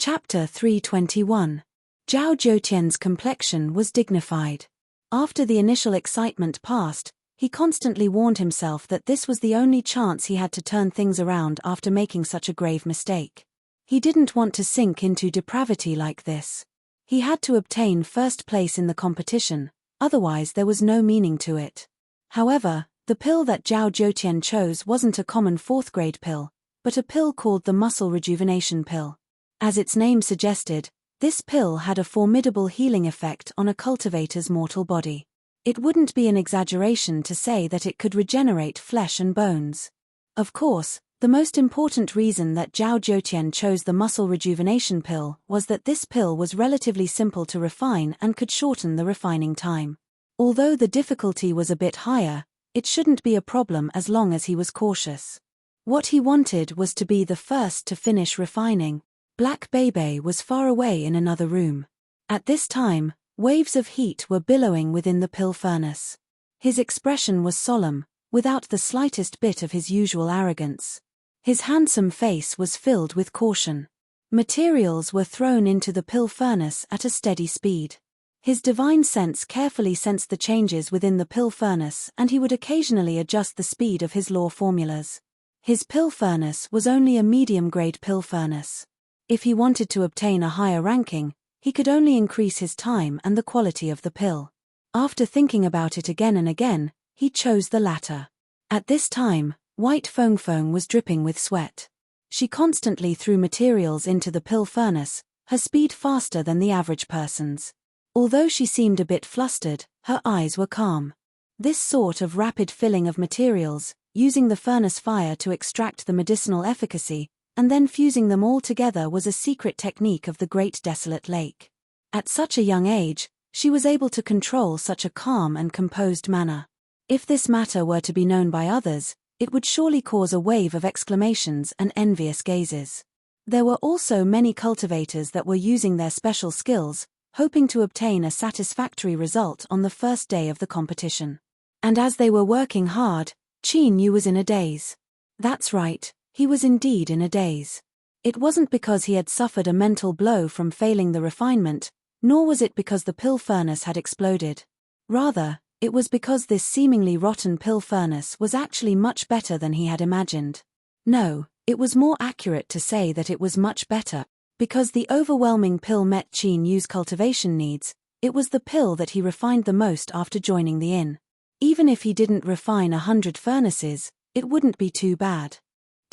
Chapter 321. Zhao Zhouqian's complexion was dignified. After the initial excitement passed, he constantly warned himself that this was the only chance he had to turn things around after making such a grave mistake. He didn't want to sink into depravity like this. He had to obtain first place in the competition, otherwise there was no meaning to it. However, the pill that Zhao Zhouqian chose wasn't a common fourth-grade pill, but a pill called the muscle rejuvenation pill. As its name suggested, this pill had a formidable healing effect on a cultivator's mortal body. It wouldn't be an exaggeration to say that it could regenerate flesh and bones. Of course, the most important reason that Zhao Zhouqian chose the muscle rejuvenation pill was that this pill was relatively simple to refine and could shorten the refining time. Although the difficulty was a bit higher, it shouldn't be a problem as long as he was cautious. What he wanted was to be the first to finish refining. Black Bebe was far away in another room. At this time, waves of heat were billowing within the pill furnace. His expression was solemn, without the slightest bit of his usual arrogance. His handsome face was filled with caution. Materials were thrown into the pill furnace at a steady speed. His divine sense carefully sensed the changes within the pill furnace, and he would occasionally adjust the speed of his law formulas. His pill furnace was only a medium-grade pill furnace. If he wanted to obtain a higher ranking, he could only increase his time and the quality of the pill. After thinking about it again and again, he chose the latter. At this time, White Feng was dripping with sweat. She constantly threw materials into the pill furnace, her speed faster than the average person's. Although she seemed a bit flustered, her eyes were calm. This sort of rapid filling of materials, using the furnace fire to extract the medicinal efficacy, and then fusing them all together was a secret technique of the Great Desolate Lake. At such a young age, she was able to control such a calm and composed manner. If this matter were to be known by others, it would surely cause a wave of exclamations and envious gazes. There were also many cultivators that were using their special skills, hoping to obtain a satisfactory result on the first day of the competition. And as they were working hard, Qin Yu was in a daze. That's right. He was indeed in a daze. It wasn't because he had suffered a mental blow from failing the refinement, nor was it because the pill furnace had exploded. Rather, it was because this seemingly rotten pill furnace was actually much better than he had imagined. No, it was more accurate to say that it was much better, because the overwhelming pill met Qin Yu's cultivation needs. It was the pill that he refined the most after joining the inn. Even if he didn't refine 100 furnaces, it wouldn't be too bad.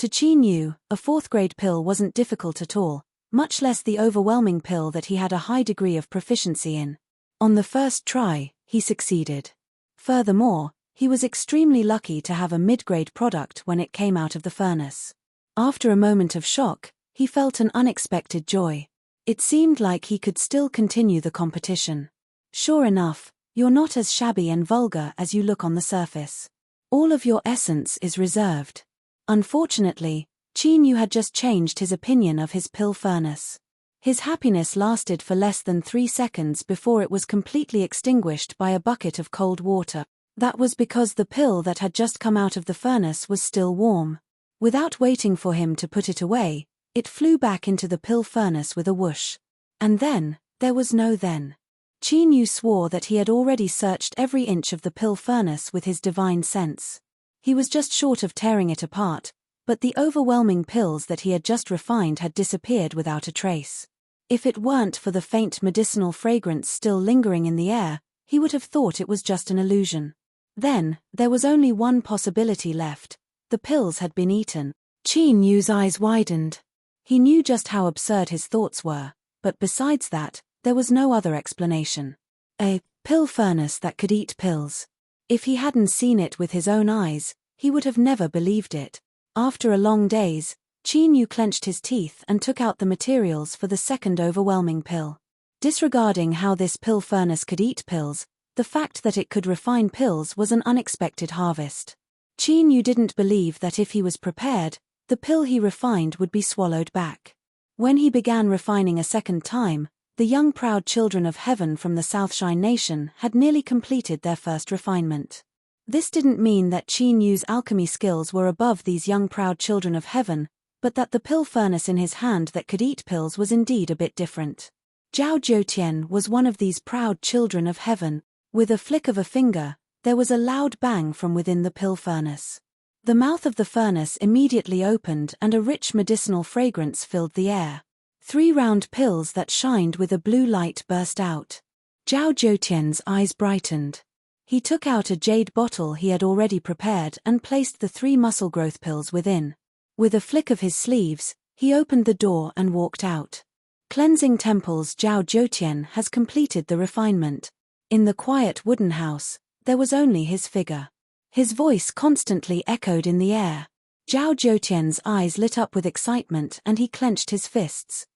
To Qin Yu, a fourth-grade pill wasn't difficult at all, much less the overwhelming pill that he had a high degree of proficiency in. On the first try, he succeeded. Furthermore, he was extremely lucky to have a mid-grade product when it came out of the furnace. After a moment of shock, he felt an unexpected joy. It seemed like he could still continue the competition. Sure enough, you're not as shabby and vulgar as you look on the surface. All of your essence is reserved. Unfortunately, Qin Yu had just changed his opinion of his pill furnace. His happiness lasted for less than 3 seconds before it was completely extinguished by a bucket of cold water. That was because the pill that had just come out of the furnace was still warm. Without waiting for him to put it away, it flew back into the pill furnace with a whoosh. And then, there was no then. Qin Yu swore that he had already searched every inch of the pill furnace with his divine sense. He was just short of tearing it apart, but the overwhelming pills that he had just refined had disappeared without a trace. If it weren't for the faint medicinal fragrance still lingering in the air, he would have thought it was just an illusion. Then, there was only one possibility left. The pills had been eaten. Qin Yu's eyes widened. He knew just how absurd his thoughts were, but besides that, there was no other explanation. A pill furnace that could eat pills. If he hadn't seen it with his own eyes, he would have never believed it. After a long daze, Qin Yu clenched his teeth and took out the materials for the second overwhelming pill. Disregarding how this pill furnace could eat pills, the fact that it could refine pills was an unexpected harvest. Qin Yu didn't believe that if he was prepared, the pill he refined would be swallowed back. When he began refining a second time, the young proud children of heaven from the Southshine Nation had nearly completed their first refinement. This didn't mean that Qin Yu's alchemy skills were above these young proud children of heaven, but that the pill furnace in his hand that could eat pills was indeed a bit different. Zhao Zhoutian was one of these proud children of heaven. With a flick of a finger, there was a loud bang from within the pill furnace. The mouth of the furnace immediately opened and a rich medicinal fragrance filled the air. 3 round pills that shined with a blue light burst out. Zhao Zhoutian's eyes brightened. He took out a jade bottle he had already prepared and placed the 3 muscle growth pills within. With a flick of his sleeves, he opened the door and walked out. Cleansing temples. Zhao Zhoutian has completed the refinement. In the quiet wooden house, there was only his figure. His voice constantly echoed in the air. Zhao Zhoutian's eyes lit up with excitement and he clenched his fists.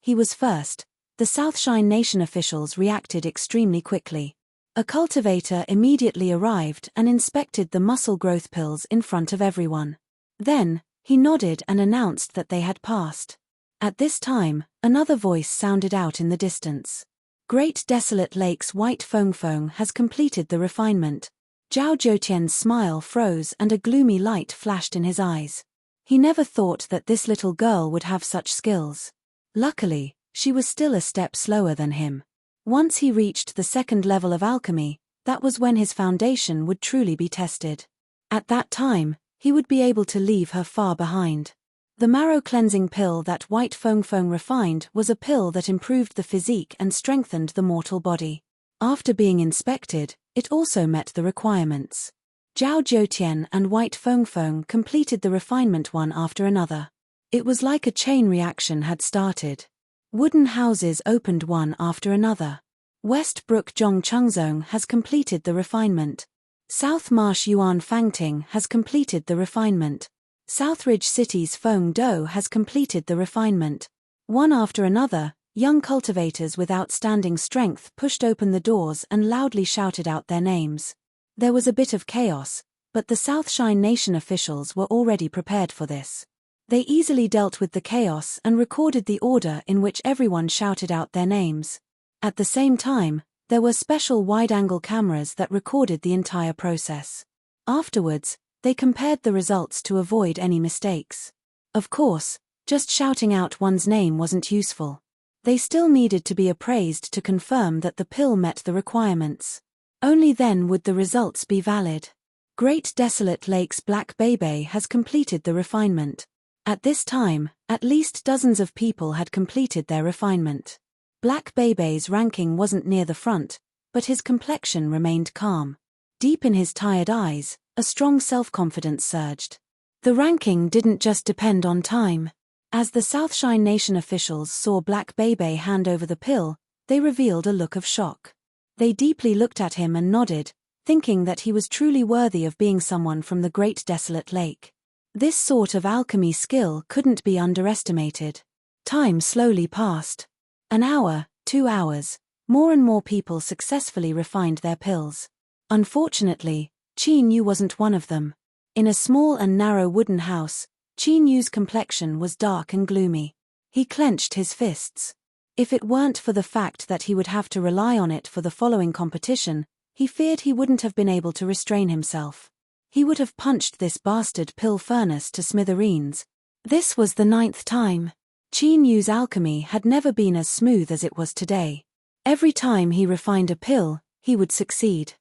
He was first. The Southshine Nation officials reacted extremely quickly. A cultivator immediately arrived and inspected the muscle growth pills in front of everyone. Then, he nodded and announced that they had passed. At this time, another voice sounded out in the distance. Great Desolate Lake's White Feng has completed the refinement. Zhao Zhoutian's smile froze and a gloomy light flashed in his eyes. He never thought that this little girl would have such skills. Luckily, she was still a step slower than him. Once he reached the 2nd level of alchemy, that was when his foundation would truly be tested. At that time, he would be able to leave her far behind. The marrow cleansing pill that White Feng refined was a pill that improved the physique and strengthened the mortal body. After being inspected, it also met the requirements. Zhao Zhoutian and White Feng completed the refinement one after another. It was like a chain reaction had started. Wooden houses opened one after another. Westbrook Zhongchengzong has completed the refinement. South Marsh Yuan Fangting has completed the refinement. Southridge City's Feng Do has completed the refinement. One after another, young cultivators with outstanding strength pushed open the doors and loudly shouted out their names. There was a bit of chaos, but the Southshine Nation officials were already prepared for this. They easily dealt with the chaos and recorded the order in which everyone shouted out their names. At the same time, there were special wide-angle cameras that recorded the entire process. Afterwards, they compared the results to avoid any mistakes. Of course, just shouting out one's name wasn't useful. They still needed to be appraised to confirm that the pill met the requirements. Only then would the results be valid. Great Desolate Lake's Black Bebe has completed the refinement. At this time, at least dozens of people had completed their refinement. Black Bebe's ranking wasn't near the front, but his complexion remained calm. Deep in his tired eyes, a strong self-confidence surged. The ranking didn't just depend on time. As the Southshine Nation officials saw Black Bebe hand over the pill, they revealed a look of shock. They deeply looked at him and nodded, thinking that he was truly worthy of being someone from the Great Desolate Lake. This sort of alchemy skill couldn't be underestimated. Time slowly passed. An hour, 2 hours, more and more people successfully refined their pills. Unfortunately, Qin Yu wasn't one of them. In a small and narrow wooden house, Qin Yu's complexion was dark and gloomy. He clenched his fists. If it weren't for the fact that he would have to rely on it for the following competition, he feared he wouldn't have been able to restrain himself. He would have punched this bastard pill furnace to smithereens. This was the 9th time. Qin Yu's alchemy had never been as smooth as it was today. Every time he refined a pill, he would succeed.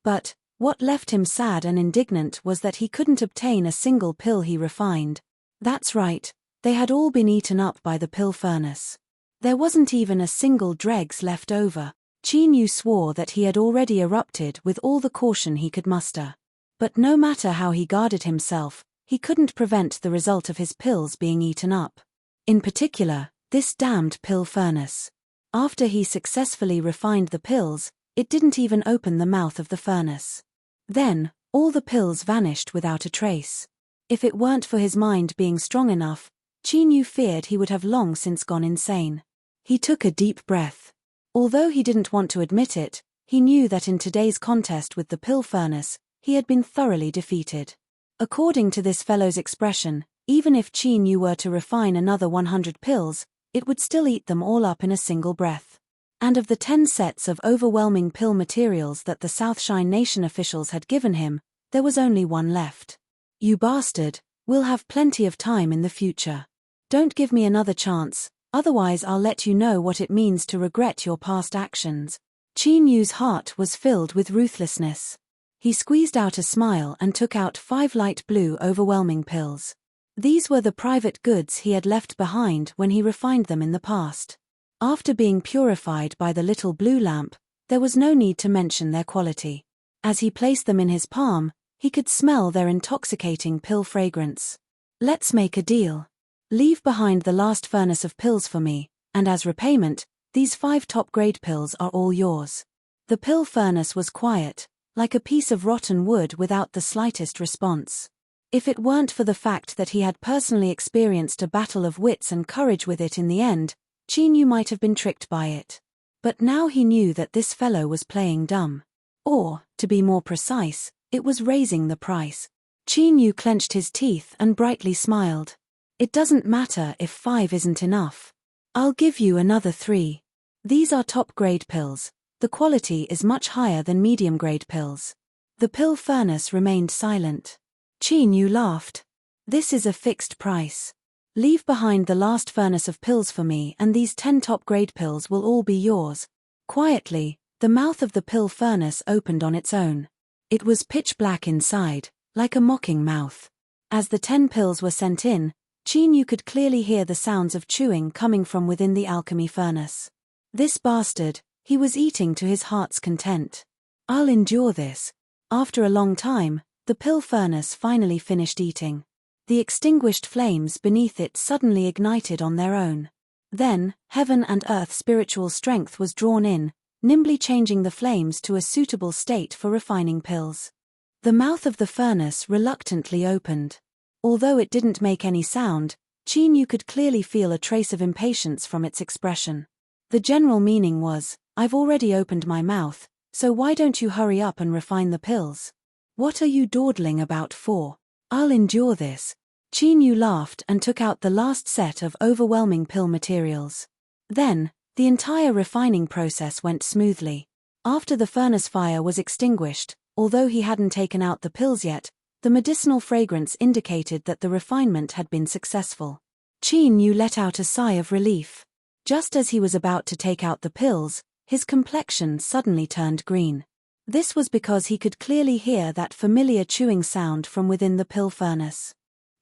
But what left him sad and indignant was that he couldn't obtain a single pill he refined. That's right, they had all been eaten up by the pill furnace. There wasn't even a single dregs left over. Qin Yu swore that he had already erupted with all the caution he could muster. But no matter how he guarded himself, he couldn't prevent the result of his pills being eaten up. In particular, this damned pill furnace. After he successfully refined the pills, it didn't even open the mouth of the furnace. Then, all the pills vanished without a trace. If it weren't for his mind being strong enough, Qin Yu feared he would have long since gone insane. He took a deep breath. Although he didn't want to admit it, he knew that in today's contest with the pill furnace, he had been thoroughly defeated. According to this fellow's expression, even if Qin Yu were to refine another 100 pills, it would still eat them all up in a single breath. And of the 10 sets of overwhelming pill materials that the Southshine Nation officials had given him, there was only one left. "You bastard, We'll have plenty of time in the future. Don't give me another chance, otherwise I'll let you know what it means to regret your past actions. Qin Yu's heart was filled with ruthlessness. He squeezed out a smile and took out 5 light blue overwhelming pills. These were the private goods he had left behind when he refined them in the past. After being purified by the little blue lamp, there was no need to mention their quality. As he placed them in his palm, he could smell their intoxicating pill fragrance. Let's make a deal. Leave behind the last furnace of pills for me, and as repayment, these 5 top-grade pills are all yours. The pill furnace was quiet, like a piece of rotten wood without the slightest response. If it weren't for the fact that he had personally experienced a battle of wits and courage with it in the end, Qin Yu might have been tricked by it. But now he knew that this fellow was playing dumb. Or, to be more precise, it was raising the price. Qin Yu clenched his teeth and brightly smiled. It doesn't matter if 5 isn't enough. I'll give you another 3. These are top-grade pills. The quality is much higher than medium-grade pills. The pill furnace remained silent. Qin Yu laughed. This is a fixed price. Leave behind the last furnace of pills for me and these 10 top-grade pills will all be yours. Quietly, the mouth of the pill furnace opened on its own. It was pitch black inside, like a mocking mouth. As the 10 pills were sent in, Qin Yu could clearly hear the sounds of chewing coming from within the alchemy furnace. This bastard, he was eating to his heart's content. I'll endure this. After a long time, the pill furnace finally finished eating. The extinguished flames beneath it suddenly ignited on their own. Then, heaven and earth spiritual strength was drawn in, nimbly changing the flames to a suitable state for refining pills. The mouth of the furnace reluctantly opened. Although it didn't make any sound, Qin Yu could clearly feel a trace of impatience from its expression. The general meaning was, I've already opened my mouth, so why don't you hurry up and refine the pills? What are you dawdling about for? I'll endure this. Qin Yu laughed and took out the last set of overwhelming pill materials. Then, the entire refining process went smoothly. After the furnace fire was extinguished, although he hadn't taken out the pills yet, the medicinal fragrance indicated that the refinement had been successful. Qin Yu let out a sigh of relief. Just as he was about to take out the pills, his complexion suddenly turned green. This was because he could clearly hear that familiar chewing sound from within the pill furnace.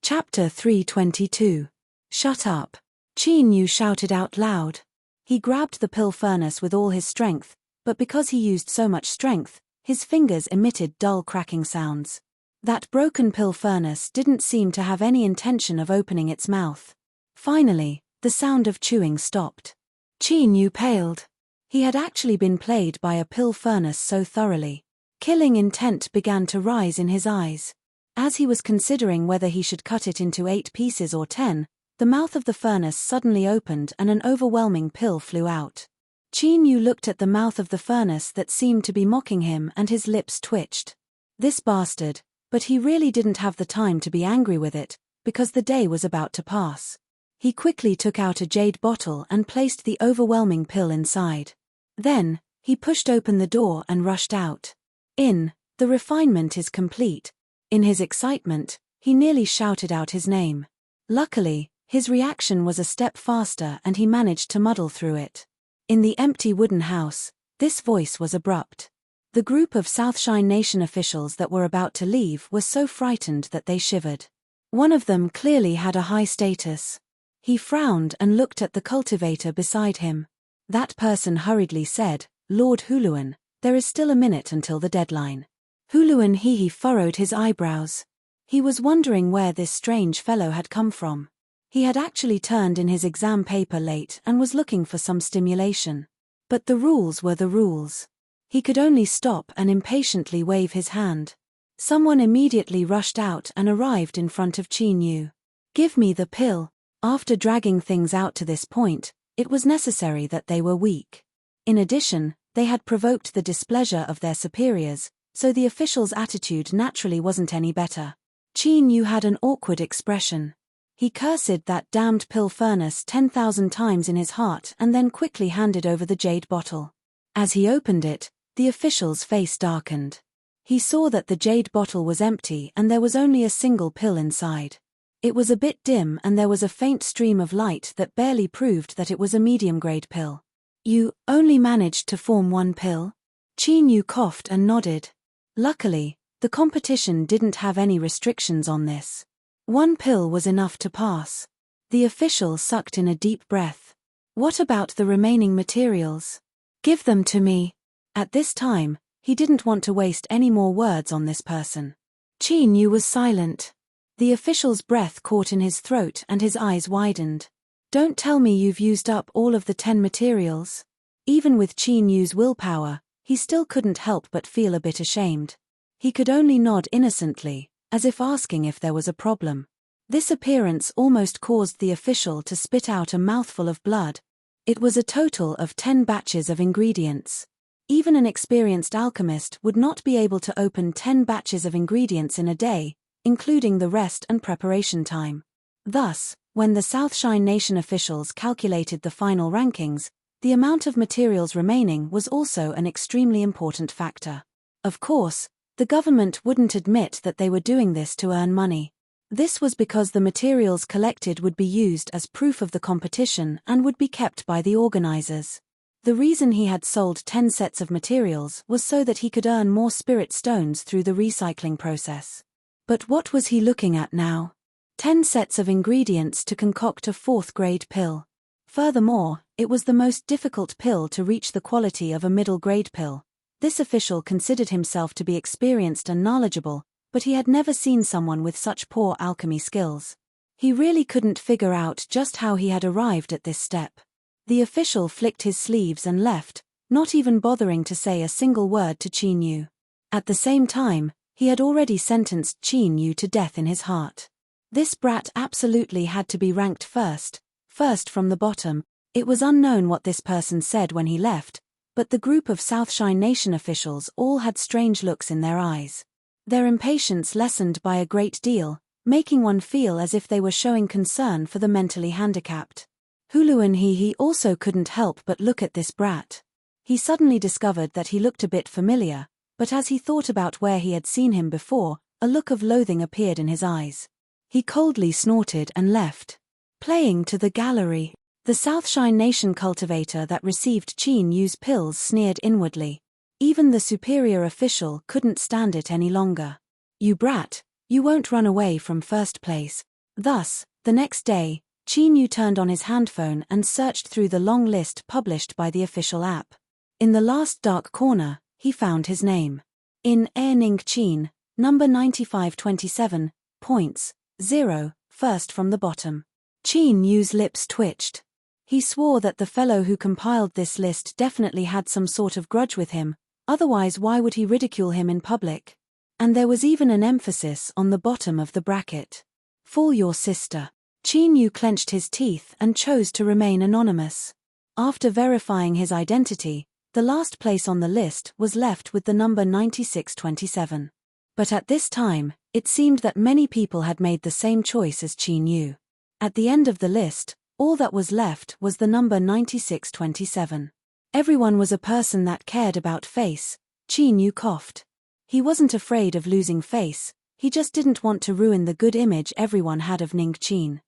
Chapter 322. Shut up. Qin Yu shouted out loud. He grabbed the pill furnace with all his strength, but because he used so much strength, his fingers emitted dull cracking sounds. That broken pill furnace didn't seem to have any intention of opening its mouth. Finally, the sound of chewing stopped. Qin Yu paled. He had actually been played by a pill furnace so thoroughly. Killing intent began to rise in his eyes. As he was considering whether he should cut it into 8 pieces or 10, the mouth of the furnace suddenly opened and an overwhelming pill flew out. Qin Yu looked at the mouth of the furnace that seemed to be mocking him and his lips twitched. This bastard, but he really didn't have the time to be angry with it, because the day was about to pass. He quickly took out a jade bottle and placed the overwhelming pill inside. Then, he pushed open the door and rushed out. The refinement is complete. In his excitement, he nearly shouted out his name. Luckily, his reaction was a step faster and he managed to muddle through it. In the empty wooden house, this voice was abrupt. The group of Southshine Nation officials that were about to leave were so frightened that they shivered. One of them clearly had a high status. He frowned and looked at the cultivator beside him. That person hurriedly said, "Lord Huluan, there is still a minute until the deadline." Huluan he furrowed his eyebrows. He was wondering where this strange fellow had come from. He had actually turned in his exam paper late and was looking for some stimulation. But the rules were the rules. He could only stop and impatiently wave his hand. Someone immediately rushed out and arrived in front of Qin Yu. "Give me the pill." After dragging things out to this point, it was necessary that they were weak. In addition, they had provoked the displeasure of their superiors, so the official's attitude naturally wasn't any better. Qin Yu had an awkward expression. He cursed that damned pill furnace 10,000 times in his heart and then quickly handed over the jade bottle. As he opened it, the official's face darkened. He saw that the jade bottle was empty and there was only a single pill inside. It was a bit dim and there was a faint stream of light that barely proved that it was a medium-grade pill. You only managed to form one pill? Qin Yu coughed and nodded. Luckily, the competition didn't have any restrictions on this. One pill was enough to pass. The official sucked in a deep breath. What about the remaining materials? Give them to me. At this time, he didn't want to waste any more words on this person. Qin Yu was silent. The official's breath caught in his throat and his eyes widened. Don't tell me you've used up all of the 10 materials. Even with Qin Yu's willpower, he still couldn't help but feel a bit ashamed. He could only nod innocently, as if asking if there was a problem. This appearance almost caused the official to spit out a mouthful of blood. It was a total of 10 batches of ingredients. Even an experienced alchemist would not be able to open 10 batches of ingredients in a day, including the rest and preparation time. Thus, when the Southshine Nation officials calculated the final rankings, the amount of materials remaining was also an extremely important factor. Of course, the government wouldn't admit that they were doing this to earn money. This was because the materials collected would be used as proof of the competition and would be kept by the organizers. The reason he had sold 10 sets of materials was so that he could earn more spirit stones through the recycling process. But what was he looking at now? 10 sets of ingredients to concoct a 4th-grade pill. Furthermore, it was the most difficult pill to reach the quality of a middle-grade pill. This official considered himself to be experienced and knowledgeable, but he had never seen someone with such poor alchemy skills. He really couldn't figure out just how he had arrived at this step. The official flicked his sleeves and left, not even bothering to say a single word to Qin Yu. At the same time, he had already sentenced Qin Yu to death in his heart. This brat absolutely had to be ranked first from the bottom. It was unknown what this person said when he left, but the group of Southshine Nation officials all had strange looks in their eyes. Their impatience lessened by a great deal, making one feel as if they were showing concern for the mentally handicapped. Huluan he also couldn't help but look at this brat. He suddenly discovered that he looked a bit familiar, but as he thought about where he had seen him before, a look of loathing appeared in his eyes. He coldly snorted and left. Playing to the gallery, the Southshine Nation cultivator that received Qin Yu's pills sneered inwardly. Even the superior official couldn't stand it any longer. You brat, you won't run away from first place. Thus, the next day, Qin Yu turned on his handphone and searched through the long list published by the official app. In the last dark corner, he found his name. In Ning Qin, number 9527, points, 0, first from the bottom. Qin Yu's lips twitched. He swore that the fellow who compiled this list definitely had some sort of grudge with him, otherwise why would he ridicule him in public? And there was even an emphasis on the bottom of the bracket. Fool your sister. Qin Yu clenched his teeth and chose to remain anonymous. After verifying his identity, the last place on the list was left with the number 9627. But at this time, it seemed that many people had made the same choice as Qin Yu. At the end of the list, all that was left was the number 9627. Everyone was a person that cared about face. Qin Yu coughed. He wasn't afraid of losing face, he just didn't want to ruin the good image everyone had of Ning Qin.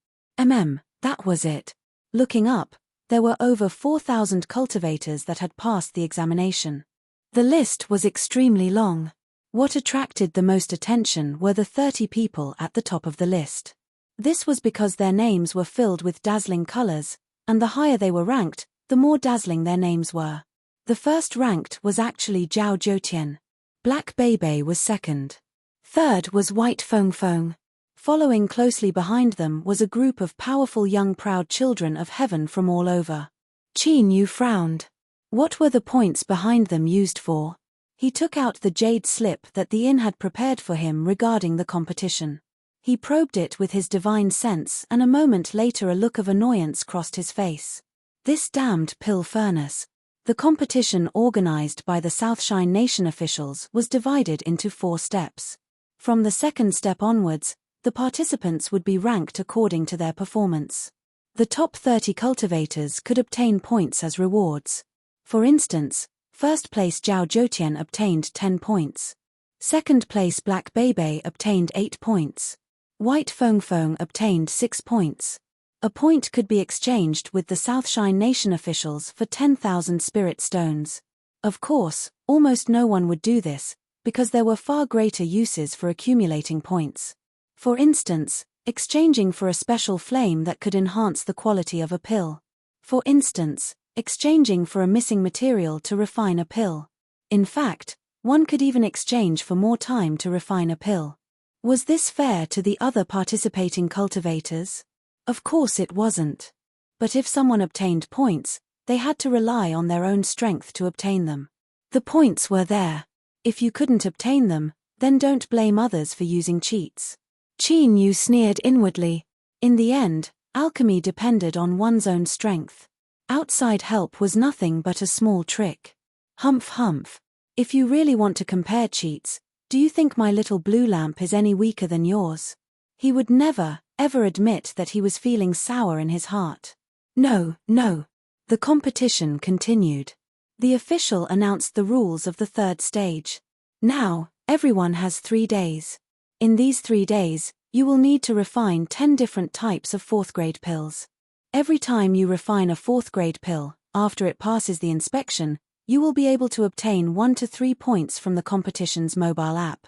That was it. Looking up, there were over 4,000 cultivators that had passed the examination. The list was extremely long. What attracted the most attention were the 30 people at the top of the list. This was because their names were filled with dazzling colors, and the higher they were ranked, the more dazzling their names were. The first ranked was actually Zhao Zhoutian. Black Beibei was second. Third was White Feng Feng. Following closely behind them was a group of powerful young proud children of heaven from all over. Qin Yu frowned. What were the points behind them used for? He took out the jade slip that the inn had prepared for him regarding the competition. He probed it with his divine sense and a moment later a look of annoyance crossed his face. This damned pill furnace. The competition organized by the Southshine Nation officials was divided into 4 steps. From the second step onwards, the participants would be ranked according to their performance. The top 30 cultivators could obtain points as rewards. For instance, first place Zhao Zhoutian obtained 10 points. Second place Black Beibei obtained 8 points. White Feng Feng obtained 6 points. A point could be exchanged with the Southshine Nation officials for 10,000 spirit stones. Of course, almost no one would do this, because there were far greater uses for accumulating points. For instance, exchanging for a special flame that could enhance the quality of a pill. For instance, exchanging for a missing material to refine a pill. In fact, one could even exchange for more time to refine a pill. Was this fair to the other participating cultivators? Of course it wasn't. But if someone obtained points, they had to rely on their own strength to obtain them. The points were there. If you couldn't obtain them, then don't blame others for using cheats. Qin Yu sneered inwardly. In the end, alchemy depended on one's own strength. Outside help was nothing but a small trick. Humph humph. If you really want to compare cheats, do you think my little blue lamp is any weaker than yours? He would never, ever admit that he was feeling sour in his heart. No, no. The competition continued. The official announced the rules of the third stage. Now, everyone has 3 days. In these 3 days, you will need to refine 10 different types of 4th grade pills. Every time you refine a 4th grade pill, after it passes the inspection, you will be able to obtain 1 to 3 points from the competition's mobile app.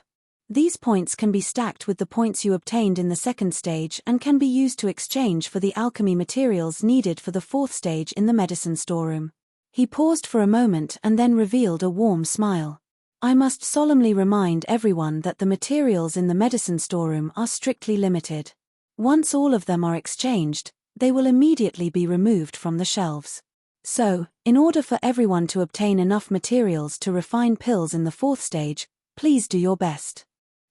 These points can be stacked with the points you obtained in the 2nd stage and can be used to exchange for the alchemy materials needed for the 4th stage in the medicine storeroom. He paused for a moment and then revealed a warm smile. I must solemnly remind everyone that the materials in the medicine storeroom are strictly limited. Once all of them are exchanged, they will immediately be removed from the shelves. So, in order for everyone to obtain enough materials to refine pills in the 4th stage, please do your best.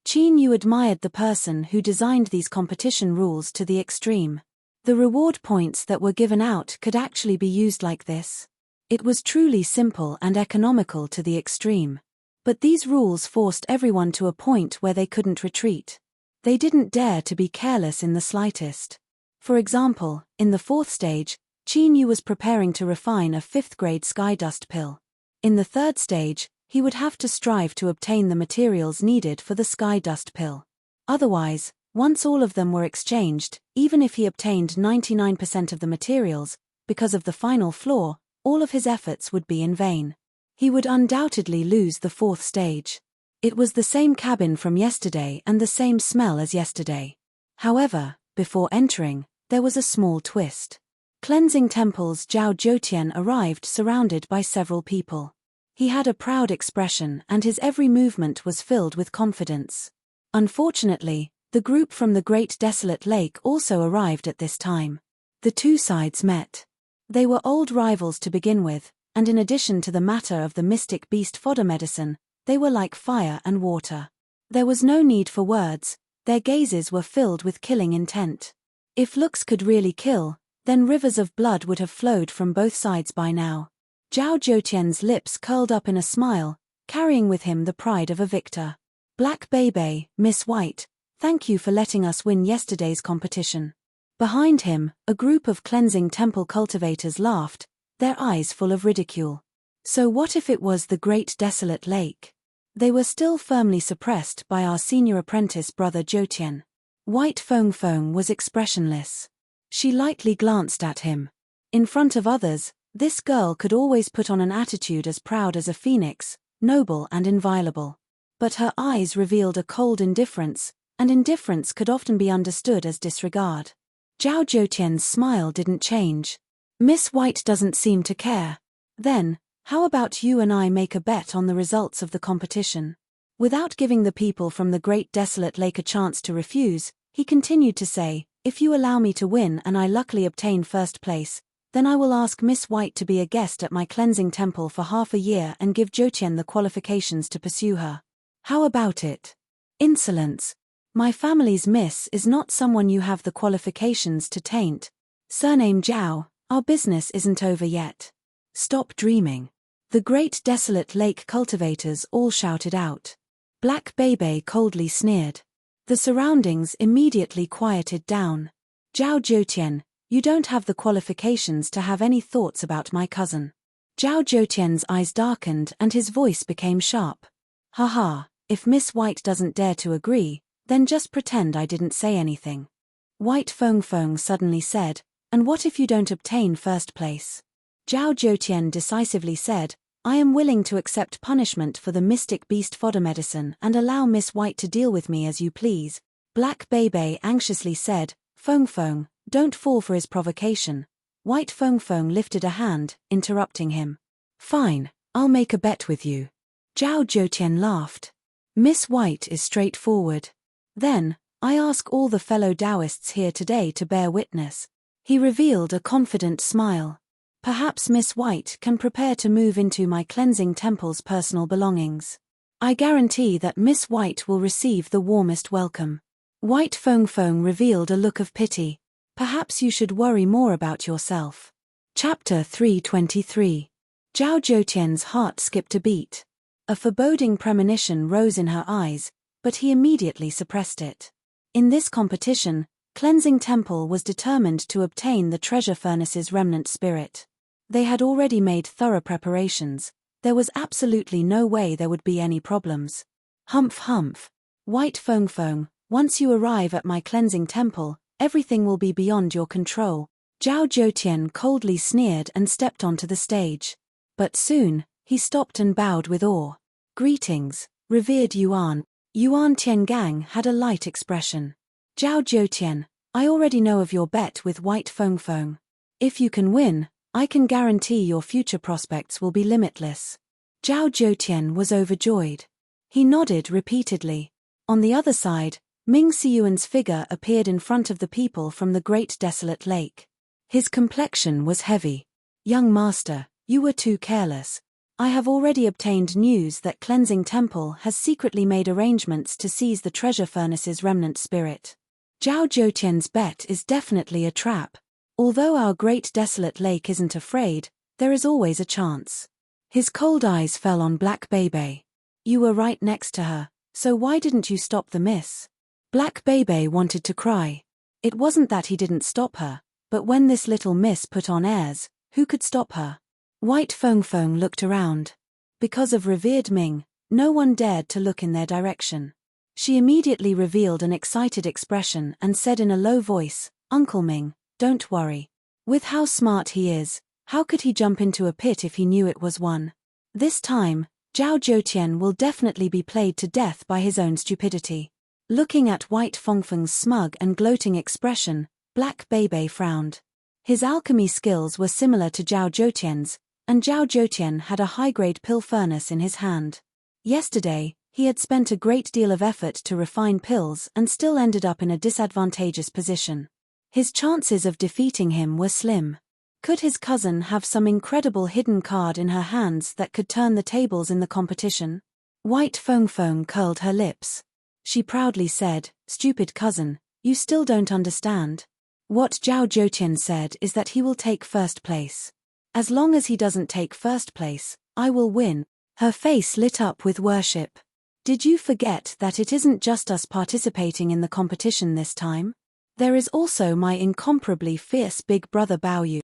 Qin Yu admired the person who designed these competition rules to the extreme. The reward points that were given out could actually be used like this. It was truly simple and economical to the extreme. But these rules forced everyone to a point where they couldn't retreat. They didn't dare to be careless in the slightest. For example, in the 4th stage, Qin Yu was preparing to refine a 5th grade sky dust pill. In the 3rd stage, he would have to strive to obtain the materials needed for the sky dust pill. Otherwise, once all of them were exchanged, even if he obtained 99% of the materials, because of the final flaw, all of his efforts would be in vain. He would undoubtedly lose the 4th stage. It was the same cabin from yesterday and the same smell as yesterday. However, before entering, there was a small twist. Cleansing Temple's Zhao Zhoutian arrived surrounded by several people. He had a proud expression and his every movement was filled with confidence. Unfortunately, the group from the Great Desolate Lake also arrived at this time. The two sides met. They were old rivals to begin with, and in addition to the matter of the mystic beast fodder medicine, they were like fire and water. There was no need for words, their gazes were filled with killing intent. If looks could really kill, then rivers of blood would have flowed from both sides by now. Zhao Zhoutian's lips curled up in a smile, carrying with him the pride of a victor. Black Bebe, Miss White, thank you for letting us win yesterday's competition. Behind him, a group of Cleansing Temple cultivators laughed, their eyes full of ridicule. So what if it was the Great Desolate Lake? They were still firmly suppressed by our senior apprentice brother Zhoutian. White Feng Feng was expressionless. She lightly glanced at him. In front of others, this girl could always put on an attitude as proud as a phoenix, noble and inviolable. But her eyes revealed a cold indifference, and indifference could often be understood as disregard. Zhao Zhoutian's smile didn't change. Miss White doesn't seem to care. Then, how about you and I make a bet on the results of the competition? Without giving the people from the Great Desolate Lake a chance to refuse, he continued to say, if you allow me to win and I luckily obtain 1st place, then I will ask Miss White to be a guest at my cleansing temple for half a year and give Zhoutian the qualifications to pursue her. How about it? Insolence. My family's miss is not someone you have the qualifications to taint. Surname Zhao, our business isn't over yet. Stop dreaming. The Great Desolate Lake cultivators all shouted out. Black Bebe coldly sneered. The surroundings immediately quieted down. Zhao Zhoutian, you don't have the qualifications to have any thoughts about my cousin. Zhao Zhoutian's eyes darkened and his voice became sharp. Haha, if Miss White doesn't dare to agree, Then just pretend I didn't say anything. White Feng Feng suddenly said, and what if you don't obtain first place? Zhao Zhoutian decisively said, I am willing to accept punishment for the mystic beast fodder medicine and allow Miss White to deal with me as you please. Black Bebe anxiously said, Feng Feng, don't fall for his provocation. White Feng Feng lifted a hand, interrupting him. Fine, I'll make a bet with you. Zhao Zhoutian laughed. Miss White is straightforward. Then, I ask all the fellow Taoists here today to bear witness. He revealed a confident smile. Perhaps Miss White can prepare to move into my cleansing temple's personal belongings. I guarantee that Miss White will receive the warmest welcome. White Feng Feng revealed a look of pity. Perhaps you should worry more about yourself. Chapter 323. Zhao Zhoutian's heart skipped a beat. A foreboding premonition rose in her eyes, but he immediately suppressed it. In this competition, Cleansing Temple was determined to obtain the treasure furnace's remnant spirit. They had already made thorough preparations. There was absolutely no way there would be any problems. Humph humph. White Feng Feng, once you arrive at my Cleansing Temple, everything will be beyond your control. Zhao Zhoutian coldly sneered and stepped onto the stage. But soon, he stopped and bowed with awe. Greetings, revered Yuan. Yuan Tiangang had a light expression. Zhao Zhoutian, I already know of your bet with White Feng Feng. If you can win, I can guarantee your future prospects will be limitless. Zhao Zhoutian was overjoyed. He nodded repeatedly. On the other side, Ming Siyuan's figure appeared in front of the people from the Great Desolate Lake. His complexion was heavy. Young master, you were too careless. I have already obtained news that Cleansing Temple has secretly made arrangements to seize the treasure furnace's remnant spirit. Zhao Zhoutian's bet is definitely a trap. Although our Great Desolate Lake isn't afraid, there is always a chance. His cold eyes fell on Black Bebe. You were right next to her, so why didn't you stop the miss? Black Bebe wanted to cry. It wasn't that he didn't stop her, but when this little miss put on airs, who could stop her? White Feng Feng looked around. Because of revered Ming, no one dared to look in their direction. She immediately revealed an excited expression and said in a low voice, Uncle Ming, don't worry. With how smart he is, how could he jump into a pit if he knew it was one? This time, Zhao Zhoutian will definitely be played to death by his own stupidity. Looking at White Feng Feng's smug and gloating expression, Black Bebe frowned. His alchemy skills were similar to Zhao Zhoutian's, and Zhao Zhoutian had a high-grade pill furnace in his hand. Yesterday, he had spent a great deal of effort to refine pills and still ended up in a disadvantageous position. His chances of defeating him were slim. Could his cousin have some incredible hidden card in her hands that could turn the tables in the competition? White Feng Feng curled her lips. She proudly said, Stupid cousin, you still don't understand. What Zhao Zhoutian said is that he will take first place. As long as he doesn't take first place, I will win. Her face lit up with worship. Did you forget that it isn't just us participating in the competition this time? There is also my incomparably fierce big brother Baoyu.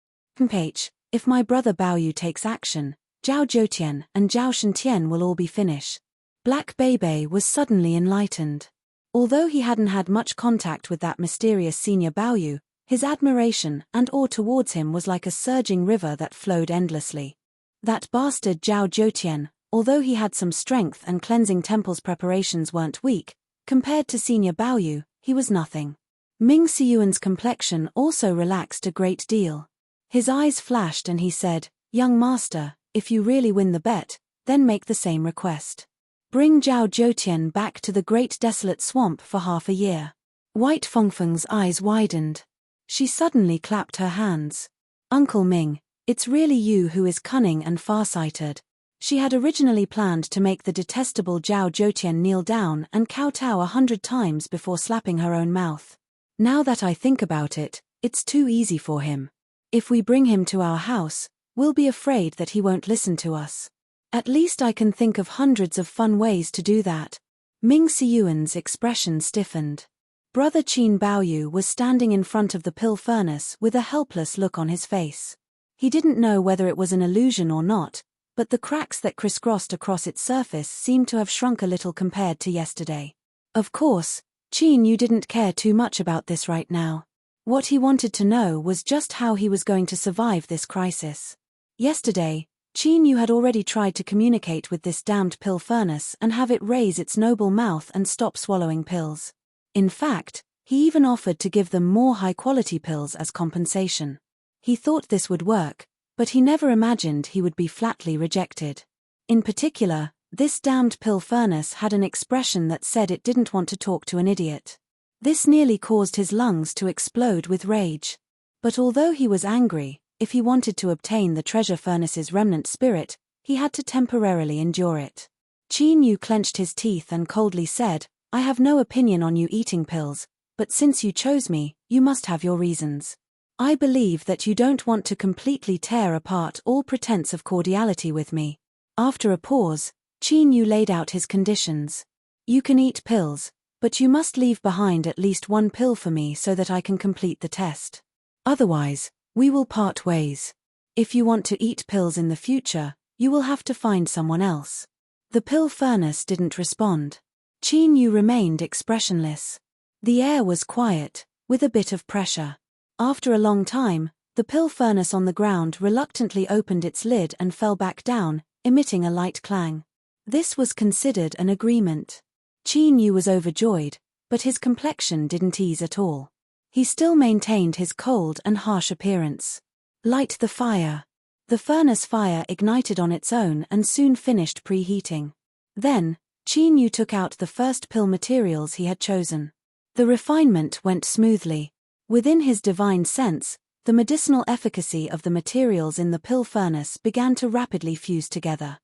If my brother Baoyu takes action, Zhao Zhoutian and Zhao Shentian will all be finished. Black Bebe was suddenly enlightened. Although he hadn't had much contact with that mysterious senior Baoyu, his admiration and awe towards him was like a surging river that flowed endlessly. That bastard Zhao Zhoutian, although he had some strength and Cleansing Temple's preparations weren't weak, compared to senior Baoyu, he was nothing. Ming Siyuan's complexion also relaxed a great deal. His eyes flashed and he said, Young master, if you really win the bet, then make the same request. Bring Zhao Zhoutian back to the Great Desolate Swamp for half a year. White Feng Feng's eyes widened. She suddenly clapped her hands. Uncle Ming, it's really you who is cunning and farsighted. She had originally planned to make the detestable Zhao Zhoutian kneel down and kowtow 100 times before slapping her own mouth. Now that I think about it, it's too easy for him. If we bring him to our house, we'll be afraid that he won't listen to us. At least I can think of hundreds of fun ways to do that. Ming Siyuan's expression stiffened. Brother Qin Baoyu was standing in front of the pill furnace with a helpless look on his face. He didn't know whether it was an illusion or not, but the cracks that crisscrossed across its surface seemed to have shrunk a little compared to yesterday. Of course, Qin Yu didn't care too much about this right now. What he wanted to know was just how he was going to survive this crisis. Yesterday, Qin Yu had already tried to communicate with this damned pill furnace and have it raise its noble mouth and stop swallowing pills. In fact, he even offered to give them more high-quality pills as compensation. He thought this would work, but he never imagined he would be flatly rejected. In particular, this damned pill furnace had an expression that said it didn't want to talk to an idiot. This nearly caused his lungs to explode with rage. But although he was angry, if he wanted to obtain the treasure furnace's remnant spirit, he had to temporarily endure it. Qin Yu clenched his teeth and coldly said, "I have no opinion on you eating pills, but since you chose me, you must have your reasons. I believe that you don't want to completely tear apart all pretense of cordiality with me." After a pause, Qin Yu laid out his conditions. "You can eat pills, but you must leave behind at least one pill for me so that I can complete the test. Otherwise, we will part ways. If you want to eat pills in the future, you will have to find someone else." The pill furnace didn't respond. Qin Yu remained expressionless. The air was quiet, with a bit of pressure. After a long time, the pill furnace on the ground reluctantly opened its lid and fell back down, emitting a light clang. This was considered an agreement. Qin Yu was overjoyed, but his complexion didn't ease at all. He still maintained his cold and harsh appearance. "Light the fire." The furnace fire ignited on its own and soon finished preheating. Then, Qin Yu took out the first pill materials he had chosen. The refinement went smoothly. Within his divine sense, the medicinal efficacy of the materials in the pill furnace began to rapidly fuse together.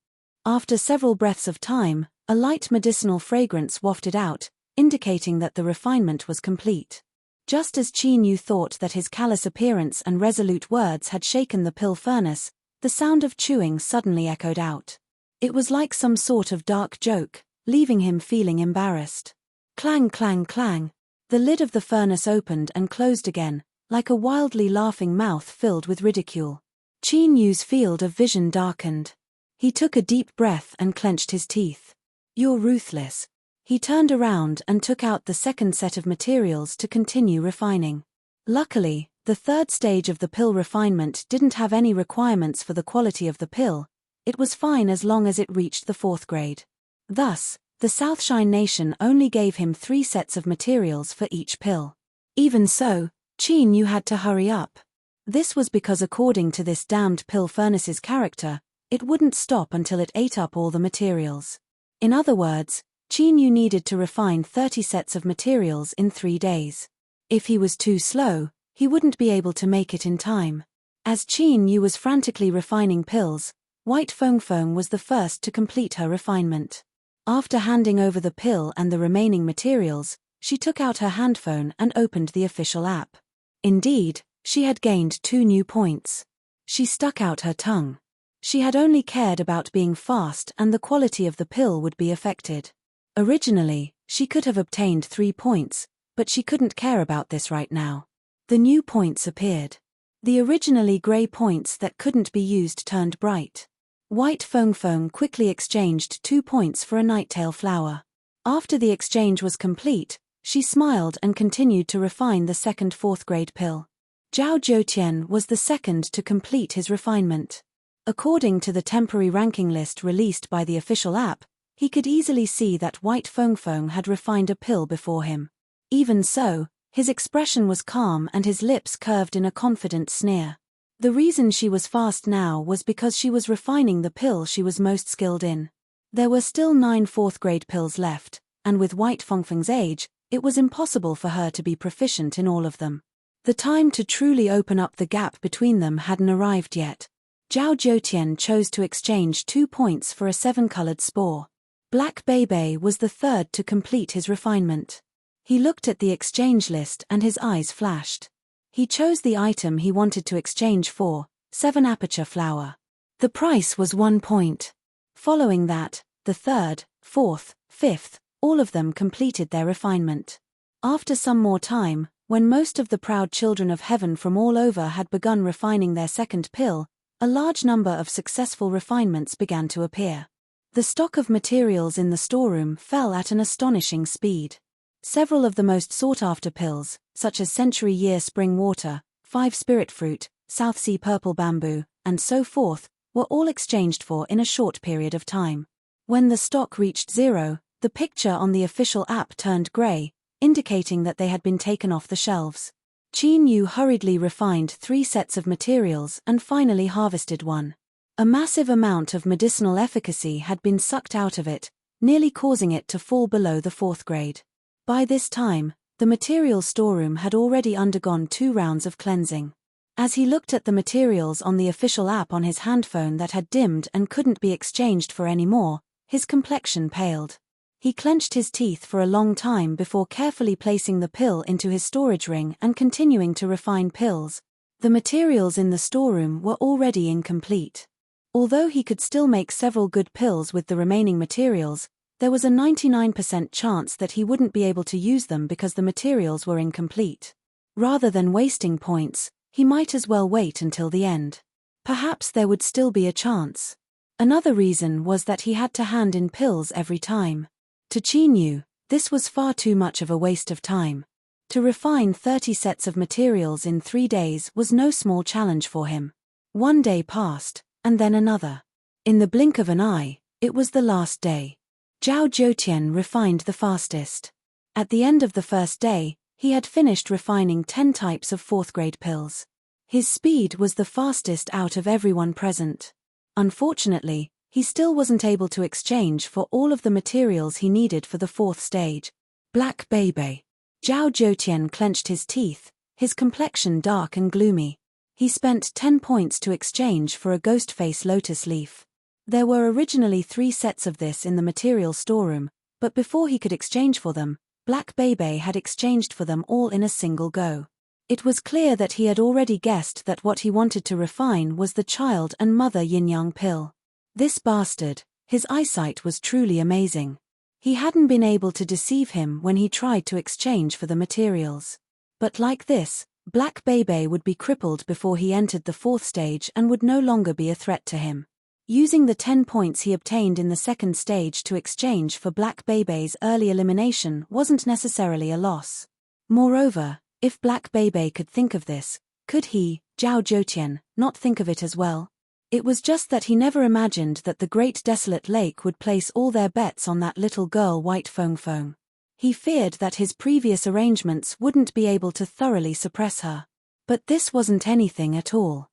After several breaths of time, a light medicinal fragrance wafted out, indicating that the refinement was complete. Just as Qin Yu thought that his callous appearance and resolute words had shaken the pill furnace, the sound of chewing suddenly echoed out. It was like some sort of dark joke, leaving him feeling embarrassed. Clang, clang, clang. The lid of the furnace opened and closed again, like a wildly laughing mouth filled with ridicule. Qin Yu's field of vision darkened. He took a deep breath and clenched his teeth. "You're ruthless." He turned around and took out the second set of materials to continue refining. Luckily, the third stage of the pill refinement didn't have any requirements for the quality of the pill. It was fine as long as it reached the 4th grade. Thus, the Southshine Nation only gave him 3 sets of materials for each pill. Even so, Qin Yu had to hurry up. This was because according to this damned pill furnace's character, it wouldn't stop until it ate up all the materials. In other words, Qin Yu needed to refine 30 sets of materials in 3 days. If he was too slow, he wouldn't be able to make it in time. As Qin Yu was frantically refining pills, White Feng was the first to complete her refinement. After handing over the pill and the remaining materials, she took out her handphone and opened the official app. Indeed, she had gained 2 new points. She stuck out her tongue. She had only cared about being fast and the quality of the pill would be affected. Originally, she could have obtained 3 points, but she couldn't care about this right now. The new points appeared. The originally grey points that couldn't be used turned bright. White Feng quickly exchanged 2 points for a nighttail flower. After the exchange was complete, she smiled and continued to refine the second 4th grade pill. Zhao Zhoutian was the second to complete his refinement. According to the temporary ranking list released by the official app, he could easily see that White Feng had refined a pill before him. Even so, his expression was calm and his lips curved in a confident sneer. The reason she was fast now was because she was refining the pill she was most skilled in. There were still 9 4th grade pills left, and with White Feng's age, it was impossible for her to be proficient in all of them. The time to truly open up the gap between them hadn't arrived yet. Zhao Zhoutian chose to exchange 2 points for a 7-colored spore. Black Bebe was the third to complete his refinement. He looked at the exchange list and his eyes flashed. He chose the item he wanted to exchange for, 7 aperture flower. The price was 1 point. Following that, the 3rd, 4th, 5th, all of them completed their refinement. After some more time, when most of the proud children of heaven from all over had begun refining their second pill, a large number of successful refinements began to appear. The stock of materials in the storeroom fell at an astonishing speed. Several of the most sought-after pills, such as Century-Year Spring Water, 5 Spirit Fruit, South Sea Purple Bamboo, and so forth, were all exchanged for in a short period of time. When the stock reached zero, the picture on the official app turned grey, indicating that they had been taken off the shelves. Qin Yu hurriedly refined 3 sets of materials and finally harvested one. A massive amount of medicinal efficacy had been sucked out of it, nearly causing it to fall below the 4th grade. By this time, the materials storeroom had already undergone 2 rounds of cleansing. As he looked at the materials on the official app on his handphone that had dimmed and couldn't be exchanged for any more, his complexion paled. He clenched his teeth for a long time before carefully placing the pill into his storage ring and continuing to refine pills. The materials in the storeroom were already incomplete. Although he could still make several good pills with the remaining materials, there was a 99% chance that he wouldn't be able to use them because the materials were incomplete. Rather than wasting points, he might as well wait until the end. Perhaps there would still be a chance. Another reason was that he had to hand in pills every time. To Qin Yu, this was far too much of a waste of time. To refine 30 sets of materials in 3 days was no small challenge for him. 1 day passed, and then another. In the blink of an eye, it was the last day. Zhao Zhoutian refined the fastest. At the end of the first day, he had finished refining 10 types of 4th grade pills. His speed was the fastest out of everyone present. Unfortunately, he still wasn't able to exchange for all of the materials he needed for the 4th stage. Black Baby. Zhao Zhoutian clenched his teeth, his complexion dark and gloomy. He spent 10 points to exchange for a ghost face lotus leaf. There were originally 3 sets of this in the material storeroom, but before he could exchange for them, Black Baby had exchanged for them all in a single go. It was clear that he had already guessed that what he wanted to refine was the child and mother yin-yang pill. This bastard, his eyesight was truly amazing. He hadn't been able to deceive him when he tried to exchange for the materials. But like this, Black Baby would be crippled before he entered the 4th stage and would no longer be a threat to him. Using the 10 points he obtained in the 2nd stage to exchange for Black Baby's early elimination wasn't necessarily a loss. Moreover, if Black Baby could think of this, could he, Zhao Zhoutian, not think of it as well? It was just that he never imagined that the Great Desolate Lake would place all their bets on that little girl White Fong Fong. He feared that his previous arrangements wouldn't be able to thoroughly suppress her. But this wasn't anything at all.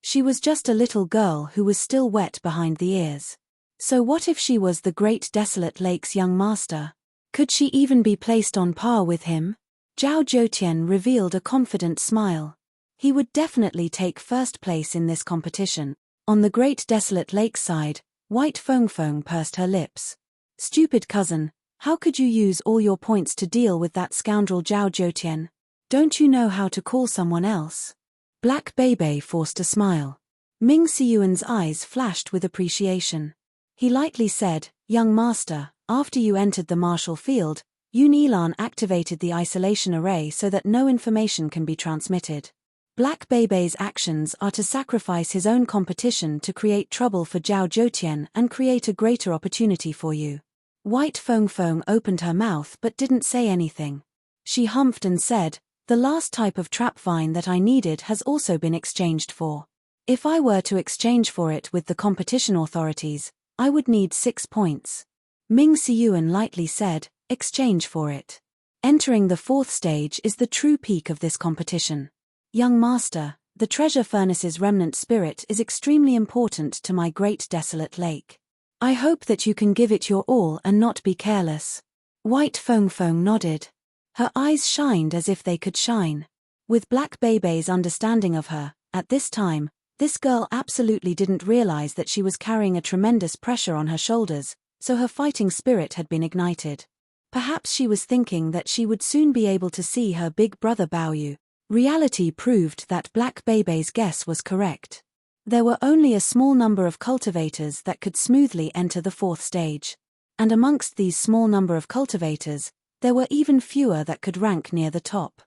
She was just a little girl who was still wet behind the ears. So what if she was the Great Desolate Lake's young master? Could she even be placed on par with him? Zhao Zhoutian revealed a confident smile. He would definitely take 1st place in this competition. On the Great Desolate Lake side, White Fong Fong pursed her lips. Stupid cousin, how could you use all your points to deal with that scoundrel Zhao Zhoutian? Don't you know how to call someone else? Black Baby forced a smile. Ming Siyuan's eyes flashed with appreciation. He lightly said, "Young master, after you entered the martial field, Yun Yilan activated the isolation array so that no information can be transmitted. Black Baby's actions are to sacrifice his own competition to create trouble for Zhao Zhoutian and create a greater opportunity for you." White Fong Fong opened her mouth but didn't say anything. She humphed and said, "The last type of trap vine that I needed has also been exchanged for. If I were to exchange for it with the competition authorities, I would need 6 points." Ming Siyuan lightly said, "Exchange for it. Entering the 4th stage is the true peak of this competition. Young master, the treasure furnace's remnant spirit is extremely important to my Great Desolate Lake. I hope that you can give it your all and not be careless." White Fong Fong nodded. Her eyes shined as if they could shine. With Black Baby's understanding of her, at this time, this girl absolutely didn't realize that she was carrying a tremendous pressure on her shoulders, so her fighting spirit had been ignited. Perhaps she was thinking that she would soon be able to see her big brother Baoyu. Reality proved that Black Baby's guess was correct. There were only a small number of cultivators that could smoothly enter the 4th stage. And amongst these small number of cultivators, there were even fewer that could rank near the top.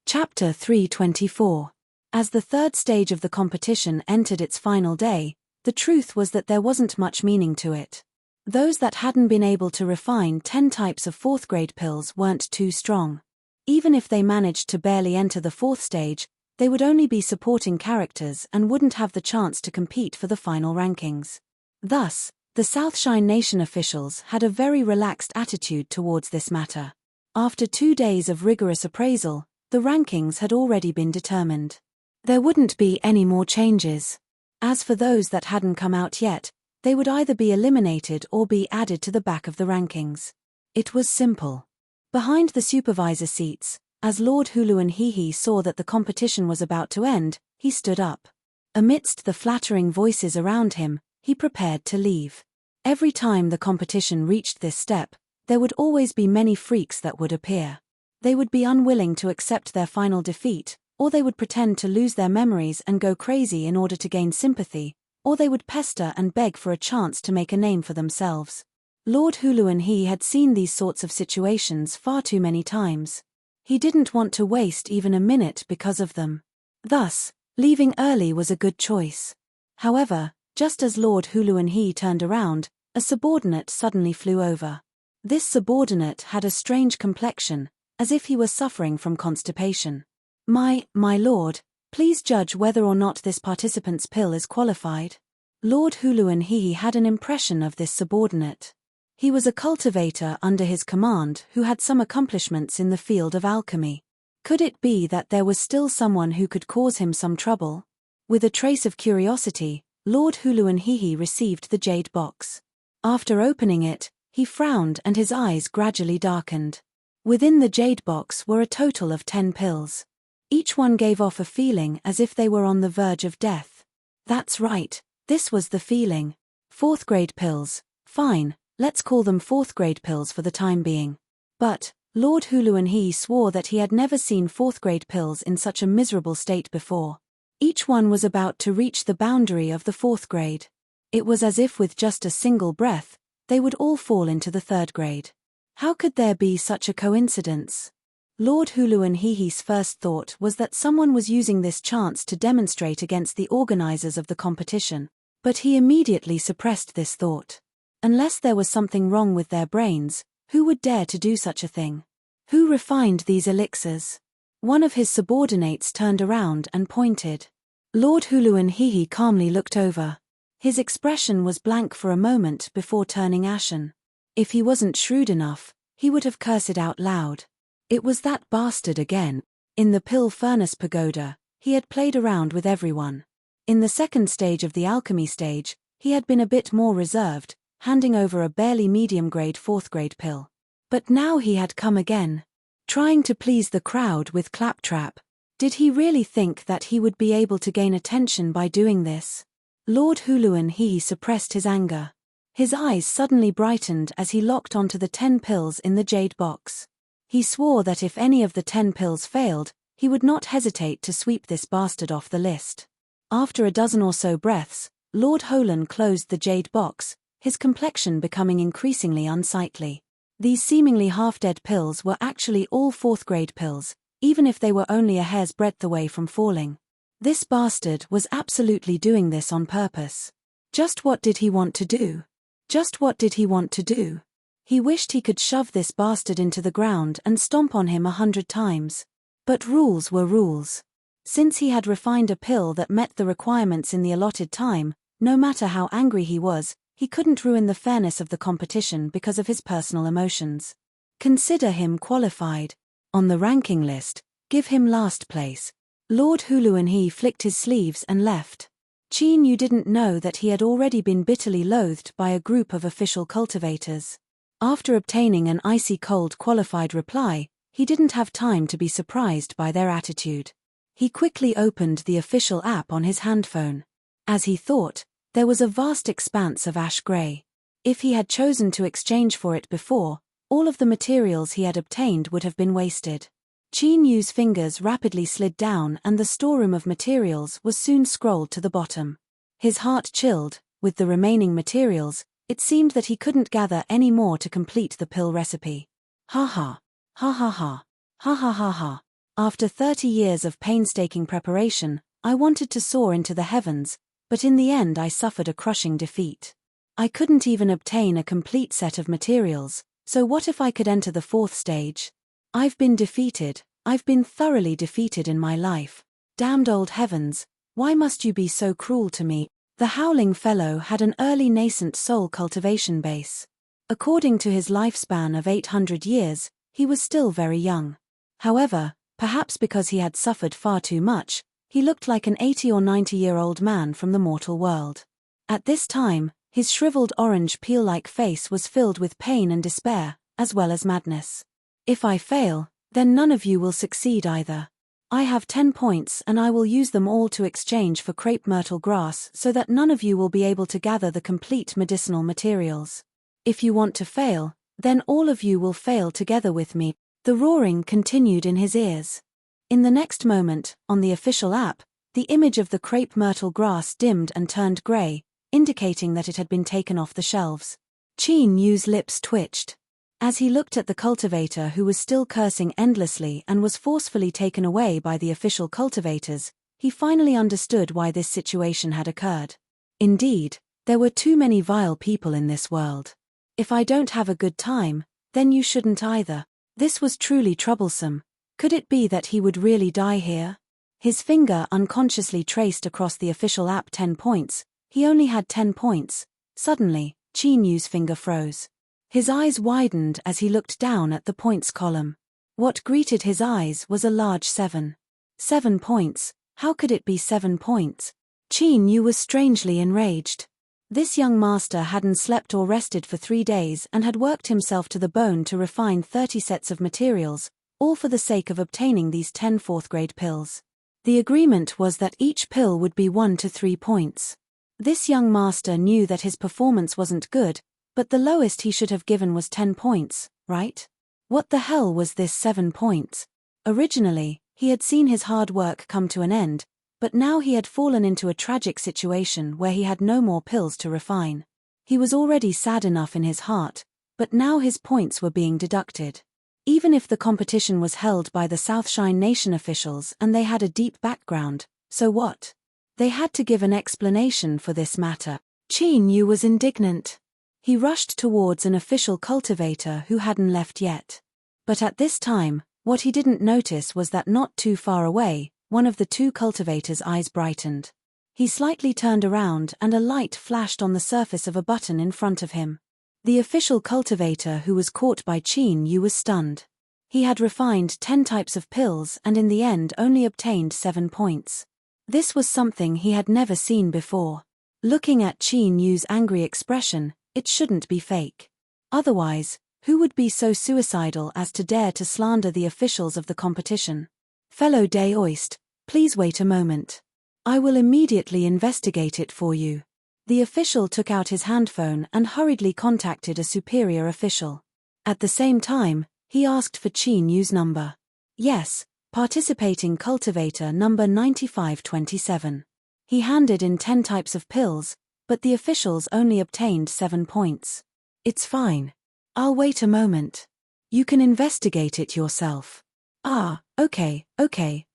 Chapter 324. As the 3rd stage of the competition entered its final day, the truth was that there wasn't much meaning to it. Those that hadn't been able to refine 10 types of 4th grade pills weren't too strong. Even if they managed to barely enter the 4th stage, they would only be supporting characters and wouldn't have the chance to compete for the final rankings. Thus, the Southshine Nation officials had a very relaxed attitude towards this matter. After 2 days of rigorous appraisal, the rankings had already been determined. There wouldn't be any more changes. As for those that hadn't come out yet, they would either be eliminated or be added to the back of the rankings. It was simple. Behind the supervisor seats, as Lord Huluanhihi saw that the competition was about to end, he stood up. Amidst the flattering voices around him, he prepared to leave. Every time the competition reached this step, there would always be many freaks that would appear. They would be unwilling to accept their final defeat, or they would pretend to lose their memories and go crazy in order to gain sympathy, or they would pester and beg for a chance to make a name for themselves. Lord Huluanhi had seen these sorts of situations far too many times. He didn't want to waste even a minute because of them. Thus, leaving early was a good choice. However, just as Lord Huluanhi turned around, a subordinate suddenly flew over. This subordinate had a strange complexion, as if he was suffering from constipation. My lord, please judge whether or not this participant's pill is qualified." Lord Huluanhihi had an impression of this subordinate. He was a cultivator under his command who had some accomplishments in the field of alchemy. Could it be that there was still someone who could cause him some trouble? With a trace of curiosity, Lord Huluanhihi received the jade box. After opening it, he frowned and his eyes gradually darkened. Within the jade box were a total of 10 pills. Each one gave off a feeling as if they were on the verge of death. That's right, this was the feeling. 4th grade pills. Fine, let's call them 4th grade pills for the time being. But Lord Huluanhihi swore that he had never seen 4th grade pills in such a miserable state before. Each one was about to reach the boundary of the 4th grade. It was as if with just a single breath, they would all fall into the 3rd grade. How could there be such a coincidence? Lord Huluanhihi's first thought was that someone was using this chance to demonstrate against the organizers of the competition, but he immediately suppressed this thought. Unless there was something wrong with their brains, who would dare to do such a thing? Who refined these elixirs? One of his subordinates turned around and pointed. Lord Huluanhihi calmly looked over. His expression was blank for a moment before turning ashen. If he wasn't shrewd enough, he would have cursed out loud. It was that bastard again. In the Pill Furnace Pagoda, he had played around with everyone. In the second stage of the alchemy stage, he had been a bit more reserved, handing over a barely medium-grade 4th grade pill. But now he had come again. Trying to please the crowd with Claptrap. Did he really think that he would be able to gain attention by doing this? Lord Huluanhihi suppressed his anger. His eyes suddenly brightened as he locked onto the 10 pills in the jade box. He swore that if any of the 10 pills failed, he would not hesitate to sweep this bastard off the list. After a dozen or so breaths, Lord Holan closed the jade box, his complexion becoming increasingly unsightly. These seemingly half-dead pills were actually all 4th grade pills, even if they were only a hair's breadth away from falling. This bastard was absolutely doing this on purpose. Just what did he want to do? Just what did he want to do? He wished he could shove this bastard into the ground and stomp on him 100 times. But rules were rules. Since he had refined a pill that met the requirements in the allotted time, no matter how angry he was, he couldn't ruin the fairness of the competition because of his personal emotions. Consider him qualified. On the ranking list, give him last place. Lord Huluanhihi flicked his sleeves and left. Chin Yu didn't know that he had already been bitterly loathed by a group of official cultivators. After obtaining an icy cold qualified reply, he didn't have time to be surprised by their attitude. He quickly opened the official app on his handphone. As he thought, there was a vast expanse of ash grey. If he had chosen to exchange for it before, all of the materials he had obtained would have been wasted. Chin Yu's fingers rapidly slid down and the storeroom of materials was soon scrolled to the bottom. His heart chilled. With the remaining materials, it seemed that he couldn't gather any more to complete the pill recipe. Ha ha. Ha ha ha. Ha ha ha ha. After 30 years of painstaking preparation, I wanted to soar into the heavens, but in the end I suffered a crushing defeat. I couldn't even obtain a complete set of materials, so what if I could enter the fourth stage? I've been defeated, I've been thoroughly defeated in my life. Damned old heavens, why must you be so cruel to me? The howling fellow had an early nascent soul cultivation base. According to his lifespan of 800 years, he was still very young. However, perhaps because he had suffered far too much, he looked like an 80 or 90-year-old man from the mortal world. At this time, his shriveled orange peel-like face was filled with pain and despair, as well as madness. If I fail, then none of you will succeed either. I have 10 points and I will use them all to exchange for crepe myrtle grass so that none of you will be able to gather the complete medicinal materials. If you want to fail, then all of you will fail together with me. The roaring continued in his ears. In the next moment, on the official app, the image of the crepe myrtle grass dimmed and turned grey, indicating that it had been taken off the shelves. Qin Yu's lips twitched. As he looked at the cultivator who was still cursing endlessly and was forcefully taken away by the official cultivators, he finally understood why this situation had occurred. Indeed, there were too many vile people in this world. If I don't have a good time, then you shouldn't either. This was truly troublesome. Could it be that he would really die here? His finger unconsciously traced across the official app 10 points. He only had 10 points. Suddenly, Qin Yu's finger froze. His eyes widened as he looked down at the points column. What greeted his eyes was a large 7. 7 points, how could it be 7 points? Qin Yu was strangely enraged. This young master hadn't slept or rested for 3 days and had worked himself to the bone to refine 30 sets of materials, all for the sake of obtaining these 10 fourth-grade pills. The agreement was that each pill would be 1 to 3 points. This young master knew that his performance wasn't good, but the lowest he should have given was 10 points, right? What the hell was this 7 points? Originally, he had seen his hard work come to an end, but now he had fallen into a tragic situation where he had no more pills to refine. He was already sad enough in his heart, but now his points were being deducted. Even if the competition was held by the Southshine Nation officials and they had a deep background, so what? They had to give an explanation for this matter. Qin Yu was indignant. He rushed towards an official cultivator who hadn't left yet. But at this time, what he didn't notice was that not too far away, one of the two cultivators' eyes brightened. He slightly turned around and a light flashed on the surface of a button in front of him. The official cultivator who was caught by Qin Yu was stunned. He had refined 10 types of pills and in the end only obtained 7 points. This was something he had never seen before. Looking at Qin Yu's angry expression, it shouldn't be fake. Otherwise, who would be so suicidal as to dare to slander the officials of the competition? Fellow Daoist, please wait a moment. I will immediately investigate it for you. The official took out his handphone and hurriedly contacted a superior official. At the same time, he asked for Qin Yu's number. Yes, participating cultivator number 9527. He handed in 10 types of pills, but the officials only obtained 7 points. It's fine. I'll wait a moment. You can investigate it yourself. Ah, okay,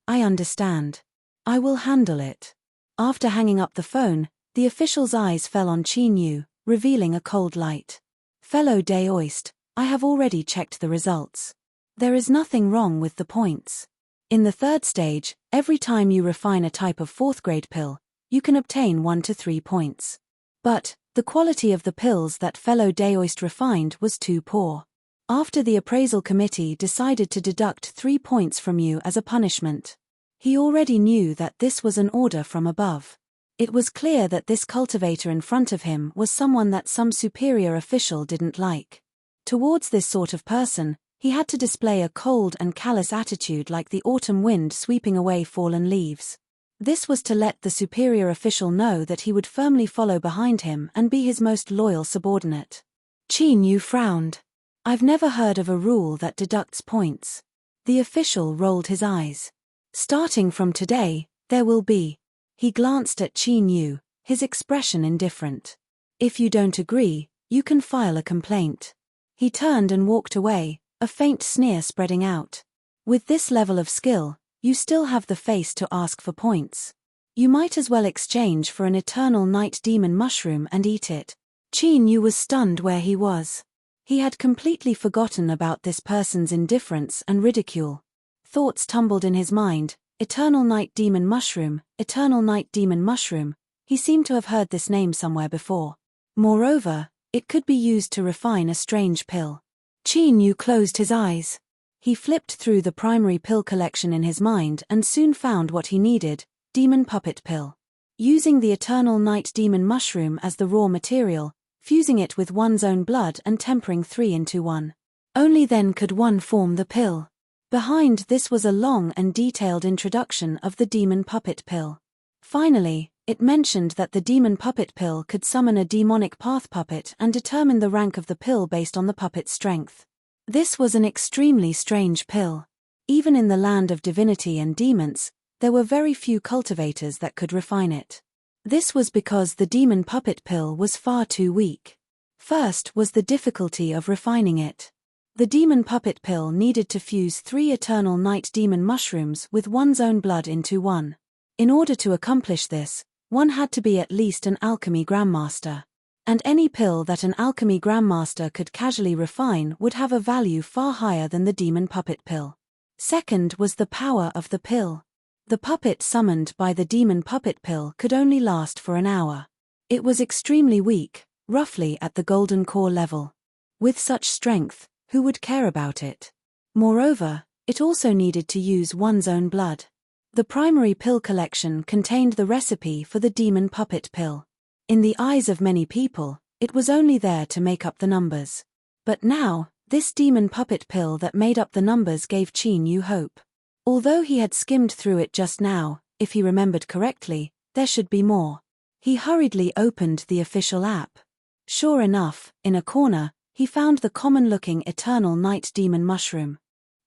I understand. I will handle it. After hanging up the phone, the official's eyes fell on Qin Yu, revealing a cold light. Fellow Daoist, I have already checked the results. There is nothing wrong with the points. In the third stage, every time you refine a type of fourth-grade pill, you can obtain 1 to 3 points. But, the quality of the pills that fellow Daoist refined was too poor. After the appraisal committee decided to deduct 3 points from you as a punishment. He already knew that this was an order from above. It was clear that this cultivator in front of him was someone that some superior official didn't like. Towards this sort of person, he had to display a cold and callous attitude like the autumn wind sweeping away fallen leaves. This was to let the superior official know that he would firmly follow behind him and be his most loyal subordinate. Qin Yu frowned. I've never heard of a rule that deducts points. The official rolled his eyes. Starting from today, there will be. He glanced at Qin Yu, his expression indifferent. If you don't agree, you can file a complaint. He turned and walked away, a faint sneer spreading out. With this level of skill, you still have the face to ask for points. You might as well exchange for an eternal night demon mushroom and eat it. Qin Yu was stunned where he was. He had completely forgotten about this person's indifference and ridicule. Thoughts tumbled in his mind: Eternal Night Demon Mushroom, Eternal Night Demon Mushroom. He seemed to have heard this name somewhere before. Moreover, it could be used to refine a strange pill. Qin Yu closed his eyes. He flipped through the primary pill collection in his mind and soon found what he needed: Demon Puppet Pill. Using the Eternal Night Demon Mushroom as the raw material, fusing it with one's own blood and tempering 3 into 1. Only then could one form the pill. Behind this was a long and detailed introduction of the Demon Puppet Pill. Finally, it mentioned that the Demon Puppet Pill could summon a demonic path puppet and determine the rank of the pill based on the puppet's strength. This was an extremely strange pill. Even in the land of divinity and demons, there were very few cultivators that could refine it. This was because the Demon Puppet Pill was far too weak. First was the difficulty of refining it. The Demon Puppet Pill needed to fuse 3 Eternal Night Demon Mushrooms with one's own blood into 1. In order to accomplish this, one had to be at least an alchemy grandmaster. And any pill that an alchemy grandmaster could casually refine would have a value far higher than the Demon Puppet Pill. Second was the power of the pill. The puppet summoned by the Demon Puppet Pill could only last for an hour. It was extremely weak, roughly at the golden core level. With such strength, who would care about it? Moreover, it also needed to use one's own blood. The primary pill collection contained the recipe for the Demon Puppet Pill. In the eyes of many people, it was only there to make up the numbers. But now, this Demon Puppet Pill that made up the numbers gave Qin Yu hope. Although he had skimmed through it just now, if he remembered correctly, there should be more. He hurriedly opened the official app. Sure enough, in a corner, he found the common-looking Eternal Night Demon Mushroom.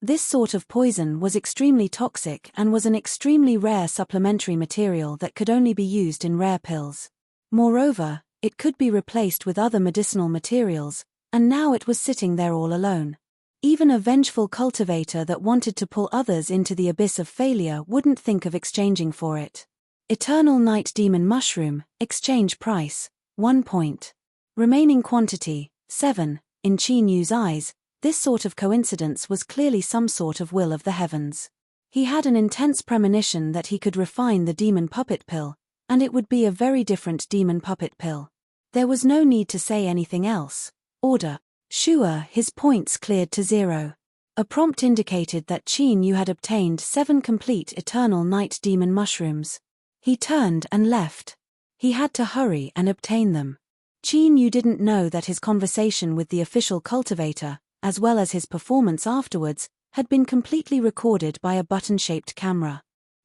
This sort of poison was extremely toxic and was an extremely rare supplementary material that could only be used in rare pills. Moreover, it could be replaced with other medicinal materials, and now it was sitting there all alone. Even a vengeful cultivator that wanted to pull others into the abyss of failure wouldn't think of exchanging for it. Eternal Night Demon Mushroom, exchange price, 1 point. Remaining quantity, 7. In Qin Yu's eyes, this sort of coincidence was clearly some sort of will of the heavens. He had an intense premonition that he could refine the Demon Puppet Pill, and it would be a very different Demon Puppet Pill. There was no need to say anything else. Order. Sure, his points cleared to 0. A prompt indicated that Qin Yu had obtained 7 complete Eternal Night Demon Mushrooms. He turned and left. He had to hurry and obtain them. Qin Yu didn't know that his conversation with the official cultivator, as well as his performance afterwards, had been completely recorded by a button-shaped camera.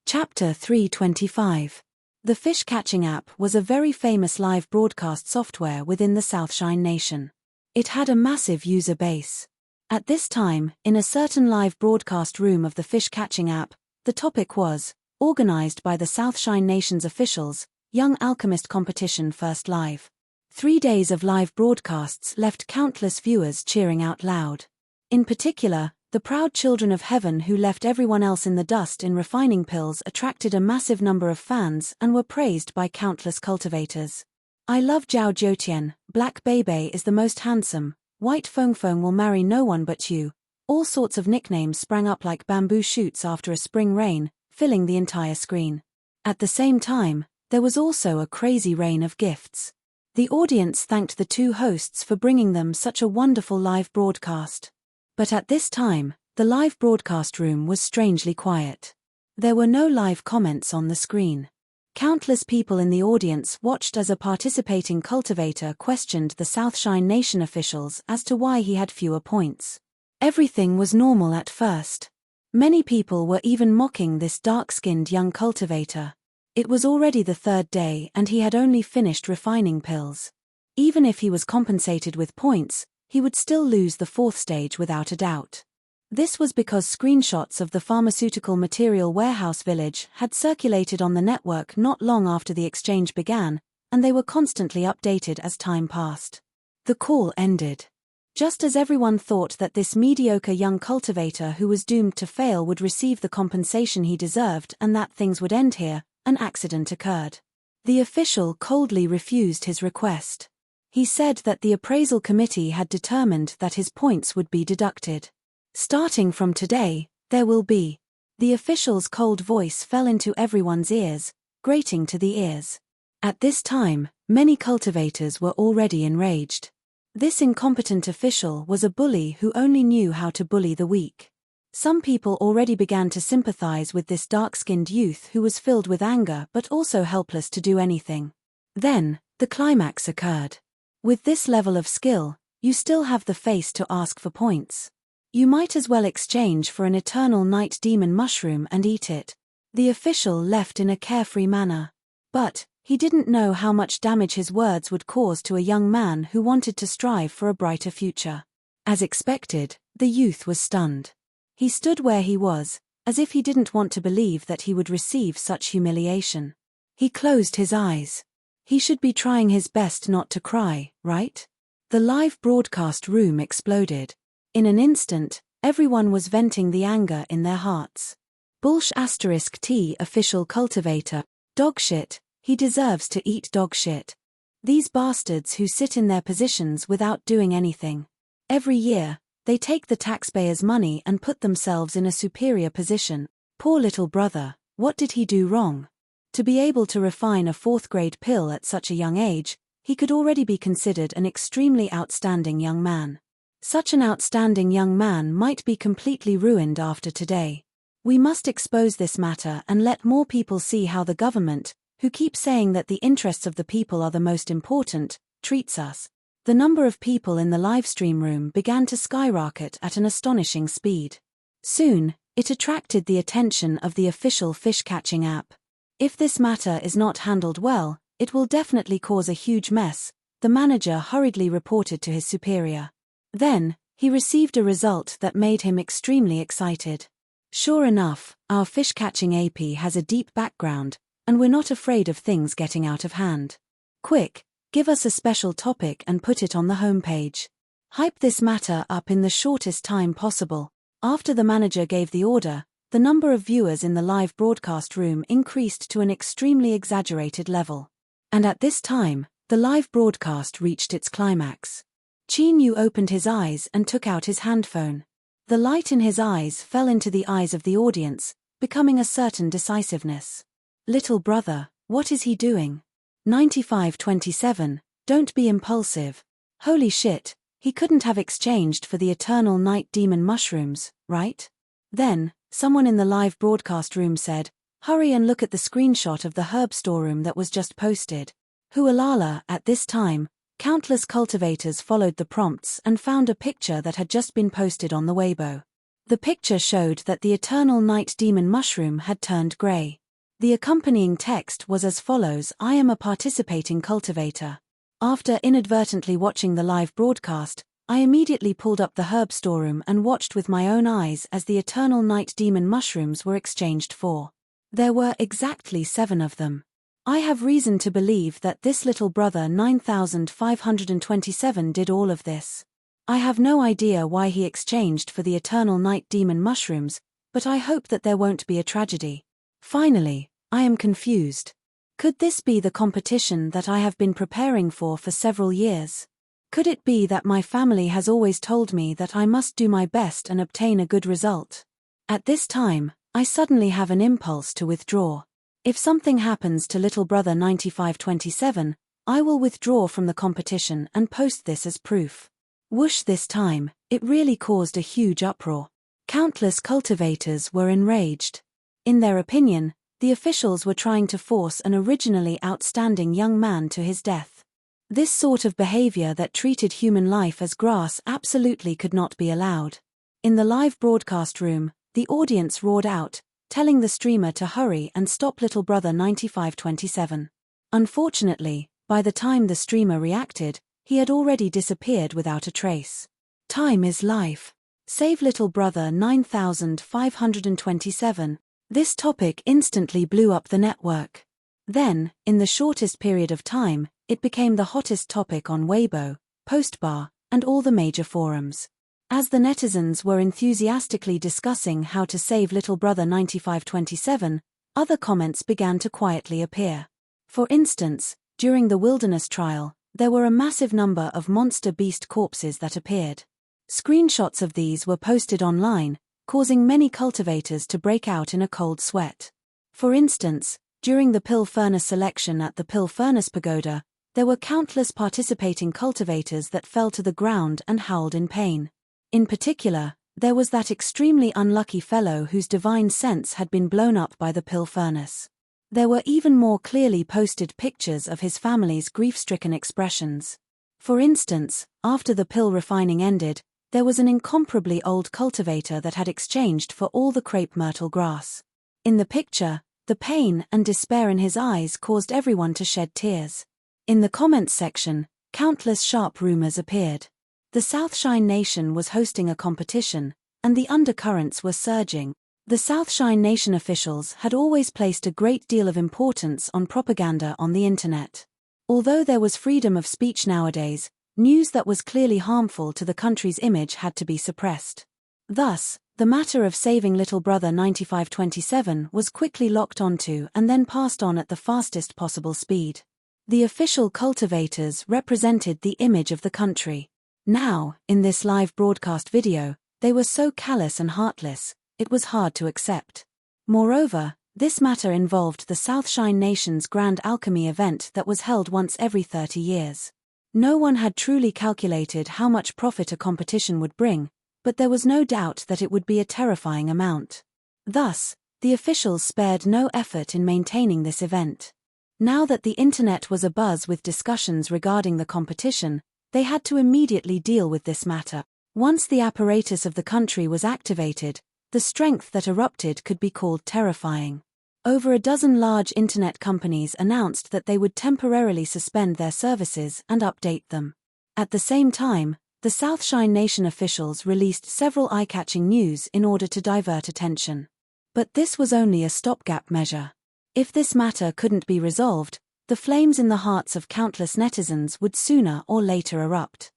Chapter 325. The fish-catching app was a very famous live broadcast software within the Southshine Nation. It had a massive user base. At this time, in a certain live broadcast room of the fish-catching app, the topic was, organized by the Southshine Nation's officials, Young Alchemist Competition First Live. 3 days of live broadcasts left countless viewers cheering out loud. In particular, the proud children of heaven who left everyone else in the dust in refining pills attracted a massive number of fans and were praised by countless cultivators. I love Zhao Zhoutian, Black Bebe is the most handsome, White Feng Feng will marry no one but you. All sorts of nicknames sprang up like bamboo shoots after a spring rain, filling the entire screen. At the same time, there was also a crazy rain of gifts. The audience thanked the 2 hosts for bringing them such a wonderful live broadcast. But at this time, the live broadcast room was strangely quiet. There were no live comments on the screen. Countless people in the audience watched as a participating cultivator questioned the Southshine Nation officials as to why he had fewer points. Everything was normal at first. Many people were even mocking this dark-skinned young cultivator. It was already the 3rd day and he had only finished refining pills. Even if he was compensated with points, he would still lose the 4th stage without a doubt. This was because screenshots of the pharmaceutical material warehouse village had circulated on the network not long after the exchange began, and they were constantly updated as time passed. The call ended. Just as everyone thought that this mediocre young cultivator who was doomed to fail would receive the compensation he deserved and that things would end here, an accident occurred. The official coldly refused his request. He said that the appraisal committee had determined that his points would be deducted. Starting from today, there will be. The official's cold voice fell into everyone's ears, grating to the ears. At this time, many cultivators were already enraged. This incompetent official was a bully who only knew how to bully the weak. Some people already began to sympathize with this dark-skinned youth who was filled with anger but also helpless to do anything. Then, the climax occurred. With this level of skill, you still have the face to ask for points. You might as well exchange for an eternal night demon mushroom and eat it. The official left in a carefree manner. But he didn't know how much damage his words would cause to a young man who wanted to strive for a brighter future. As expected, the youth was stunned. He stood where he was, as if he didn't want to believe that he would receive such humiliation. He closed his eyes. He should be trying his best not to cry, right? The live broadcast room exploded. In an instant, everyone was venting the anger in their hearts. *T official cultivator. Dogshit. He deserves to eat dogshit. These bastards who sit in their positions without doing anything. Every year, they take the taxpayers' money and put themselves in a superior position. Poor little brother, what did he do wrong? To be able to refine a fourth-grade pill at such a young age, he could already be considered an extremely outstanding young man. Such an outstanding young man might be completely ruined after today. We must expose this matter and let more people see how the government, who keep saying that the interests of the people are the most important, treats us. The number of people in the livestream room began to skyrocket at an astonishing speed. Soon, it attracted the attention of the official fish-catching app. If this matter is not handled well, it will definitely cause a huge mess, the manager hurriedly reported to his superior. Then, he received a result that made him extremely excited. Sure enough, our fish-catching AP has a deep background, and we're not afraid of things getting out of hand. Quick, give us a special topic and put it on the homepage. Hype this matter up in the shortest time possible. After the manager gave the order, the number of viewers in the live broadcast room increased to an extremely exaggerated level. And at this time, the live broadcast reached its climax. Chinyu opened his eyes and took out his handphone. The light in his eyes fell into the eyes of the audience, becoming a certain decisiveness. Little brother, what is he doing? 9527, don't be impulsive. Holy shit, he couldn't have exchanged for the eternal night demon mushrooms, right? Then, someone in the live broadcast room said, hurry and look at the screenshot of the herb storeroom that was just posted. Hualala, at this time, countless cultivators followed the prompts and found a picture that had just been posted on the Weibo. The picture showed that the eternal night demon mushroom had turned grey. The accompanying text was as follows: I am a participating cultivator. After inadvertently watching the live broadcast, I immediately pulled up the herb storeroom and watched with my own eyes as the eternal night demon mushrooms were exchanged for. There were exactly 7 of them. I have reason to believe that this little brother 9527 did all of this. I have no idea why he exchanged for the eternal night demon mushrooms, but I hope that there won't be a tragedy. Finally, I am confused. Could this be the competition that I have been preparing for several years? Could it be that my family has always told me that I must do my best and obtain a good result? At this time, I suddenly have an impulse to withdraw. If something happens to little brother 9527, I will withdraw from the competition and post this as proof. Whoosh, this time, it really caused a huge uproar. Countless cultivators were enraged. In their opinion, the officials were trying to force an originally outstanding young man to his death. This sort of behavior that treated human life as grass absolutely could not be allowed. In the live broadcast room, the audience roared out, telling the streamer to hurry and stop little brother 9527. Unfortunately, by the time the streamer reacted, he had already disappeared without a trace. Time is life. Save little brother 9527. This topic instantly blew up the network. Then, in the shortest period of time, it became the hottest topic on Weibo, Postbar, and all the major forums. As the netizens were enthusiastically discussing how to save little brother 9527, other comments began to quietly appear. For instance, during the wilderness trial, there were a massive number of monster beast corpses that appeared. Screenshots of these were posted online, causing many cultivators to break out in a cold sweat. For instance, during the pill furnace selection at the Pill Furnace Pagoda, there were countless participating cultivators that fell to the ground and howled in pain. In particular, there was that extremely unlucky fellow whose divine sense had been blown up by the pill furnace. There were even more clearly posted pictures of his family's grief-stricken expressions. For instance, after the pill refining ended, there was an incomparably old cultivator that had exchanged for all the crepe myrtle grass. In the picture, the pain and despair in his eyes caused everyone to shed tears. In the comments section, countless sharp rumors appeared. The Southshine Nation was hosting a competition, and the undercurrents were surging. The Southshine Nation officials had always placed a great deal of importance on propaganda on the internet. Although there was freedom of speech nowadays, news that was clearly harmful to the country's image had to be suppressed. Thus, the matter of saving little brother 9527 was quickly locked onto and then passed on at the fastest possible speed. The official cultivators represented the image of the country. Now, in this live broadcast video, they were so callous and heartless, it was hard to accept. Moreover, this matter involved the Southshine Nation's Grand Alchemy event that was held once every 30 years. No one had truly calculated how much profit a competition would bring, but there was no doubt that it would be a terrifying amount. Thus, the officials spared no effort in maintaining this event. Now that the internet was abuzz with discussions regarding the competition, they had to immediately deal with this matter. Once the apparatus of the country was activated, the strength that erupted could be called terrifying. Over a dozen large internet companies announced that they would temporarily suspend their services and update them. At the same time, the Southshine Nation officials released several eye-catching news in order to divert attention. But this was only a stopgap measure. If this matter couldn't be resolved, the flames in the hearts of countless netizens would sooner or later erupt.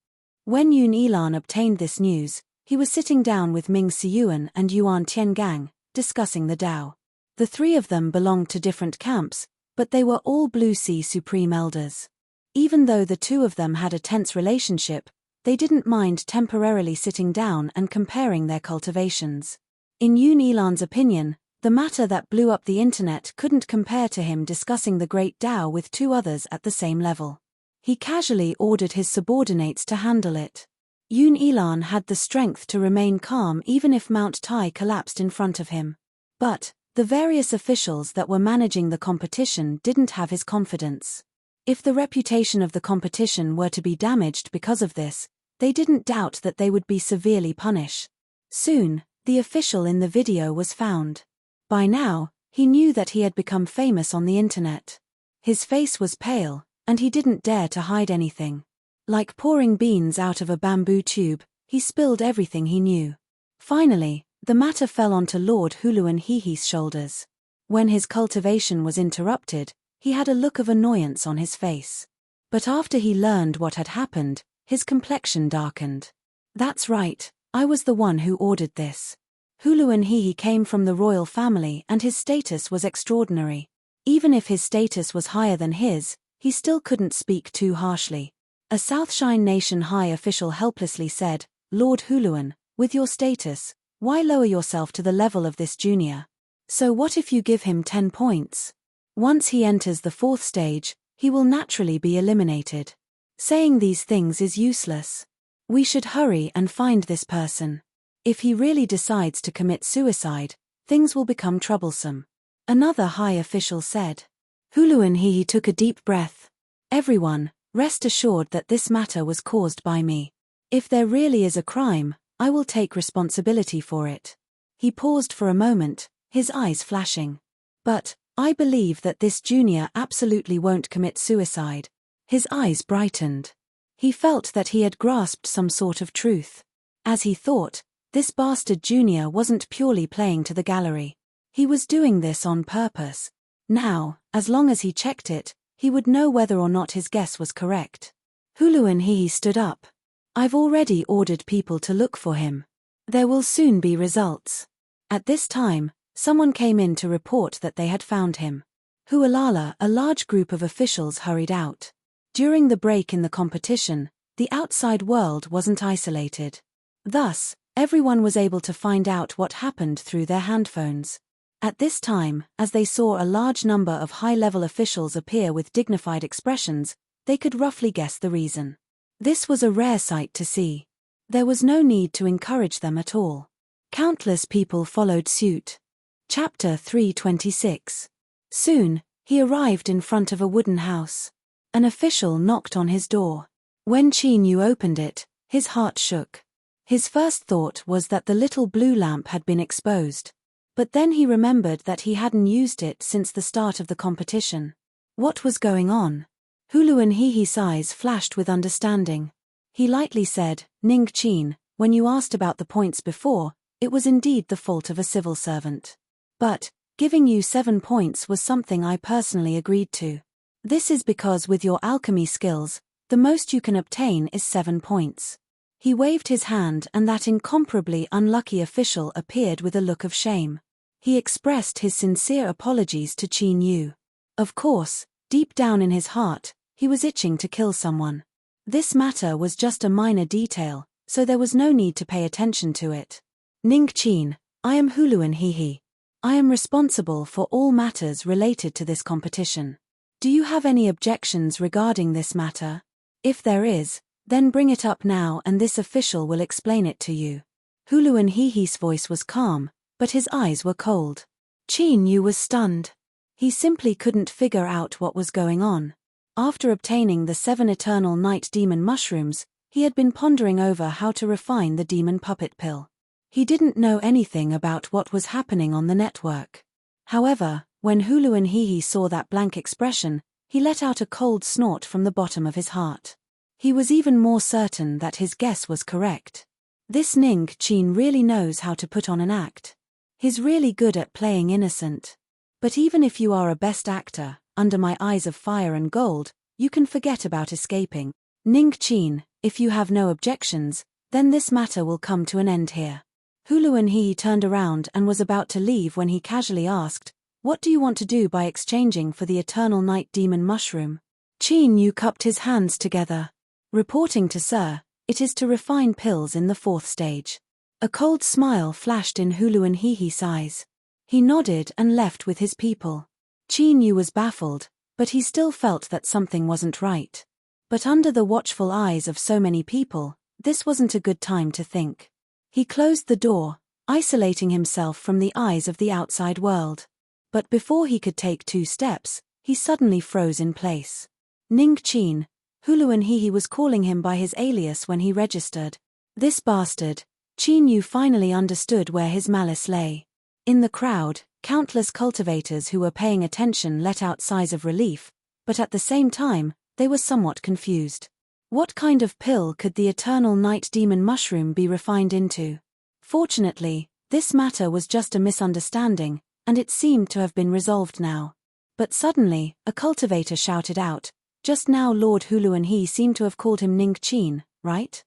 When Yoon Elan obtained this news, he was sitting down with Ming Siyuan and Yuan Tiangang, discussing the Tao. The three of them belonged to different camps, but they were all Blue Sea Supreme Elders. Even though the two of them had a tense relationship, they didn't mind temporarily sitting down and comparing their cultivations. In Yoon Elan's opinion, the matter that blew up the internet couldn't compare to him discussing the Great Tao with two others at the same level. He casually ordered his subordinates to handle it. Yoon Elan had the strength to remain calm even if Mount Tai collapsed in front of him. But the various officials that were managing the competition didn't have his confidence. If the reputation of the competition were to be damaged because of this, they didn't doubt that they would be severely punished. Soon, the official in the video was found. By now, he knew that he had become famous on the internet. His face was pale, and he didn't dare to hide anything. Like pouring beans out of a bamboo tube, he spilled everything he knew. Finally, the matter fell onto Lord Huluan Hehe's shoulders. When his cultivation was interrupted, he had a look of annoyance on his face. But after he learned what had happened, his complexion darkened. That's right, I was the one who ordered this. Huluan Hehe came from the royal family and his status was extraordinary. Even if his status was higher than his, he still couldn't speak too harshly. A Southshine Nation high official helplessly said, "Lord Huluan, with your status, why lower yourself to the level of this junior? So what if you give him 10 points? Once he enters the 4th stage, he will naturally be eliminated. Saying these things is useless. We should hurry and find this person. If he really decides to commit suicide, things will become troublesome." Another high official said. Huluan Hehe took a deep breath. "Everyone, rest assured that this matter was caused by me. If there really is a crime, I will take responsibility for it." He paused for a moment, his eyes flashing. "But I believe that this junior absolutely won't commit suicide." His eyes brightened. He felt that he had grasped some sort of truth. As he thought, this bastard junior wasn't purely playing to the gallery. He was doing this on purpose. Now, as long as he checked it, he would know whether or not his guess was correct. Huluan Hehe stood up. "I've already ordered people to look for him. There will soon be results." At this time, someone came in to report that they had found him. Hualala, a large group of officials hurried out. During the break in the competition, the outside world wasn't isolated. Thus, everyone was able to find out what happened through their handphones. At this time, as they saw a large number of high-level officials appear with dignified expressions, they could roughly guess the reason. This was a rare sight to see. There was no need to encourage them at all. Countless people followed suit. Chapter 326. Soon, he arrived in front of a wooden house. An official knocked on his door. When Qin Yu opened it, his heart shook. His first thought was that the little blue lamp had been exposed. But then he remembered that he hadn't used it since the start of the competition. What was going on? Huluan Hehe's eyes flashed with understanding. He lightly said, "Ning Qin, when you asked about the points before, it was indeed the fault of a civil servant. But, giving you 7 points was something I personally agreed to. This is because with your alchemy skills, the most you can obtain is 7 points." He waved his hand and that incomparably unlucky official appeared with a look of shame. He expressed his sincere apologies to Qin Yu. Of course, deep down in his heart, he was itching to kill someone. This matter was just a minor detail, so there was no need to pay attention to it. "Ning Qin, I am Huluan Hehe. I am responsible for all matters related to this competition. Do you have any objections regarding this matter? If there is, then bring it up now and this official will explain it to you." Huluan Hehe's voice was calm, but his eyes were cold. Qin Yu was stunned. He simply couldn't figure out what was going on. After obtaining the 7 eternal night demon mushrooms, he had been pondering over how to refine the demon puppet pill. He didn't know anything about what was happening on the network. However, when Huluan Hehe saw that blank expression, he let out a cold snort from the bottom of his heart. He was even more certain that his guess was correct. This Ning Qin really knows how to put on an act. He's really good at playing innocent. But even if you are a best actor, under my eyes of fire and gold, you can forget about escaping. Ning Qin, if you have no objections, then this matter will come to an end here. Huluan He turned around and was about to leave when he casually asked, "What do you want to do by exchanging for the eternal night demon mushroom?" Qin Yu cupped his hands together. "Reporting to Sir, it is to refine pills in the 4th stage." A cold smile flashed in Huluan Hehe's eyes. He nodded and left with his people. Qin Yu was baffled, but he still felt that something wasn't right. But under the watchful eyes of so many people, this wasn't a good time to think. He closed the door, isolating himself from the eyes of the outside world. But before he could take 2 steps, he suddenly froze in place. Ning Qin, Huluan Hehe was calling him by his alias when he registered. This bastard. Qin Yu finally understood where his malice lay. In the crowd, countless cultivators who were paying attention let out sighs of relief, but at the same time, they were somewhat confused. What kind of pill could the eternal night demon mushroom be refined into? Fortunately, this matter was just a misunderstanding, and it seemed to have been resolved now. But suddenly, a cultivator shouted out, "Just now Lord Huluan He seemed to have called him Ning Qin, right?"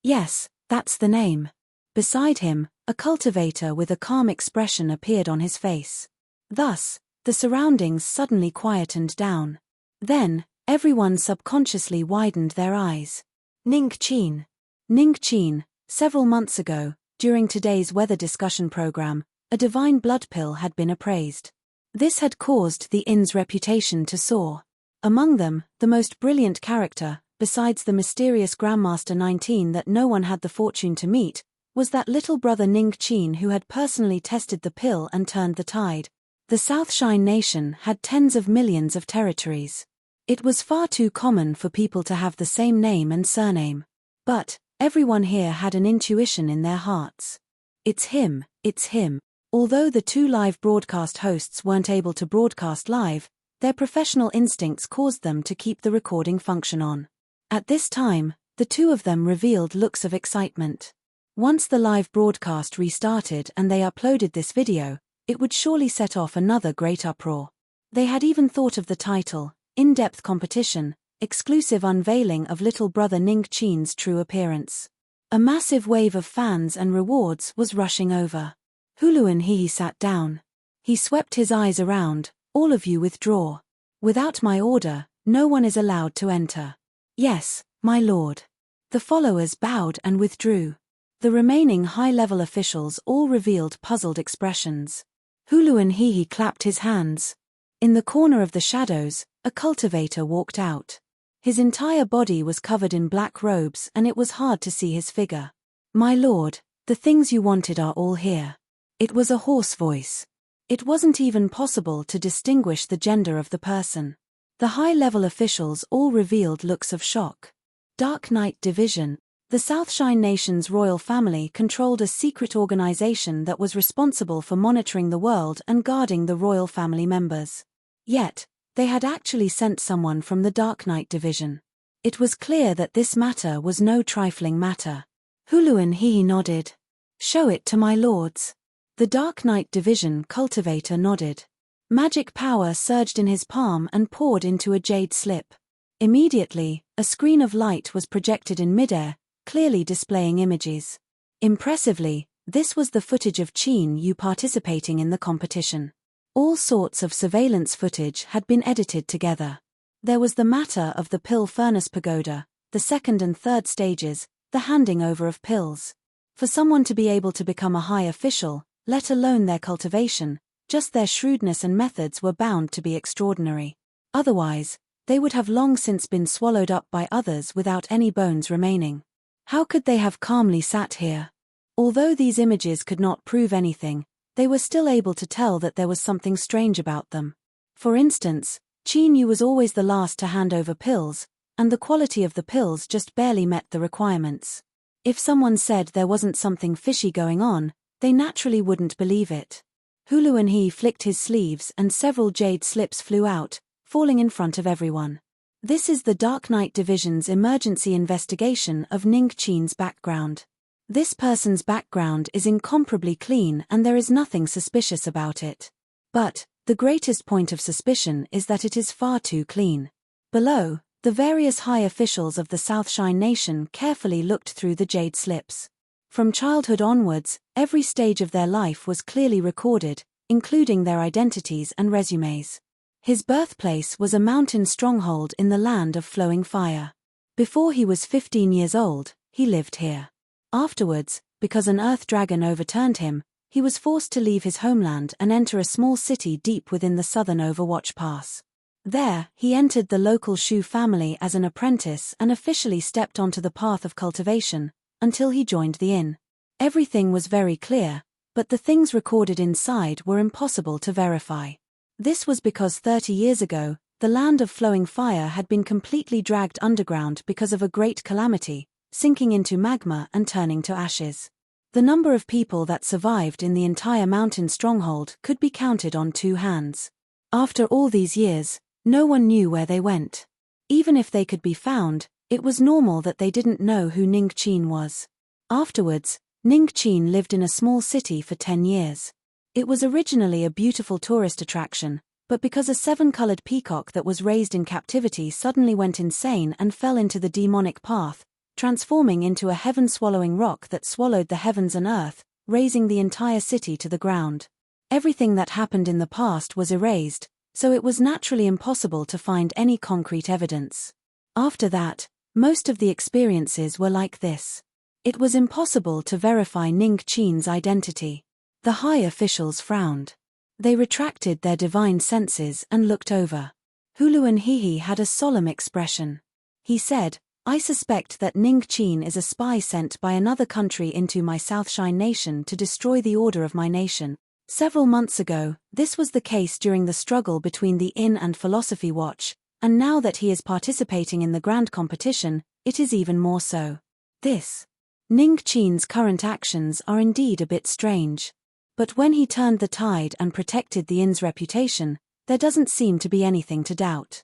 "Yes, that's the name." Beside him, a cultivator with a calm expression appeared on his face. Thus, the surroundings suddenly quietened down. Then, everyone subconsciously widened their eyes. Ning Qin. Ning Qin, several months ago, during today's weather discussion program, a divine blood pill had been appraised. This had caused the inn's reputation to soar. Among them, the most brilliant character, besides the mysterious Grandmaster 19 that no one had the fortune to meet, was that little brother Ning Qin who had personally tested the pill and turned the tide. The Southshine Nation had tens of millions of territories. It was far too common for people to have the same name and surname. But, everyone here had an intuition in their hearts. It's him, it's him. Although the 2 live broadcast hosts weren't able to broadcast live, their professional instincts caused them to keep the recording function on. At this time, the 2 of them revealed looks of excitement. Once the live broadcast restarted and they uploaded this video, it would surely set off another great uproar. They had even thought of the title, In-Depth Competition, Exclusive Unveiling of Little Brother Ning Qin's True Appearance. A massive wave of fans and rewards was rushing over. Huluan Hehe sat down. He swept his eyes around. "All of you withdraw. Without my order, No one is allowed to enter. Yes, my lord. The followers bowed and withdrew. The remaining high-level officials all revealed puzzled expressions. Hulu Hihi clapped his hands. In the corner of the shadows, a cultivator walked out. His entire body was covered in black robes and it was hard to see his figure. My lord, the things you wanted are all here. It was a hoarse voice. It wasn't even possible to distinguish the gender of the person. The high-level officials all revealed looks of shock. Dark Knight Division. The Southshine Nation's royal family controlled a secret organization that was responsible for monitoring the world and guarding the royal family members. Yet, they had actually sent someone from the Dark Knight Division. It was clear that this matter was no trifling matter. Hulu Hihi nodded. Show it to my lords. The Dark Knight Division cultivator nodded. Magic power surged in his palm and poured into a jade slip. Immediately, a screen of light was projected in midair, clearly displaying images. Impressively, this was the footage of Qin Yu participating in the competition. All sorts of surveillance footage had been edited together. There was the matter of the pill furnace pagoda, the second and third stages, the handing over of pills. For someone to be able to become a high official, let alone their cultivation, just their shrewdness and methods were bound to be extraordinary. Otherwise, they would have long since been swallowed up by others without any bones remaining. How could they have calmly sat here? Although these images could not prove anything, they were still able to tell that there was something strange about them. For instance, Qin Yu was always the last to hand over pills, and the quality of the pills just barely met the requirements. If someone said there wasn't something fishy going on, they naturally wouldn't believe it. Hulu Hihi flicked his sleeves and several jade slips flew out, falling in front of everyone. This is the Dark Knight Division's emergency investigation of Ning Qin's background. This person's background is incomparably clean and there is nothing suspicious about it. But, the greatest point of suspicion is that it is far too clean. Below, the various high officials of the Southshine Nation carefully looked through the jade slips. From childhood onwards, every stage of their life was clearly recorded, including their identities and resumes. His birthplace was a mountain stronghold in the land of flowing fire. Before he was 15 years old, he lived here. Afterwards, because an earth dragon overturned him, he was forced to leave his homeland and enter a small city deep within the southern Overwatch Pass. There, he entered the local Shu family as an apprentice and officially stepped onto the path of cultivation, until he joined the inn. Everything was very clear, but the things recorded inside were impossible to verify. This was because 30 years ago, the land of flowing fire had been completely dragged underground because of a great calamity, sinking into magma and turning to ashes. The number of people that survived in the entire mountain stronghold could be counted on 2 hands. After all these years, no one knew where they went. Even if they could be found, it was normal that they didn't know who Ning Qin was. Afterwards, Ning Qin lived in a small city for 10 years. It was originally a beautiful tourist attraction, but because a 7-colored peacock that was raised in captivity suddenly went insane and fell into the demonic path, transforming into a heaven-swallowing rock that swallowed the heavens and earth, razing the entire city to the ground. Everything that happened in the past was erased, so it was naturally impossible to find any concrete evidence. After that, most of the experiences were like this. It was impossible to verify Ning Qin's identity. The high officials frowned. They retracted their divine senses and looked over. Hulu Hihi had a solemn expression. He said, I suspect that Ning Qin is a spy sent by another country into my Southshine Nation to destroy the order of my nation. Several months ago, this was the case during the struggle between the Inn and Philosophy Watch, and now that he is participating in the grand competition, it is even more so. Ning Qin's current actions are indeed a bit strange. But when he turned the tide and protected the inn's reputation, there doesn't seem to be anything to doubt.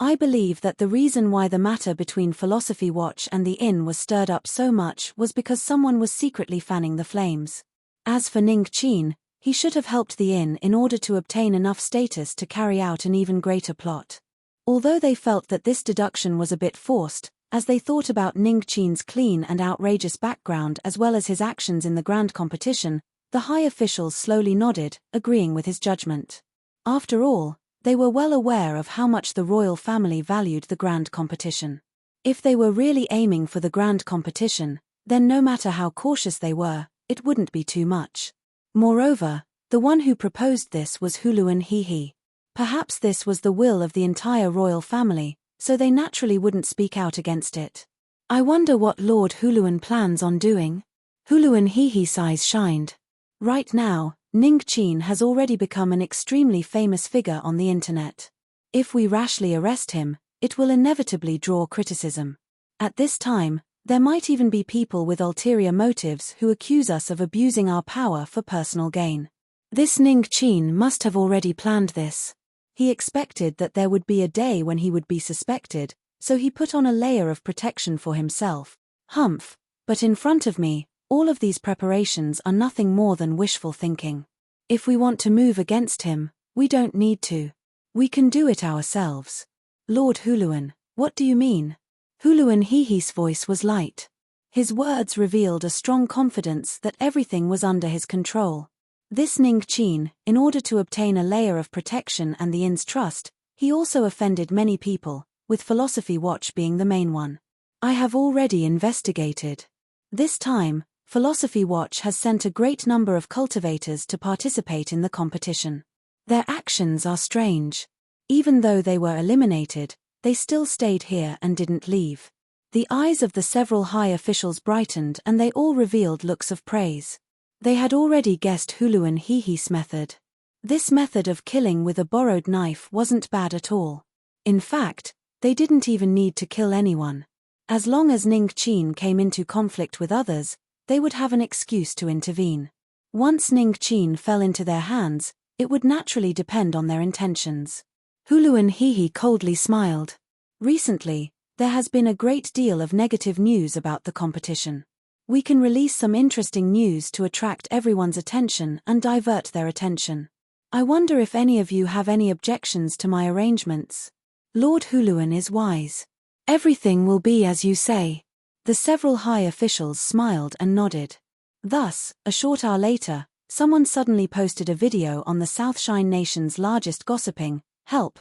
I believe that the reason why the matter between Philosophy Watch and the inn was stirred up so much was because someone was secretly fanning the flames. As for Ning Qin, he should have helped the inn in order to obtain enough status to carry out an even greater plot. Although they felt that this deduction was a bit forced, as they thought about Ning Qin's clean and outrageous background as well as his actions in the grand competition, the high officials slowly nodded, agreeing with his judgment. After all, They were well aware of how much the royal family valued the grand competition. If they were really aiming for the grand competition, then no matter how cautious they were, it wouldn't be too much. Moreover, the one who proposed this was Huluan Hihi. Perhaps this was the will of the entire royal family, so they naturally wouldn't speak out against it. I wonder what Lord Huluan plans on doing? Huluan Hihi's eyes shined. Right now, Ning Qin has already become an extremely famous figure on the internet. If we rashly arrest him, it will inevitably draw criticism. At this time, there might even be people with ulterior motives who accuse us of abusing our power for personal gain. This Ning Qin must have already planned this. He expected that there would be a day when he would be suspected, so he put on a layer of protection for himself. Humph, but in front of me, all of these preparations are nothing more than wishful thinking. If we want to move against him, we don't need to. We can do it ourselves. Lord Huluan, what do you mean? Huluan Hihi's voice was light. His words revealed a strong confidence that everything was under his control. This Ning Qin, in order to obtain a layer of protection and the inn's trust, he also offended many people, with Philosophy Watch being the main one. I have already investigated. This time, Philosophy Watch has sent a great number of cultivators to participate in the competition. Their actions are strange. Even though they were eliminated, they still stayed here and didn't leave. The eyes of the several high officials brightened and they all revealed looks of praise. They had already guessed Huluan Hihi's method. This method of killing with a borrowed knife wasn't bad at all. In fact, they didn't even need to kill anyone. As long as Ning Qin came into conflict with others, they would have an excuse to intervene. Once Ning Qin fell into their hands, it would naturally depend on their intentions. Huluan Hihi coldly smiled. Recently, there has been a great deal of negative news about the competition. We can release some interesting news to attract everyone's attention and divert their attention. I wonder if any of you have any objections to my arrangements. Lord Huluan is wise. Everything will be as you say. The several high officials smiled and nodded. Thus, a short hour later, someone suddenly posted a video on the Southshine Nation's largest gossiping, help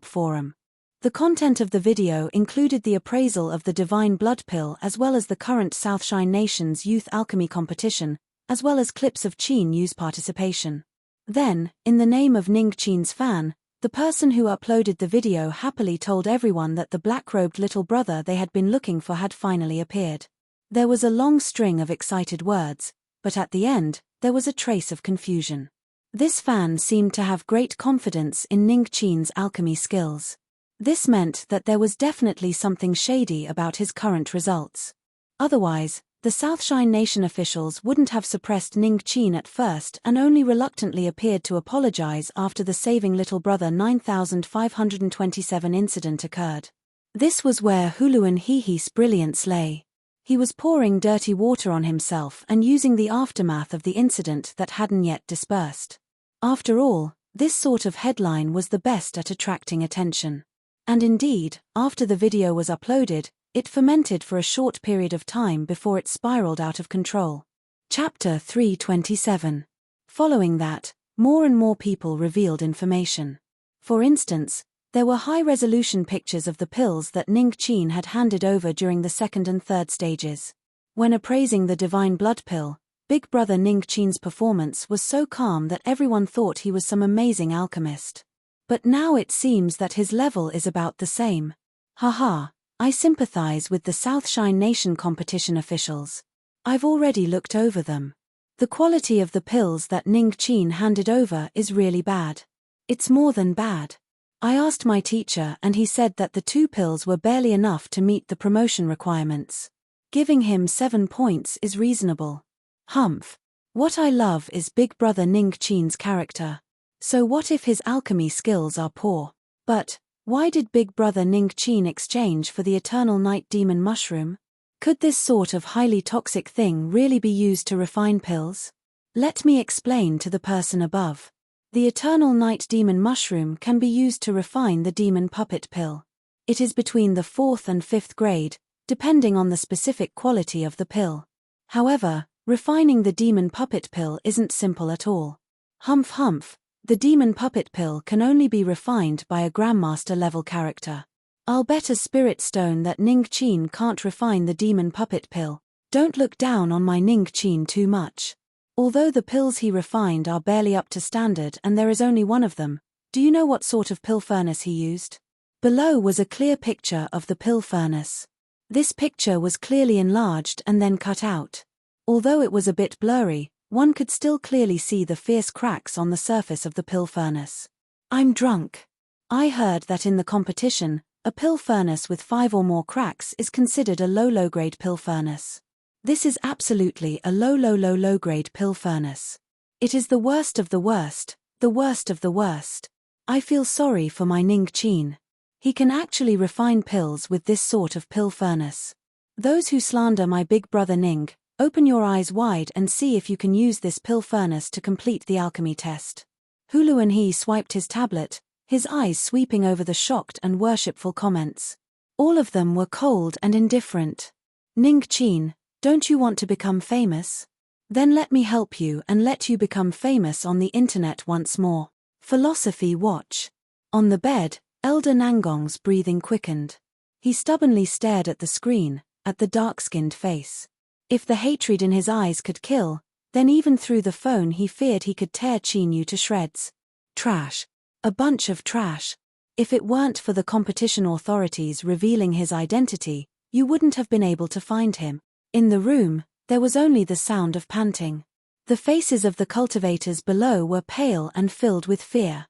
forum. The content of the video included the appraisal of the Divine Blood Pill as well as the current Southshine Nation's youth alchemy competition, as well as clips of Qin Yu's participation. Then, in the name of Ning Qin's fan, the person who uploaded the video happily told everyone that the black-robed little brother they had been looking for had finally appeared. There was a long string of excited words, but at the end, there was a trace of confusion. This fan seemed to have great confidence in Ning Qin's alchemy skills. This meant that there was definitely something shady about his current results. Otherwise, the Southshine Nation officials wouldn't have suppressed Ning Qin at first and only reluctantly appeared to apologize after the Saving Little Brother 9527 incident occurred. This was where Huluan Hihi's brilliance lay. He was pouring dirty water on himself and using the aftermath of the incident that hadn't yet dispersed. After all, this sort of headline was the best at attracting attention. And indeed, after the video was uploaded, it fermented for a short period of time before it spiraled out of control. Chapter 327. Following that, more and more people revealed information. For instance, there were high-resolution pictures of the pills that Ning Qin had handed over during the second and third stages. When appraising the Divine Blood Pill, Big Brother Ning Qin's performance was so calm that everyone thought he was some amazing alchemist. But now it seems that his level is about the same. Haha, I sympathize with the Southshine Nation competition officials. I've already looked over them. The quality of the pills that Ning Qin handed over is really bad. It's more than bad. I asked my teacher and he said that the 2 pills were barely enough to meet the promotion requirements. Giving him 7 points is reasonable. Humph. What I love is Big Brother Ning Qin's character. So what if his alchemy skills are poor? But, why did Big Brother Ning Qin exchange for the Eternal Night Demon Mushroom? Could this sort of highly toxic thing really be used to refine pills? Let me explain to the person above. The Eternal Night Demon Mushroom can be used to refine the Demon Puppet Pill. It is between the 4th and 5th grade, depending on the specific quality of the pill. However, refining the Demon Puppet Pill isn't simple at all. Humph humph, The demon puppet pill can only be refined by a Grandmaster-level character. I'll bet a spirit stone that Ning Qin can't refine the demon puppet pill. Don't look down on my Ning Qin too much. Although the pills he refined are barely up to standard and there is only one of them, do you know what sort of pill furnace he used? Below was a clear picture of the pill furnace. This picture was clearly enlarged and then cut out. Although it was a bit blurry, one could still clearly see the fierce cracks on the surface of the pill furnace. I'm drunk. I heard that in the competition, a pill furnace with 5 or more cracks is considered a low-grade pill furnace. This is absolutely a low-grade pill furnace. It is the worst of the worst, the worst of the worst. I feel sorry for my Ning Qin. He can actually refine pills with this sort of pill furnace. Those who slander my big brother Ning, open your eyes wide and see if you can use this pill furnace to complete the alchemy test. Huluan He swiped his tablet, his eyes sweeping over the shocked and worshipful comments. All of them were cold and indifferent. Ning Qin, don't you want to become famous? Then let me help you and let you become famous on the internet once more. Philosophy Watch. On the bed, Elder Nangong's breathing quickened. He stubbornly stared at the screen, at the dark-skinned face. If the hatred in his eyes could kill, then even through the phone he feared he could tear Qin to shreds. Trash. A bunch of trash. If it weren't for the competition authorities revealing his identity, you wouldn't have been able to find him. In the room, there was only the sound of panting. The faces of the cultivators below were pale and filled with fear.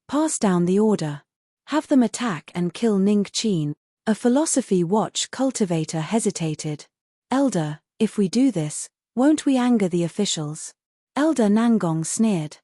Pass down the order. Have them attack and kill Ning Qin. A Philosophy Watch cultivator hesitated. Elder, if we do this, won't we anger the officials? Elder Nangong sneered.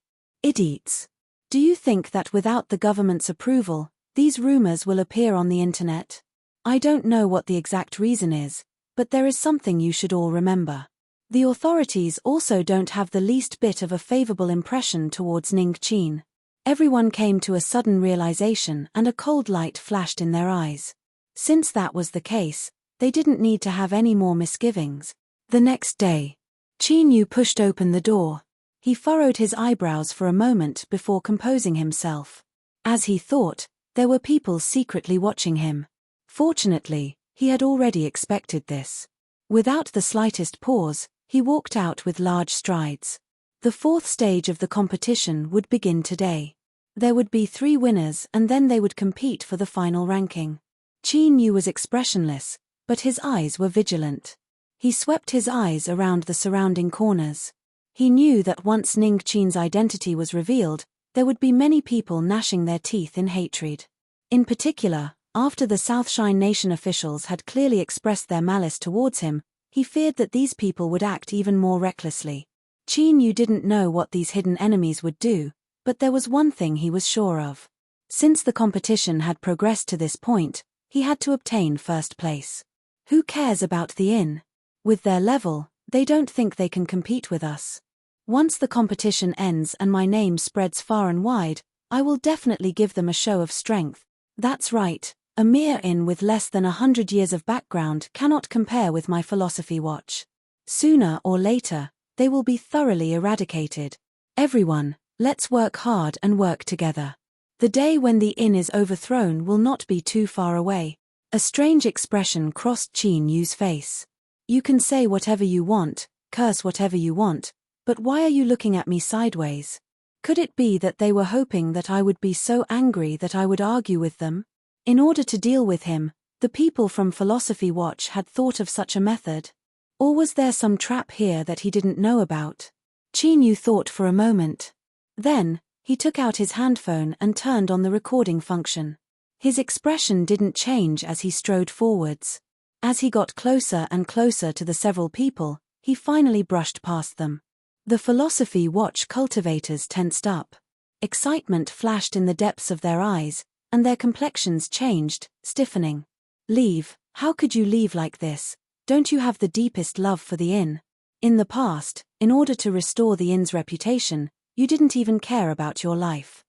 Idiots. Do you think that without the government's approval, these rumors will appear on the internet? I don't know what the exact reason is, but there is something you should all remember. The authorities also don't have the least bit of a favorable impression towards Ning Qin. Everyone came to a sudden realization and a cold light flashed in their eyes. Since that was the case, they didn't need to have any more misgivings. The next day, Qin Yu pushed open the door. He furrowed his eyebrows for a moment before composing himself. As he thought, there were people secretly watching him. Fortunately, he had already expected this. Without the slightest pause, he walked out with large strides. The 4th stage of the competition would begin today. There would be 3 winners and then they would compete for the final ranking. Qin Yu was expressionless, but his eyes were vigilant. He swept his eyes around the surrounding corners. He knew that once Ning Qin's identity was revealed, there would be many people gnashing their teeth in hatred. In particular, after the Southshine Nation officials had clearly expressed their malice towards him, he feared that these people would act even more recklessly. Qin Yu didn't know what these hidden enemies would do, but there was one thing he was sure of. Since the competition had progressed to this point, he had to obtain first place. Who cares about the inn? With their level, they don't think they can compete with us. Once the competition ends and my name spreads far and wide, I will definitely give them a show of strength. That's right, a mere inn with less than 100 years of background cannot compare with my Philosophy Watch. Sooner or later, they will be thoroughly eradicated. Everyone, let's work hard and work together. The day when the inn is overthrown will not be too far away. A strange expression crossed Qin Yu's face. You can say whatever you want, curse whatever you want, but why are you looking at me sideways? Could it be that they were hoping that I would be so angry that I would argue with them? In order to deal with him, the people from Philosophy Watch had thought of such a method. Or was there some trap here that he didn't know about? Qin Yu thought for a moment. Then, he took out his handphone and turned on the recording function. His expression didn't change as he strode forwards. As he got closer and closer to the several people, he finally brushed past them. The Philosophy Watch cultivators tensed up. Excitement flashed in the depths of their eyes, and their complexions changed, stiffening. Leave, how could you leave like this? Don't you have the deepest love for the inn? In the past, in order to restore the inn's reputation, you didn't even care about your life.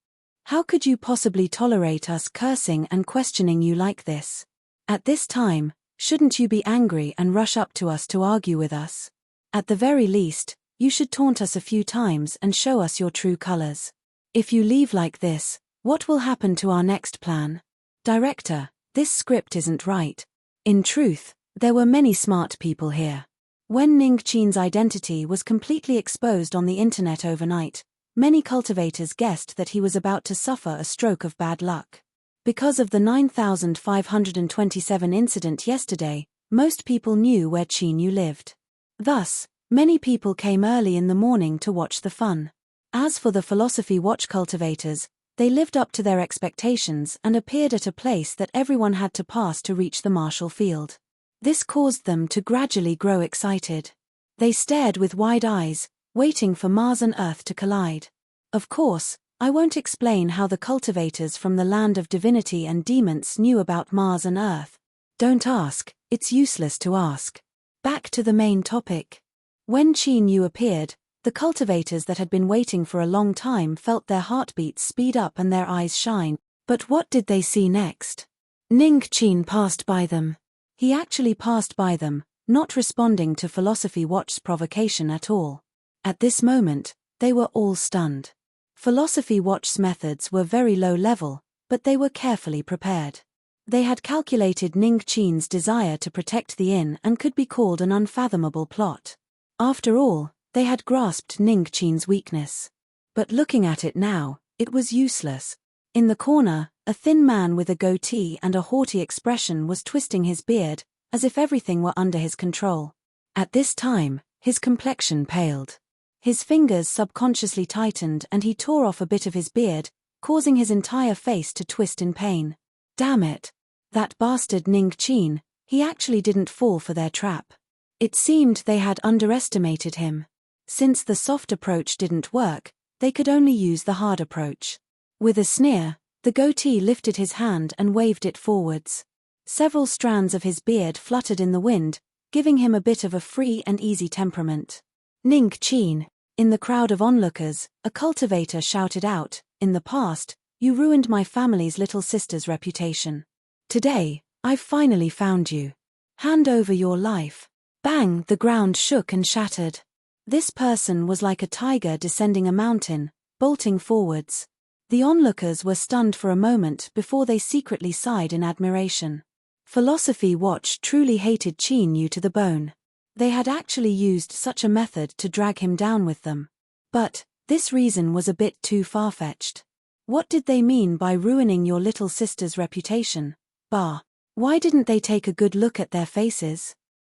How could you possibly tolerate us cursing and questioning you like this? At this time, shouldn't you be angry and rush up to us to argue with us? At the very least, you should taunt us a few times and show us your true colors. If you leave like this, what will happen to our next plan? Director, this script isn't right. In truth, there were many smart people here. When Ning Qin's identity was completely exposed on the internet overnight, many cultivators guessed that he was about to suffer a stroke of bad luck. Because of the 9,527 incident yesterday, most people knew where Qin Yu lived. Thus, many people came early in the morning to watch the fun. As for the Philosophy Watch cultivators, they lived up to their expectations and appeared at a place that everyone had to pass to reach the Marshall Field. This caused them to gradually grow excited. They stared with wide eyes, waiting for Mars and Earth to collide. Of course, I won't explain how the cultivators from the land of divinity and demons knew about Mars and Earth. Don't ask, it's useless to ask. Back to the main topic. When Qin Yu appeared, the cultivators that had been waiting for a long time felt their heartbeats speed up and their eyes shine. But what did they see next? Ning Qin passed by them. He actually passed by them, not responding to Philosophy Watch's provocation at all. At this moment, they were all stunned. Philosophy Watch's methods were very low level, but they were carefully prepared. They had calculated Ning Qin's desire to protect the inn and could be called an unfathomable plot. After all, they had grasped Ning Qin's weakness. But looking at it now, it was useless. In the corner, a thin man with a goatee and a haughty expression was twisting his beard, as if everything were under his control. At this time, his complexion paled. His fingers subconsciously tightened and he tore off a bit of his beard, causing his entire face to twist in pain. Damn it! That bastard Ning Qin, he actually didn't fall for their trap. It seemed they had underestimated him. Since the soft approach didn't work, they could only use the hard approach. With a sneer, the goatee lifted his hand and waved it forwards. Several strands of his beard fluttered in the wind, giving him a bit of a free and easy temperament. Ning Qin. In the crowd of onlookers, a cultivator shouted out, "In the past, you ruined my family's little sister's reputation. Today, I've finally found you. Hand over your life." Bang! The ground shook and shattered. This person was like a tiger descending a mountain, bolting forwards. The onlookers were stunned for a moment before they secretly sighed in admiration. Philosophy Watch truly hated Qin Yu to the bone. They had actually used such a method to drag him down with them. But this reason was a bit too far-fetched. What did they mean by ruining your little sister's reputation? Bah! Why didn't they take a good look at their faces?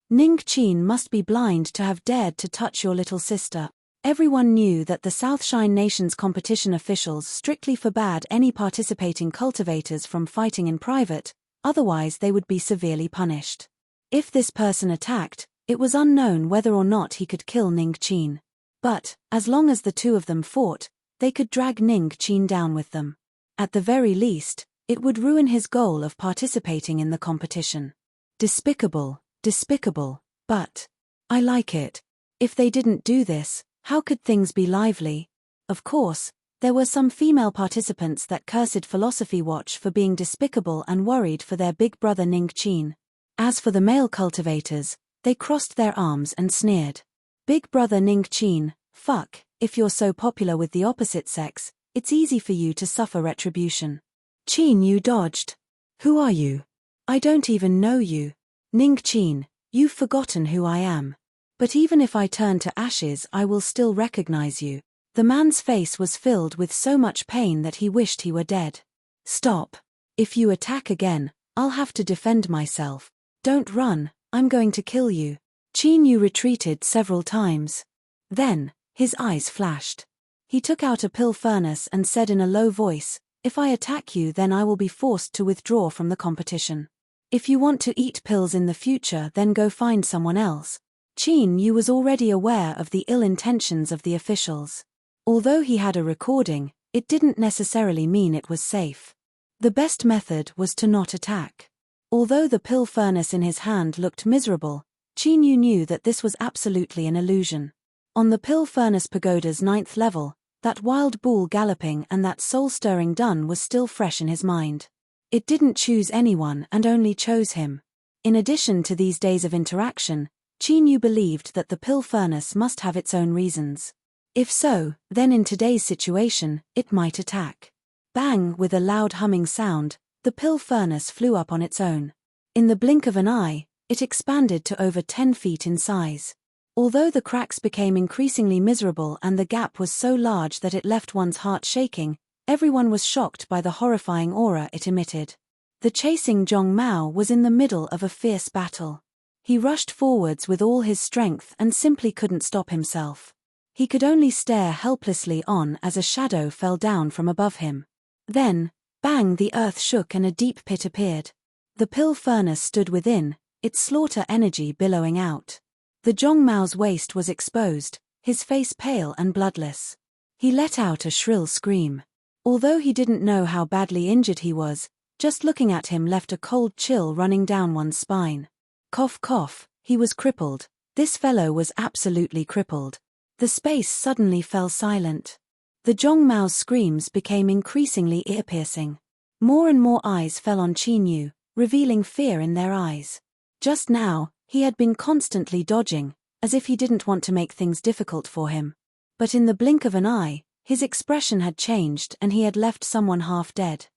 Ning Qin must be blind to have dared to touch your little sister. Everyone knew that the Southshine Nation's competition officials strictly forbade any participating cultivators from fighting in private, otherwise they would be severely punished. If this person attacked, it was unknown whether or not he could kill Ning Qin. But, as long as the two of them fought, they could drag Ning Qin down with them. At the very least, it would ruin his goal of participating in the competition. Despicable, despicable, but I like it. If they didn't do this, how could things be lively? Of course, there were some female participants that cursed Philosophy Watch for being despicable and worried for their big brother Ning Qin. As for the male cultivators, they crossed their arms and sneered. Big brother Ning Qin, fuck, if you're so popular with the opposite sex, it's easy for you to suffer retribution. Qin Yu dodged. Who are you? I don't even know you. Ning Qin, you've forgotten who I am. But even if I turn to ashes I will still recognize you. The man's face was filled with so much pain that he wished he were dead. Stop. If you attack again, I'll have to defend myself. Don't run, I'm going to kill you. Qin Yu retreated several times. Then, his eyes flashed. He took out a pill furnace and said in a low voice, "If I attack you then I will be forced to withdraw from the competition. If you want to eat pills in the future then go find someone else." Qin Yu was already aware of the ill intentions of the officials. Although he had a recording, it didn't necessarily mean it was safe. The best method was to not attack. Although the pill furnace in his hand looked miserable, Qin Yu knew that this was absolutely an illusion. On the pill furnace pagoda's 9th level, that wild bull galloping and that soul-stirring dun was still fresh in his mind. It didn't choose anyone and only chose him. In addition to these days of interaction, Qin Yu believed that the pill furnace must have its own reasons. If so, then in today's situation, it might attack. Bang! With a loud humming sound, the pill furnace flew up on its own. In the blink of an eye, it expanded to over 10 feet in size. Although the cracks became increasingly miserable and the gap was so large that it left one's heart shaking, everyone was shocked by the horrifying aura it emitted. The chasing Zhong Mao was in the middle of a fierce battle. He rushed forwards with all his strength and simply couldn't stop himself. He could only stare helplessly on as a shadow fell down from above him. Then, bang! The earth shook and a deep pit appeared. The pill furnace stood within, its slaughter energy billowing out. The Zhong Mao's waist was exposed, his face pale and bloodless. He let out a shrill scream. Although he didn't know how badly injured he was, just looking at him left a cold chill running down one's spine. Cough cough, he was crippled. This fellow was absolutely crippled. The space suddenly fell silent. The Zhong Mao's screams became increasingly ear-piercing. More and more eyes fell on Qin Yu, revealing fear in their eyes. Just now, he had been constantly dodging, as if he didn't want to make things difficult for him. But in the blink of an eye, his expression had changed and he had left someone half dead.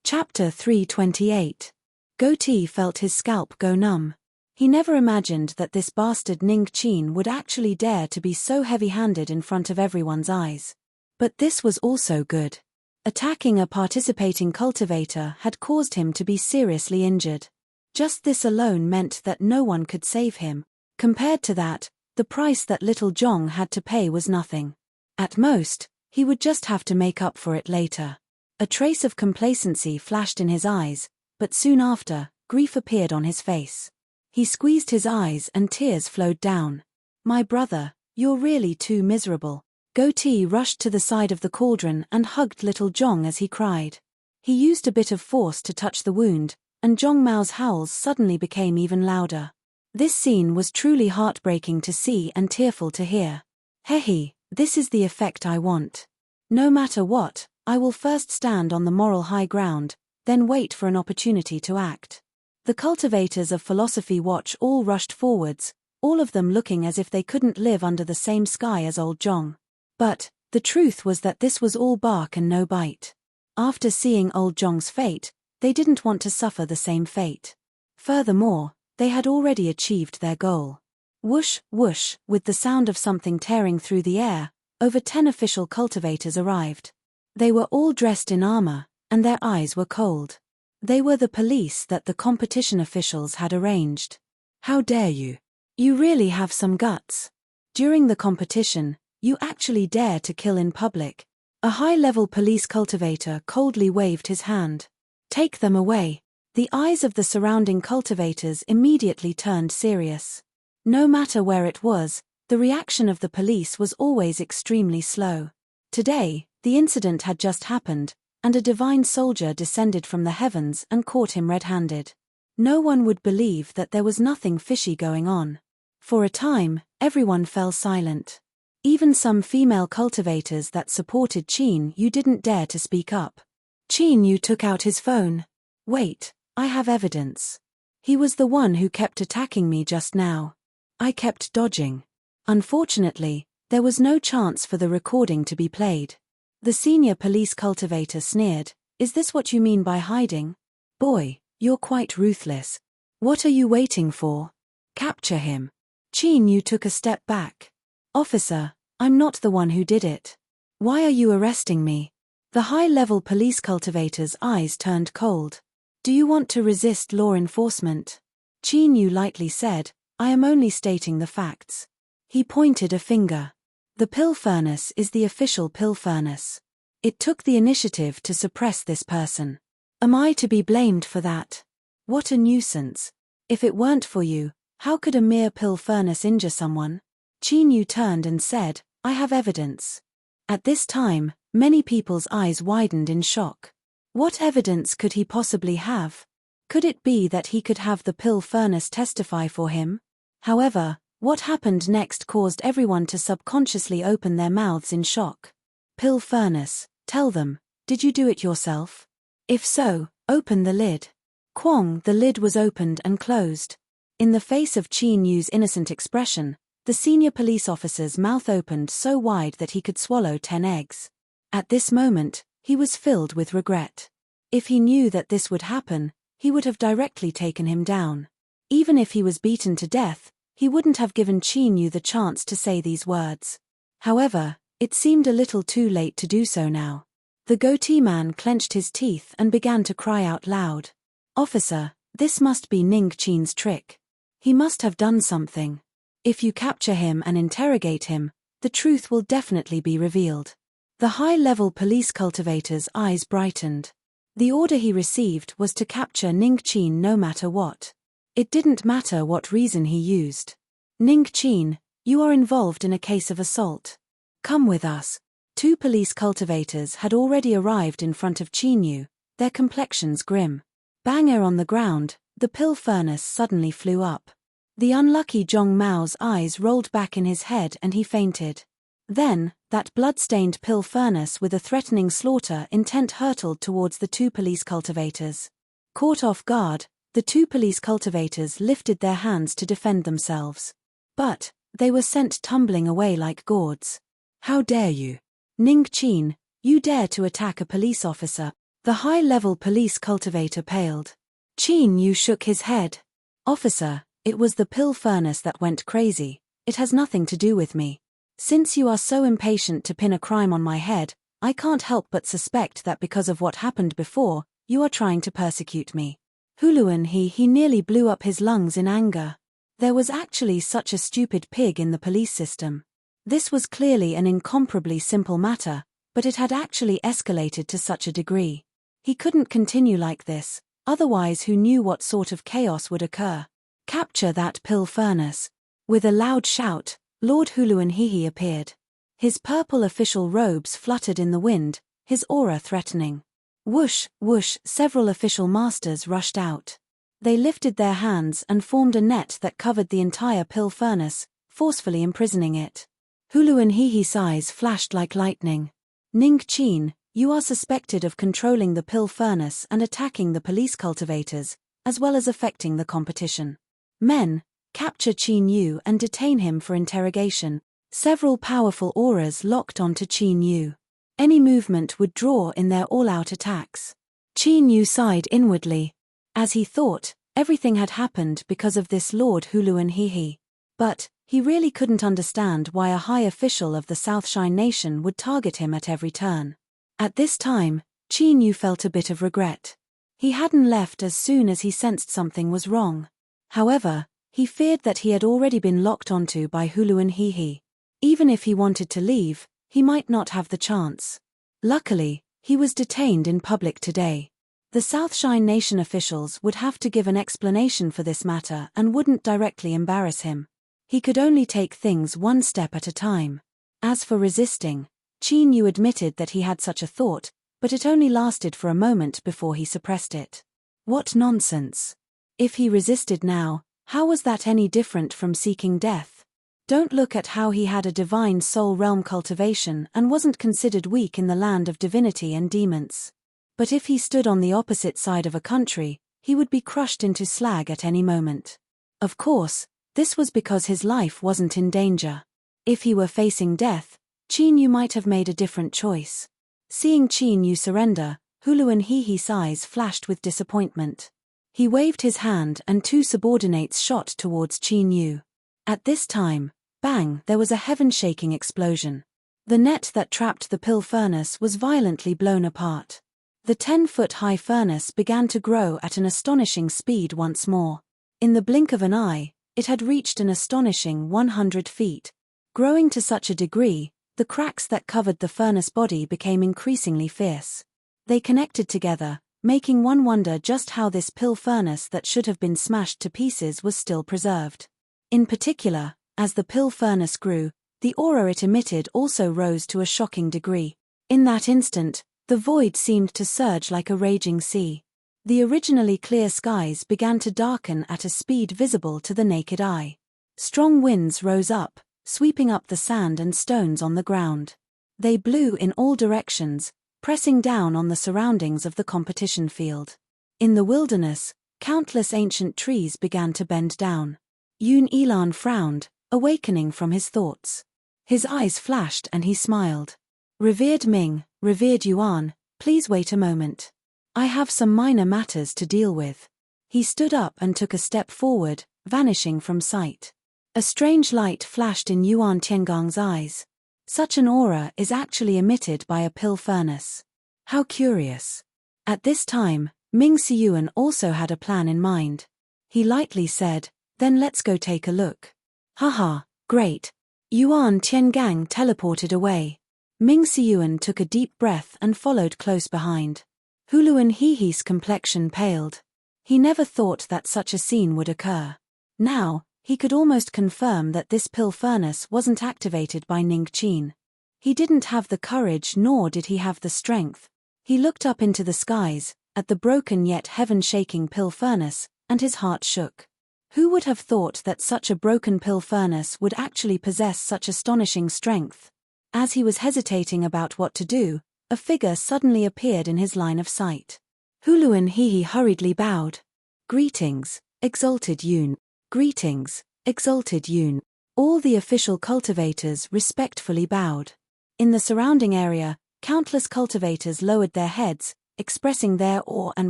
Chapter 328. Goatee felt his scalp go numb. He never imagined that this bastard Ning Qin would actually dare to be so heavy-handed in front of everyone's eyes. But this was also good. Attacking a participating cultivator had caused him to be seriously injured. Just this alone meant that no one could save him. Compared to that, the price that little Zhong had to pay was nothing. At most, he would just have to make up for it later. A trace of complacency flashed in his eyes, but soon after, grief appeared on his face. He squeezed his eyes and tears flowed down. "My brother, you're really too miserable." Goatee rushed to the side of the cauldron and hugged little Zhong as he cried. He used a bit of force to touch the wound, and Zhong Mao's howls suddenly became even louder. This scene was truly heartbreaking to see and tearful to hear. "Hehe, this is the effect I want. No matter what, I will first stand on the moral high ground, then wait for an opportunity to act." The cultivators of Philosophy Watch all rushed forwards, all of them looking as if they couldn't live under the same sky as old Zhong. But the truth was that this was all bark and no bite. After seeing old Zhong's fate, they didn't want to suffer the same fate. Furthermore, they had already achieved their goal. Whoosh, whoosh, with the sound of something tearing through the air, over 10 official cultivators arrived. They were all dressed in armor, and their eyes were cold. They were the police that the competition officials had arranged. "How dare you? You really have some guts. During the competition, you actually dare to kill in public." A high-level police cultivator coldly waved his hand. "Take them away." The eyes of the surrounding cultivators immediately turned serious. No matter where it was, the reaction of the police was always extremely slow. Today, the incident had just happened, and a divine soldier descended from the heavens and caught him red-handed. No one would believe that there was nothing fishy going on. For a time, everyone fell silent. Even some female cultivators that supported Qin Yu didn't dare to speak up. Qin Yu took out his phone. "Wait, I have evidence. He was the one who kept attacking me just now. I kept dodging." Unfortunately, there was no chance for the recording to be played. The senior police cultivator sneered, "Is this what you mean by hiding? Boy, you're quite ruthless. What are you waiting for? Capture him." Qin Yu took a step back. "Officer, I'm not the one who did it. Why are you arresting me?" The high-level police cultivator's eyes turned cold. "Do you want to resist law enforcement?" Qin Yu lightly said, "I am only stating the facts." He pointed a finger. "The pill furnace is the official pill furnace. It took the initiative to suppress this person. Am I to be blamed for that? What a nuisance. If it weren't for you, how could a mere pill furnace injure someone?" Qin Yu turned and said, "I have evidence." At this time, many people's eyes widened in shock. What evidence could he possibly have? Could it be that he could have the pill furnace testify for him? However, what happened next caused everyone to subconsciously open their mouths in shock. "Pill furnace, tell them, did you do it yourself? If so, open the lid." Quong, the lid was opened and closed. In the face of Qin Yu's innocent expression, The senior police officer's mouth opened so wide that he could swallow 10 eggs. At this moment, he was filled with regret. If he knew that this would happen, he would have directly taken him down. Even if he was beaten to death, he wouldn't have given Qin Yu the chance to say these words. However, it seemed a little too late to do so now. The goatee man clenched his teeth and began to cry out loud. "Officer, this must be Ning Qin's trick. He must have done something. If you capture him and interrogate him, the truth will definitely be revealed." The high-level police cultivator's eyes brightened. The order he received was to capture Ning Qin no matter what. It didn't matter what reason he used. "Ning Qin, you are involved in a case of assault. Come with us." 2 police cultivators had already arrived in front of Qin Yu, their complexions grim. Banger on the ground, the pill furnace suddenly flew up. The unlucky Zhong Mao's eyes rolled back in his head and he fainted. Then, that blood-stained pill furnace with a threatening slaughter intent hurtled towards the 2 police cultivators. Caught off guard, the 2 police cultivators lifted their hands to defend themselves. But they were sent tumbling away like gourds. "How dare you? Ning Qin, you dare to attack a police officer?" The high-level police cultivator paled. Qin Yu shook his head. "Officer, it was the pill furnace that went crazy. It has nothing to do with me. Since you are so impatient to pin a crime on my head, I can't help but suspect that because of what happened before, you are trying to persecute me." Huluan he nearly blew up his lungs in anger. There was actually such a stupid pig in the police system. This was clearly an incomparably simple matter, but it had actually escalated to such a degree. He couldn't continue like this, otherwise who knew what sort of chaos would occur. "Capture that pill furnace." With a loud shout, Lord Huluan Hihi appeared. His purple official robes fluttered in the wind, his aura threatening. Whoosh, whoosh, several official masters rushed out. They lifted their hands and formed a net that covered the entire pill furnace, forcefully imprisoning it. Huluan Hihi's eyes flashed like lightning. "Ning Qin, you are suspected of controlling the pill furnace and attacking the police cultivators, as well as affecting the competition. Men, capture Qin Yu and detain him for interrogation." Several powerful auras locked onto Qin Yu. Any movement would draw in their all-out attacks. Qin Yu sighed inwardly. As he thought, everything had happened because of this Lord Huluan Hihi. But he really couldn't understand why a high official of the South Shine Nation would target him at every turn. At this time, Qin Yu felt a bit of regret. He hadn't left as soon as he sensed something was wrong. However, he feared that he had already been locked onto by Huluan Hihi. Even if he wanted to leave, he might not have the chance. Luckily, he was detained in public today. The South Shine Nation officials would have to give an explanation for this matter and wouldn't directly embarrass him. He could only take things one step at a time. As for resisting, Qin Yu admitted that he had such a thought, but it only lasted for a moment before he suppressed it. What nonsense! If he resisted now, how was that any different from seeking death? Don't look at how he had a divine soul realm cultivation and wasn't considered weak in the land of divinity and demons. But if he stood on the opposite side of a country, he would be crushed into slag at any moment. Of course, this was because his life wasn't in danger. If he were facing death, Qin Yu might have made a different choice. Seeing Qin Yu surrender, Huluan Hihi's eyes flashed with disappointment. He waved his hand and 2 subordinates shot towards Qin Yu. At this time, bang, there was a heaven-shaking explosion. The net that trapped the pill furnace was violently blown apart. The 10-foot-high furnace began to grow at an astonishing speed once more. In the blink of an eye, it had reached an astonishing 100 feet. Growing to such a degree, the cracks that covered the furnace body became increasingly fierce. They connected together, making one wonder just how this pill furnace that should have been smashed to pieces was still preserved. In particular, as the pill furnace grew, the aura it emitted also rose to a shocking degree. In that instant, the void seemed to surge like a raging sea. The originally clear skies began to darken at a speed visible to the naked eye. Strong winds rose up, sweeping up the sand and stones on the ground. They blew in all directions, pressing down on the surroundings of the competition field. In the wilderness, countless ancient trees began to bend down. Yun Elan frowned, awakening from his thoughts. His eyes flashed and he smiled. Revered Ming, revered Yuan, please wait a moment. I have some minor matters to deal with. He stood up and took a step forward, vanishing from sight. A strange light flashed in Yuan Tiangong's eyes. Such an aura is actually emitted by a pill furnace. How curious. At this time, Ming Siyuan also had a plan in mind. He lightly said, then let's go take a look. Haha, great. Yuan Tiangang teleported away. Ming Siyuan took a deep breath and followed close behind. Huluan Hehe's complexion paled. He never thought that such a scene would occur. Now, he could almost confirm that this pill furnace wasn't activated by Ning Qin. He didn't have the courage nor did he have the strength. He looked up into the skies, at the broken yet heaven-shaking pill furnace, and his heart shook. Who would have thought that such a broken pill furnace would actually possess such astonishing strength? As he was hesitating about what to do, a figure suddenly appeared in his line of sight. Huluan Hehe hurriedly bowed. Greetings, exalted Yun. Greetings, exalted Yun. All the official cultivators respectfully bowed. In the surrounding area, countless cultivators lowered their heads, expressing their awe and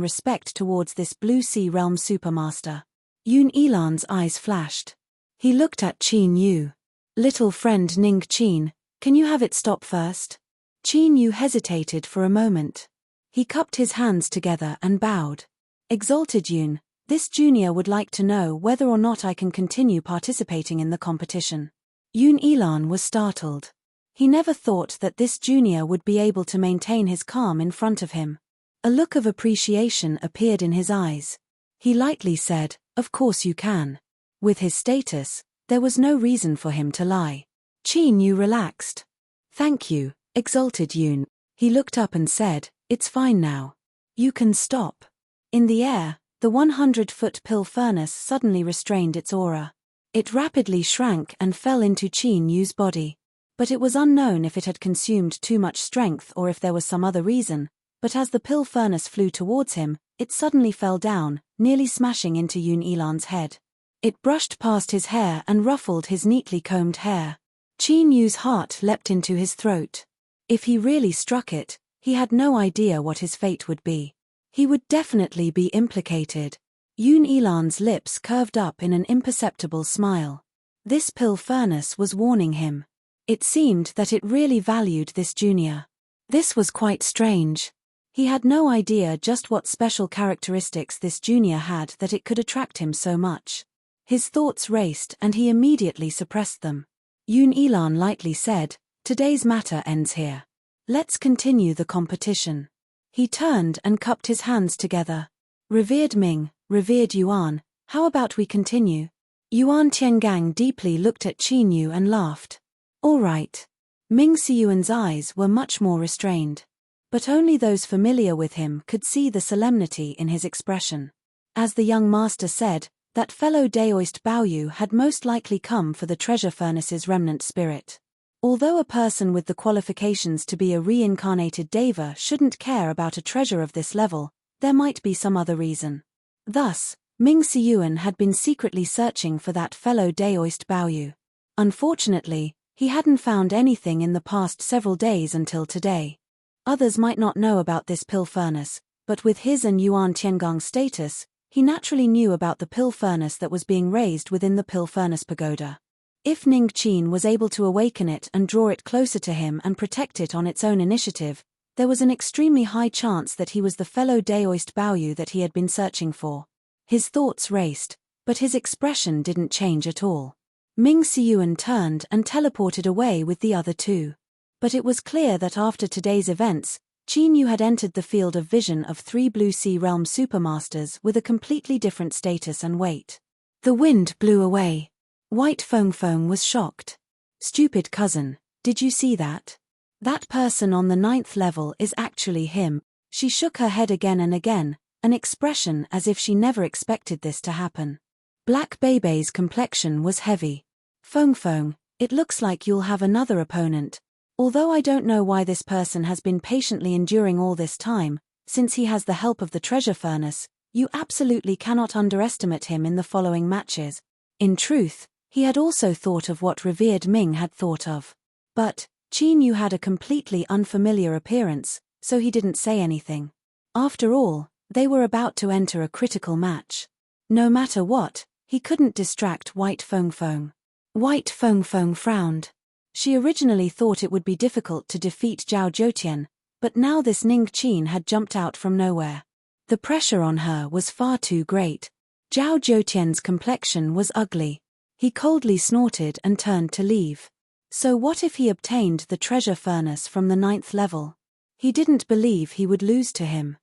respect towards this Blue Sea Realm supermaster. Yun Elan's eyes flashed. He looked at Qin Yu. Little friend Ning Qin, can you have it stop first? Qin Yu hesitated for a moment. He cupped his hands together and bowed. Exalted Yun, this junior would like to know whether or not I can continue participating in the competition. Yun Elan was startled. He never thought that this junior would be able to maintain his calm in front of him. A look of appreciation appeared in his eyes. He lightly said, of course you can. With his status, there was no reason for him to lie. Qin Yu relaxed. Thank you, exalted Yun. He looked up and said, it's fine now. You can stop. In the air, the 100-foot pill furnace suddenly restrained its aura. It rapidly shrank and fell into Qin Yu's body. But it was unknown if it had consumed too much strength or if there was some other reason, but as the pill furnace flew towards him, it suddenly fell down, nearly smashing into Yun Elan's head. It brushed past his hair and ruffled his neatly combed hair. Qin Yu's heart leapt into his throat. If he really struck it, he had no idea what his fate would be. He would definitely be implicated. Yun Elan's lips curved up in an imperceptible smile. This pill furnace was warning him. It seemed that it really valued this junior. This was quite strange. He had no idea just what special characteristics this junior had that it could attract him so much. His thoughts raced and he immediately suppressed them. Yun Elan lightly said, today's matter ends here. Let's continue the competition. He turned and cupped his hands together. Revered Ming, revered Yuan, how about we continue? Yuan Tiangang deeply looked at Qin Yu and laughed. All right. Ming Siyuan's eyes were much more restrained. But only those familiar with him could see the solemnity in his expression. As the young master said, that fellow Daoist Baoyu had most likely come for the treasure furnace's remnant spirit. Although a person with the qualifications to be a reincarnated Deva shouldn't care about a treasure of this level, there might be some other reason. Thus, Ming Siyuan had been secretly searching for that fellow Daoist Baoyu. Unfortunately, he hadn't found anything in the past several days until today. Others might not know about this pill furnace, but with his and Yuan Tiangong's status, he naturally knew about the pill furnace that was being raised within the pill furnace pagoda. If Ning Qin was able to awaken it and draw it closer to him and protect it on its own initiative, there was an extremely high chance that he was the fellow Daoist Baoyu that he had been searching for. His thoughts raced, but his expression didn't change at all. Ming Siyuan turned and teleported away with the other two. But it was clear that after today's events, Qin Yu had entered the field of vision of 3 Blue Sea Realm supermasters with a completely different status and weight. The wind blew away. White Feng was shocked. Stupid cousin, did you see that? That person on the 9th level is actually him. She shook her head again and again, an expression as if she never expected this to happen. Black Bebe's complexion was heavy. Feng, it looks like you'll have another opponent. Although I don't know why this person has been patiently enduring all this time, since he has the help of the treasure furnace, you absolutely cannot underestimate him in the following matches. In truth, He had also thought of what revered Ming had thought of. But Qin Yu had a completely unfamiliar appearance, so he didn't say anything. After all, they were about to enter a critical match. No matter what, he couldn't distract White Feng Feng. White Feng Feng frowned. She originally thought it would be difficult to defeat Zhao Zhoutian, but now this Ning Qin had jumped out from nowhere. The pressure on her was far too great. Zhao Zhoutian's complexion was ugly. He coldly snorted and turned to leave. So what if he obtained the treasure furnace from the 9th level? He didn't believe he would lose to him.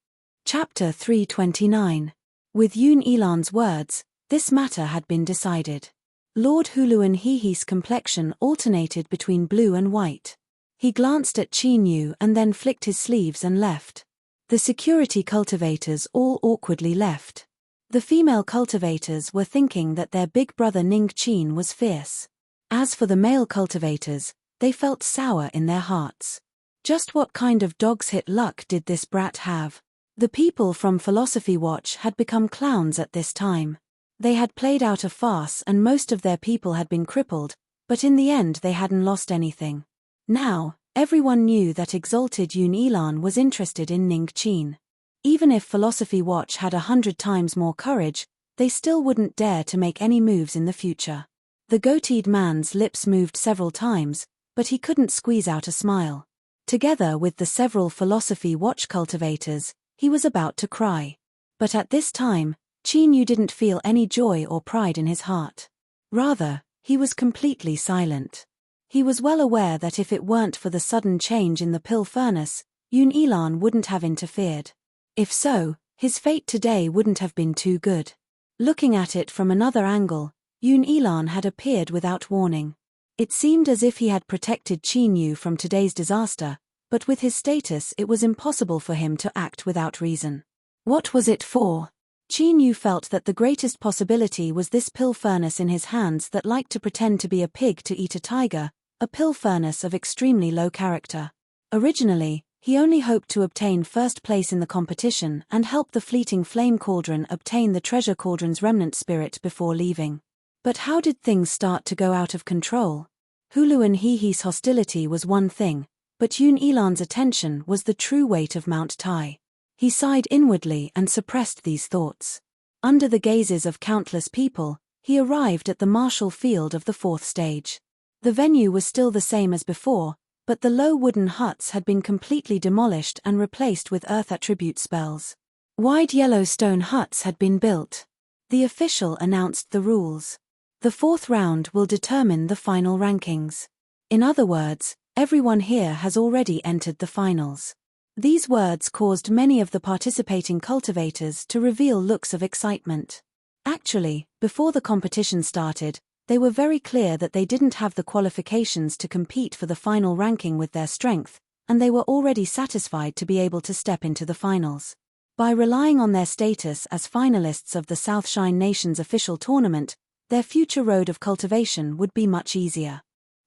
Chapter 329. With Yun Yilan's words, this matter had been decided. Lord Huluan Hehe's complexion alternated between blue and white. He glanced at Qin Yu and then flicked his sleeves and left. The security cultivators all awkwardly left. The female cultivators were thinking that their big brother Ning Qin was fierce. As for the male cultivators, they felt sour in their hearts. Just what kind of dog's hit luck did this brat have? The people from Philosophy Watch had become clowns at this time. They had played out a farce and most of their people had been crippled, but in the end they hadn't lost anything. Now, everyone knew that exalted Yun Yilan was interested in Ning Qin. Even if Philosophy Watch had 100 times more courage, they still wouldn't dare to make any moves in the future. The goateed man's lips moved several times, but he couldn't squeeze out a smile. Together with the several Philosophy Watch cultivators, he was about to cry. But at this time, Qin Yu didn't feel any joy or pride in his heart. Rather, he was completely silent. He was well aware that if it weren't for the sudden change in the pill furnace, Yun Yilan wouldn't have interfered. If so, his fate today wouldn't have been too good. Looking at it from another angle, Yun Yilan had appeared without warning. It seemed as if he had protected Qin Yu from today's disaster, but with his status it was impossible for him to act without reason. What was it for? Qin Yu felt that the greatest possibility was this pill furnace in his hands that liked to pretend to be a pig to eat a tiger, a pill furnace of extremely low character. Originally, he only hoped to obtain first place in the competition and help the fleeting flame cauldron obtain the treasure cauldron's remnant spirit before leaving. But how did things start to go out of control? Huluan Hehe's hostility was one thing, but Yun Yilan's attention was the true weight of Mount Tai. He sighed inwardly and suppressed these thoughts. Under the gazes of countless people, he arrived at the martial field of the 4th stage. The venue was still the same as before, but the low wooden huts had been completely demolished and replaced with earth attribute spells. Wide yellow stone huts had been built. The official announced the rules. The 4th round will determine the final rankings. In other words, everyone here has already entered the finals. These words caused many of the participating cultivators to reveal looks of excitement. Actually, before the competition started, they were very clear that they didn't have the qualifications to compete for the final ranking with their strength, and they were already satisfied to be able to step into the finals. By relying on their status as finalists of the South Shine Nation's official tournament, their future road of cultivation would be much easier.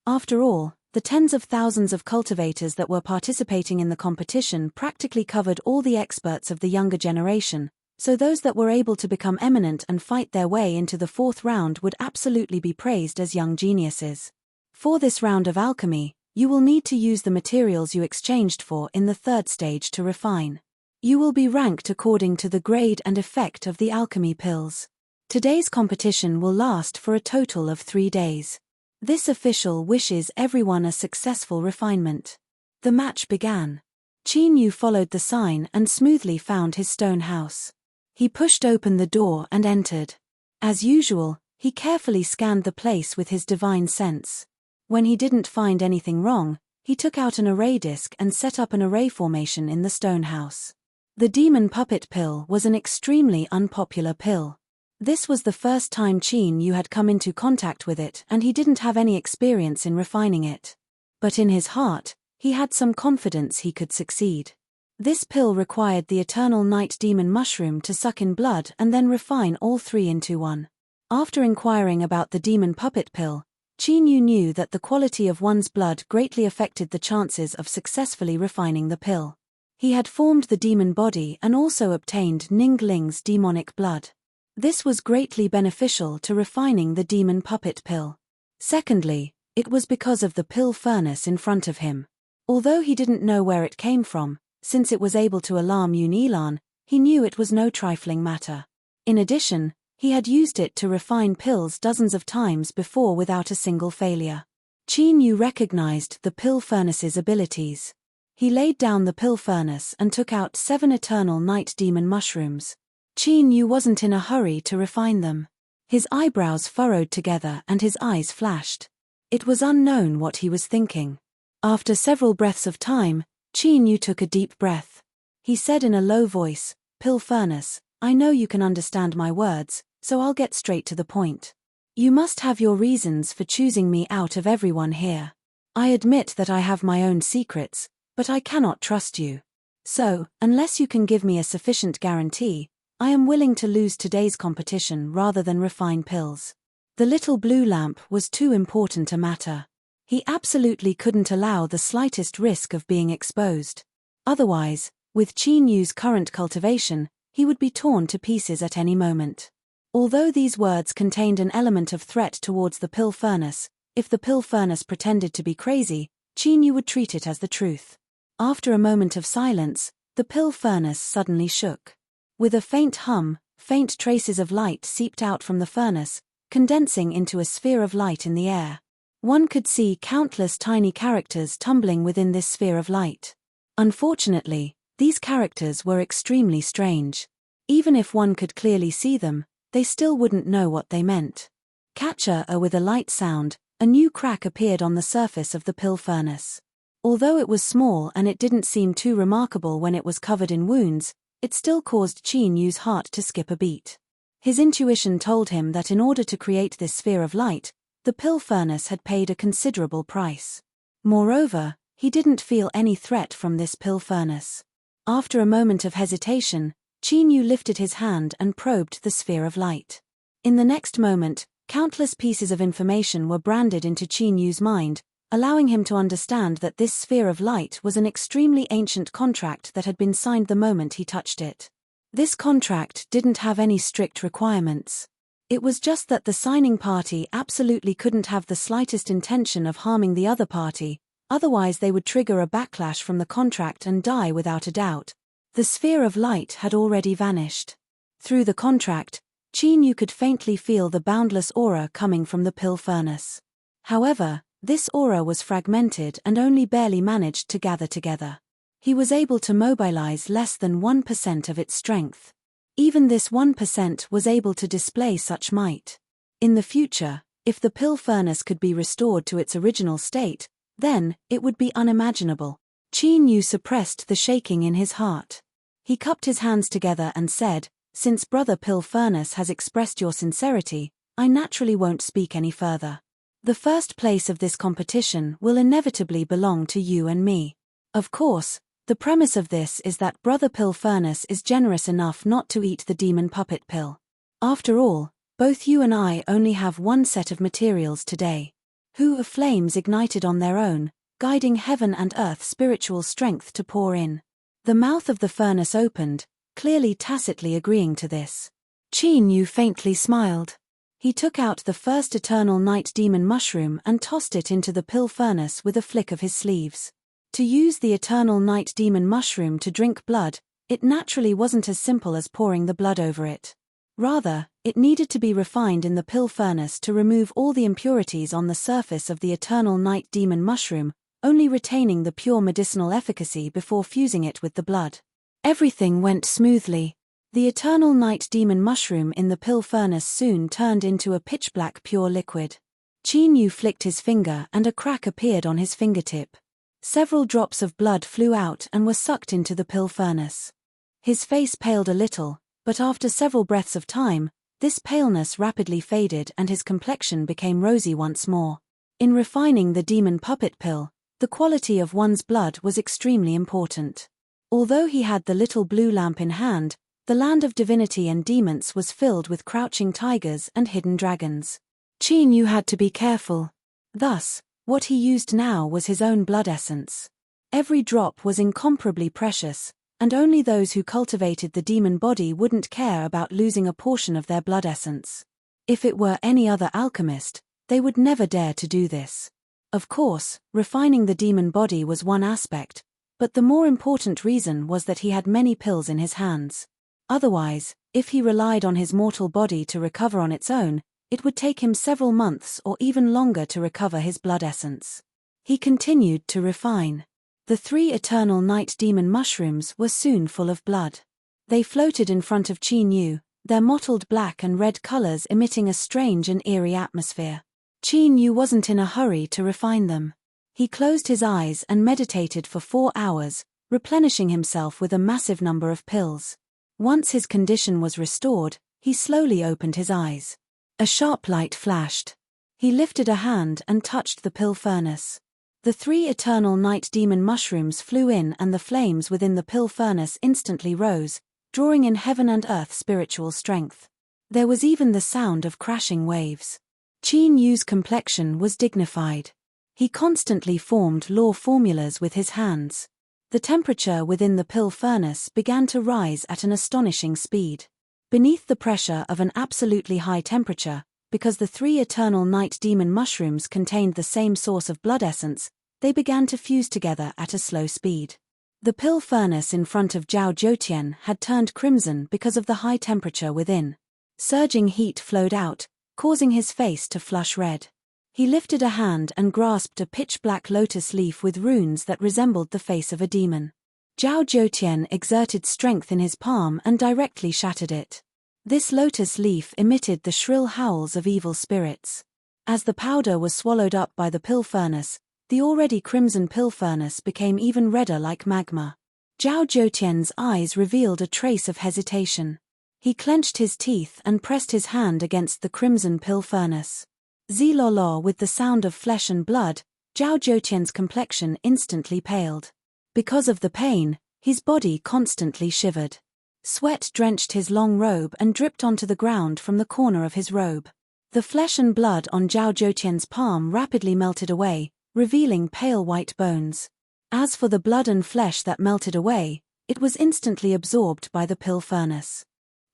After all, the tens of thousands of cultivators that were participating in the competition practically covered all the experts of the younger generation, so those that were able to become eminent and fight their way into the 4th round would absolutely be praised as young geniuses. For this round of alchemy, you will need to use the materials you exchanged for in the 3rd stage to refine. You will be ranked according to the grade and effect of the alchemy pills. Today's competition will last for a total of 3 days. This official wishes everyone a successful refinement. The match began. Qin Yu followed the sign and smoothly found his stone house. He pushed open the door and entered. As usual, he carefully scanned the place with his divine sense. When he didn't find anything wrong, he took out an array disc and set up an array formation in the stone house. The demon puppet pill was an extremely unpopular pill. This was the first time Qin Yu had come into contact with it and he didn't have any experience in refining it. But in his heart, he had some confidence he could succeed. This pill required the eternal night demon mushroom to suck in blood and then refine all 3 into one. After inquiring about the demon puppet pill, Qin Yu knew that the quality of one's blood greatly affected the chances of successfully refining the pill. He had formed the demon body and also obtained Ning Ling's demonic blood. This was greatly beneficial to refining the demon puppet pill. Secondly, it was because of the pill furnace in front of him. Although he didn't know where it came from, since it was able to alarm Yun-Elan, he knew it was no trifling matter. In addition, he had used it to refine pills dozens of times before without a single failure. Qin Yu recognized the pill furnace's abilities. He laid down the pill furnace and took out 7 eternal night demon mushrooms. Qin Yu wasn't in a hurry to refine them. His eyebrows furrowed together and his eyes flashed. It was unknown what he was thinking. After several breaths of time, Qin Yu took a deep breath. He said in a low voice, "Pill furnace, I know you can understand my words, so I'll get straight to the point. You must have your reasons for choosing me out of everyone here. I admit that I have my own secrets, but I cannot trust you. So, unless you can give me a sufficient guarantee, I am willing to lose today's competition rather than refine pills." The little blue lamp was too important a matter. He absolutely couldn't allow the slightest risk of being exposed. Otherwise, with Qin Yu's current cultivation, he would be torn to pieces at any moment. Although these words contained an element of threat towards the pill furnace, if the pill furnace pretended to be crazy, Qin Yu would treat it as the truth. After a moment of silence, the pill furnace suddenly shook. With a faint hum, faint traces of light seeped out from the furnace, condensing into a sphere of light in the air. One could see countless tiny characters tumbling within this sphere of light. Unfortunately, these characters were extremely strange. Even if one could clearly see them, they still wouldn't know what they meant. Catcher-a with a light sound, a new crack appeared on the surface of the pill furnace. Although it was small and it didn't seem too remarkable when it was covered in wounds, it still caused Qin Yu's heart to skip a beat. His intuition told him that in order to create this sphere of light, the pill furnace had paid a considerable price. Moreover, he didn't feel any threat from this pill furnace. After a moment of hesitation, Qin Yu lifted his hand and probed the sphere of light. In the next moment, countless pieces of information were branded into Qin Yu's mind, allowing him to understand that this sphere of light was an extremely ancient contract that had been signed the moment he touched it. This contract didn't have any strict requirements. It was just that the signing party absolutely couldn't have the slightest intention of harming the other party, otherwise they would trigger a backlash from the contract and die without a doubt. The sphere of light had already vanished. Through the contract, Qin Yu could faintly feel the boundless aura coming from the pill furnace. However, this aura was fragmented and only barely managed to gather together. He was able to mobilize less than 1% of its strength. Even this 1% was able to display such might. In the future, if the pill furnace could be restored to its original state, then it would be unimaginable. Qin Yu suppressed the shaking in his heart. He cupped his hands together and said, "Since Brother Pill Furnace has expressed your sincerity, I naturally won't speak any further. The first place of this competition will inevitably belong to you and me. Of course, the premise of this is that Brother Pill Furnace is generous enough not to eat the demon puppet pill. After all, both you and I only have one set of materials today. Who of flames ignited on their own, guiding heaven and earth spiritual strength to pour in." The mouth of the furnace opened, clearly tacitly agreeing to this. Qin Yu faintly smiled. He took out the first eternal night demon mushroom and tossed it into the pill furnace with a flick of his sleeves. To use the eternal night demon mushroom to drink blood, it naturally wasn't as simple as pouring the blood over it. Rather, it needed to be refined in the pill furnace to remove all the impurities on the surface of the eternal night demon mushroom, only retaining the pure medicinal efficacy before fusing it with the blood. Everything went smoothly. The eternal night demon mushroom in the pill furnace soon turned into a pitch-black pure liquid. Qin Yu flicked his finger and a crack appeared on his fingertip. Several drops of blood flew out and were sucked into the pill furnace. His face paled a little, but after several breaths of time, this paleness rapidly faded and his complexion became rosy once more. In refining the demon puppet pill, the quality of one's blood was extremely important. Although he had the little blue lamp in hand, the land of divinity and demons was filled with crouching tigers and hidden dragons. Qin Yu had to be careful. Thus, what he used now was his own blood essence. Every drop was incomparably precious, and only those who cultivated the demon body wouldn't care about losing a portion of their blood essence. If it were any other alchemist, they would never dare to do this. Of course, refining the demon body was one aspect, but the more important reason was that he had many pills in his hands. Otherwise, if he relied on his mortal body to recover on its own, it would take him several months or even longer to recover his blood essence. He continued to refine. The 3 eternal night demon mushrooms were soon full of blood. They floated in front of Qin Yu, their mottled black and red colors emitting a strange and eerie atmosphere. Qin Yu wasn't in a hurry to refine them. He closed his eyes and meditated for 4 hours, replenishing himself with a massive number of pills. Once his condition was restored, he slowly opened his eyes. A sharp light flashed. He lifted a hand and touched the pill furnace. The 3 eternal night demon mushrooms flew in and the flames within the pill furnace instantly rose, drawing in heaven and earth spiritual strength. There was even the sound of crashing waves. Qin Yu's complexion was dignified. He constantly formed law formulas with his hands. The temperature within the pill furnace began to rise at an astonishing speed. Beneath the pressure of an absolutely high temperature, because the 3 eternal night demon mushrooms contained the same source of blood essence, they began to fuse together at a slow speed. The pill furnace in front of Zhao Zhoutian had turned crimson because of the high temperature within. Surging heat flowed out, causing his face to flush red. He lifted a hand and grasped a pitch-black lotus leaf with runes that resembled the face of a demon. Zhao Zhoutian exerted strength in his palm and directly shattered it. This lotus leaf emitted the shrill howls of evil spirits. As the powder was swallowed up by the pill furnace, the already crimson pill furnace became even redder like magma. Zhao Zhoutian's eyes revealed a trace of hesitation. He clenched his teeth and pressed his hand against the crimson pill furnace. Zilolo, with the sound of flesh and blood, Zhao Zhoutian's complexion instantly paled. Because of the pain, his body constantly shivered. Sweat drenched his long robe and dripped onto the ground from the corner of his robe. The flesh and blood on Zhao Zhoutian's palm rapidly melted away, revealing pale white bones. As for the blood and flesh that melted away, it was instantly absorbed by the pill furnace.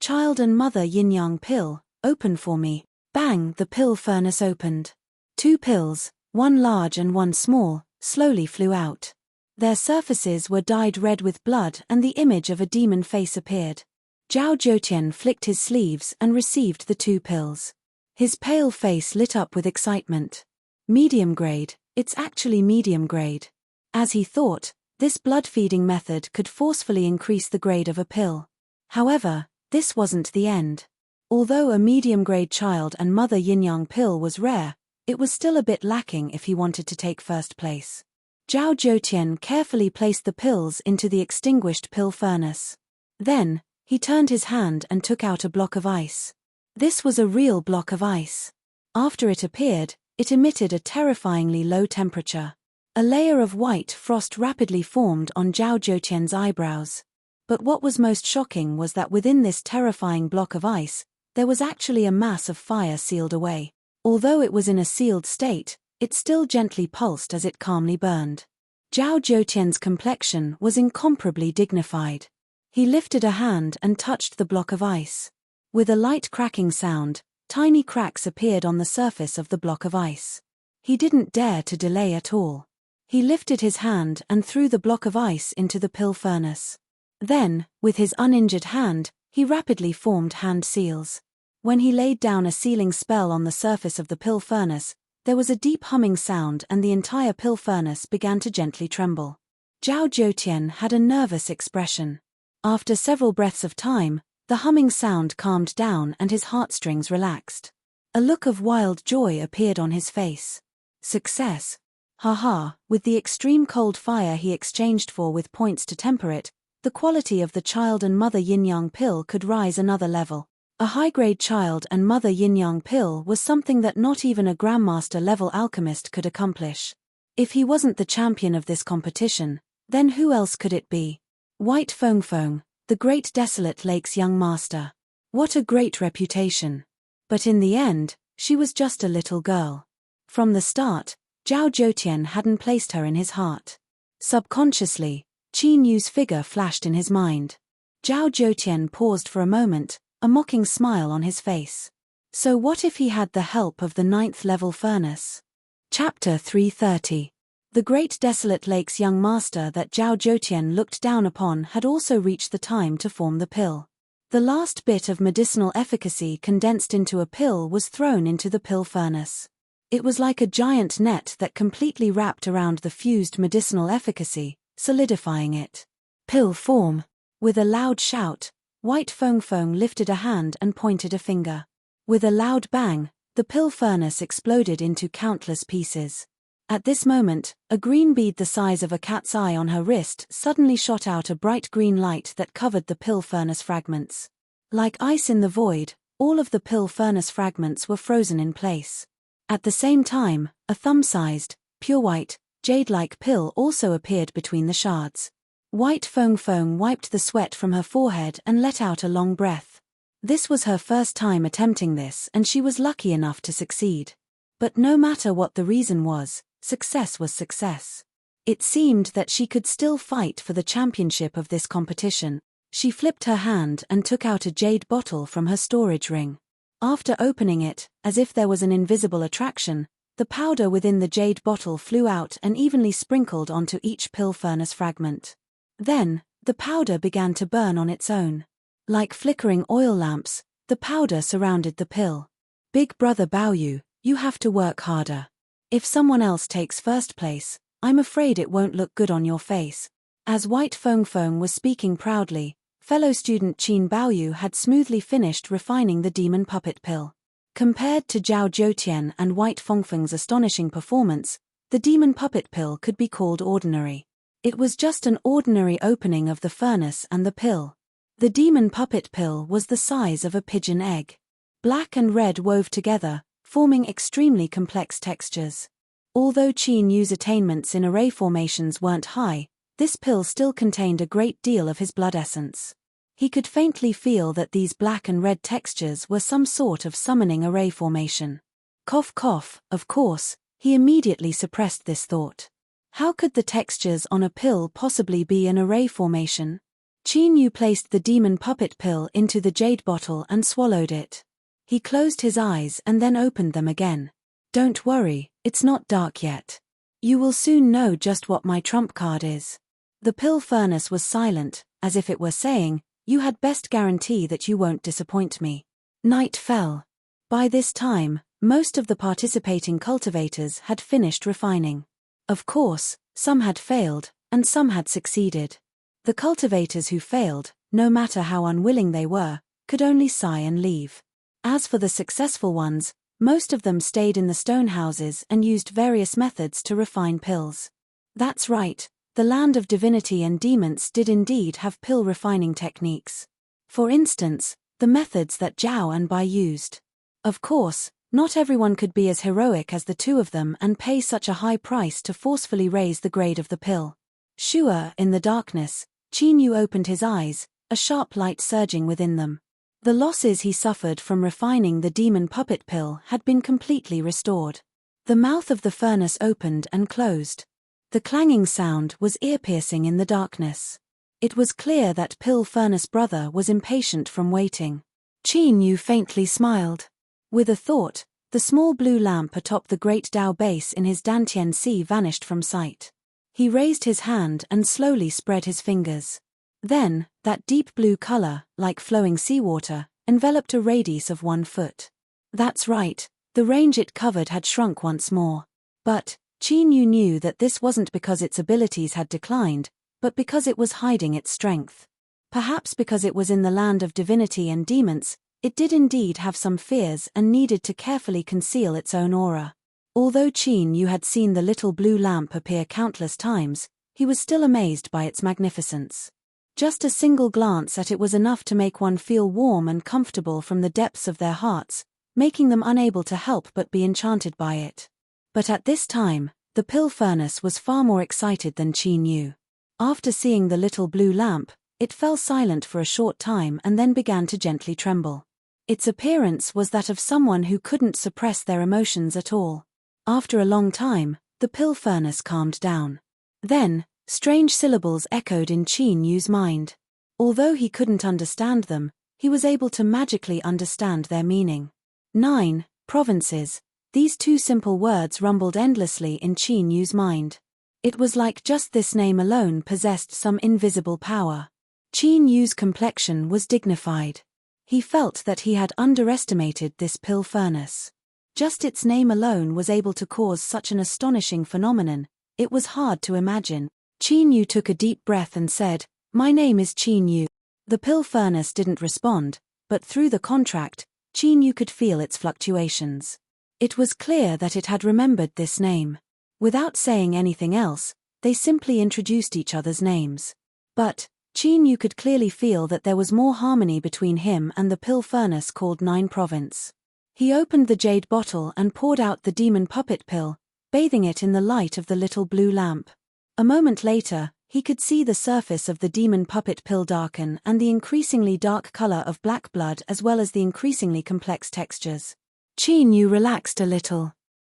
Child and mother yin-yang pill, open for me. Bang! The pill furnace opened. 2 pills, one large and one small, slowly flew out. Their surfaces were dyed red with blood and the image of a demon face appeared. Zhao Zhoutian flicked his sleeves and received the 2 pills. His pale face lit up with excitement. Medium grade, it's actually medium grade. As he thought, this blood-feeding method could forcefully increase the grade of a pill. However, this wasn't the end. Although a medium-grade child and mother yin-yang pill was rare, it was still a bit lacking if he wanted to take first place. Zhao Zhoutian carefully placed the pills into the extinguished pill furnace. Then, he turned his hand and took out a block of ice. This was a real block of ice. After it appeared, it emitted a terrifyingly low temperature. A layer of white frost rapidly formed on Zhao Zhoutian's eyebrows. But what was most shocking was that within this terrifying block of ice, there was actually a mass of fire sealed away. Although it was in a sealed state, it still gently pulsed as it calmly burned. Zhao Zhoutian's complexion was incomparably dignified. He lifted a hand and touched the block of ice. With a light cracking sound, tiny cracks appeared on the surface of the block of ice. He didn't dare to delay at all. He lifted his hand and threw the block of ice into the pill furnace. Then, with his uninjured hand, he rapidly formed hand seals. When he laid down a sealing spell on the surface of the pill furnace, there was a deep humming sound and the entire pill furnace began to gently tremble. Zhao Zhoutian had a nervous expression. After several breaths of time, the humming sound calmed down and his heartstrings relaxed. A look of wild joy appeared on his face. Success! Ha! With the extreme cold fire he exchanged with points to temper it, the quality of the child and mother yin-yang pill could rise another level. A high-grade child and mother yin-yang pill was something that not even a grandmaster-level alchemist could accomplish. If he wasn't the champion of this competition, then who else could it be? White Feng, the Great Desolate Lake's young master. What a great reputation. But in the end, she was just a little girl. From the start, Zhao Zhoutian hadn't placed her in his heart. Subconsciously, Qin Yu's figure flashed in his mind. Zhao Zhoutian paused for a moment, a mocking smile on his face. So what if he had the help of the 9th level furnace? Chapter 330. The great desolate lake's young master that Zhao Zhoutian looked down upon had also reached the time to form the pill. The last bit of medicinal efficacy condensed into a pill was thrown into the pill furnace. It was like a giant net that completely wrapped around the fused medicinal efficacy, solidifying it. Pill form. With a loud shout, White Feng Feng lifted a hand and pointed a finger. With a loud bang, the pill furnace exploded into countless pieces. At this moment, a green bead the size of a cat's eye on her wrist suddenly shot out a bright green light that covered the pill furnace fragments. Like ice in the void, all of the pill furnace fragments were frozen in place. At the same time, a thumb-sized, pure white, jade-like pill also appeared between the shards. White Feng Feng wiped the sweat from her forehead and let out a long breath. This was her first time attempting this, and she was lucky enough to succeed. But no matter what the reason was, success was success. It seemed that she could still fight for the championship of this competition. She flipped her hand and took out a jade bottle from her storage ring. After opening it, as if there was an invisible attraction, the powder within the jade bottle flew out and evenly sprinkled onto each pill furnace fragment. Then, the powder began to burn on its own. Like flickering oil lamps, the powder surrounded the pill. Big brother Baoyu, you have to work harder. If someone else takes first place, I'm afraid it won't look good on your face. As White Feng Feng was speaking proudly, fellow student Qin Baoyu had smoothly finished refining the demon puppet pill. Compared to Zhao Zhoutian and White Feng Feng's astonishing performance, the demon puppet pill could be called ordinary. It was just an ordinary opening of the furnace and the pill. The demon puppet pill was the size of a pigeon egg. Black and red wove together, forming extremely complex textures. Although Qin Yu's attainments in array formations weren't high, this pill still contained a great deal of his blood essence. He could faintly feel that these black and red textures were some sort of summoning array formation. Cough cough, of course, he immediately suppressed this thought. How could the textures on a pill possibly be an array formation? Qin Yu placed the demon puppet pill into the jade bottle and swallowed it. He closed his eyes and then opened them again. Don't worry, it's not dark yet. You will soon know just what my trump card is. The pill furnace was silent, as if it were saying, you had best guarantee that you won't disappoint me. Night fell. By this time, most of the participating cultivators had finished refining. Of course, some had failed, and some had succeeded. The cultivators who failed, no matter how unwilling they were, could only sigh and leave. As for the successful ones, most of them stayed in the stone houses and used various methods to refine pills. That's right, the land of divinity and demons did indeed have pill refining techniques. For instance, the methods that Zhao and Bai used. Of course, not everyone could be as heroic as the two of them and pay such a high price to forcefully raise the grade of the pill. Sure, in the darkness, Qin Yu opened his eyes, a sharp light surging within them. The losses he suffered from refining the demon puppet pill had been completely restored. The mouth of the furnace opened and closed. The clanging sound was ear-piercing in the darkness. It was clear that pill furnace brother was impatient from waiting. Qin Yu faintly smiled. With a thought, the small blue lamp atop the great Dao base in his Dantian Sea vanished from sight. He raised his hand and slowly spread his fingers. Then, that deep blue color, like flowing seawater, enveloped a radius of 1 foot. That's right, the range it covered had shrunk once more. But, Qin Yu knew that this wasn't because its abilities had declined, but because it was hiding its strength. Perhaps because it was in the land of divinity and demons, it did indeed have some fears and needed to carefully conceal its own aura. Although Qin Yu had seen the little blue lamp appear countless times, he was still amazed by its magnificence. Just a single glance at it was enough to make one feel warm and comfortable from the depths of their hearts, making them unable to help but be enchanted by it. But at this time, the pill furnace was far more excited than Qin Yu. After seeing the little blue lamp, it fell silent for a short time and then began to gently tremble. Its appearance was that of someone who couldn't suppress their emotions at all. After a long time, the pill furnace calmed down. Then, Strange syllables echoed in Qin Yu's mind. Although he couldn't understand them, he was able to magically understand their meaning. 9 provinces. These two simple words rumbled endlessly in Qin Yu's mind. It was like just this name alone possessed some invisible power. Qin Yu's complexion was dignified. He felt that he had underestimated this pill furnace. Just its name alone was able to cause such an astonishing phenomenon. It was hard to imagine. Qin Yu took a deep breath and said, "My name is Qin Yu." The pill furnace didn't respond, but through the contract, Qin Yu could feel its fluctuations. It was clear that it had remembered this name. Without saying anything else, they simply introduced each other's names. But Qin Yu could clearly feel that there was more harmony between him and the pill furnace called 9 province. He opened the jade bottle and poured out the demon puppet pill, bathing it in the light of the little blue lamp. A moment later, he could see the surface of the demon puppet pill darken and the increasingly dark color of black blood as well as the increasingly complex textures. Qin Yu relaxed a little.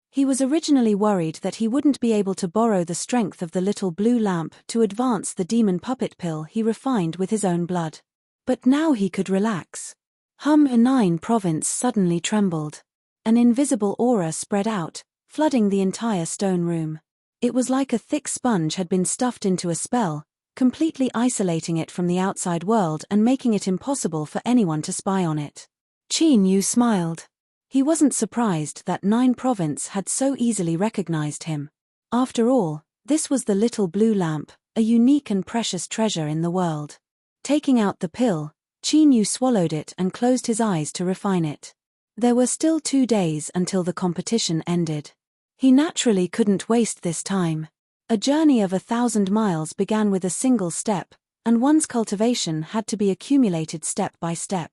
He was originally worried that he wouldn't be able to borrow the strength of the little blue lamp to advance the demon puppet pill he refined with his own blood. But now he could relax. 9 province suddenly trembled. An invisible aura spread out, flooding the entire stone room. It was like a thick sponge had been stuffed into a spell, completely isolating it from the outside world and making it impossible for anyone to spy on it. Qin Yu smiled. He wasn't surprised that 9 province had so easily recognized him. After all, this was the little blue lamp, a unique and precious treasure in the world. Taking out the pill, Qin Yu swallowed it and closed his eyes to refine it. There were still 2 days until the competition ended. He naturally couldn't waste this time. A journey of 1,000 miles began with a single step, and one's cultivation had to be accumulated step by step.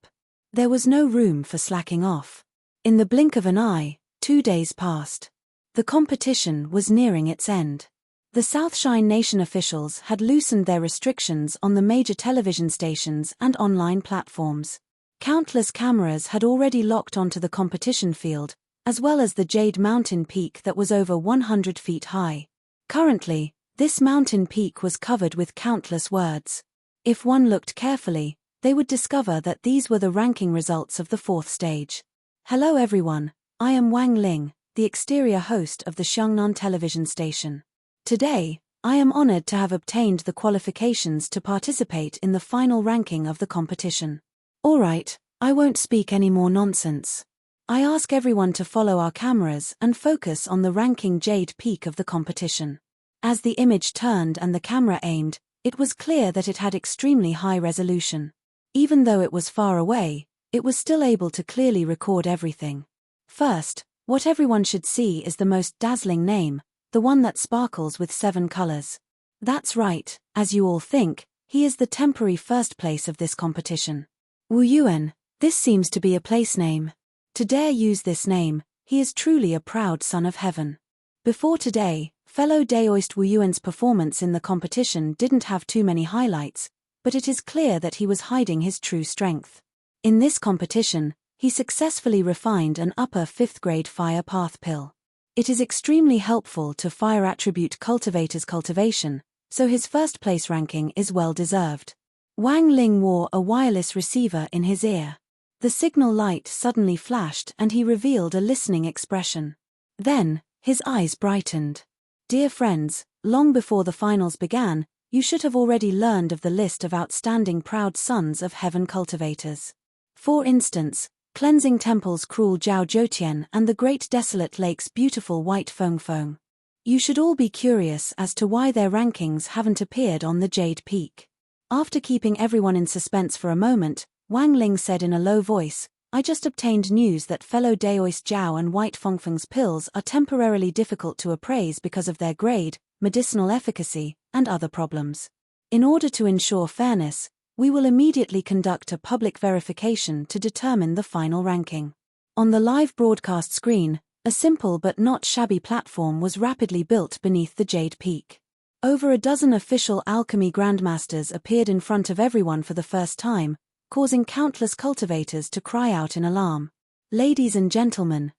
There was no room for slacking off. In the blink of an eye, 2 days passed. The competition was nearing its end. The Southshine Nation officials had loosened their restrictions on the major television stations and online platforms. Countless cameras had already locked onto the competition field, as well as the Jade Mountain peak that was over 100 feet high. Currently, this mountain peak was covered with countless words. If one looked carefully, they would discover that these were the ranking results of the 4th stage. Hello everyone, I am Wang Ling, the exterior host of the Xiangnan television station. Today, I am honored to have obtained the qualifications to participate in the final ranking of the competition. Alright, I won't speak any more nonsense. I ask everyone to follow our cameras and focus on the ranking jade peak of the competition. As the image turned and the camera aimed, it was clear that it had extremely high resolution. Even though it was far away, it was still able to clearly record everything. First, what everyone should see is the most dazzling name, the one that sparkles with 7 colors. That's right, as you all think, he is the temporary first place of this competition. Wu Yuan, this seems to be a place name. To dare use this name, he is truly a proud son of heaven. Before today, fellow Daoist Wu Yuan's performance in the competition didn't have too many highlights, but it is clear that he was hiding his true strength. In this competition, he successfully refined an upper 5th grade fire path pill. It is extremely helpful to fire attribute cultivators' cultivation, so his first place ranking is well deserved. Wang Ling wore a wireless receiver in his ear. The signal light suddenly flashed and he revealed a listening expression. Then, his eyes brightened. Dear friends, long before the finals began, you should have already learned of the list of outstanding proud sons of heaven cultivators. For instance, Cleansing Temple's cruel Zhao Zhoutian and the Great Desolate Lake's beautiful White Feng Feng. You should all be curious as to why their rankings haven't appeared on the Jade Peak. After keeping everyone in suspense for a moment, Wang Ling said in a low voice, I just obtained news that fellow Daoist Zhao and White Fengfeng's pills are temporarily difficult to appraise because of their grade, medicinal efficacy, and other problems. In order to ensure fairness, we will immediately conduct a public verification to determine the final ranking. On the live broadcast screen, a simple but not shabby platform was rapidly built beneath the Jade Peak. Over a dozen official alchemy grandmasters appeared in front of everyone for the first time, causing countless cultivators to cry out in alarm. Ladies and gentlemen,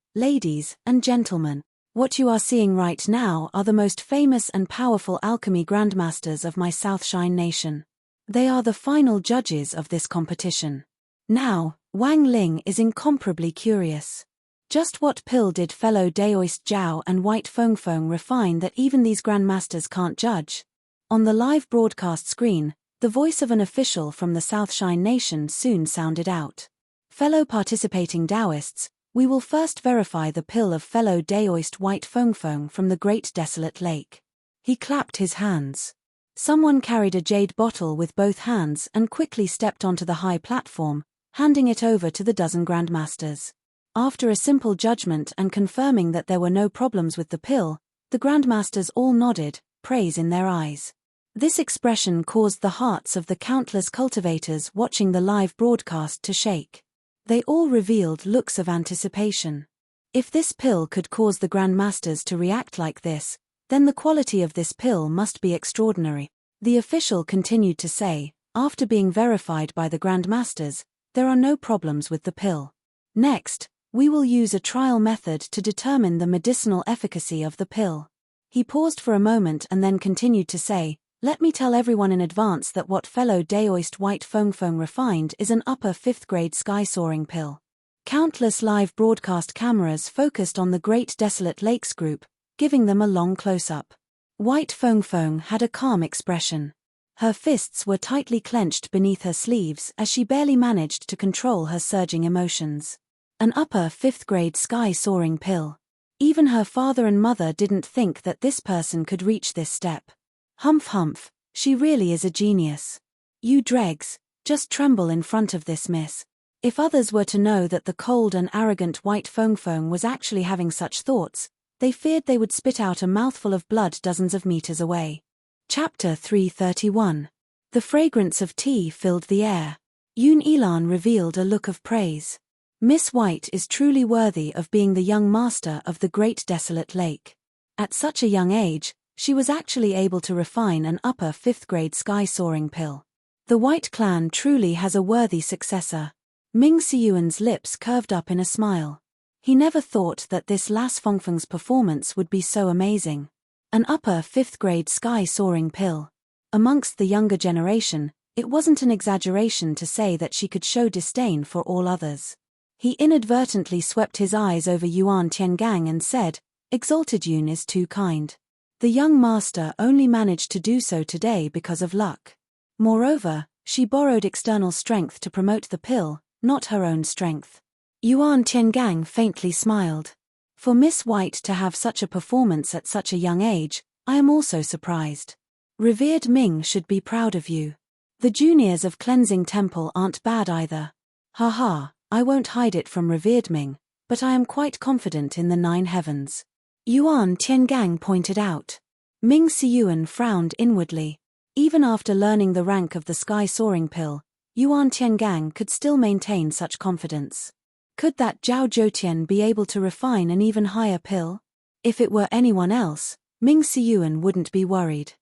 What you are seeing right now are the most famous and powerful alchemy grandmasters of my Southshine nation. They are the final judges of this competition. Now, Wang Ling is incomparably curious. Just what pill did fellow Daoist Zhao and White Feng Feng refine that even these grandmasters can't judge? On the live broadcast screen, the voice of an official from the Southshine nation soon sounded out. Fellow participating Daoists, we will first verify the pill of fellow Daoist White Feng Feng from the Great Desolate Lake. He clapped his hands. Someone carried a jade bottle with both hands and quickly stepped onto the high platform, handing it over to the dozen grandmasters. After a simple judgment and confirming that there were no problems with the pill, the grandmasters all nodded, praise in their eyes. This expression caused the hearts of the countless cultivators watching the live broadcast to shake. They all revealed looks of anticipation. If this pill could cause the grandmasters to react like this, then the quality of this pill must be extraordinary. The official continued to say, after being verified by the grandmasters, there are no problems with the pill. Next, we will use a trial method to determine the medicinal efficacy of the pill. He paused for a moment and then continued to say, let me tell everyone in advance that what fellow Daoist White Feng Feng refined is an upper 5th grade sky-soaring pill. Countless live broadcast cameras focused on the Great Desolate Lakes group, giving them a long close-up. White Feng Feng had a calm expression. Her fists were tightly clenched beneath her sleeves as she barely managed to control her surging emotions. An upper 5th grade sky-soaring pill. Even her father and mother didn't think that this person could reach this step. Humph humph, she really is a genius. You dregs, just tremble in front of this miss. If others were to know that the cold and arrogant White Feng Feng was actually having such thoughts, they feared they would spit out a mouthful of blood dozens of meters away. Chapter 331. The fragrance of tea filled the air. Yun Ilan revealed a look of praise. Miss White is truly worthy of being the young master of the Great Desolate Lake. At such a young age, she was actually able to refine an upper 5th grade sky-soaring pill. The White clan truly has a worthy successor. Ming Siyuan's lips curved up in a smile. He never thought that this Las Fengfeng's performance would be so amazing. An upper 5th grade sky-soaring pill. Amongst the younger generation, it wasn't an exaggeration to say that she could show disdain for all others. He inadvertently swept his eyes over Yuan Tiangang and said, Exalted Yun is too kind. The young master only managed to do so today because of luck. Moreover, she borrowed external strength to promote the pill, not her own strength. Yuan Tiangang faintly smiled. For Miss White to have such a performance at such a young age, I am also surprised. Revered Ming should be proud of you. The juniors of Cleansing Temple aren't bad either. Haha, I won't hide it from Revered Ming, but I am quite confident in the 9 heavens. Yuan Tiangang pointed out. Ming Siyuan frowned inwardly. Even after learning the rank of the sky-soaring pill, Yuan Tiangang could still maintain such confidence. Could that Zhao Zhoutian be able to refine an even higher pill? If it were anyone else, Ming Siyuan wouldn't be worried.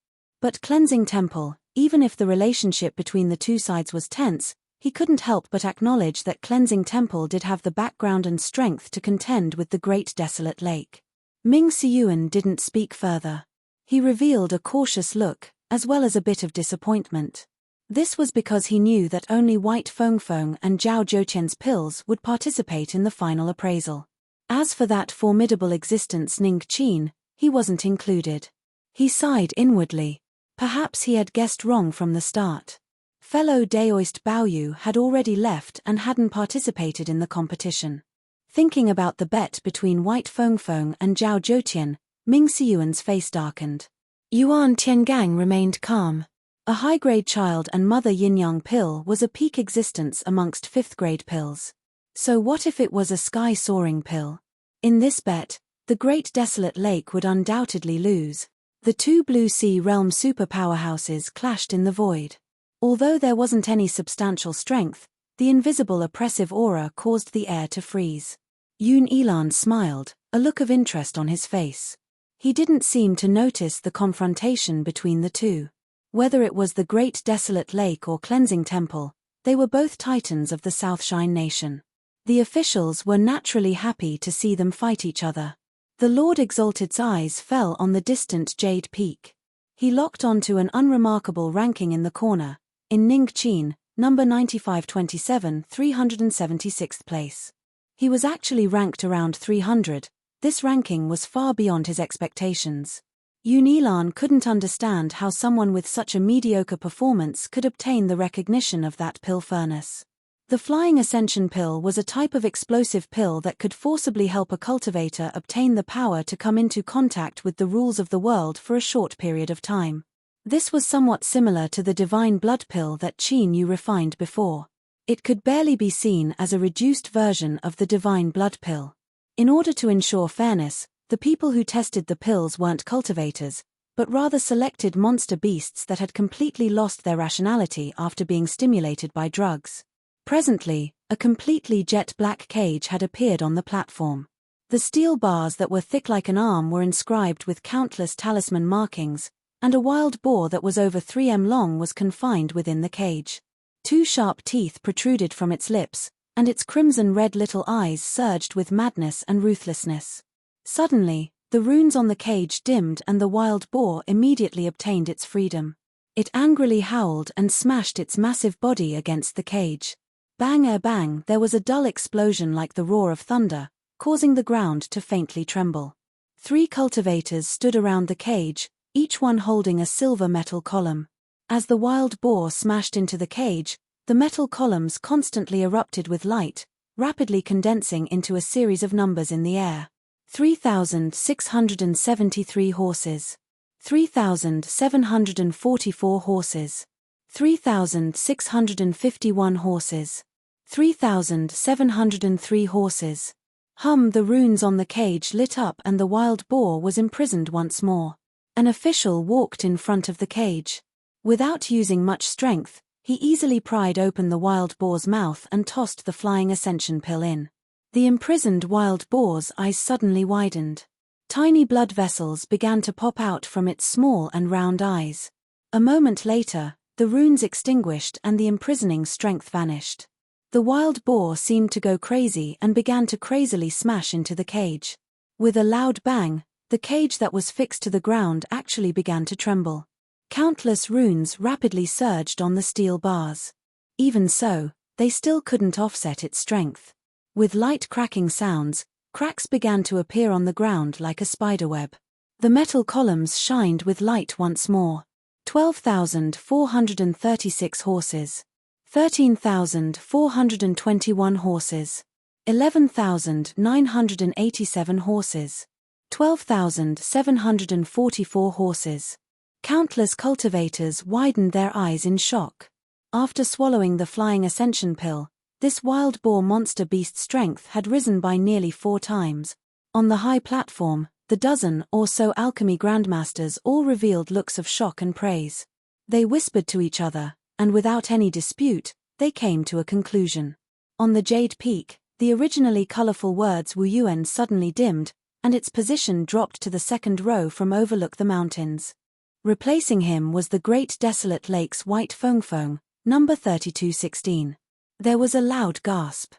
But Cleansing Temple, even if the relationship between the two sides was tense, he couldn't help but acknowledge that Cleansing Temple did have the background and strength to contend with the Great Desolate Lake. Ming Siyuan didn't speak further. He revealed a cautious look, as well as a bit of disappointment. This was because he knew that only White Feng Feng and Zhao Zhoutian's pills would participate in the final appraisal. As for that formidable existence Ning Qin, he wasn't included. He sighed inwardly. Perhaps he had guessed wrong from the start. Fellow Daoist Baoyu had already left and hadn't participated in the competition. Thinking about the bet between White Feng Feng and Zhao Zhoutian, Ming Siyuan's face darkened. Yuan Tiangang remained calm. A high-grade child and mother yin-yang pill was a peak existence amongst 5th-grade pills. So what if it was a sky-soaring pill? In this bet, the Great Desolate Lake would undoubtedly lose. The two Blue Sea Realm superpowerhouses clashed in the void. Although there wasn't any substantial strength, the invisible oppressive aura caused the air to freeze. Yun Ilan smiled, a look of interest on his face. He didn't seem to notice the confrontation between the two. Whether it was the Great Desolate Lake or Cleansing Temple, they were both titans of the Southshine nation. The officials were naturally happy to see them fight each other. The Lord Exalted's eyes fell on the distant jade peak. He locked onto an unremarkable ranking in the corner, in Ning Chin, number 9527, 376th place. He was actually ranked around 300, this ranking was far beyond his expectations. Yunilan couldn't understand how someone with such a mediocre performance could obtain the recognition of that pill furnace. The Flying Ascension Pill was a type of explosive pill that could forcibly help a cultivator obtain the power to come into contact with the rules of the world for a short period of time. This was somewhat similar to the Divine Blood Pill that Qin Yu refined before. It could barely be seen as a reduced version of the Divine Blood Pill. In order to ensure fairness, the people who tested the pills weren't cultivators, but rather selected monster beasts that had completely lost their rationality after being stimulated by drugs. Presently, a completely jet-black cage had appeared on the platform. The steel bars that were thick like an arm were inscribed with countless talisman markings, and a wild boar that was over 3 m long was confined within the cage. 2 sharp teeth protruded from its lips, and its crimson-red little eyes surged with madness and ruthlessness. Suddenly, the runes on the cage dimmed and the wild boar immediately obtained its freedom. It angrily howled and smashed its massive body against the cage. Bang, bang, there was a dull explosion like the roar of thunder, causing the ground to faintly tremble. 3 cultivators stood around the cage, each one holding a silver metal column. As the wild boar smashed into the cage, the metal columns constantly erupted with light, rapidly condensing into a series of numbers in the air. 3,673 horses. 3,744 horses. 3,651 horses. 3,703 horses. The runes on the cage lit up and the wild boar was imprisoned once more. An official walked in front of the cage. Without using much strength, he easily pried open the wild boar's mouth and tossed the Flying Ascension Pill in. The imprisoned wild boar's eyes suddenly widened. Tiny blood vessels began to pop out from its small and round eyes. A moment later, the runes extinguished and the imprisoning strength vanished. The wild boar seemed to go crazy and began to crazily smash into the cage. With a loud bang, the cage that was fixed to the ground actually began to tremble. Countless runes rapidly surged on the steel bars. Even so, they still couldn't offset its strength. With light cracking sounds, cracks began to appear on the ground like a spiderweb. The metal columns shined with light once more. 12,436 horses. 13,421 horses. 11,987 horses. 12,744 horses. Countless cultivators widened their eyes in shock. After swallowing the Flying Ascension Pill, this wild boar monster beast's strength had risen by nearly 4 times. On the high platform, the dozen or so alchemy grandmasters all revealed looks of shock and praise. They whispered to each other, and without any dispute, they came to a conclusion. On the Jade Peak, the originally colorful words Wu Yuan suddenly dimmed, and its position dropped to the second row from overlook the mountains. Replacing him was the Great Desolate Lake's White Fengfeng, number 3216. There was a loud gasp.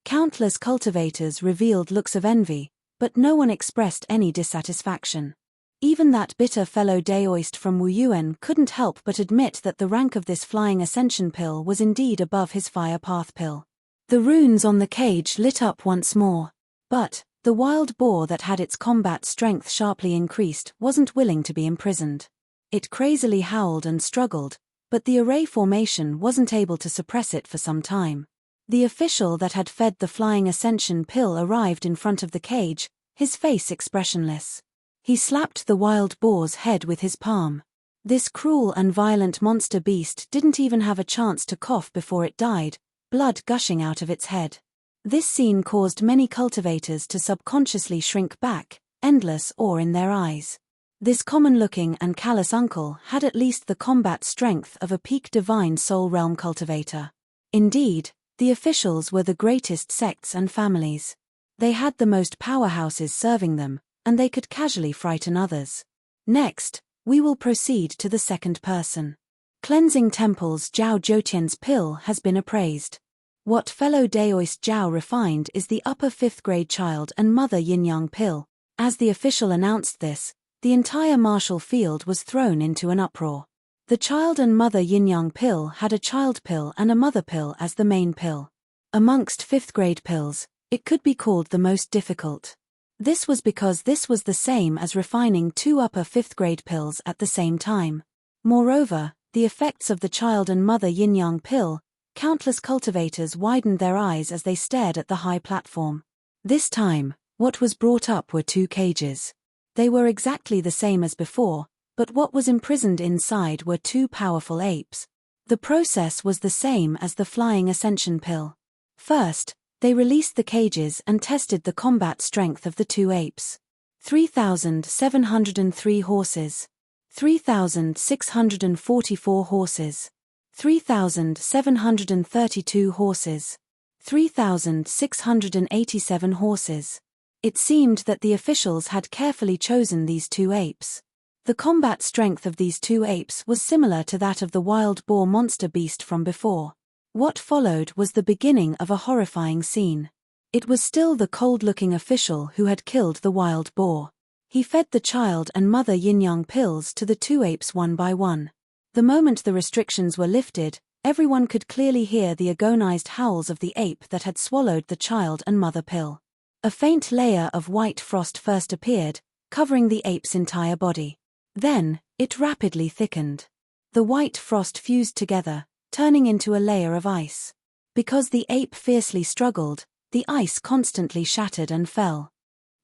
Countless cultivators revealed looks of envy, but no one expressed any dissatisfaction. Even that bitter fellow Daoist from Wu Yuan couldn't help but admit that the rank of this Flying Ascension Pill was indeed above his Fire Path Pill. The runes on the cage lit up once more. But the wild boar that had its combat strength sharply increased wasn't willing to be imprisoned. It crazily howled and struggled, but the array formation wasn't able to suppress it for some time. The official that had fed the Flying Ascension Pill arrived in front of the cage, his face expressionless. He slapped the wild boar's head with his palm. This cruel and violent monster beast didn't even have a chance to cough before it died, blood gushing out of its head. This scene caused many cultivators to subconsciously shrink back, endless awe in their eyes. This common-looking and callous uncle had at least the combat strength of a peak divine soul realm cultivator. Indeed, the officials were the greatest sects and families. They had the most powerhouses serving them, and they could casually frighten others. Next, we will proceed to the second person. Cleansing Temple's Zhao Zhoutian's pill has been appraised. What fellow Daoist Zhao refined is the upper 5th grade child and mother yin-yang pill, As the official announced this, the entire martial field was thrown into an uproar. The child and mother yin-yang pill had a child pill and a mother pill as the main pill. Amongst fifth-grade pills, it could be called the most difficult. This was because this was the same as refining 2 upper fifth-grade pills at the same time. Moreover, the effects of the child and mother yin-yang pill, countless cultivators widened their eyes as they stared at the high platform. This time, what was brought up were 2 cages. They were exactly the same as before, but what was imprisoned inside were 2 powerful apes. The process was the same as the flying ascension pill. First, they released the cages and tested the combat strength of the 2 apes. 3,703 horses. 3,644 horses. 3,732 horses. 3,687 horses. It seemed that the officials had carefully chosen these 2 apes. The combat strength of these 2 apes was similar to that of the wild boar monster beast from before. What followed was the beginning of a horrifying scene. It was still the cold-looking official who had killed the wild boar. He fed the child and mother yin-yang pills to the 2 apes one by one. The moment the restrictions were lifted, everyone could clearly hear the agonized howls of the ape that had swallowed the child and mother pill. A faint layer of white frost first appeared, covering the ape's entire body. Then, it rapidly thickened. The white frost fused together, turning into a layer of ice. Because the ape fiercely struggled, the ice constantly shattered and fell.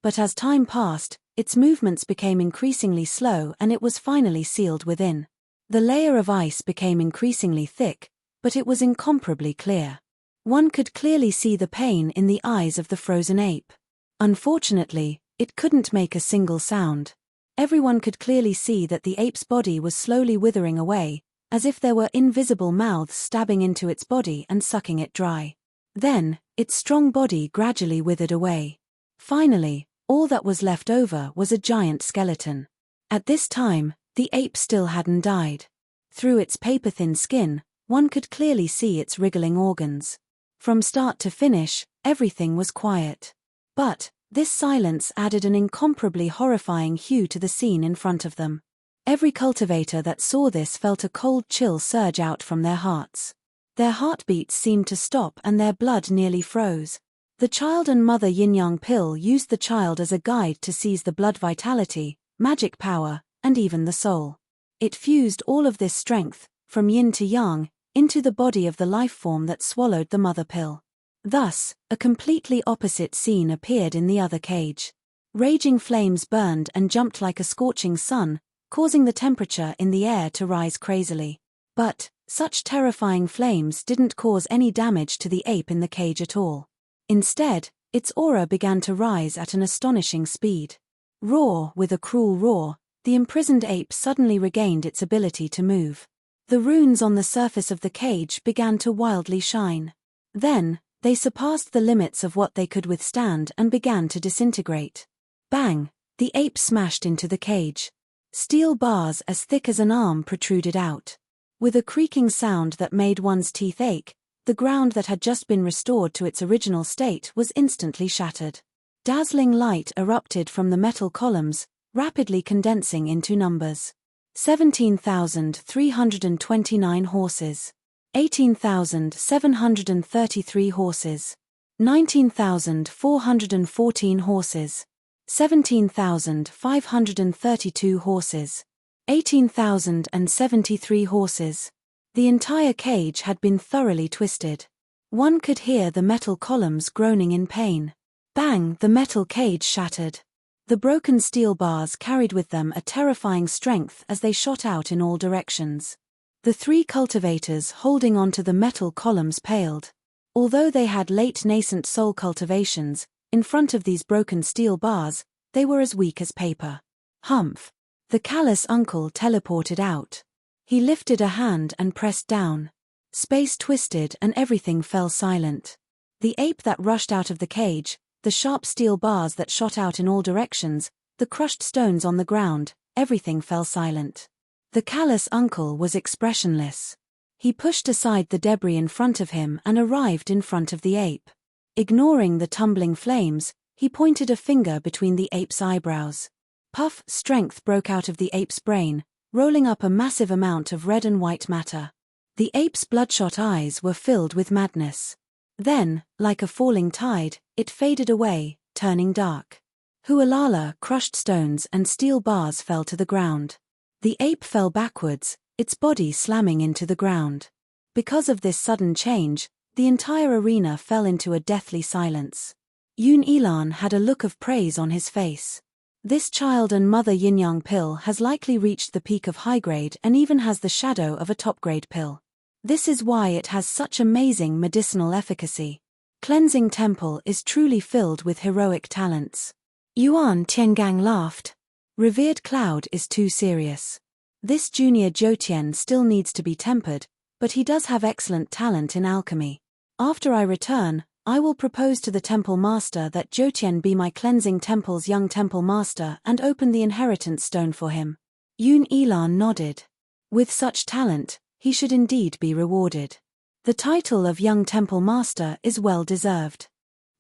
But as time passed, its movements became increasingly slow and it was finally sealed within. The layer of ice became increasingly thick, but it was incomparably clear. One could clearly see the pain in the eyes of the frozen ape. Unfortunately, it couldn't make a single sound. Everyone could clearly see that the ape's body was slowly withering away, as if there were invisible mouths stabbing into its body and sucking it dry. Then, its strong body gradually withered away. Finally, all that was left over was a giant skeleton. At this time, the ape still hadn't died. Through its paper-thin skin, one could clearly see its wriggling organs. From start to finish, everything was quiet. But, this silence added an incomparably horrifying hue to the scene in front of them. Every cultivator that saw this felt a cold chill surge out from their hearts. Their heartbeats seemed to stop and their blood nearly froze. The child and mother yin-yang pill used the child as a guide to seize the blood vitality, magic power, and even the soul. It fused all of this strength, from yin to yang, into the body of the life form that swallowed the mother pill. Thus, a completely opposite scene appeared in the other cage. Raging flames burned and jumped like a scorching sun, causing the temperature in the air to rise crazily. But, such terrifying flames didn't cause any damage to the ape in the cage at all. Instead, its aura began to rise at an astonishing speed. With a cruel roar, the imprisoned ape suddenly regained its ability to move. The runes on the surface of the cage began to wildly shine. Then, they surpassed the limits of what they could withstand and began to disintegrate. Bang! The ape smashed into the cage. Steel bars as thick as an arm protruded out. With a creaking sound that made one's teeth ache, the ground that had just been restored to its original state was instantly shattered. Dazzling light erupted from the metal columns, rapidly condensing into numbers. 17,329 horses. 18,733 horses. 19,414 horses. 17,532 horses. 18,073 horses. The entire cage had been thoroughly twisted. One could hear the metal columns groaning in pain. Bang! The metal cage shattered. The broken steel bars carried with them a terrifying strength as they shot out in all directions. The 3 cultivators holding onto the metal columns paled. Although they had late nascent soul cultivations, in front of these broken steel bars, they were as weak as paper. Humph! The callous uncle teleported out. He lifted a hand and pressed down. Space twisted and everything fell silent. The ape that rushed out of the cage, the sharp steel bars that shot out in all directions, the crushed stones on the ground, everything fell silent. The callous uncle was expressionless. He pushed aside the debris in front of him and arrived in front of the ape. Ignoring the tumbling flames, He pointed a finger between the ape's eyebrows. Puff, strength broke out of the ape's brain, rolling up a massive amount of red and white matter. The ape's bloodshot eyes were filled with madness. Then, like a falling tide, it faded away, turning dark. Hualala crushed stones and steel bars fell to the ground. The ape fell backwards, its body slamming into the ground. Because of this sudden change, the entire arena fell into a deathly silence. Yoon Elan had a look of praise on his face. This child and mother yin-yang pill has likely reached the peak of high grade and even has the shadow of a top grade pill. This is why it has such amazing medicinal efficacy. Cleansing Temple is truly filled with heroic talents. Yuan Tiangang laughed. Revered Cloud is too serious. This junior Zhoutian still needs to be tempered, but he does have excellent talent in alchemy. After I return, I will propose to the temple master that Zhoutian be my cleansing temple's young temple master and open the inheritance stone for him. Yoon Elan nodded. With such talent, he should indeed be rewarded. The title of young temple master is well deserved.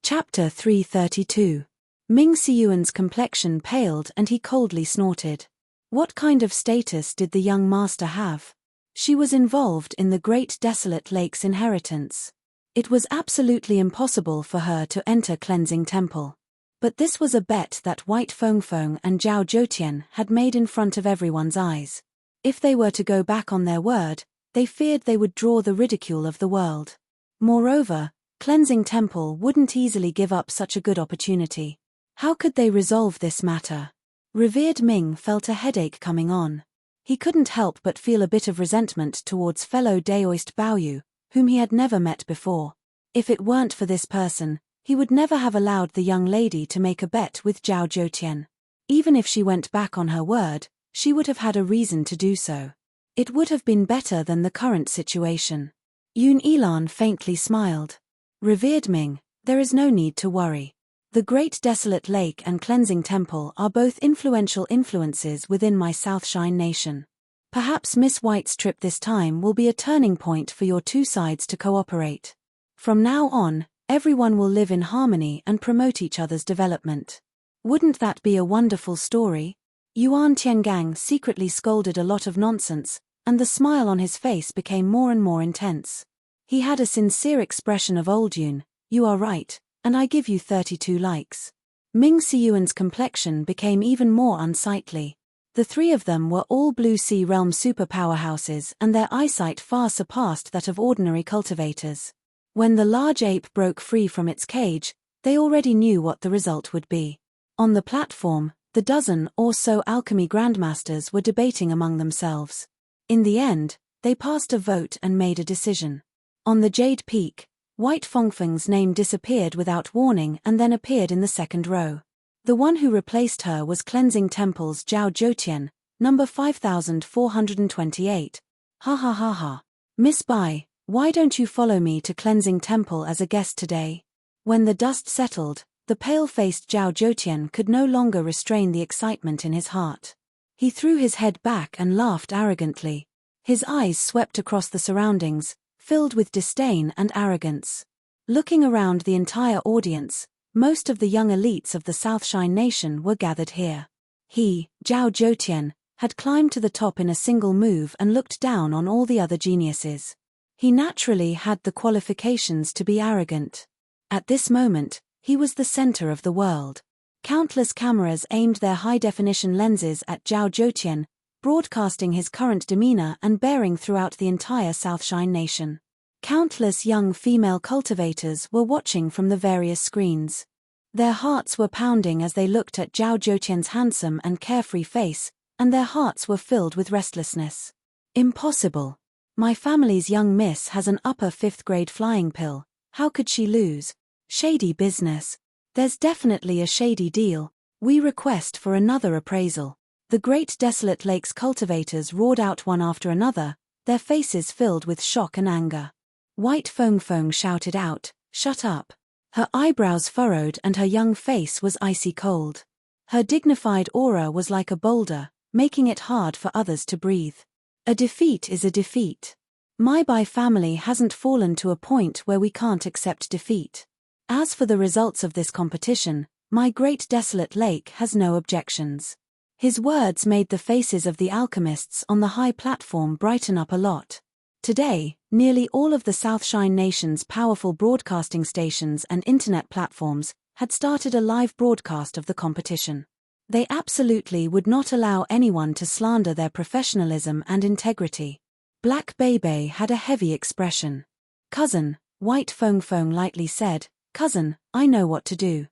Chapter 332. Ming Siyuan's complexion paled and he coldly snorted. What kind of status did the young master have? She was involved in the Great Desolate Lake's inheritance. It was absolutely impossible for her to enter Cleansing Temple. But this was a bet that White Fengfeng and Zhao Zhoutian had made in front of everyone's eyes. If they were to go back on their word, they feared they would draw the ridicule of the world. Moreover, Cleansing Temple wouldn't easily give up such a good opportunity. How could they resolve this matter? Revered Ming felt a headache coming on. He couldn't help but feel a bit of resentment towards fellow Daoist Baoyu, whom he had never met before. If it weren't for this person, he would never have allowed the young lady to make a bet with Zhao Zhoutian. Even if she went back on her word, she would have had a reason to do so. It would have been better than the current situation. Yoon Elan faintly smiled. Revered Ming, there is no need to worry. The Great Desolate Lake and Cleansing Temple are both influential influences within my Southshine nation. Perhaps Miss White's trip this time will be a turning point for your two sides to cooperate. From now on, everyone will live in harmony and promote each other's development. Wouldn't that be a wonderful story? Yuan Tiangang secretly scolded a lot of nonsense, and the smile on his face became more and more intense. He had a sincere expression of old Yun, you are right, and I give you 32 likes. Ming Siyuan's complexion became even more unsightly. The three of them were all Blue Sea Realm super powerhouses and their eyesight far surpassed that of ordinary cultivators. When the large ape broke free from its cage, they already knew what the result would be. On the platform, the dozen or so alchemy grandmasters were debating among themselves. In the end, they passed a vote and made a decision. On the Jade Peak, White Fengfeng's name disappeared without warning and then appeared in the second row. The one who replaced her was Cleansing Temple's Zhao Zhoutian, number 5428. Ha ha ha ha. Miss Bai, why don't you follow me to Cleansing Temple as a guest today? When the dust settled, the pale-faced Zhao Zhoutian could no longer restrain the excitement in his heart. He threw his head back and laughed arrogantly. His eyes swept across the surroundings, filled with disdain and arrogance. Looking around the entire audience, most of the young elites of the Southshine Nation were gathered here. He, Zhao Zhoutian, had climbed to the top in a single move and looked down on all the other geniuses. He naturally had the qualifications to be arrogant. At this moment, he was the center of the world. Countless cameras aimed their high-definition lenses at Zhao Zhoutian, broadcasting his current demeanor and bearing throughout the entire Southshine Nation. Countless young female cultivators were watching from the various screens. Their hearts were pounding as they looked at Zhao Zhoutian's handsome and carefree face, and their hearts were filled with restlessness. Impossible. My family's young miss has an upper 5th grade flying pill. How could she lose? Shady business. There's definitely a shady deal. We request for another appraisal. The Great Desolate Lake's cultivators roared out one after another, their faces filled with shock and anger. White Fengfeng shouted out, "Shut up." Her eyebrows furrowed and her young face was icy cold. Her dignified aura was like a boulder, making it hard for others to breathe. A defeat is a defeat. My Bai family hasn't fallen to a point where we can't accept defeat. As for the results of this competition, My great desolate lake has no objections." His words made the faces of the alchemists on the high platform brighten up a lot. Today, nearly all of the Southshine Nation's powerful broadcasting stations and internet platforms had started a live broadcast of the competition. They absolutely would not allow anyone to slander their professionalism and integrity. Black Bebe had a heavy expression. "Cousin," White Fong Fong lightly said, "Cousin, I know what to do."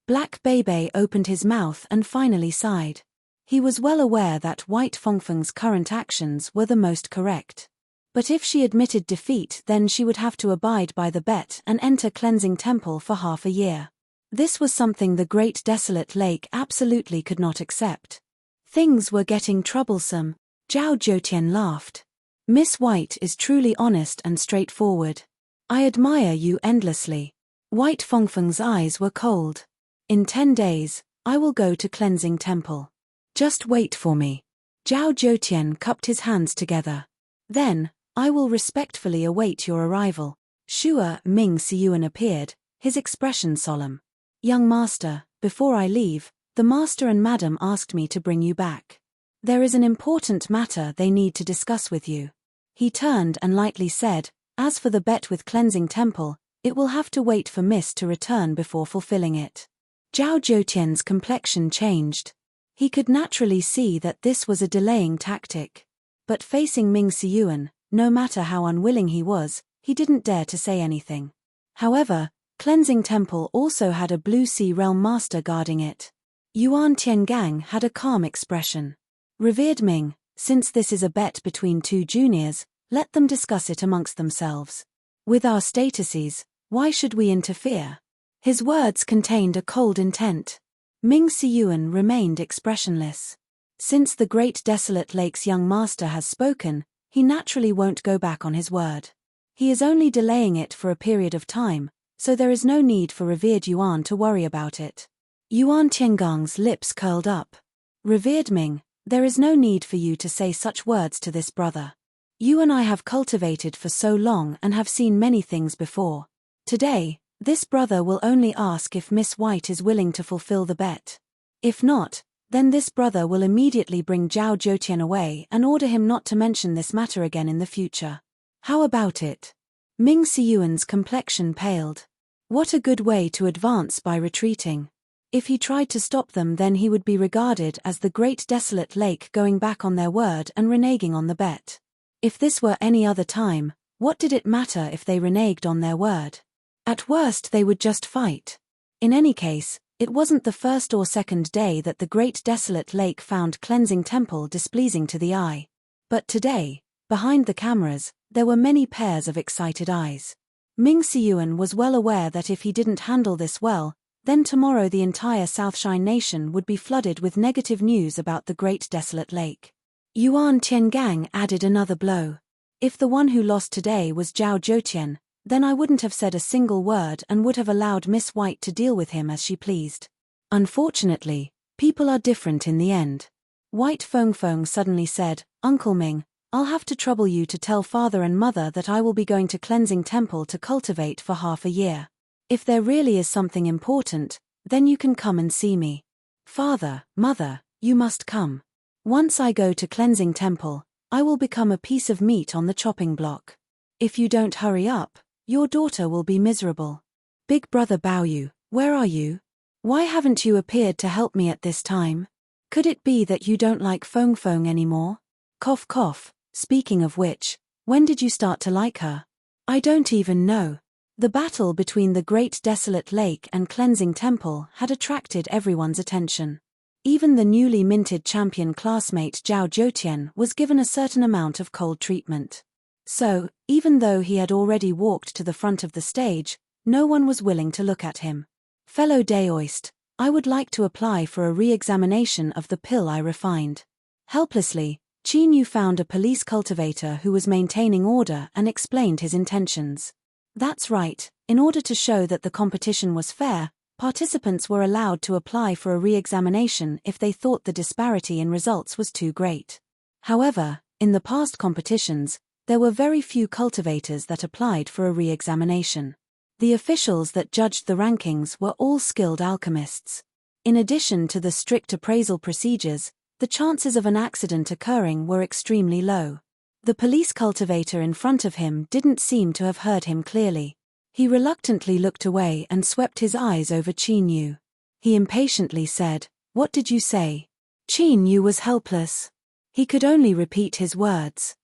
Black Bebe opened his mouth and finally sighed. He was well aware that White Fong Fong's current actions were the most correct. But if she admitted defeat, then she would have to abide by the bet and enter Cleansing Temple for half a year. This was something the Great Desolate Lake absolutely could not accept. Things were getting troublesome. Zhao Zhoutian laughed. "Miss White is truly honest and straightforward. I admire you endlessly." White Fong Fong's eyes were cold. "In 10 days, I will go to Cleansing Temple. Just wait for me." Zhao Zhoutian cupped his hands together. "Then, I will respectfully await your arrival." Shua Ming Siyuan appeared, his expression solemn. "Young master, before I leave, the master and madam asked me to bring you back. There is an important matter they need to discuss with you." He turned and lightly said, "As for the bet with Cleansing Temple, it will have to wait for Miss to return before fulfilling it." Zhao Zhoutian's complexion changed. He could naturally see that this was a delaying tactic. But facing Ming Siyuan, no matter how unwilling he was, he didn't dare to say anything. However, Cleansing Temple also had a Blue Sea Realm master guarding it. Yuan Tiangang had a calm expression. "Revered Ming, since this is a bet between two juniors, let them discuss it amongst themselves. With our statuses, why should we interfere?" His words contained a cold intent. Ming Siyuan remained expressionless. Since the Great Desolate Lake's young master has spoken, he naturally won't go back on his word. He is only delaying it for a period of time, so there is no need for revered Yuan to worry about it. Yuan Tiangang's lips curled up. "Revered Ming, there is no need for you to say such words to this brother. You and I have cultivated for so long and have seen many things before. Today, this brother will only ask if Miss White is willing to fulfill the bet. If not, then this brother will immediately bring Zhao Zhoutian away and order him not to mention this matter again in the future. How about it?" Ming Siyuan's complexion paled. What a good way to advance by retreating. If he tried to stop them, then he would be regarded as the Great Desolate Lake going back on their word and reneging on the bet. If this were any other time, what did it matter if they reneged on their word? At worst they would just fight. In any case, it wasn't the first or second day that the Great Desolate Lake found Cleansing Temple displeasing to the eye. But today, behind the cameras, there were many pairs of excited eyes. Ming Siyuan was well aware that if he didn't handle this well, then tomorrow the entire Southshine Nation would be flooded with negative news about the Great Desolate Lake. Yuan Tiangang added another blow. "If the one who lost today was Zhao Zhoutian, then I wouldn't have said a single word and would have allowed Miss White to deal with him as she pleased. Unfortunately, people are different in the end." White Fong Fong suddenly said, "Uncle Ming, I'll have to trouble you to tell father and mother that I will be going to Cleansing Temple to cultivate for half a year. If there really is something important, then you can come and see me. Father, mother, you must come. Once I go to Cleansing Temple, I will become a piece of meat on the chopping block. If you don't hurry up, your daughter will be miserable. Big brother Baoyu, where are you? Why haven't you appeared to help me at this time? Could it be that you don't like Fong Fong anymore? Cough cough, speaking of which, when did you start to like her? I don't even know." The battle between the Great Desolate Lake and Cleansing Temple had attracted everyone's attention. Even the newly minted champion classmate Zhao Zhoutian was given a certain amount of cold treatment. So, even though he had already walked to the front of the stage, no one was willing to look at him. "Fellow Daoist, I would like to apply for a re-examination of the pill I refined." Helplessly, Qin Yu found a police cultivator who was maintaining order and explained his intentions. That's right, in order to show that the competition was fair, participants were allowed to apply for a re-examination if they thought the disparity in results was too great. However, in the past competitions, there were very few cultivators that applied for a re-examination. The officials that judged the rankings were all skilled alchemists. In addition to the strict appraisal procedures, the chances of an accident occurring were extremely low. The police cultivator in front of him didn't seem to have heard him clearly. He reluctantly looked away and swept his eyes over Qin Yu. He impatiently said, "What did you say?" Qin Yu was helpless. He could only repeat his words.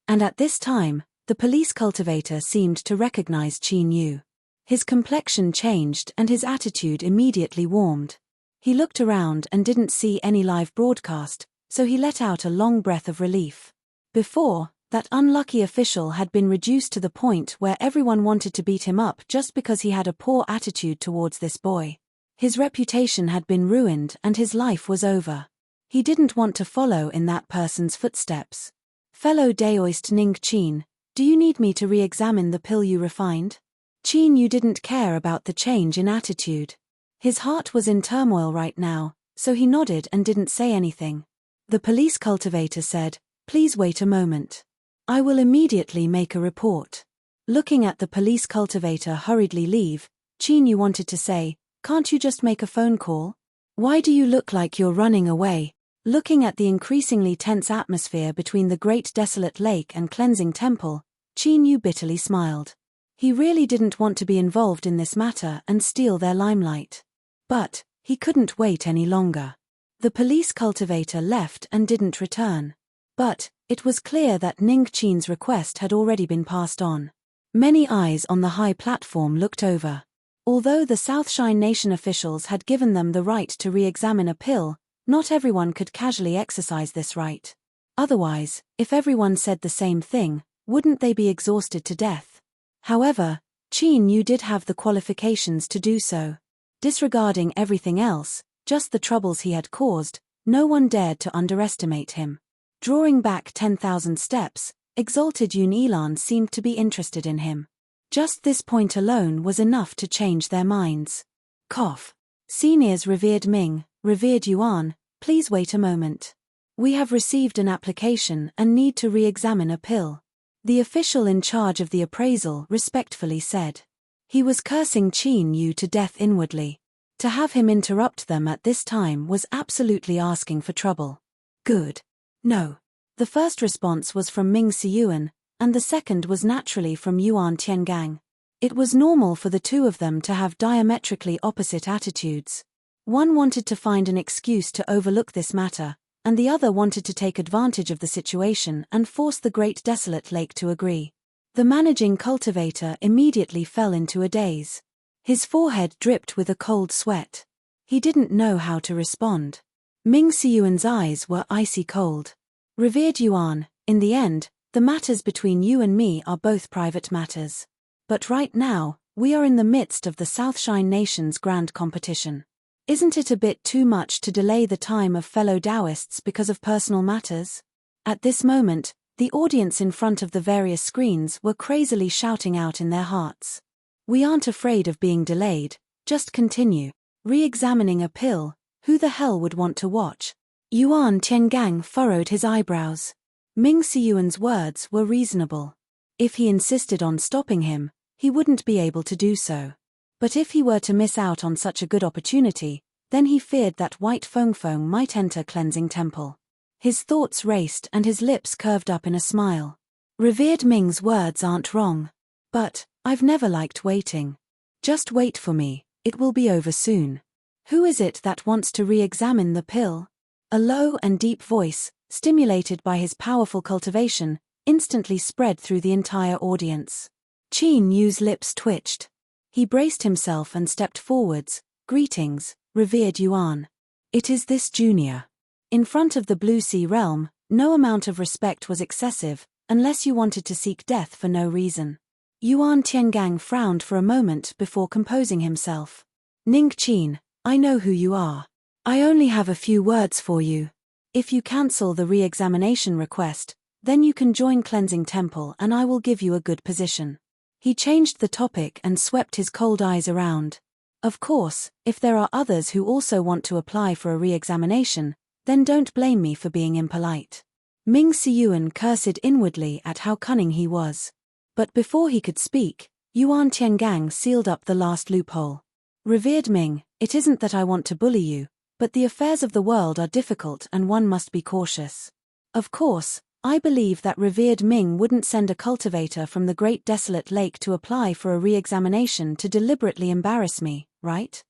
And at this time, the police cultivator seemed to recognize Qin Yu. His complexion changed and his attitude immediately warmed. He looked around and didn't see any live broadcast, so he let out a long breath of relief. Before, that unlucky official had been reduced to the point where everyone wanted to beat him up just because he had a poor attitude towards this boy. His reputation had been ruined and his life was over. He didn't want to follow in that person's footsteps. "Fellow Daoist Ning Qin, do you need me to re-examine the pill you refined?" Qin Yu didn't care about the change in attitude. His heart was in turmoil right now, so he nodded and didn't say anything. The police cultivator said, "Please wait a moment. I will immediately make a report." Looking at the police cultivator hurriedly leave, Qin Yu wanted to say, "Can't you just make a phone call? Why do you look like you're running away?" Looking at the increasingly tense atmosphere between the great desolate lake and cleansing temple, Qin Yu bitterly smiled. He really didn't want to be involved in this matter and steal their limelight. But he couldn't wait any longer. The police cultivator left and didn't return. But it was clear that Ning Qin's request had already been passed on. Many eyes on the high platform looked over. Although the Southshine Nation officials had given them the right to re-examine a pill, not everyone could casually exercise this right. Otherwise, if everyone said the same thing, wouldn't they be exhausted to death? However, Qin Yu did have the qualifications to do so. Disregarding everything else, just the troubles he had caused, no one dared to underestimate him. Drawing back 10,000 steps, exalted Yun Elan seemed to be interested in him. Just this point alone was enough to change their minds. Cough. "Seniors revered Ming, revered Yuan, please wait a moment. We have received an application and need to re-examine a pill." The official in charge of the appraisal respectfully said. He was cursing Qin Yu to death inwardly. To have him interrupt them at this time was absolutely asking for trouble. "Good. No." The first response was from Ming Siyuan, and the second was naturally from Yuan Tiangang. It was normal for the two of them to have diametrically opposite attitudes. One wanted to find an excuse to overlook this matter, and the other wanted to take advantage of the situation and force the Great Desolate Lake to agree. The managing cultivator immediately fell into a daze. His forehead dripped with a cold sweat. He didn't know how to respond. Ming Siyuan's eyes were icy cold. "Revered Yuan, in the end, the matters between you and me are both private matters. But right now, we are in the midst of the Southshine Nation's grand competition. Isn't it a bit too much to delay the time of fellow Taoists because of personal matters?" At this moment, the audience in front of the various screens were crazily shouting out in their hearts. "We aren't afraid of being delayed, just continue. Re-examining a pill, who the hell would want to watch?" Yuan Tiangang furrowed his eyebrows. Ming Siyuan's words were reasonable. If he insisted on stopping him, he wouldn't be able to do so. But if he were to miss out on such a good opportunity, then he feared that White Fengfeng might enter Cleansing Temple. His thoughts raced and his lips curved up in a smile. Revered Ming's words aren't wrong. But I've never liked waiting. Just wait for me, it will be over soon. Who is it that wants to re-examine the pill? A low and deep voice, stimulated by his powerful cultivation, instantly spread through the entire audience. Qin Yu's lips twitched. He braced himself and stepped forwards. "Greetings, revered Yuan. It is this junior." In front of the Blue Sea realm, no amount of respect was excessive, unless you wanted to seek death for no reason. Yuan Tiangang frowned for a moment before composing himself. "Ning Qin, I know who you are. I only have a few words for you. If you cancel the re-examination request, then you can join Cleansing Temple and I will give you a good position." He changed the topic and swept his cold eyes around. Of course, if there are others who also want to apply for a re-examination, then don't blame me for being impolite. Ming Siyuan cursed inwardly at how cunning he was. But before he could speak, Yuan Tiangang sealed up the last loophole. "Revered Ming, it isn't that I want to bully you, But the affairs of the world are difficult and one must be cautious. Of course, I believe that revered Ming wouldn't send a cultivator from the Great Desolate Lake to apply for a re-examination to deliberately embarrass me, right?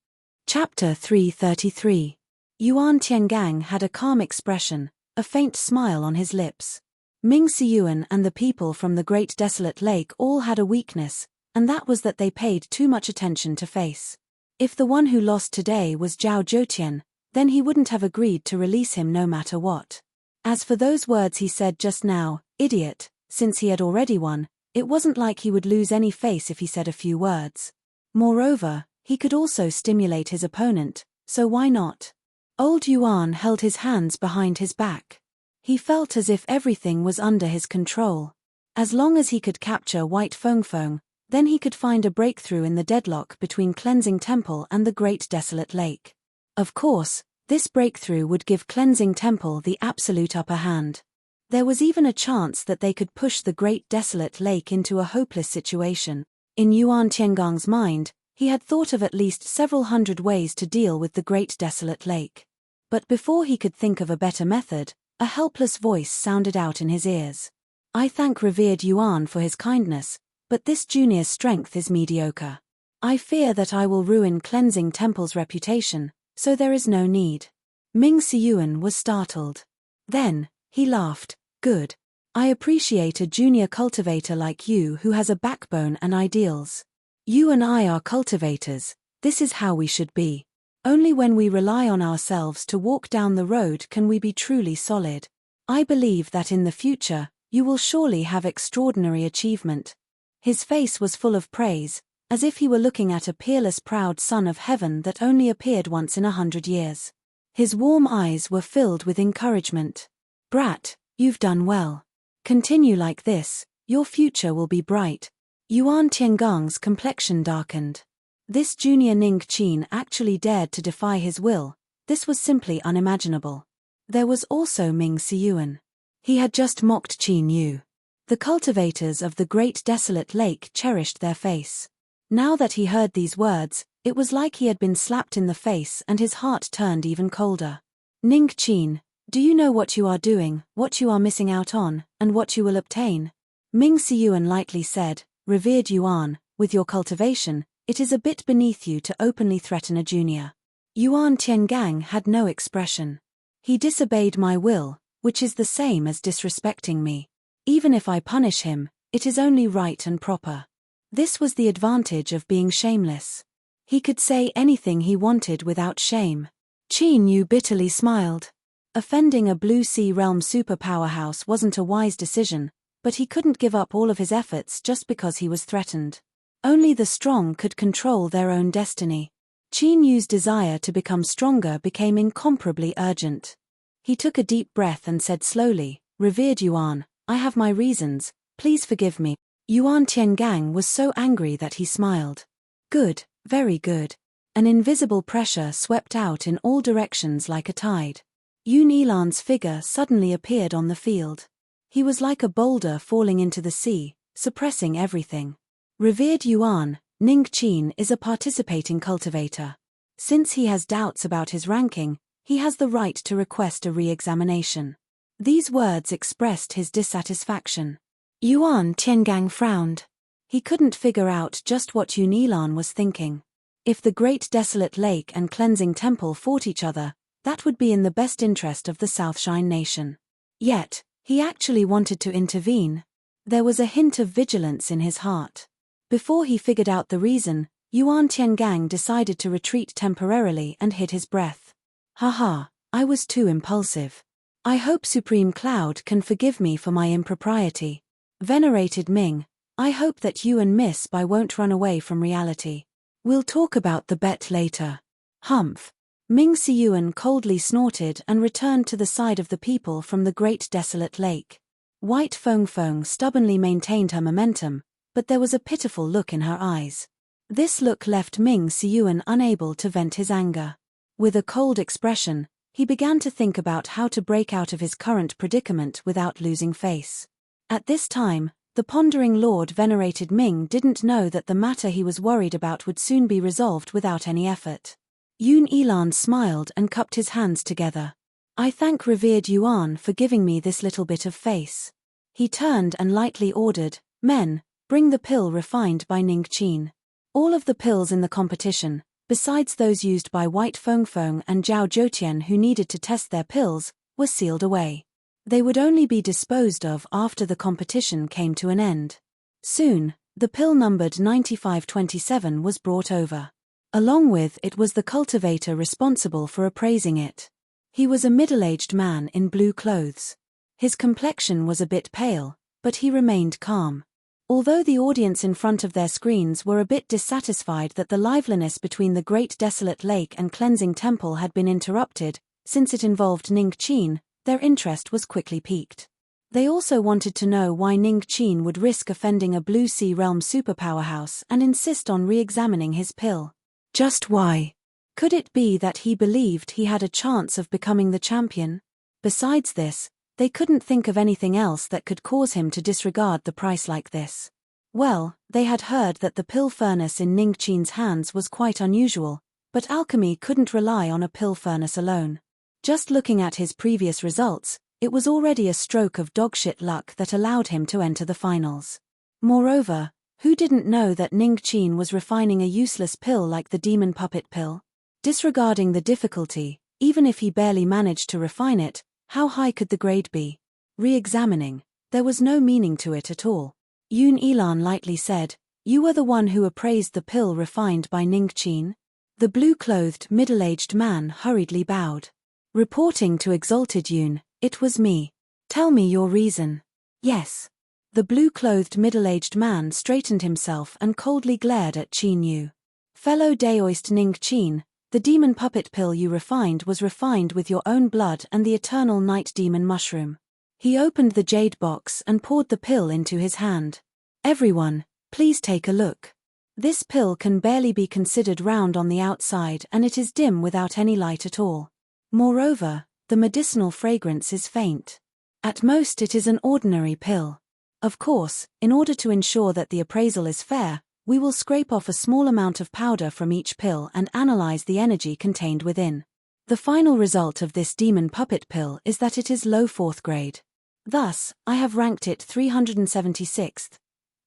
Chapter 333. Yuan Tiangang had a calm expression, a faint smile on his lips. Ming Siyuan and the people from the Great Desolate Lake all had a weakness, and that was that they paid too much attention to face. If the one who lost today was Zhao Zhoutian, then he wouldn't have agreed to release him no matter what. As for those words he said just now, idiot, since he had already won, it wasn't like he would lose any face if he said a few words. Moreover, he could also stimulate his opponent, so why not? Old Yuan held his hands behind his back. He felt as if everything was under his control. As long as he could capture White Feng, then he could find a breakthrough in the deadlock between Cleansing Temple and the Great Desolate Lake. Of course, this breakthrough would give Cleansing Temple the absolute upper hand. There was even a chance that they could push the Great Desolate Lake into a hopeless situation. In Yuan Tiangang's mind, he had thought of at least several hundred ways to deal with the Great Desolate Lake. But before he could think of a better method, a helpless voice sounded out in his ears. I thank revered Yuan for his kindness, but this junior's strength is mediocre. I fear that I will ruin Cleansing Temple's reputation, so there is no need. Ming Siyuan was startled. Then, he laughed. Good. I appreciate a junior cultivator like you who has a backbone and ideals. You and I are cultivators, this is how we should be. Only when we rely on ourselves to walk down the road can we be truly solid. I believe that in the future, you will surely have extraordinary achievement. His face was full of praise, as if he were looking at a peerless proud son of heaven that only appeared once in 100 years. His warm eyes were filled with encouragement. Brat, you've done well. Continue like this, your future will be bright. Yuan Tiangang's complexion darkened. This junior Ning Qin actually dared to defy his will, this was simply unimaginable. There was also Ming Siyuan. He had just mocked Qin Yu. The cultivators of the Great Desolate Lake cherished their face. Now that he heard these words, it was like he had been slapped in the face and his heart turned even colder. Ning Qin, do you know what you are doing, what you are missing out on, and what you will obtain? Ming Siyuan lightly said, revered Yuan, with your cultivation, it is a bit beneath you to openly threaten a junior. Yuan Tiangang had no expression. He disobeyed my will, which is the same as disrespecting me. Even if I punish him, it is only right and proper. This was the advantage of being shameless. He could say anything he wanted without shame. Qin Yu bitterly smiled. Offending a Blue Sea Realm superpowerhouse wasn't a wise decision, but he couldn't give up all of his efforts just because he was threatened. Only the strong could control their own destiny. Qin Yu's desire to become stronger became incomparably urgent. He took a deep breath and said slowly, revered Yuan, I have my reasons, please forgive me. Yuan Tiangang was so angry that he smiled. Good, very good. An invisible pressure swept out in all directions like a tide. Yun Yilan's figure suddenly appeared on the field. He was like a boulder falling into the sea, suppressing everything. Revered Yuan, Ning Qin is a participating cultivator. Since he has doubts about his ranking, he has the right to request a re-examination. These words expressed his dissatisfaction. Yuan Tiangang frowned. He couldn't figure out just what Yun Yilan was thinking. If the Great Desolate Lake and Cleansing Temple fought each other, that would be in the best interest of the Southshine nation. Yet, he actually wanted to intervene. There was a hint of vigilance in his heart. Before he figured out the reason, Yuan Tiangang decided to retreat temporarily and hid his breath. Haha, I was too impulsive. I hope Supreme Cloud can forgive me for my impropriety. Venerated Ming, I hope that you and Miss Bai won't run away from reality. We'll talk about the bet later. Humph. Ming Siyuan coldly snorted and returned to the side of the people from the Great Desolate Lake. White Feng stubbornly maintained her momentum, but there was a pitiful look in her eyes. This look left Ming Siyuan unable to vent his anger. With a cold expression, he began to think about how to break out of his current predicament without losing face. At this time, the pondering Lord Venerated Ming didn't know that the matter he was worried about would soon be resolved without any effort. Yoon Elan smiled and cupped his hands together. I thank revered Yuan for giving me this little bit of face. He turned and lightly ordered, men, bring the pill refined by Ning Qin. All of the pills in the competition, besides those used by White Fengfeng and Zhao Zhoutian who needed to test their pills, were sealed away. They would only be disposed of after the competition came to an end. Soon, the pill numbered 9527 was brought over. Along with it was the cultivator responsible for appraising it. He was a middle-aged man in blue clothes. His complexion was a bit pale, but he remained calm. Although the audience in front of their screens were a bit dissatisfied that the liveliness between the great desolate lake and cleansing temple had been interrupted, since it involved Ning Qin, their interest was quickly piqued. They also wanted to know why Ning Qin would risk offending a Blue Sea Realm superpowerhouse and insist on re-examining his pill. Just why? Could it be that he believed he had a chance of becoming the champion? Besides this, they couldn't think of anything else that could cause him to disregard the price like this. Well, they had heard that the pill furnace in Ning Qin's hands was quite unusual, but alchemy couldn't rely on a pill furnace alone. Just looking at his previous results, it was already a stroke of dogshit luck that allowed him to enter the finals. Moreover, who didn't know that Ning Qin was refining a useless pill like the demon puppet pill? Disregarding the difficulty, even if he barely managed to refine it, how high could the grade be? Re-examining, there was no meaning to it at all. Yoon Elan lightly said, you were the one who appraised the pill refined by Ning Qin? The blue-clothed middle-aged man hurriedly bowed. Reporting to Exalted Yoon, it was me. Tell me your reason. Yes. The blue-clothed middle-aged man straightened himself and coldly glared at Qin Yu. Fellow Daoist Ning Qin, the demon puppet pill you refined was refined with your own blood and the eternal night demon mushroom. He opened the jade box and poured the pill into his hand. Everyone, please take a look. This pill can barely be considered round on the outside and it is dim without any light at all. Moreover, the medicinal fragrance is faint. At most it is an ordinary pill. Of course, in order to ensure that the appraisal is fair, we will scrape off a small amount of powder from each pill and analyze the energy contained within. The final result of this demon puppet pill is that it is low 4th grade. Thus, I have ranked it 376th.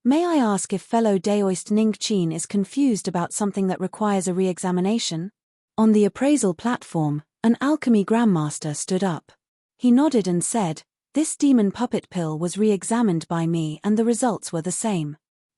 May I ask if fellow Daoist Ning Qin is confused about something that requires a re-examination? On the appraisal platform, an alchemy grandmaster stood up. He nodded and said, this demon puppet pill was re-examined by me and the results were the same.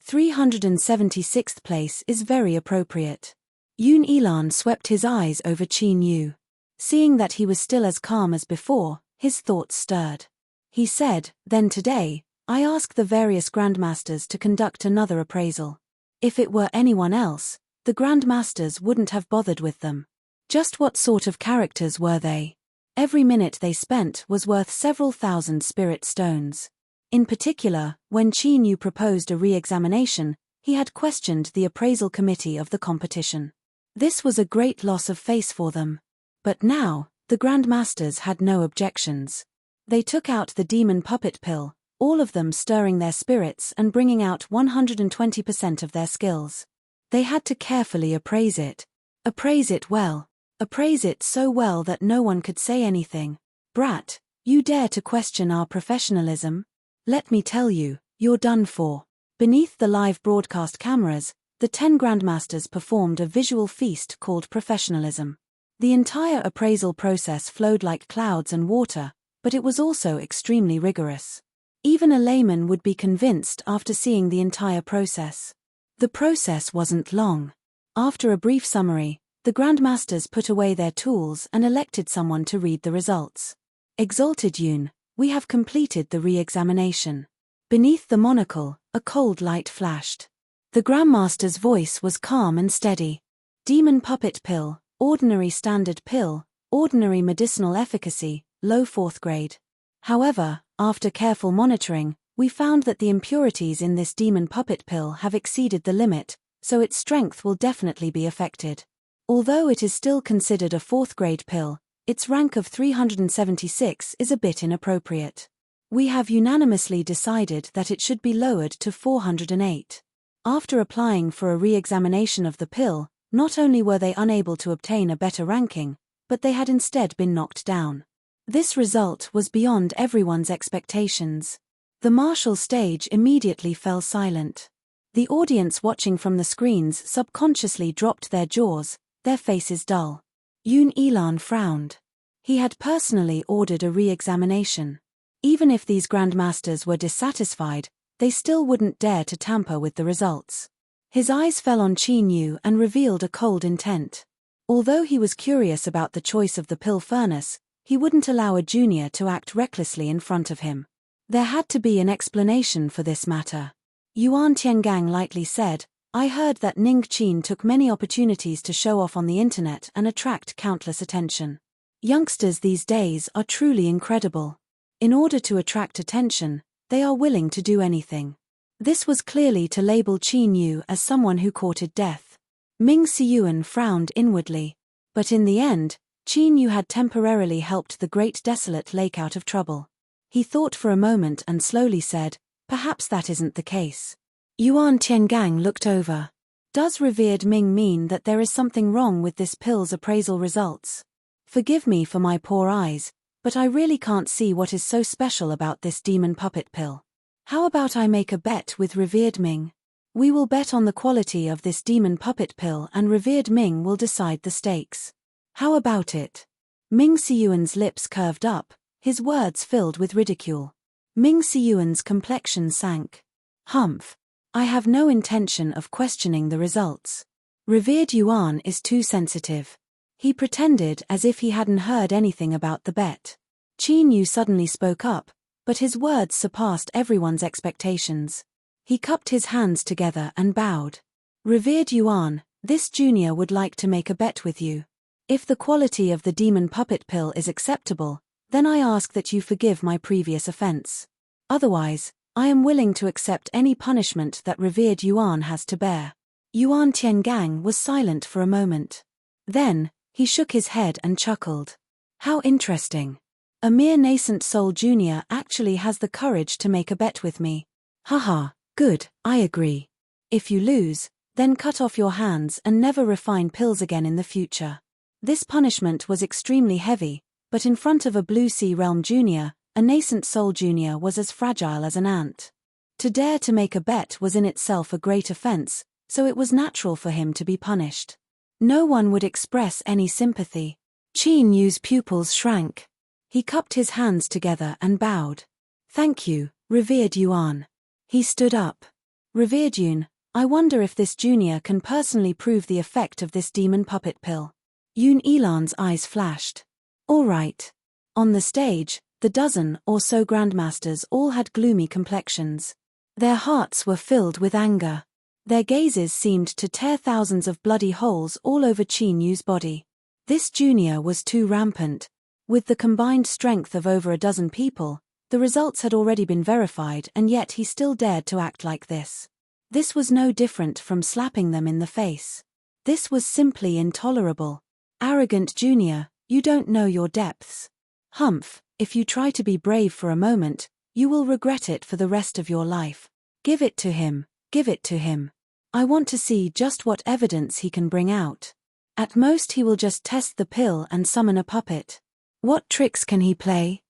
376th place is very appropriate. Yoon Elan swept his eyes over Qin Yu. Seeing that he was still as calm as before, his thoughts stirred. He said, then today, I ask the various grandmasters to conduct another appraisal. If it were anyone else, the grandmasters wouldn't have bothered with them. Just what sort of characters were they? Every minute they spent was worth several thousand spirit stones. In particular, when Qin Yu proposed a re-examination, he had questioned the appraisal committee of the competition. This was a great loss of face for them. But now, the grandmasters had no objections. They took out the demon puppet pill, all of them stirring their spirits and bringing out 120% of their skills. They had to carefully appraise it. Appraise it well. Appraise it so well that no one could say anything. Brat, you dare to question our professionalism? Let me tell you, you're done for. Beneath the live broadcast cameras, the 10 grandmasters performed a visual feast called professionalism. The entire appraisal process flowed like clouds and water, but it was also extremely rigorous. Even a layman would be convinced after seeing the entire process. The process wasn't long. After a brief summary, the grandmasters put away their tools and elected someone to read the results. Exalted Yoon, we have completed the re-examination. Beneath the monocle, a cold light flashed. The grandmaster's voice was calm and steady. Demon puppet pill, ordinary standard pill, ordinary medicinal efficacy, low 4th grade. However, after careful monitoring, we found that the impurities in this demon puppet pill have exceeded the limit, so its strength will definitely be affected. Although it is still considered a 4th grade pill, its rank of 376 is a bit inappropriate. We have unanimously decided that it should be lowered to 408. After applying for a re-examination of the pill, Not only were they unable to obtain a better ranking, but they had instead been knocked down. This result was beyond everyone's expectations. The martial stage immediately fell silent. The audience watching from the screens subconsciously dropped their jaws, their faces dull. Yoon Elan frowned. He had personally ordered a re-examination. Even if these grandmasters were dissatisfied, they still wouldn't dare to tamper with the results. His eyes fell on Qin Yu and revealed a cold intent. Although he was curious about the choice of the pill furnace, he wouldn't allow a junior to act recklessly in front of him. There had to be an explanation for this matter. Yuan Tiangang lightly said, "I heard that Ning Qin took many opportunities to show off on the internet and attract countless attention. Youngsters these days are truly incredible. In order to attract attention, they are willing to do anything." This was clearly to label Qin Yu as someone who courted death. Ming Siyuan frowned inwardly. But in the end, Qin Yu had temporarily helped the great desolate lake out of trouble. He thought for a moment and slowly said, "Perhaps that isn't the case." Yuan Tiangang looked over. "Does revered Ming mean that there is something wrong with this pill's appraisal results? Forgive me for my poor eyes, but I really can't see what is so special about this demon puppet pill. How about I make a bet with revered Ming? We will bet on the quality of this demon puppet pill and revered Ming will decide the stakes. How about it?" Ming Siyuan's lips curved up, his words filled with ridicule. Ming Siyuan's complexion sank. "Humph. I have no intention of questioning the results. Revered Yuan is too sensitive." He pretended as if he hadn't heard anything about the bet. Qin Yu suddenly spoke up, but his words surpassed everyone's expectations. He cupped his hands together and bowed. "Revered Yuan, this junior would like to make a bet with you. If the quality of the demon puppet pill is acceptable, then I ask that you forgive my previous offense. Otherwise, I am willing to accept any punishment that revered Yuan has to bear." Yuan Tiangang was silent for a moment. Then, he shook his head and chuckled. "How interesting. A mere nascent soul junior actually has the courage to make a bet with me. Haha, good, I agree. If you lose, then cut off your hands and never refine pills again in the future." This punishment was extremely heavy, but in front of a Blue Sea Realm junior, a nascent soul junior was as fragile as an ant. To dare to make a bet was in itself a great offense, so it was natural for him to be punished. No one would express any sympathy. Qin Yu's pupils shrank. He cupped his hands together and bowed. "Thank you, revered Yuan." He stood up. "Revered Yun, I wonder if this junior can personally prove the effect of this demon puppet pill." Yoon Elan's eyes flashed. "All right." On the stage, the dozen or so grandmasters all had gloomy complexions. Their hearts were filled with anger. Their gazes seemed to tear thousands of bloody holes all over Qin Yu's body. This junior was too rampant. With the combined strength of over a dozen people, the results had already been verified and yet he still dared to act like this. This was no different from slapping them in the face. This was simply intolerable. "Arrogant junior, you don't know your depths. Humph, if you try to be brave for a moment, you will regret it for the rest of your life. Give it to him, give it to him. I want to see just what evidence he can bring out. At most he will just test the pill and summon a puppet. What tricks can he play?"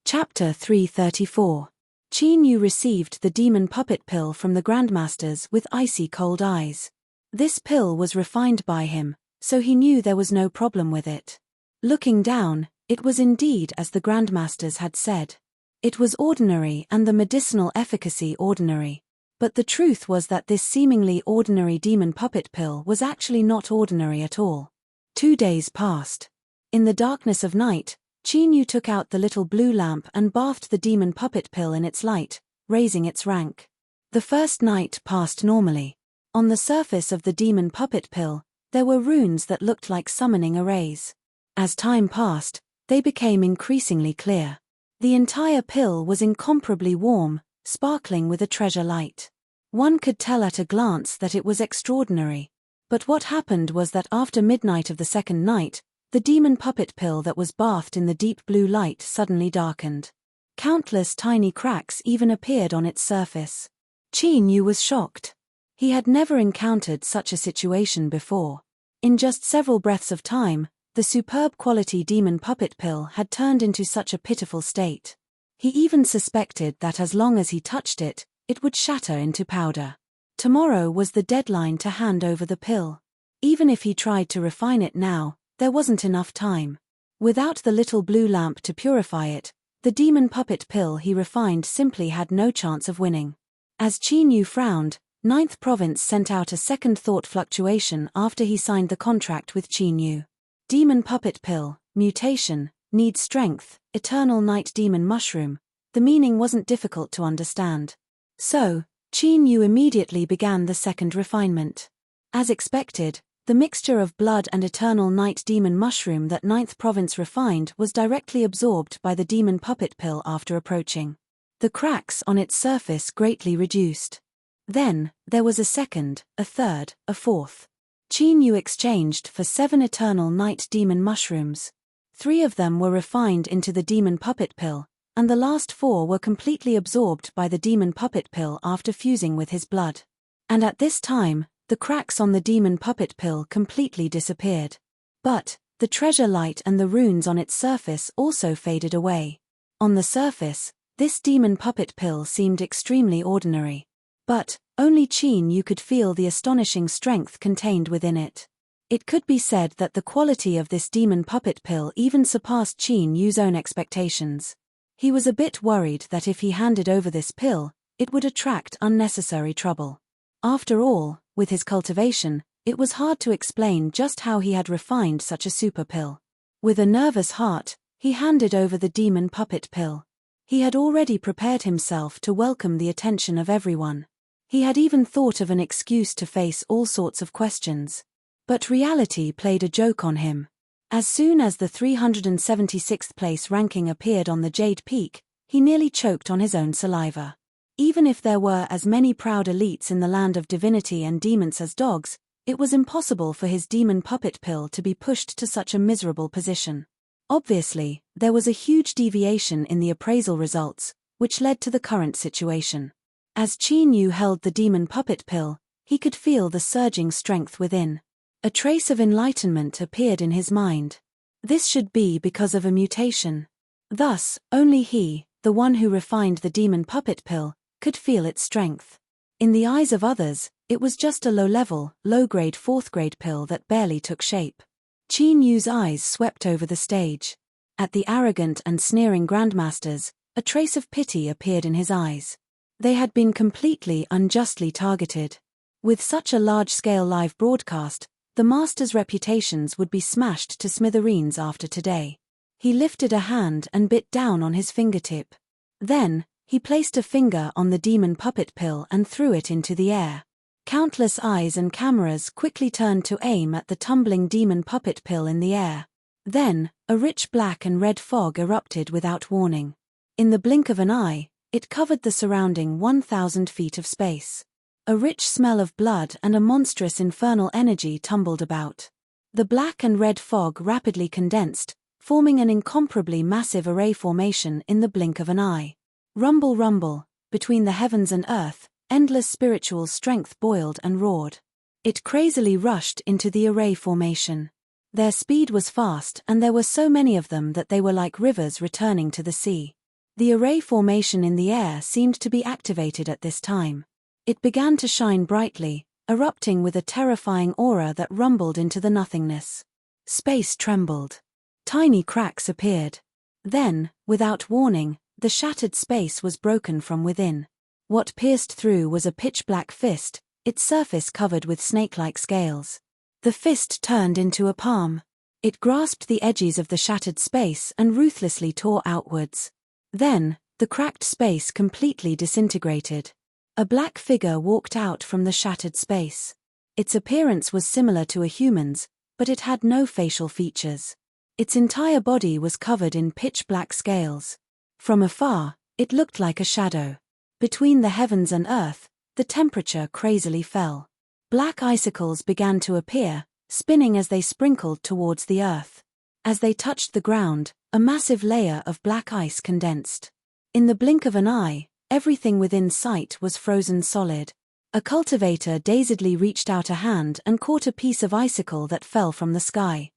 Chapter 334. Qin Yu received the demon puppet pill from the grandmasters with icy cold eyes. This pill was refined by him, so he knew there was no problem with it. Looking down, it was indeed as the grandmasters had said. It was ordinary and the medicinal efficacy ordinary. But the truth was that this seemingly ordinary demon puppet pill was actually not ordinary at all. 2 days passed. In the darkness of night, Qin Yu took out the little blue lamp and bathed the demon puppet pill in its light, raising its rank. The first night passed normally. On the surface of the demon puppet pill, there were runes that looked like summoning arrays. As time passed, they became increasingly clear. The entire pill was incomparably warm, sparkling with a treasure light. One could tell at a glance that it was extraordinary. But what happened was that after midnight of the second night, the demon puppet pill that was bathed in the deep blue light suddenly darkened. Countless tiny cracks even appeared on its surface. Qin Yu was shocked. He had never encountered such a situation before. In just several breaths of time, the superb quality demon puppet pill had turned into such a pitiful state. He even suspected that as long as he touched it, it would shatter into powder. Tomorrow was the deadline to hand over the pill. Even if he tried to refine it now, there wasn't enough time. Without the little blue lamp to purify it, the demon puppet pill he refined simply had no chance of winning. As Qin Yu frowned, Ninth Province sent out a second thought fluctuation after he signed the contract with Qin Yu. Demon puppet pill, mutation, needs strength, eternal night demon mushroom. The meaning wasn't difficult to understand. So, Qin Yu immediately began the second refinement. As expected, the mixture of blood and eternal night demon mushroom that Ninth Province refined was directly absorbed by the demon puppet pill after approaching. The cracks on its surface greatly reduced. Then, there was a second, a third, a fourth. Qin Yu exchanged for 7 eternal night demon mushrooms. 3 of them were refined into the demon puppet pill, and the last 4 were completely absorbed by the demon puppet pill after fusing with his blood. And at this time, the cracks on the demon puppet pill completely disappeared. But, the treasure light and the runes on its surface also faded away. On the surface, this demon puppet pill seemed extremely ordinary. But, only Qin Yu could feel the astonishing strength contained within it. It could be said that the quality of this demon puppet pill even surpassed Qin Yu's own expectations. He was a bit worried that if he handed over this pill, it would attract unnecessary trouble. After all, with his cultivation, it was hard to explain just how he had refined such a super pill. With a nervous heart, he handed over the demon puppet pill. He had already prepared himself to welcome the attention of everyone. He had even thought of an excuse to face all sorts of questions. But reality played a joke on him. As soon as the 376th place ranking appeared on the Jade Peak, he nearly choked on his own saliva. Even if there were as many proud elites in the land of divinity and demons as dogs, it was impossible for his demon puppet pill to be pushed to such a miserable position. Obviously, there was a huge deviation in the appraisal results, which led to the current situation. As Qin Yu held the demon puppet pill, he could feel the surging strength within. A trace of enlightenment appeared in his mind. This should be because of a mutation. Thus, only he, the one who refined the demon puppet pill, could feel its strength. In the eyes of others, it was just a low-level, low-grade 4th-grade pill that barely took shape. Qin Yu's eyes swept over the stage. At the arrogant and sneering grandmasters, a trace of pity appeared in his eyes. They had been completely unjustly targeted. With such a large-scale live broadcast, the masters' reputations would be smashed to smithereens after today. He lifted a hand and bit down on his fingertip. Then, he placed a finger on the demon puppet pill and threw it into the air. Countless eyes and cameras quickly turned to aim at the tumbling demon puppet pill in the air. Then, a rich black and red fog erupted without warning. In the blink of an eye, it covered the surrounding 1,000 feet of space. A rich smell of blood and a monstrous infernal energy tumbled about. The black and red fog rapidly condensed, forming an incomparably massive array formation in the blink of an eye. Rumble, rumble, between the heavens and earth, endless spiritual strength boiled and roared. It crazily rushed into the array formation. Their speed was fast and there were so many of them that they were like rivers returning to the sea. The array formation in the air seemed to be activated at this time. It began to shine brightly, erupting with a terrifying aura that rumbled into the nothingness. Space trembled. Tiny cracks appeared. Then, without warning, the shattered space was broken from within. What pierced through was a pitch-black fist, its surface covered with snake-like scales. The fist turned into a palm. It grasped the edges of the shattered space and ruthlessly tore outwards. Then, the cracked space completely disintegrated. A black figure walked out from the shattered space. Its appearance was similar to a human's, but it had no facial features. Its entire body was covered in pitch-black scales. From afar, it looked like a shadow. Between the heavens and earth, the temperature crazily fell. Black icicles began to appear, spinning as they sprinkled towards the earth. As they touched the ground, a massive layer of black ice condensed. In the blink of an eye, everything within sight was frozen solid. A cultivator dazedly reached out a hand and caught a piece of icicle that fell from the sky.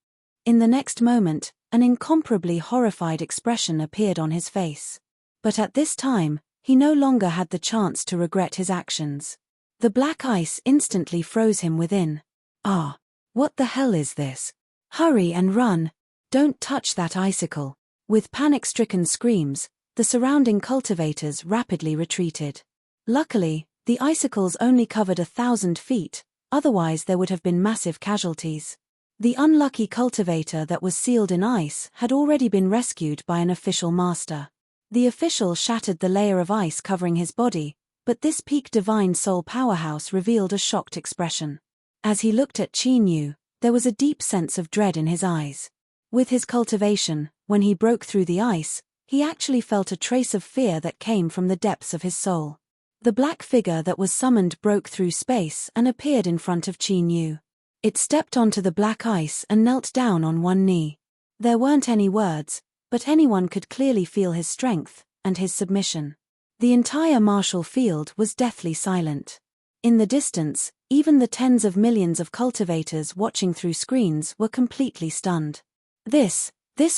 In the next moment, an incomparably horrified expression appeared on his face. But at this time, he no longer had the chance to regret his actions. The black ice instantly froze him within. Ah! What the hell is this? Hurry and run! Don't touch that icicle! With panic-stricken screams, the surrounding cultivators rapidly retreated. Luckily, the icicles only covered 1,000 feet, otherwise there would have been massive casualties. The unlucky cultivator that was sealed in ice had already been rescued by an official master. The official shattered the layer of ice covering his body, but this peak divine soul powerhouse revealed a shocked expression. As he looked at Qin Yu, there was a deep sense of dread in his eyes. With his cultivation, when he broke through the ice, he actually felt a trace of fear that came from the depths of his soul. The black figure that was summoned broke through space and appeared in front of Qin Yu. It stepped onto the black ice and knelt down on one knee. There weren't any words, but anyone could clearly feel his strength and his submission. The entire martial field was deathly silent. In the distance, even the tens of millions of cultivators watching through screens were completely stunned. This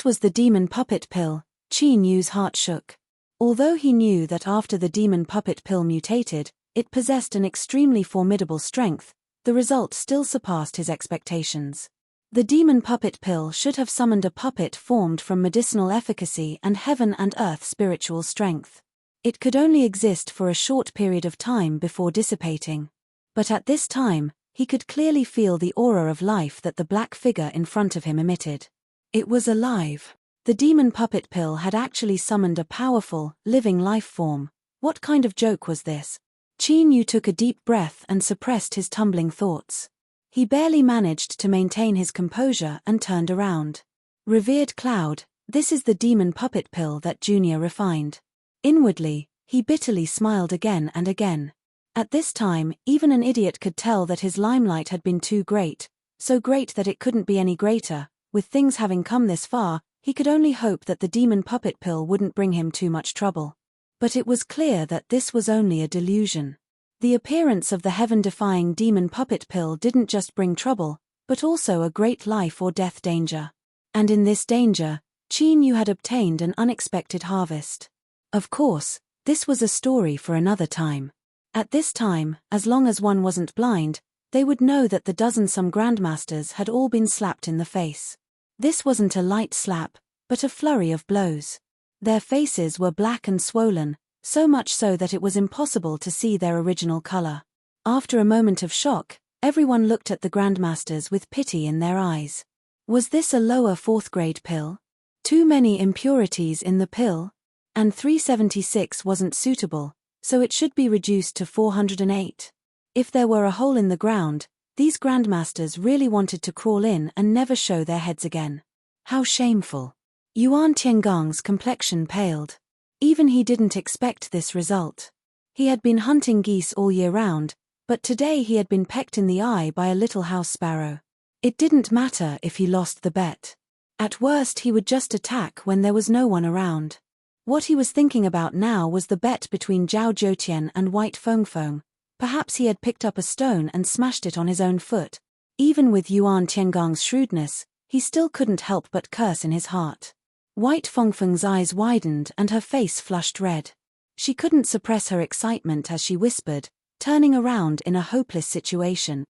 was the demon puppet pill. Qin Yu's heart shook. Although he knew that after the demon puppet pill mutated, it possessed an extremely formidable strength, the result still surpassed his expectations. The demon puppet pill should have summoned a puppet formed from medicinal efficacy and heaven and earth spiritual strength. It could only exist for a short period of time before dissipating. But at this time, he could clearly feel the aura of life that the black figure in front of him emitted. It was alive. The demon puppet pill had actually summoned a powerful, living life form. What kind of joke was this? Qin Yu took a deep breath and suppressed his tumbling thoughts. He barely managed to maintain his composure and turned around. Revered Cloud, this is the demon puppet pill that Junior refined. Inwardly, he bitterly smiled again and again. At this time, even an idiot could tell that his limelight had been too great, so great that it couldn't be any greater. With things having come this far, he could only hope that the demon puppet pill wouldn't bring him too much trouble. But it was clear that this was only a delusion. The appearance of the heaven-defying demon puppet pill didn't just bring trouble, but also a great life or death danger. And in this danger, Qin Yu had obtained an unexpected harvest. Of course, this was a story for another time. At this time, as long as one wasn't blind, they would know that the dozen-some grandmasters had all been slapped in the face. This wasn't a light slap, but a flurry of blows. Their faces were black and swollen, so much so that it was impossible to see their original color. After a moment of shock, everyone looked at the grandmasters with pity in their eyes. Was this a lower fourth-grade pill? Too many impurities in the pill? And 376 wasn't suitable, so it should be reduced to 408. If there were a hole in the ground, these grandmasters really wanted to crawl in and never show their heads again. How shameful. Yuan Tiangong's complexion paled. Even he didn't expect this result. He had been hunting geese all year round, but today he had been pecked in the eye by a little house sparrow. It didn't matter if he lost the bet. At worst he would just attack when there was no one around. What he was thinking about now was the bet between Zhao Zhoutian and White Fengfeng. Perhaps he had picked up a stone and smashed it on his own foot. Even with Yuan Tiangong's shrewdness, he still couldn't help but curse in his heart. White Fengfeng's eyes widened and her face flushed red. She couldn't suppress her excitement as she whispered, turning around in a hopeless situation.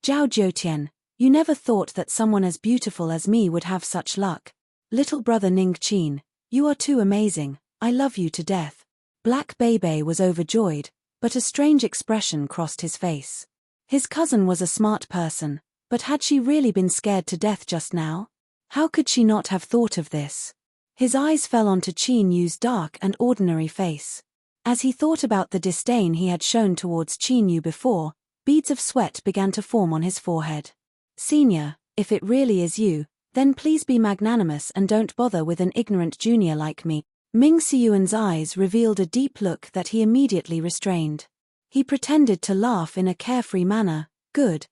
Zhao Zhoutian, you never thought that someone as beautiful as me would have such luck. Little brother Ning Qin, you are too amazing, I love you to death. Black Bebe was overjoyed, but a strange expression crossed his face. His cousin was a smart person, but had she really been scared to death just now? How could she not have thought of this? His eyes fell onto Qin Yu's dark and ordinary face. As he thought about the disdain he had shown towards Qin Yu before, beads of sweat began to form on his forehead. Senior, if it really is you, then please be magnanimous and don't bother with an ignorant junior like me. Ming Siyuan's eyes revealed a deep look that he immediately restrained. He pretended to laugh in a carefree manner. Good.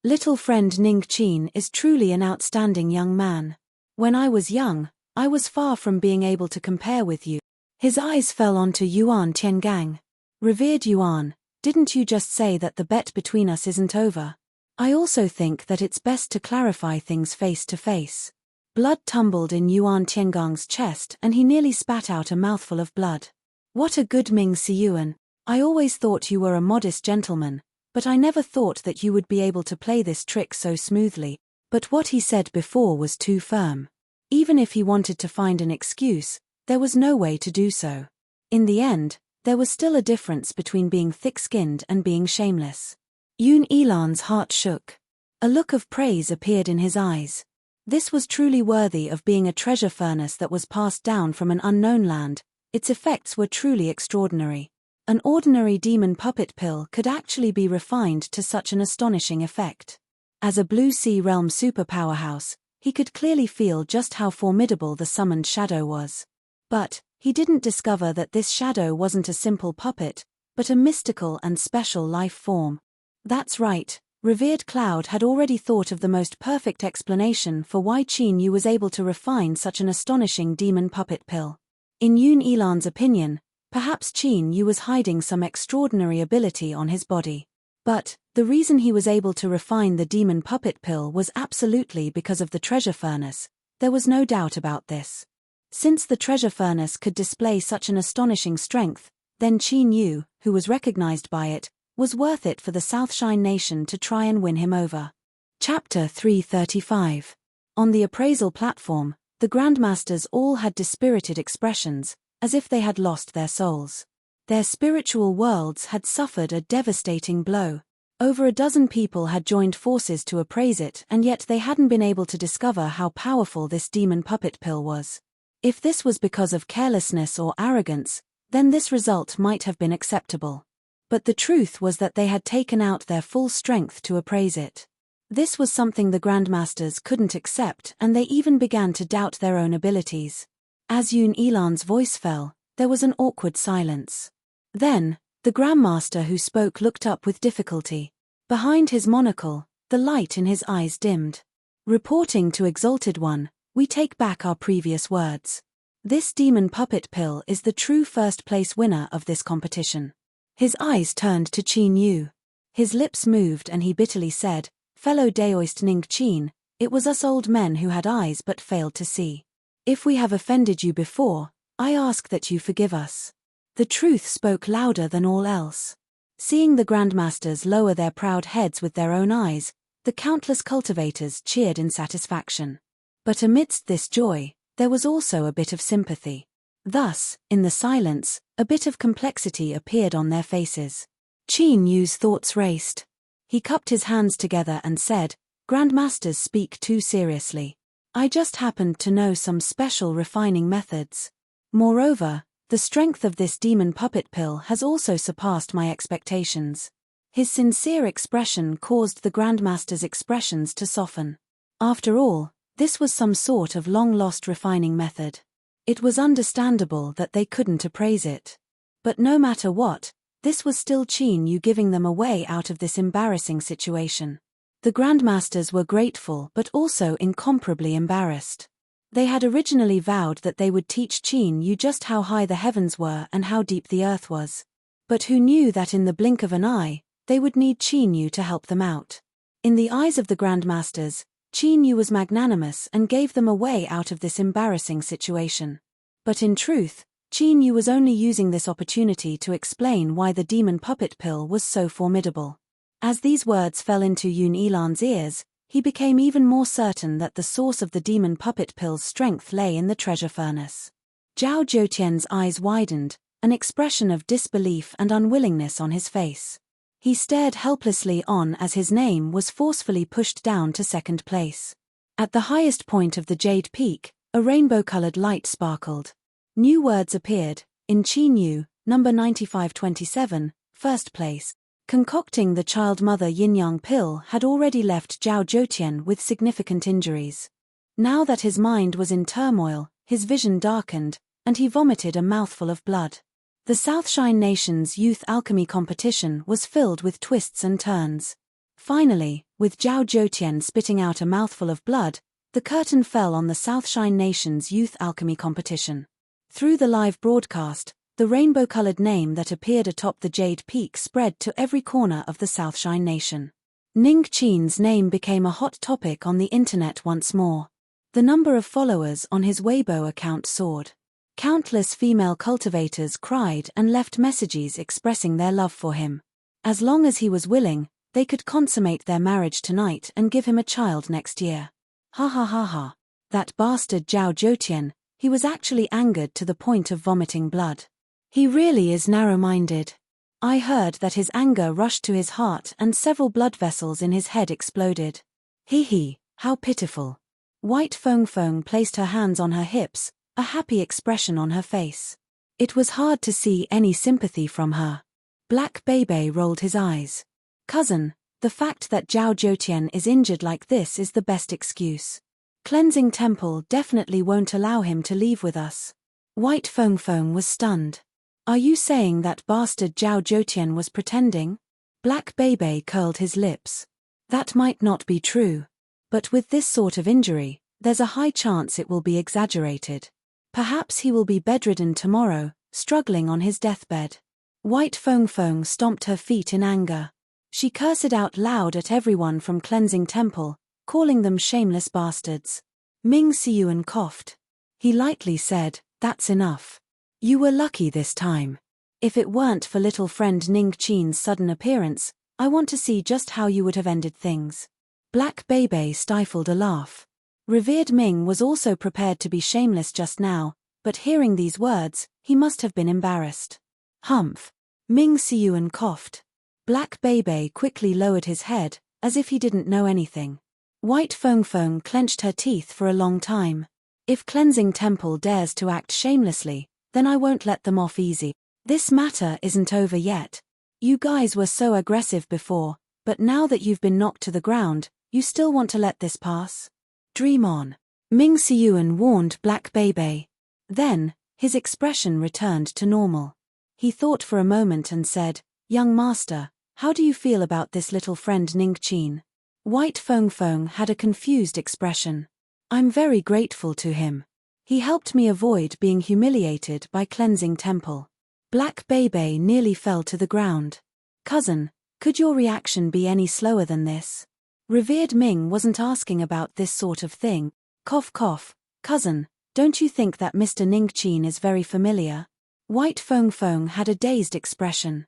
Little friend Ning Qin is truly an outstanding young man. When I was young, I was far from being able to compare with you. His eyes fell onto Yuan Tiangang. Revered Yuan, didn't you just say that the bet between us isn't over? I also think that it's best to clarify things face to face. Blood tumbled in Yuan Tiangang's chest and he nearly spat out a mouthful of blood. What a good Ming Siyuan. I always thought you were a modest gentleman, but I never thought that you would be able to play this trick so smoothly. But what he said before was too firm. Even if he wanted to find an excuse, there was no way to do so. In the end, there was still a difference between being thick-skinned and being shameless. Yun Elan's heart shook. A look of praise appeared in his eyes. This was truly worthy of being a treasure furnace that was passed down from an unknown land. Its effects were truly extraordinary. An ordinary demon puppet pill could actually be refined to such an astonishing effect. As a Blue Sea Realm superpowerhouse, he could clearly feel just how formidable the summoned shadow was. But he didn't discover that this shadow wasn't a simple puppet, but a mystical and special life form. That's right, revered Cloud had already thought of the most perfect explanation for why Qin Yu was able to refine such an astonishing demon puppet pill. In Yun Elan's opinion, perhaps Qin Yu was hiding some extraordinary ability on his body. But the reason he was able to refine the demon puppet pill was absolutely because of the treasure furnace. There was no doubt about this. Since the treasure furnace could display such an astonishing strength, then Qin Yu, who was recognized by it, was worth it for the Southshine Nation to try and win him over. Chapter 335. On the appraisal platform, the Grandmasters all had dispirited expressions, as if they had lost their souls. Their spiritual worlds had suffered a devastating blow. Over a dozen people had joined forces to appraise it, and yet they hadn't been able to discover how powerful this demon puppet pill was. If this was because of carelessness or arrogance, then this result might have been acceptable. But the truth was that they had taken out their full strength to appraise it. This was something the Grandmasters couldn't accept, and they even began to doubt their own abilities. As Yun Elan's voice fell, there was an awkward silence. Then, the Grandmaster who spoke looked up with difficulty. Behind his monocle, the light in his eyes dimmed. Reporting to Exalted One, we take back our previous words. This demon puppet pill is the true first-place winner of this competition. His eyes turned to Qin Yu. His lips moved and he bitterly said, "Fellow Daoist Ning Qin, it was us old men who had eyes but failed to see. If we have offended you before, I ask that you forgive us." The truth spoke louder than all else. Seeing the Grandmasters lower their proud heads with their own eyes, the countless cultivators cheered in satisfaction. But amidst this joy, there was also a bit of sympathy. Thus, in the silence, a bit of complexity appeared on their faces. Qin Yu's thoughts raced. He cupped his hands together and said, "Grandmasters speak too seriously. I just happened to know some special refining methods. Moreover, the strength of this demon puppet pill has also surpassed my expectations." His sincere expression caused the Grandmaster's expressions to soften. After all, this was some sort of long-lost refining method. It was understandable that they couldn't appraise it. But no matter what, this was still Qin Yu giving them a way out of this embarrassing situation. The Grandmasters were grateful but also incomparably embarrassed. They had originally vowed that they would teach Qin Yu just how high the heavens were and how deep the earth was. But who knew that in the blink of an eye, they would need Qin Yu to help them out. In the eyes of the Grandmasters, Qin Yu was magnanimous and gave them a way out of this embarrassing situation. But in truth, Qin Yu was only using this opportunity to explain why the demon puppet pill was so formidable. As these words fell into Yun Elan's ears, he became even more certain that the source of the demon puppet pill's strength lay in the treasure furnace. Zhao Zhoutian's eyes widened, an expression of disbelief and unwillingness on his face. He stared helplessly on as his name was forcefully pushed down to second place. At the highest point of the Jade Peak, a rainbow-colored light sparkled. New words appeared, in Qin Yu, number 9527, first place. Concocting the child-mother yin-yang pill had already left Zhao Zhoutian with significant injuries. Now that his mind was in turmoil, his vision darkened, and he vomited a mouthful of blood. The Southshine Nation's youth alchemy competition was filled with twists and turns. Finally, with Zhao Zhoutian spitting out a mouthful of blood, the curtain fell on the Southshine Nation's youth alchemy competition. Through the live broadcast, the rainbow-colored name that appeared atop the Jade Peak spread to every corner of the Southshine Nation. Ning Qin's name became a hot topic on the internet once more. The number of followers on his Weibo account soared. Countless female cultivators cried and left messages expressing their love for him. As long as he was willing, they could consummate their marriage tonight and give him a child next year. Ha ha ha ha. That bastard Zhao Zhoutian, he was actually angered to the point of vomiting blood. He really is narrow-minded. I heard that his anger rushed to his heart and several blood vessels in his head exploded. Hee, how pitiful. White Feng Feng placed her hands on her hips, a happy expression on her face. It was hard to see any sympathy from her. Black Bebe rolled his eyes. Cousin, the fact that Zhao Zhoutian is injured like this is the best excuse. Cleansing Temple definitely won't allow him to leave with us. White Feng Feng was stunned. Are you saying that bastard Zhao Zhoutian was pretending? Black Bebe curled his lips. That might not be true. But with this sort of injury, there's a high chance it will be exaggerated. Perhaps he will be bedridden tomorrow, struggling on his deathbed. White Feng Feng stomped her feet in anger. She cursed out loud at everyone from Cleansing Temple, calling them shameless bastards. Ming Siyuan coughed. He lightly said, "That's enough. You were lucky this time. If it weren't for little friend Ning Qin's sudden appearance, I want to see just how you would have ended things." Black Bebe stifled a laugh. Revered Ming was also prepared to be shameless just now, but hearing these words, he must have been embarrassed. Humph. Ming Siyuan coughed. Black Bebe quickly lowered his head, as if he didn't know anything. White Feng Feng clenched her teeth for a long time. If Cleansing Temple dares to act shamelessly, then I won't let them off easy. This matter isn't over yet. You guys were so aggressive before, but now that you've been knocked to the ground, you still want to let this pass? Dream on. Ming Siyuan warned Black Bebe. Then, his expression returned to normal. He thought for a moment and said, "Young master, how do you feel about this little friend Ning Qin?" White Feng Feng had a confused expression. "I'm very grateful to him. He helped me avoid being humiliated by Cleansing Temple." Black Bebe nearly fell to the ground. "Cousin, could your reaction be any slower than this?" Revered Ming wasn't asking about this sort of thing. Cough cough. "Cousin, don't you think that Mr. Ning Qin is very familiar?" White Feng Feng had a dazed expression.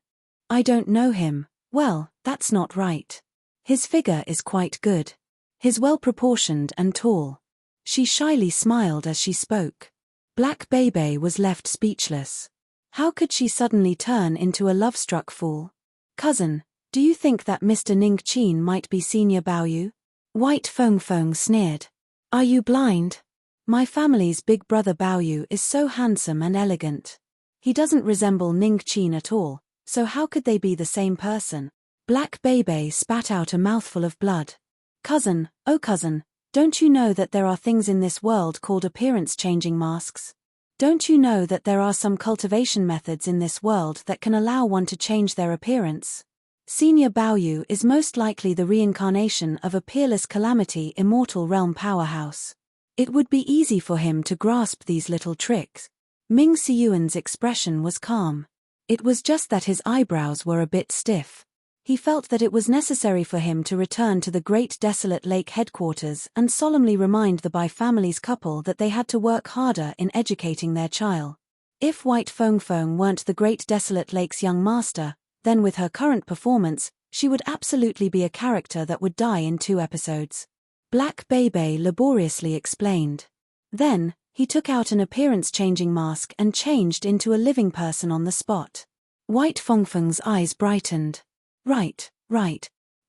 "I don't know him." "Well, that's not right. His figure is quite good. He's well-proportioned and tall." She shyly smiled as she spoke. Black Bebe was left speechless. How could she suddenly turn into a love-struck fool? "Cousin, do you think that Mr. Ning Qin might be Senior Baoyu?" White Feng Feng sneered. "Are you blind? My family's big brother Baoyu is so handsome and elegant. He doesn't resemble Ning Qin at all, so how could they be the same person?" Black Bebe spat out a mouthful of blood. "Cousin, oh cousin, don't you know that there are things in this world called appearance-changing masks? Don't you know that there are some cultivation methods in this world that can allow one to change their appearance? Senior Baoyu is most likely the reincarnation of a peerless calamity immortal realm powerhouse. It would be easy for him to grasp these little tricks." Ming Siyuan's expression was calm. It was just that his eyebrows were a bit stiff. He felt that it was necessary for him to return to the Great Desolate Lake headquarters and solemnly remind the Bai family's couple that they had to work harder in educating their child. If White Feng Feng weren't the Great Desolate Lake's young master, then with her current performance, she would absolutely be a character that would die in 2 episodes. Black Bebe laboriously explained. Then, he took out an appearance-changing mask and changed into a living person on the spot. White Feng Feng's eyes brightened. Right.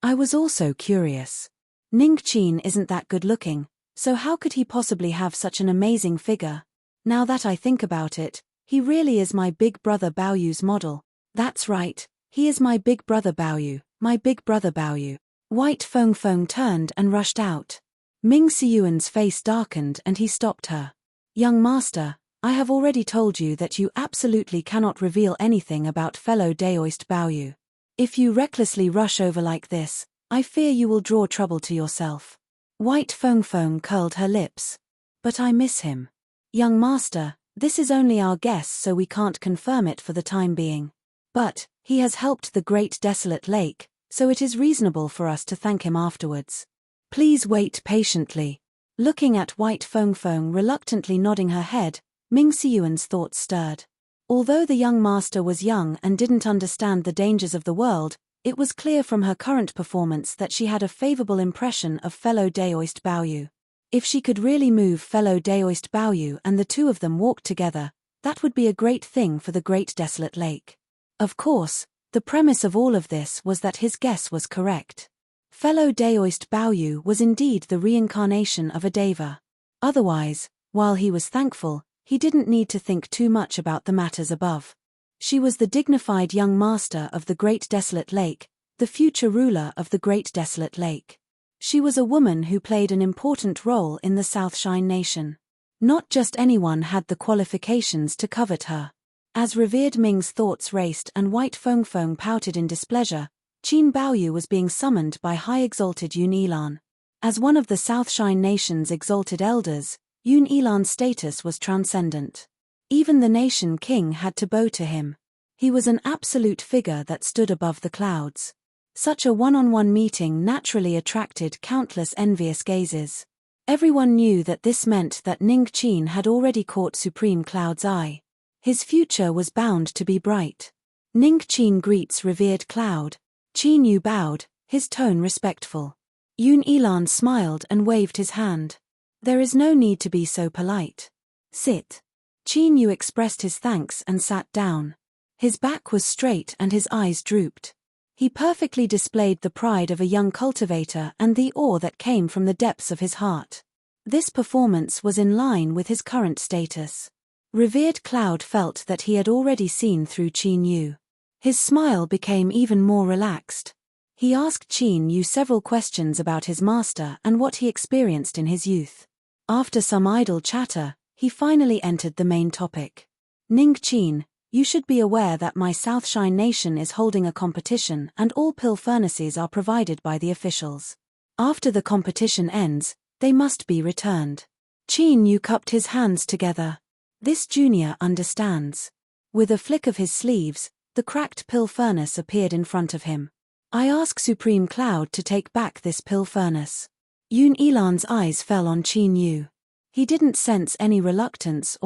I was also curious. Ning Qin isn't that good-looking, so how could he possibly have such an amazing figure? Now that I think about it, he really is my big brother Baoyu's model. That's right, he is my big brother Baoyu, my big brother Baoyu. White Feng Feng turned and rushed out. Ming Siyuan's face darkened and he stopped her. "Young master, I have already told you that you absolutely cannot reveal anything about fellow Daoist Baoyu. If you recklessly rush over like this, I fear you will draw trouble to yourself." White Feng Feng curled her lips. "But I miss him. Young master, This is only our guess, so we can't confirm it for the time being. But he has helped the great desolate lake, so it is reasonable for us to thank him afterwards. Please wait patiently." Looking at White Feng reluctantly nodding her head, Ming Siyuan's thoughts stirred. Although the young master was young and didn't understand the dangers of the world, it was clear from her current performance that she had a favorable impression of fellow Daoist Baoyu. If she could really move fellow Daoist Baoyu and the two of them walked together, that would be a great thing for the great desolate lake. Of course, the premise of all of this was that his guess was correct. Fellow Daoist Baoyu was indeed the reincarnation of a deva. Otherwise, while he was thankful, he didn't need to think too much about the matters above. She was the dignified young master of the Great Desolate Lake, the future ruler of the Great Desolate Lake. She was a woman who played an important role in the Southshine nation. Not just anyone had the qualifications to covet her. As revered Ming's thoughts raced and White Feng pouted in displeasure, Qin Baoyu was being summoned by High Exalted Yun Ilan. As one of the Southshine nation's exalted elders, Yun Ilan's status was transcendent. Even the nation king had to bow to him. He was an absolute figure that stood above the clouds. Such a one-on-one meeting naturally attracted countless envious gazes. Everyone knew that this meant that Ning Qin had already caught Supreme Cloud's eye. His future was bound to be bright. Ning Qin greets revered Cloud. Qin Yu bowed, his tone respectful. Yun Ilan smiled and waved his hand. "There is no need to be so polite. Sit." Qin Yu expressed his thanks and sat down. His back was straight and his eyes drooped. He perfectly displayed the pride of a young cultivator and the awe that came from the depths of his heart. This performance was in line with his current status. Revered Cloud felt that he had already seen through Qin Yu. His smile became even more relaxed. He asked Qin Yu several questions about his master and what he experienced in his youth. After some idle chatter, he finally entered the main topic. "Ning Qin, you should be aware that my Southshine nation is holding a competition and all pill furnaces are provided by the officials. After the competition ends, they must be returned." Qin Yu cupped his hands together. This junior understands. With a flick of his sleeves, the cracked pill furnace appeared in front of him. "I ask Supreme Cloud to take back this pill furnace." Yun Ilan's eyes fell on Qin Yu. He didn't sense any reluctance.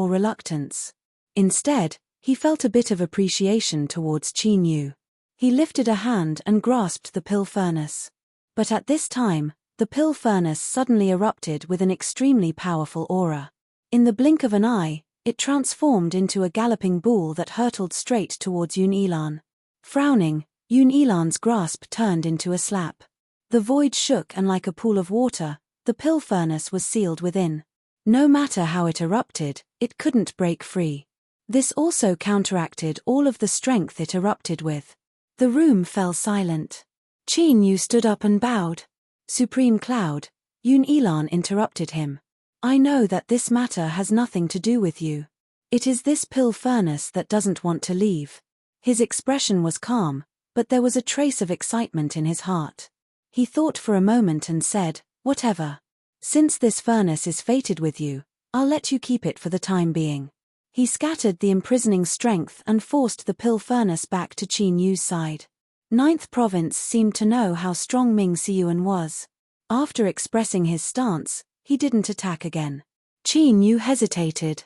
Instead, he felt a bit of appreciation towards Qin Yu. He lifted a hand and grasped the pill furnace. But at this time, the pill furnace suddenly erupted with an extremely powerful aura. In the blink of an eye, it transformed into a galloping bull that hurtled straight towards Yun Ilan. Frowning, Yun Ilan's grasp turned into a slap. The void shook and like a pool of water, the pill furnace was sealed within. No matter how it erupted, it couldn't break free. This also counteracted all of the strength it erupted with. The room fell silent. Qin Yu stood up and bowed. "Supreme Cloud," Yun Ilan interrupted him. "I know that this matter has nothing to do with you. It is this pill furnace that doesn't want to leave." His expression was calm, but there was a trace of excitement in his heart. He thought for a moment and said, "Whatever. Since this furnace is fated with you, I'll let you keep it for the time being." He scattered the imprisoning strength and forced the pill furnace back to Qin Yu's side. Ninth Province seemed to know how strong Ming Siyuan was. After expressing his stance, he didn't attack again. Qin Yu hesitated.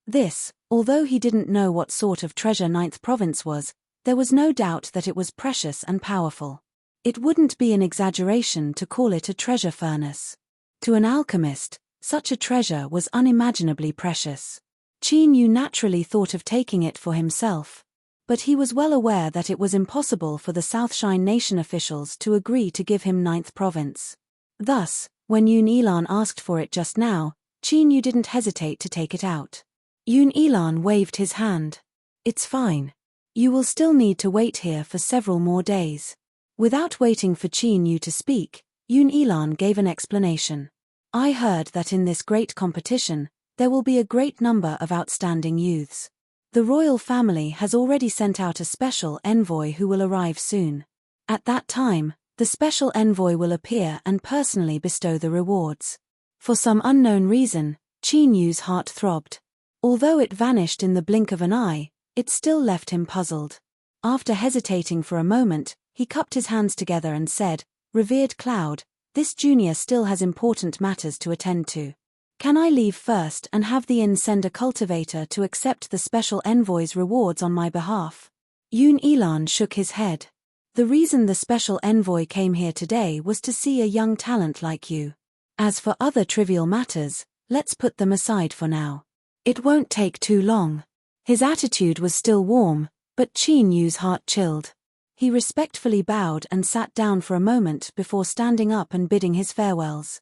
This, although he didn't know what sort of treasure Ninth Province was, there was no doubt that it was precious and powerful. It wouldn't be an exaggeration to call it a treasure furnace. To an alchemist, such a treasure was unimaginably precious. Qin Yu naturally thought of taking it for himself. But he was well aware that it was impossible for the Southshine Nation officials to agree to give him Ninth Province. Thus, when Yun Ilan asked for it just now, Qin Yu didn't hesitate to take it out. Yun Ilan waved his hand. "It's fine. You will still need to wait here for several more days." Without waiting for Qin Yu to speak, Yun Ilan gave an explanation. "I heard that in this great competition, there will be a great number of outstanding youths. The royal family has already sent out a special envoy who will arrive soon. At that time, the special envoy will appear and personally bestow the rewards." For some unknown reason, Qin Yu's heart throbbed. Although it vanished in the blink of an eye, it still left him puzzled. After hesitating for a moment, he cupped his hands together and said, "Revered Cloud, this junior still has important matters to attend to. Can I leave first and have the inn send a cultivator to accept the special envoy's rewards on my behalf?" Yoon Elan shook his head. "The reason the special envoy came here today was to see a young talent like you. As for other trivial matters, let's put them aside for now. It won't take too long." His attitude was still warm, but Qin Yu's heart chilled. He respectfully bowed and sat down for a moment before standing up and bidding his farewells.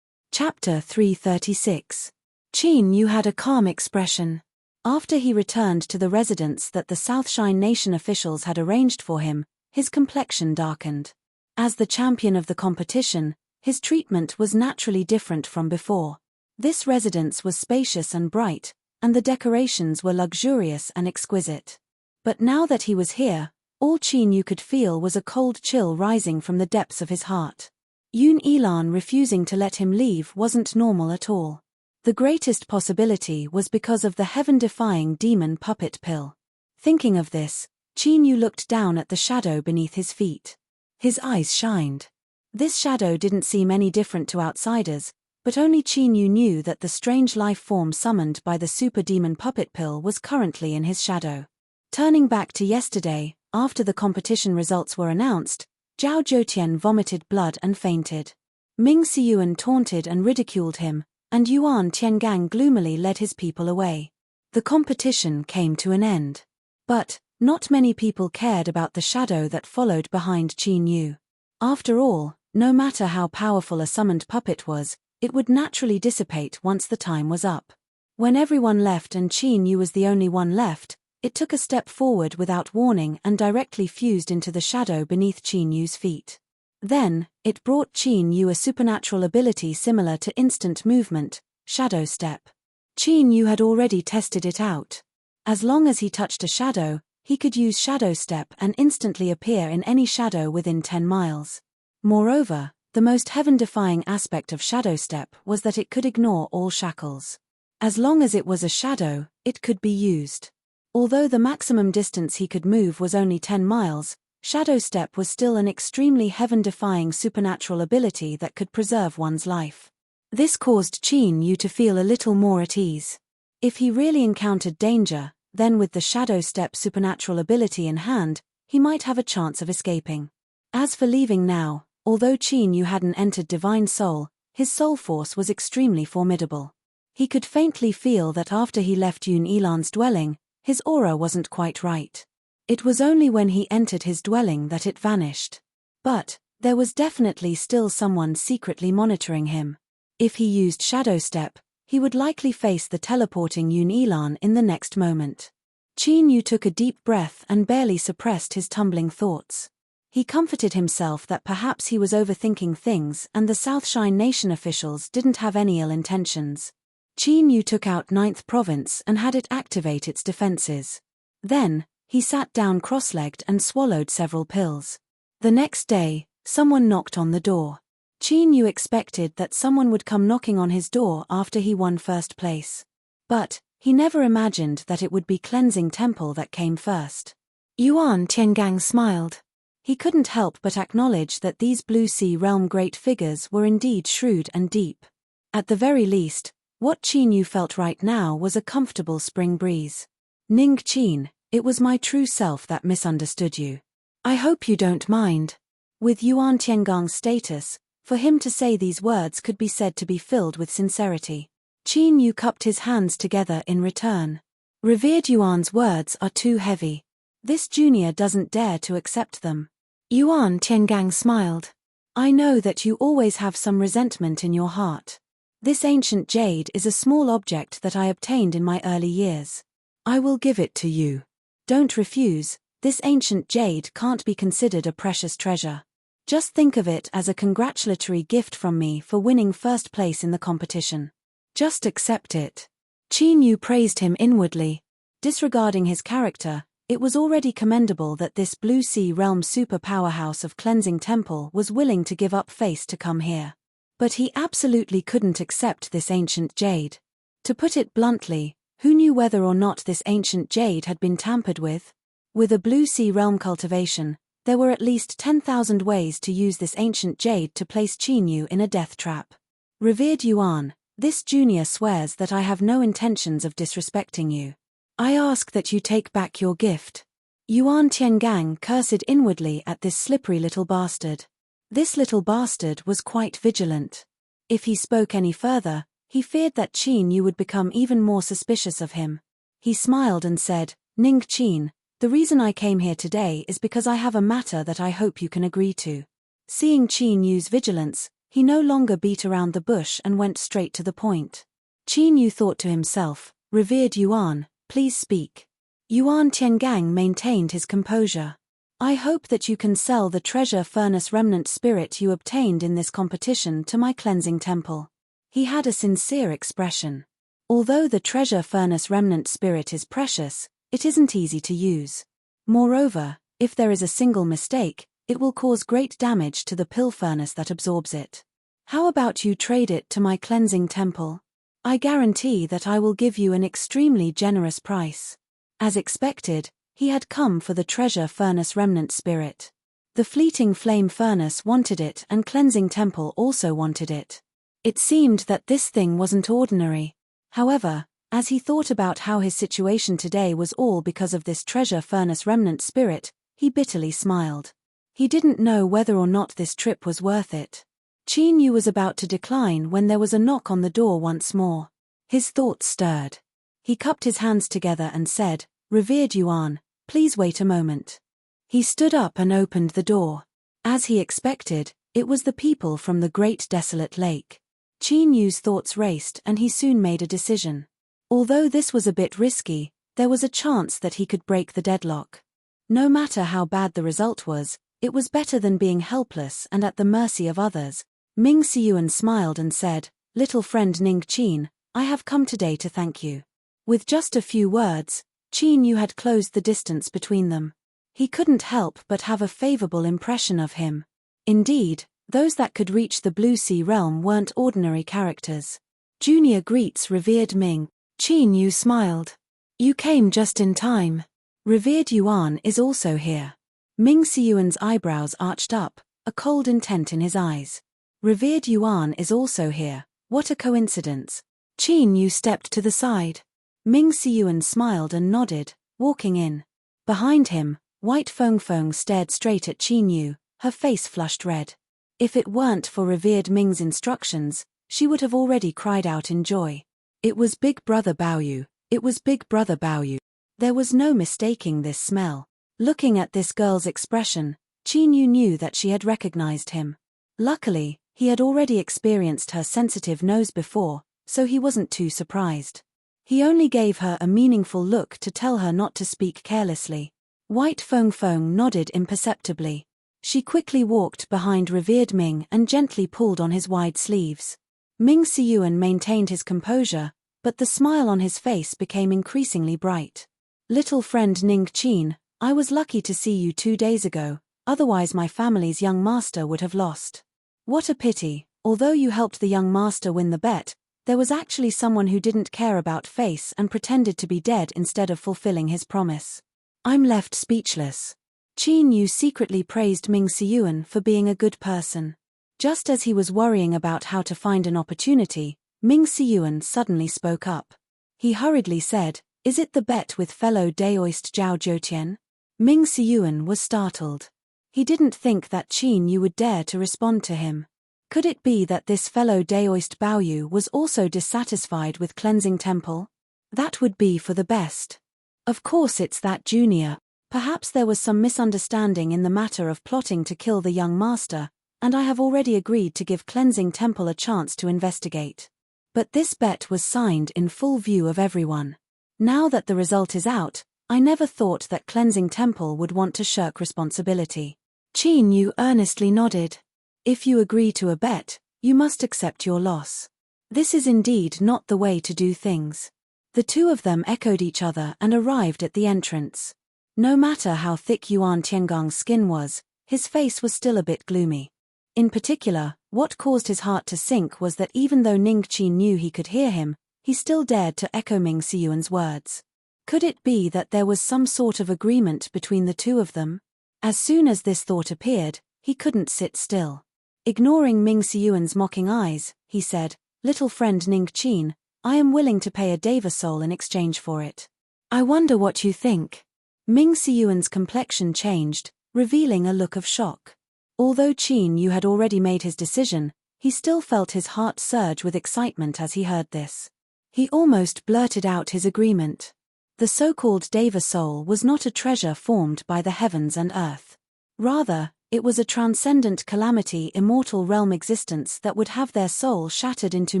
Chapter 336. Qin Yu had a calm expression. After he returned to the residence that the Southshine Nation officials had arranged for him, his complexion darkened. As the champion of the competition, his treatment was naturally different from before. This residence was spacious and bright, and the decorations were luxurious and exquisite. But now that he was here, all Qin Yu could feel was a cold chill rising from the depths of his heart. Yoon Elan refusing to let him leave wasn't normal at all. The greatest possibility was because of the heaven-defying demon puppet pill. Thinking of this, Qin Yu looked down at the shadow beneath his feet. His eyes shined. This shadow didn't seem any different to outsiders, but only Qin Yu knew that the strange life form summoned by the super demon puppet pill was currently in his shadow. Turning back to yesterday, after the competition results were announced, Zhao Zhoutian vomited blood and fainted. Ming Siyuan taunted and ridiculed him, and Yuan Tiangang gloomily led his people away. The competition came to an end. But not many people cared about the shadow that followed behind Qin Yu. After all, no matter how powerful a summoned puppet was, it would naturally dissipate once the time was up. When everyone left and Qin Yu was the only one left, it took a step forward without warning and directly fused into the shadow beneath Qin Yu's feet. Then, it brought Qin Yu a supernatural ability similar to instant movement, shadow step. Qin Yu had already tested it out. As long as he touched a shadow, he could use shadow step and instantly appear in any shadow within 10 miles. Moreover, the most heaven-defying aspect of shadow step was that it could ignore all shackles. As long as it was a shadow, it could be used. Although the maximum distance he could move was only 10 miles, shadow step was still an extremely heaven-defying supernatural ability that could preserve one's life. This caused Qin Yu to feel a little more at ease. If he really encountered danger, then with the shadow step supernatural ability in hand, he might have a chance of escaping. As for leaving now, although Qin Yu hadn't entered Divine Soul, his soul force was extremely formidable. He could faintly feel that after he left Yoon Elan's dwelling, his aura wasn't quite right. It was only when he entered his dwelling that it vanished. But there was definitely still someone secretly monitoring him. If he used shadow step, he would likely face the teleporting Yoon Elan in the next moment. Qin Yu took a deep breath and barely suppressed his tumbling thoughts. He comforted himself that perhaps he was overthinking things and the Southshine Nation officials didn't have any ill intentions. Qin Yu took out 9th Province and had it activate its defenses. Then, he sat down cross-legged and swallowed several pills. The next day, someone knocked on the door. Qin Yu expected that someone would come knocking on his door after he won first place. But he never imagined that it would be Cleansing Temple that came first. Yuan Tiangang smiled. He couldn't help but acknowledge that these Blue Sea Realm great figures were indeed shrewd and deep. At the very least, what Qin Yu felt right now was a comfortable spring breeze. "Ning Qin, it was my true self that misunderstood you. I hope you don't mind." With Yuan Tiangang's status, for him to say these words could be said to be filled with sincerity. Qin Yu cupped his hands together in return. Revered Yuan's words are too heavy. This junior doesn't dare to accept them. Yuan Tiangang smiled. "I know that you always have some resentment in your heart. This ancient jade is a small object that I obtained in my early years. I will give it to you. Don't refuse, this ancient jade can't be considered a precious treasure. Just think of it as a congratulatory gift from me for winning first place in the competition. Just accept it." Qin Yu praised him inwardly. Disregarding his character, it was already commendable that this Blue Sea Realm super powerhouse of Cleansing Temple was willing to give up face to come here. But he absolutely couldn't accept this ancient jade. To put it bluntly, Who knew whether or not this ancient jade had been tampered with? With a Blue Sea realm cultivation, there were at least 10,000 ways to use this ancient jade to place Qin Yu in a death trap. Revered Yuan, this junior swears that I have no intentions of disrespecting you. I ask that you take back your gift. Yuan Tiangang cursed inwardly at this slippery little bastard. This little bastard was quite vigilant. If he spoke any further, he feared that Qin Yu would become even more suspicious of him. He smiled and said, Ning Qin, the reason I came here today is because I have a matter that I hope you can agree to. Seeing Qin Yu's vigilance, he no longer beat around the bush and went straight to the point. Qin Yu thought to himself, Revered Yuan, please speak. Yuan Tiangang maintained his composure. I hope that you can sell the treasure furnace remnant spirit you obtained in this competition to my cleansing temple. He had a sincere expression. Although the treasure furnace remnant spirit is precious, it isn't easy to use. Moreover, if there is a single mistake, it will cause great damage to the pill furnace that absorbs it. How about you trade it to my cleansing temple? I guarantee that I will give you an extremely generous price. As expected, he had come for the treasure furnace remnant spirit. The fleeting flame furnace wanted it and cleansing temple also wanted it. It seemed that this thing wasn't ordinary. However, as he thought about how his situation today was all because of this treasure furnace remnant spirit, he bitterly smiled. He didn't know whether or not this trip was worth it. Qin Yu was about to decline when there was a knock on the door once more. His thoughts stirred. He cupped his hands together and said, Revered Yuan, please wait a moment. He stood up and opened the door. As he expected, it was the people from the great desolate lake. Qin Yu's thoughts raced and he soon made a decision. Although this was a bit risky, there was a chance that he could break the deadlock. No matter how bad the result was, it was better than being helpless and at the mercy of others. Ming Siyuan smiled and said, Little friend Ning Qin, I have come today to thank you. With just a few words, Qin Yu had closed the distance between them. He couldn't help but have a favorable impression of him. Indeed, those that could reach the Blue Sea realm weren't ordinary characters. Junior greets Revered Ming. Qin Yu smiled. You came just in time. Revered Yuan is also here. Ming Siyuan's eyebrows arched up, a cold intent in his eyes. Revered Yuan is also here, what a coincidence. Qin Yu stepped to the side. Ming Siyuan smiled and nodded, walking in. Behind him, White Feng Feng stared straight at Qin Yu, her face flushed red. If it weren't for Revered Ming's instructions, she would have already cried out in joy. It was Big Brother Baoyu, it was Big Brother Baoyu. There was no mistaking this smell. Looking at this girl's expression, Qin Yu knew that she had recognized him. Luckily, he had already experienced her sensitive nose before, so he wasn't too surprised. He only gave her a meaningful look to tell her not to speak carelessly. White Feng Feng nodded imperceptibly. She quickly walked behind Revered Ming and gently pulled on his wide sleeves. Ming Siyuan maintained his composure, but the smile on his face became increasingly bright. Little friend Ning Qin, I was lucky to see you 2 days ago, otherwise my family's young master would have lost. What a pity, although you helped the young master win the bet, there was actually someone who didn't care about face and pretended to be dead instead of fulfilling his promise. I'm left speechless. Qin Yu secretly praised Ming Siyuan for being a good person. Just as he was worrying about how to find an opportunity, Ming Siyuan suddenly spoke up. He hurriedly said, Is it the bet with fellow Daoist Zhao Zhoutian? Ming Siyuan was startled. He didn't think that Qin Yu would dare to respond to him. Could it be that this fellow Daoist Baoyu was also dissatisfied with cleansing temple? That would be for the best. Of course it's that junior. Perhaps there was some misunderstanding in the matter of plotting to kill the young master, and I have already agreed to give cleansing temple a chance to investigate. But this bet was signed in full view of everyone. Now that the result is out, I never thought that cleansing temple would want to shirk responsibility. Qin Yu earnestly nodded. If you agree to a bet, you must accept your loss. This is indeed not the way to do things. The two of them echoed each other and arrived at the entrance. No matter how thick Yuan Tiangong's skin was, his face was still a bit gloomy. In particular, what caused his heart to sink was that even though Ning Qin knew he could hear him, he still dared to echo Ming Siyuan's words. Could it be that there was some sort of agreement between the two of them? As soon as this thought appeared, he couldn't sit still. Ignoring Ming Siyuan's mocking eyes, he said, "Little friend Ning Qin, I am willing to pay a deva soul in exchange for it. I wonder what you think." Ming Siyuan's complexion changed, revealing a look of shock. Although Qin Yu had already made his decision, he still felt his heart surge with excitement as he heard this. He almost blurted out his agreement. The so-called deva soul was not a treasure formed by the heavens and earth. Rather, it was a transcendent calamity, immortal realm existence that would have their soul shattered into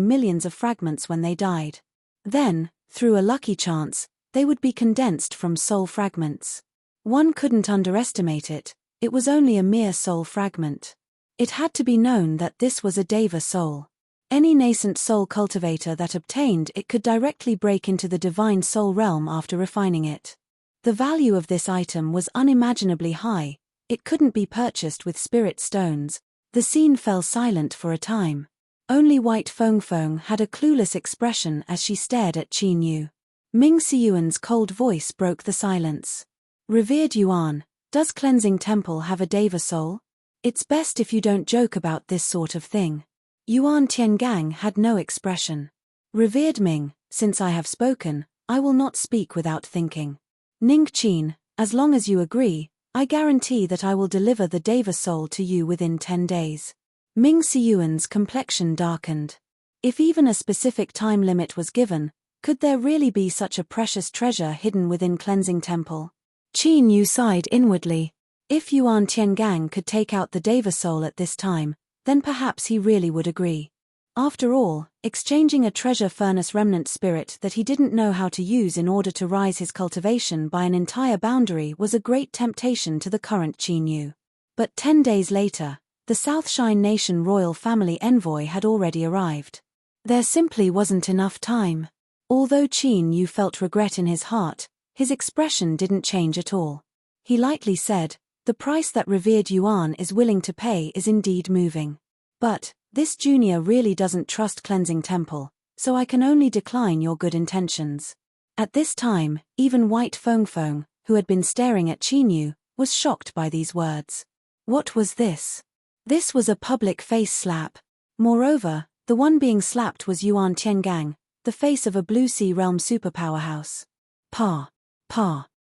millions of fragments when they died. Then, through a lucky chance, they would be condensed from soul fragments. One couldn't underestimate it, it was only a mere soul fragment. It had to be known that this was a deva soul. Any nascent soul cultivator that obtained it could directly break into the divine soul realm after refining it. The value of this item was unimaginably high. It couldn't be purchased with spirit stones. The scene fell silent for a time. Only White Feng Feng had a clueless expression as she stared at Qin Yu. Ming Siyuan's cold voice broke the silence. "Revered Yuan, does Cleansing Temple have a deva soul? It's best if you don't joke about this sort of thing." Yuan Tiangang had no expression. "Revered Ming, since I have spoken, I will not speak without thinking. Ning Qin, as long as you agree, I guarantee that I will deliver the deva soul to you within 10 days. Ming Siyuan's complexion darkened. If even a specific time limit was given, could there really be such a precious treasure hidden within Cleansing Temple? Qin Yu sighed inwardly. If Yuan Tiangang could take out the deva soul at this time, then perhaps he really would agree. After all, exchanging a treasure furnace remnant spirit that he didn't know how to use in order to rise his cultivation by an entire boundary was a great temptation to the current Qin Yu. But 10 days later, the South Shine Nation royal family envoy had already arrived. There simply wasn't enough time. Although Qin Yu felt regret in his heart, his expression didn't change at all. He lightly said, "The price that revered Yuan is willing to pay is indeed moving. But this junior really doesn't trust Cleansing Temple, so I can only decline your good intentions." At this time, even White Feng Feng, who had been staring at Qin Yu, was shocked by these words. What was this? This was a public face slap. Moreover, the one being slapped was Yuan Tiangang, the face of a Blue Sea Realm superpowerhouse. Pa.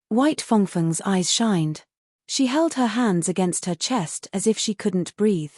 White Feng Feng's eyes shined. She held her hands against her chest as if she couldn't breathe.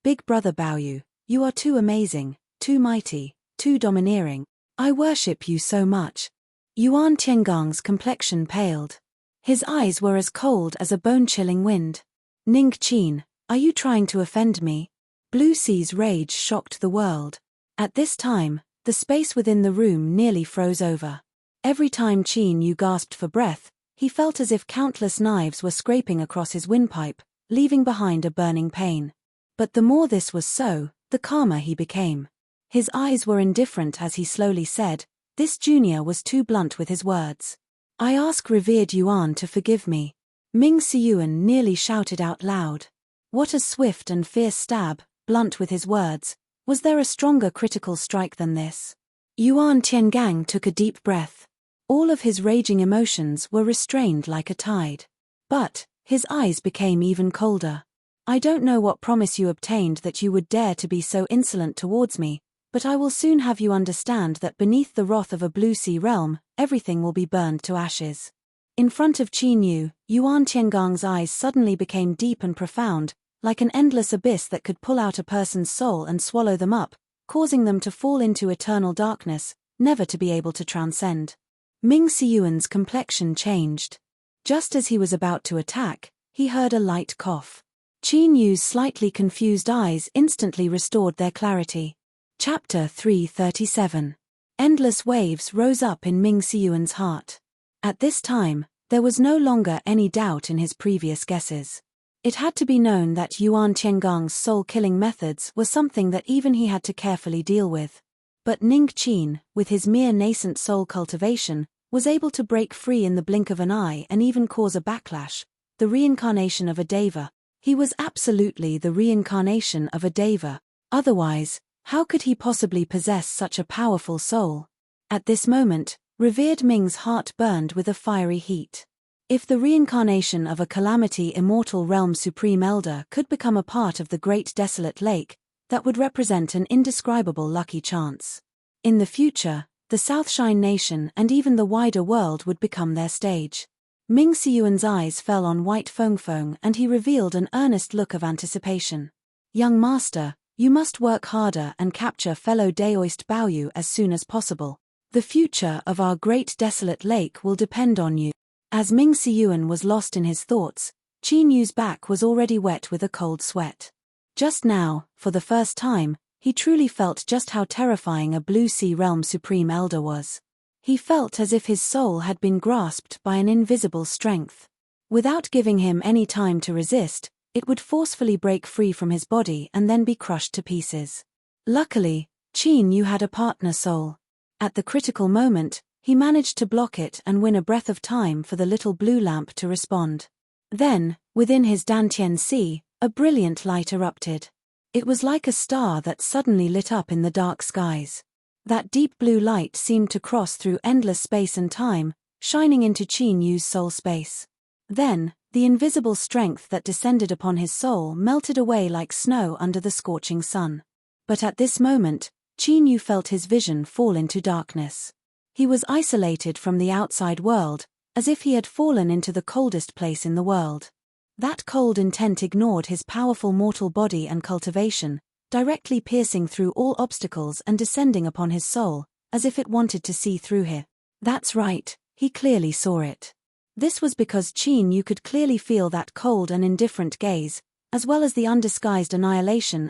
"Big brother Baoyu, you are too amazing, too mighty, too domineering. I worship you so much." Yuan Tiangang's complexion paled. His eyes were as cold as a bone-chilling wind. "Ning Qin, are you trying to offend me?" Blue Sea's rage shocked the world. At this time, the space within the room nearly froze over. Every time Qin Yu gasped for breath, he felt as if countless knives were scraping across his windpipe, leaving behind a burning pain. But the more this was so, the calmer he became. His eyes were indifferent as he slowly said, "This junior was too blunt with his words. I ask revered Yuan to forgive me." Ming Siyuan nearly shouted out loud. What a swift and fierce stab, blunt with his words. Was there a stronger critical strike than this? Yuan Tiangang took a deep breath. All of his raging emotions were restrained like a tide. But his eyes became even colder. "I don't know what promise you obtained that you would dare to be so insolent towards me, but I will soon have you understand that beneath the wrath of a Blue Sea realm, everything will be burned to ashes." In front of Qin Yu, Yuan Tiangang's eyes suddenly became deep and profound, like an endless abyss that could pull out a person's soul and swallow them up, causing them to fall into eternal darkness, never to be able to transcend. Ming Siyuan's complexion changed. Just as he was about to attack, he heard a light cough. Qin Yu's slightly confused eyes instantly restored their clarity. Chapter 337. Endless waves rose up in Ming Siyuan's heart. At this time, there was no longer any doubt in his previous guesses. It had to be known that Yuan Tiangang's soul-killing methods were something that even he had to carefully deal with. But Ning Qin, with his mere nascent soul cultivation, was able to break free in the blink of an eye and even cause a backlash, the reincarnation of a deva. He was absolutely the reincarnation of a deva. Otherwise, how could he possibly possess such a powerful soul? At this moment, revered Ming's heart burned with a fiery heat. If the reincarnation of a calamity immortal realm supreme elder could become a part of the great desolate lake, that would represent an indescribable lucky chance. In the future, the Southshine Nation and even the wider world would become their stage. Ming Siyuan's eyes fell on White Fengfeng and he revealed an earnest look of anticipation. Young master, you must work harder and capture fellow Daoist Baoyu as soon as possible. The future of our great desolate lake will depend on you. As Ming Siyuan was lost in his thoughts, Qin Yu's back was already wet with a cold sweat. Just now, for the first time, he truly felt just how terrifying a Blue Sea Realm Supreme Elder was. He felt as if his soul had been grasped by an invisible strength. Without giving him any time to resist, it would forcefully break free from his body and then be crushed to pieces. Luckily, Qin Yu had a partner soul. At the critical moment, he managed to block it and win a breath of time for the little blue lamp to respond. Then, within his Dantian Sea, a brilliant light erupted. It was like a star that suddenly lit up in the dark skies. That deep blue light seemed to cross through endless space and time, shining into Qin Yu's soul space. Then, the invisible strength that descended upon his soul melted away like snow under the scorching sun. But at this moment, Qin Yu felt his vision fall into darkness. He was isolated from the outside world, as if he had fallen into the coldest place in the world. That cold intent ignored his powerful mortal body and cultivation, directly piercing through all obstacles and descending upon his soul, as if it wanted to see through him. That's right, he clearly saw it. This was because Qin Yu could clearly feel that cold and indifferent gaze, as well as the undisguised annihilation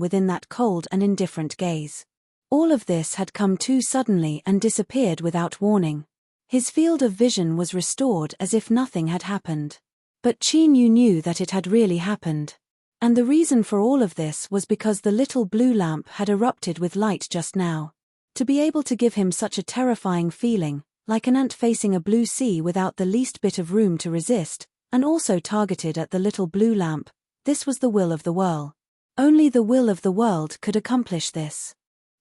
within that cold and indifferent gaze. All of this had come too suddenly and disappeared without warning. His field of vision was restored as if nothing had happened. But Qin Yu knew that it had really happened. And the reason for all of this was because the little blue lamp had erupted with light just now. To be able to give him such a terrifying feeling, like an ant facing a blue sea without the least bit of room to resist, and also targeted at the little blue lamp, this was the will of the world. Only the will of the world could accomplish this.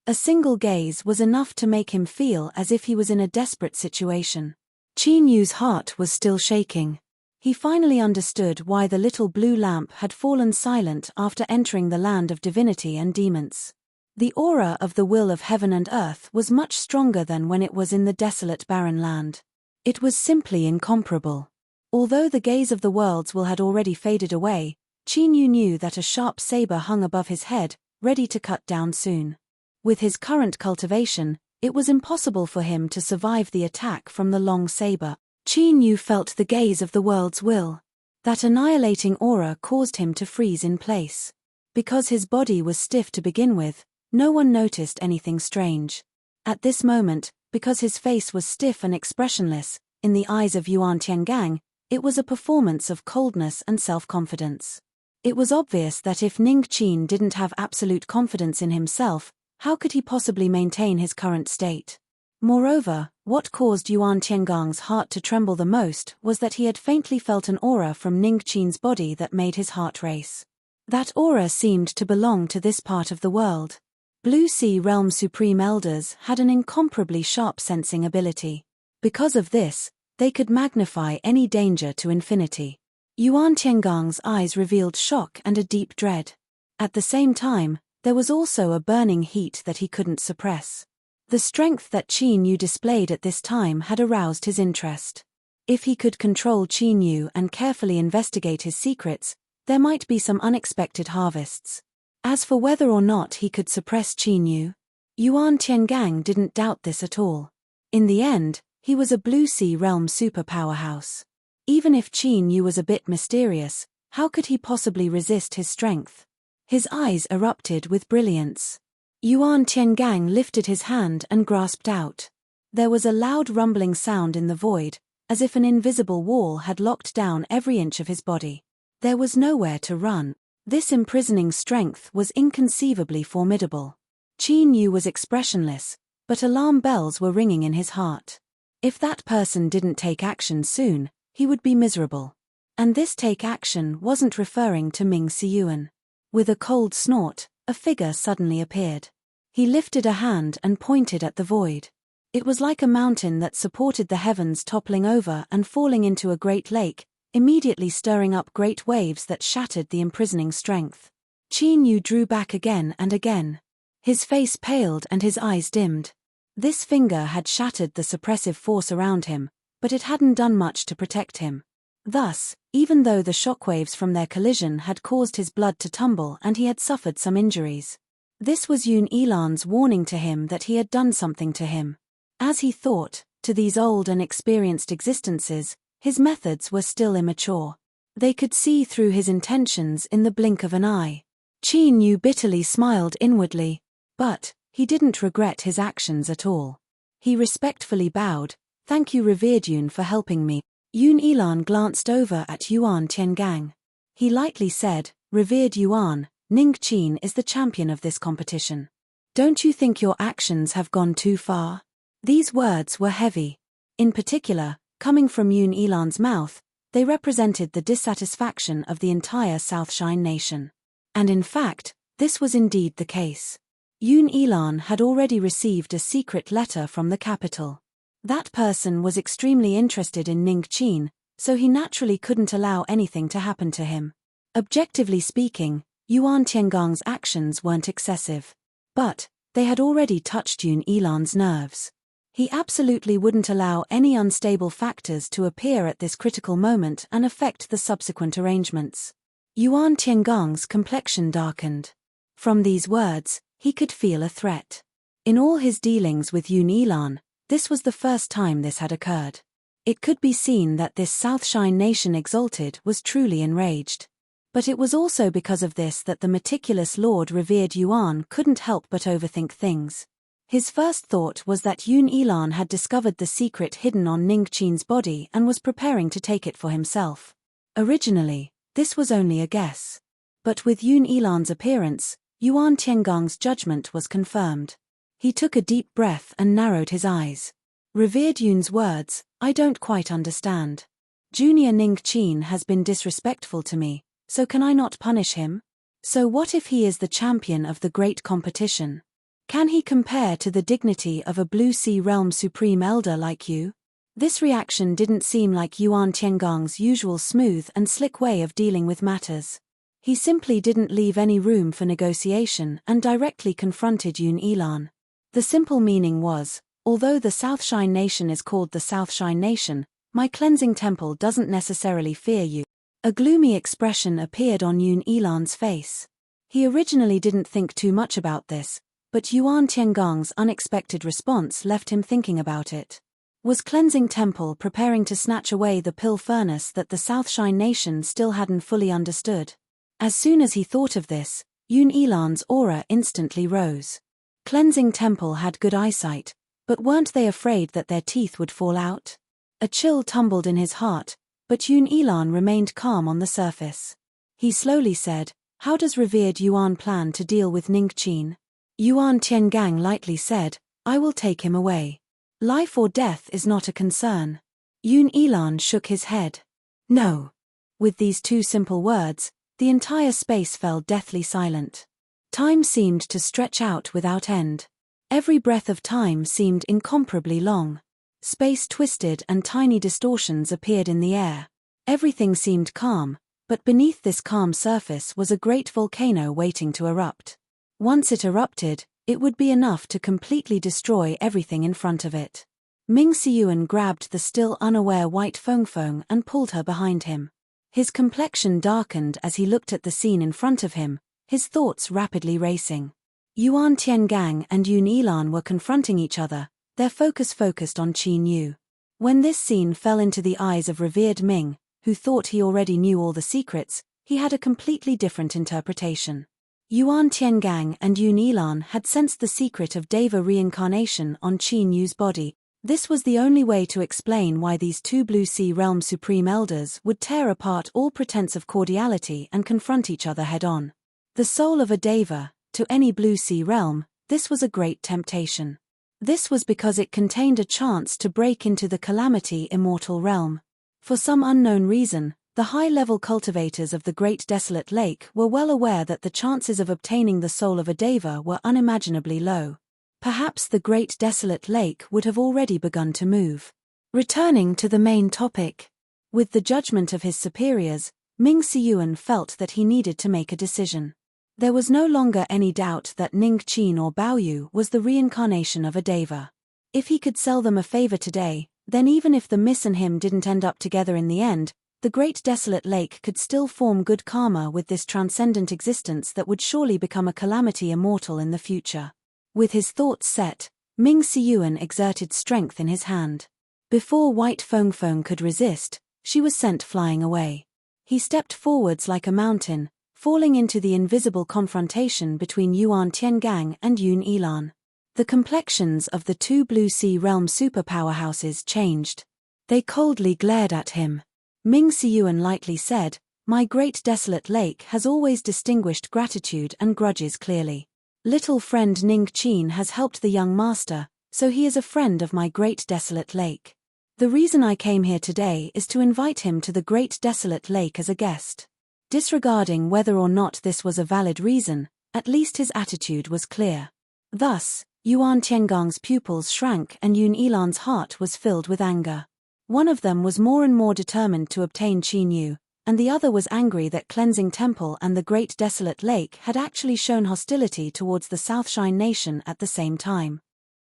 A single gaze was enough to make him feel as if he was in a desperate situation. Qin Yu's heart was still shaking. He finally understood why the little blue lamp had fallen silent after entering the land of divinity and demons. The aura of the will of heaven and earth was much stronger than when it was in the desolate barren land. It was simply incomparable. Although the gaze of the world's will had already faded away, Qin Yu knew that a sharp saber hung above his head, ready to cut down soon. With his current cultivation, it was impossible for him to survive the attack from the long saber. Qin Yu felt the gaze of the world's will. That annihilating aura caused him to freeze in place. Because his body was stiff to begin with, no one noticed anything strange. At this moment, because his face was stiff and expressionless, in the eyes of Yuan Tiangang, it was a performance of coldness and self-confidence. It was obvious that if Ning Qin didn't have absolute confidence in himself, how could he possibly maintain his current state? Moreover, what caused Yuan Tiangang's heart to tremble the most was that he had faintly felt an aura from Ning Qin's body that made his heart race. That aura seemed to belong to this part of the world. Blue Sea Realm Supreme Elders had an incomparably sharp sensing ability. Because of this, they could magnify any danger to infinity. Yuan Tiangang's eyes revealed shock and a deep dread. At the same time, there was also a burning heat that he couldn't suppress. The strength that Qin Yu displayed at this time had aroused his interest. If he could control Qin Yu and carefully investigate his secrets, there might be some unexpected harvests. As for whether or not he could suppress Qin Yu, Yuan Tiangang didn't doubt this at all. In the end, he was a Blue Sea Realm super powerhouse. Even if Qin Yu was a bit mysterious, how could he possibly resist his strength? His eyes erupted with brilliance. Yuan Tiangang lifted his hand and grasped out. There was a loud rumbling sound in the void, as if an invisible wall had locked down every inch of his body. There was nowhere to run. This imprisoning strength was inconceivably formidable. Qin Yu was expressionless, but alarm bells were ringing in his heart. If that person didn't take action soon, he would be miserable. And this take action wasn't referring to Ming Siyuan. With a cold snort, a figure suddenly appeared. He lifted a hand and pointed at the void. It was like a mountain that supported the heavens toppling over and falling into a great lake, immediately stirring up great waves that shattered the imprisoning strength. Qin Yu drew back again and again. His face paled and his eyes dimmed. This finger had shattered the suppressive force around him, but it hadn't done much to protect him. Thus, even though the shockwaves from their collision had caused his blood to tumble and he had suffered some injuries, this was Yun Elan's warning to him that he had done something to him. As he thought, to these old and experienced existences, his methods were still immature. They could see through his intentions in the blink of an eye. Qin Yu bitterly smiled inwardly, but he didn't regret his actions at all. He respectfully bowed. "Thank you, revered Yun, for helping me." Yun Elan glanced over at Yuan Tiangang. He lightly said, "Revered Yuan, Ning Qin is the champion of this competition. Don't you think your actions have gone too far?" These words were heavy. In particular, coming from Yun Elan's mouth, they represented the dissatisfaction of the entire Southshine nation. And in fact, this was indeed the case. Yun Elan had already received a secret letter from the capital. That person was extremely interested in Ning Qin, so he naturally couldn't allow anything to happen to him. Objectively speaking, Yuan Tiangong's actions weren't excessive. But they had already touched Yun Elan's nerves. He absolutely wouldn't allow any unstable factors to appear at this critical moment and affect the subsequent arrangements. Yuan Tiangong's complexion darkened. From these words, he could feel a threat. In all his dealings with Yun Elan, this was the first time this had occurred. It could be seen that this Southshine nation exalted was truly enraged. But it was also because of this that the meticulous Lord revered Yuan couldn't help but overthink things. His first thought was that Yun Elan had discovered the secret hidden on Ning Qin's body and was preparing to take it for himself. Originally, this was only a guess. But with Yun Elan's appearance, Yuan Tiangong's judgment was confirmed. He took a deep breath and narrowed his eyes. "Revered Yun's words, I don't quite understand. Junior Ning Qin has been disrespectful to me, so can I not punish him? So what if he is the champion of the great competition? Can he compare to the dignity of a Blue Sea Realm Supreme Elder like you?" This reaction didn't seem like Yuan Tiangong's usual smooth and slick way of dealing with matters. He simply didn't leave any room for negotiation and directly confronted Yun Elan. The simple meaning was, although the Southshine nation is called the Southshine nation, my cleansing temple doesn't necessarily fear you. A gloomy expression appeared on Yun Elan's face. He originally didn't think too much about this, but Yuan Tiangong's unexpected response left him thinking about it. Was Cleansing Temple preparing to snatch away the pill furnace that the Southshine nation still hadn't fully understood? As soon as he thought of this, Yun Elan's aura instantly rose. Cleansing Temple had good eyesight, but weren't they afraid that their teeth would fall out? A chill tumbled in his heart, but Yun Elan remained calm on the surface. He slowly said, "How does revered Yuan plan to deal with Ning Qin?" Yuan Tiangang lightly said, "I will take him away. Life or death is not a concern." Yun Elan shook his head. "No." With these two simple words, the entire space fell deathly silent. Time seemed to stretch out without end. Every breath of time seemed incomparably long. Space twisted and tiny distortions appeared in the air. Everything seemed calm, but beneath this calm surface was a great volcano waiting to erupt. Once it erupted, it would be enough to completely destroy everything in front of it. Ming Siyuan grabbed the still unaware White Feng and pulled her behind him. His complexion darkened as he looked at the scene in front of him, his thoughts rapidly racing. Yuan Tiangang and Yun Elan were confronting each other, their focus focused on Qin Yu. When this scene fell into the eyes of revered Ming, who thought he already knew all the secrets, he had a completely different interpretation. Yuan Tiangang and Yun Elan had sensed the secret of Deva reincarnation on Qin Yu's body. This was the only way to explain why these two Blue Sea Realm Supreme Elders would tear apart all pretense of cordiality and confront each other head-on. The soul of a Deva, to any Blue Sea Realm, this was a great temptation. This was because it contained a chance to break into the Calamity Immortal Realm. For some unknown reason, The high-level cultivators of the Great Desolate Lake were well aware that the chances of obtaining the soul of a deva were unimaginably low. Perhaps the Great Desolate Lake would have already begun to move. Returning to the main topic. With the judgment of his superiors, Ming Siyuan felt that he needed to make a decision. There was no longer any doubt that Ning Qin or Baoyu was the reincarnation of a deva. If he could sell them a favor today, then even if the miss and him didn't end up together in the end, the Great Desolate Lake could still form good karma with this transcendent existence that would surely become a calamity immortal in the future. With his thoughts set, Ming Siyuan exerted strength in his hand. Before White Fengfeng could resist, she was sent flying away. He stepped forwards like a mountain, falling into the invisible confrontation between Yuan Tiangang and Yun Yilan. The complexions of the two Blue Sea Realm superpowerhouses changed. They coldly glared at him. Ming Siyuan lightly said, "My Great Desolate Lake has always distinguished gratitude and grudges clearly. Little friend Ning Qin has helped the young master, so he is a friend of my Great Desolate Lake. The reason I came here today is to invite him to the Great Desolate Lake as a guest." Disregarding whether or not this was a valid reason, at least his attitude was clear. Thus, Yuan Tiangang's pupils shrank and Yun Yilan's heart was filled with anger. One of them was more and more determined to obtain Qin Yu, and the other was angry that Cleansing Temple and the Great Desolate Lake had actually shown hostility towards the Southshine Nation at the same time.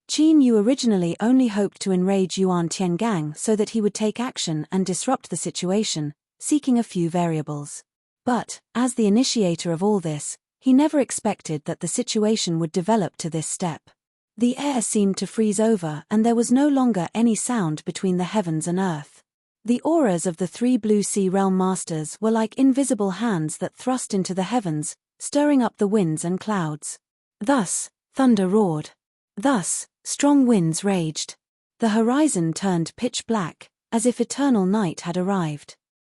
Qin Yu originally only hoped to enrage Yuan Tiangang so that he would take action and disrupt the situation, seeking a few variables. But, as the initiator of all this, he never expected that the situation would develop to this step. The air seemed to freeze over and there was no longer any sound between the heavens and earth. The auras of the three Blue Sea Realm Masters were like invisible hands that thrust into the heavens, stirring up the winds and clouds. Thus, thunder roared. Thus, strong winds raged. The horizon turned pitch black, as if eternal night had arrived.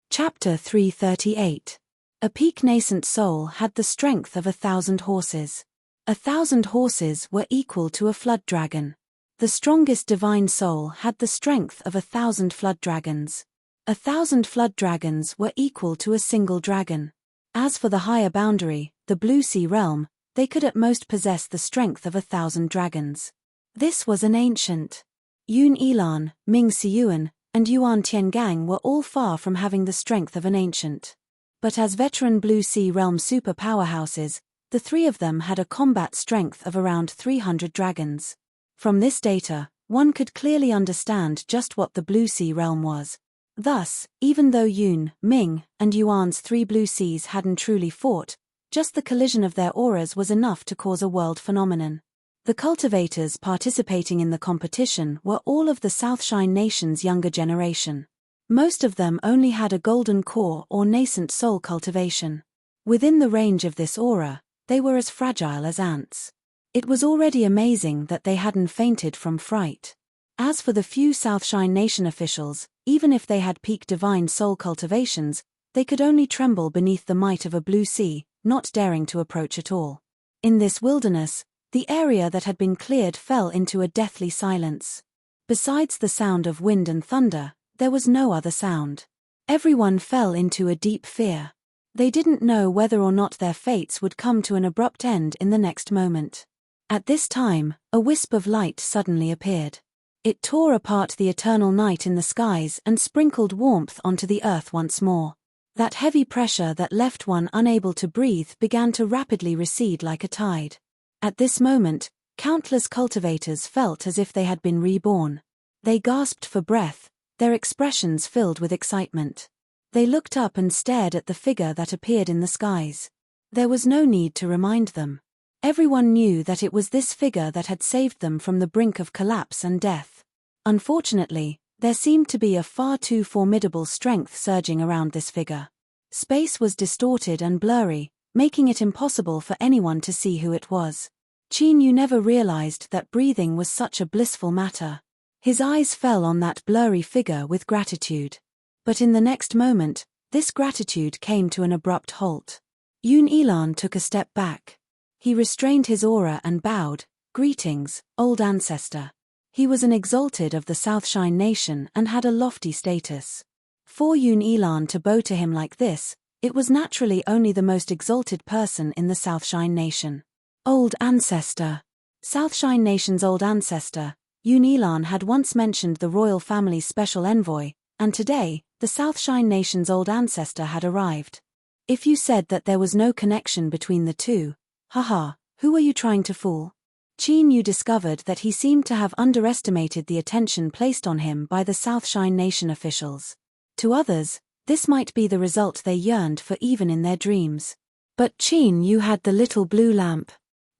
Chapter 338. A peak nascent soul had the strength of 1,000 horses. 1,000 horses were equal to a flood dragon. The strongest divine soul had the strength of 1,000 flood dragons. 1,000 flood dragons were equal to a single dragon. As for the higher boundary, the Blue Sea Realm, they could at most possess the strength of 1,000 dragons. This was an ancient. Yun Yilan, Ming Siyuan, and Yuan Tiangang were all far from having the strength of an ancient. But as veteran Blue Sea Realm super powerhouses, the three of them had a combat strength of around 300 dragons. From this data, one could clearly understand just what the Blue Sea Realm was. Thus, even though Yun, Ming, and Yuan's three Blue Seas hadn't truly fought, just the collision of their auras was enough to cause a world phenomenon. The cultivators participating in the competition were all of the Southshine Nation's younger generation. Most of them only had a golden core or nascent soul cultivation. Within the range of this aura, they were as fragile as ants. It was already amazing that they hadn't fainted from fright. As for the few Southshine Nation officials, even if they had peak divine soul cultivations, they could only tremble beneath the might of a blue sea, not daring to approach at all. In this wilderness, the area that had been cleared fell into a deathly silence. Besides the sound of wind and thunder, there was no other sound. Everyone fell into a deep fear. They didn't know whether or not their fates would come to an abrupt end in the next moment. At this time, a wisp of light suddenly appeared. It tore apart the eternal night in the skies and sprinkled warmth onto the earth once more. That heavy pressure that left one unable to breathe began to rapidly recede like a tide. At this moment, countless cultivators felt as if they had been reborn. They gasped for breath, their expressions filled with excitement. They looked up and stared at the figure that appeared in the skies. There was no need to remind them. Everyone knew that it was this figure that had saved them from the brink of collapse and death. Unfortunately, there seemed to be a far too formidable strength surging around this figure. Space was distorted and blurry, making it impossible for anyone to see who it was. Qin Yu never realized that breathing was such a blissful matter. His eyes fell on that blurry figure with gratitude. But in the next moment, this gratitude came to an abrupt halt. Yun Yilan took a step back. He restrained his aura and bowed, "Greetings, old ancestor." He was an exalted of the Southshine Nation and had a lofty status. For Yun Elan to bow to him like this, it was naturally only the most exalted person in the Southshine Nation. Old ancestor. Southshine Nation's old ancestor, Yun Elan had once mentioned the royal family's special envoy, and today, the Southshine Nation's old ancestor had arrived. If you said that there was no connection between the two, haha, who are you trying to fool? Qin Yu discovered that he seemed to have underestimated the attention placed on him by the Southshine Nation officials. To others, this might be the result they yearned for even in their dreams. But Qin Yu had the little blue lamp.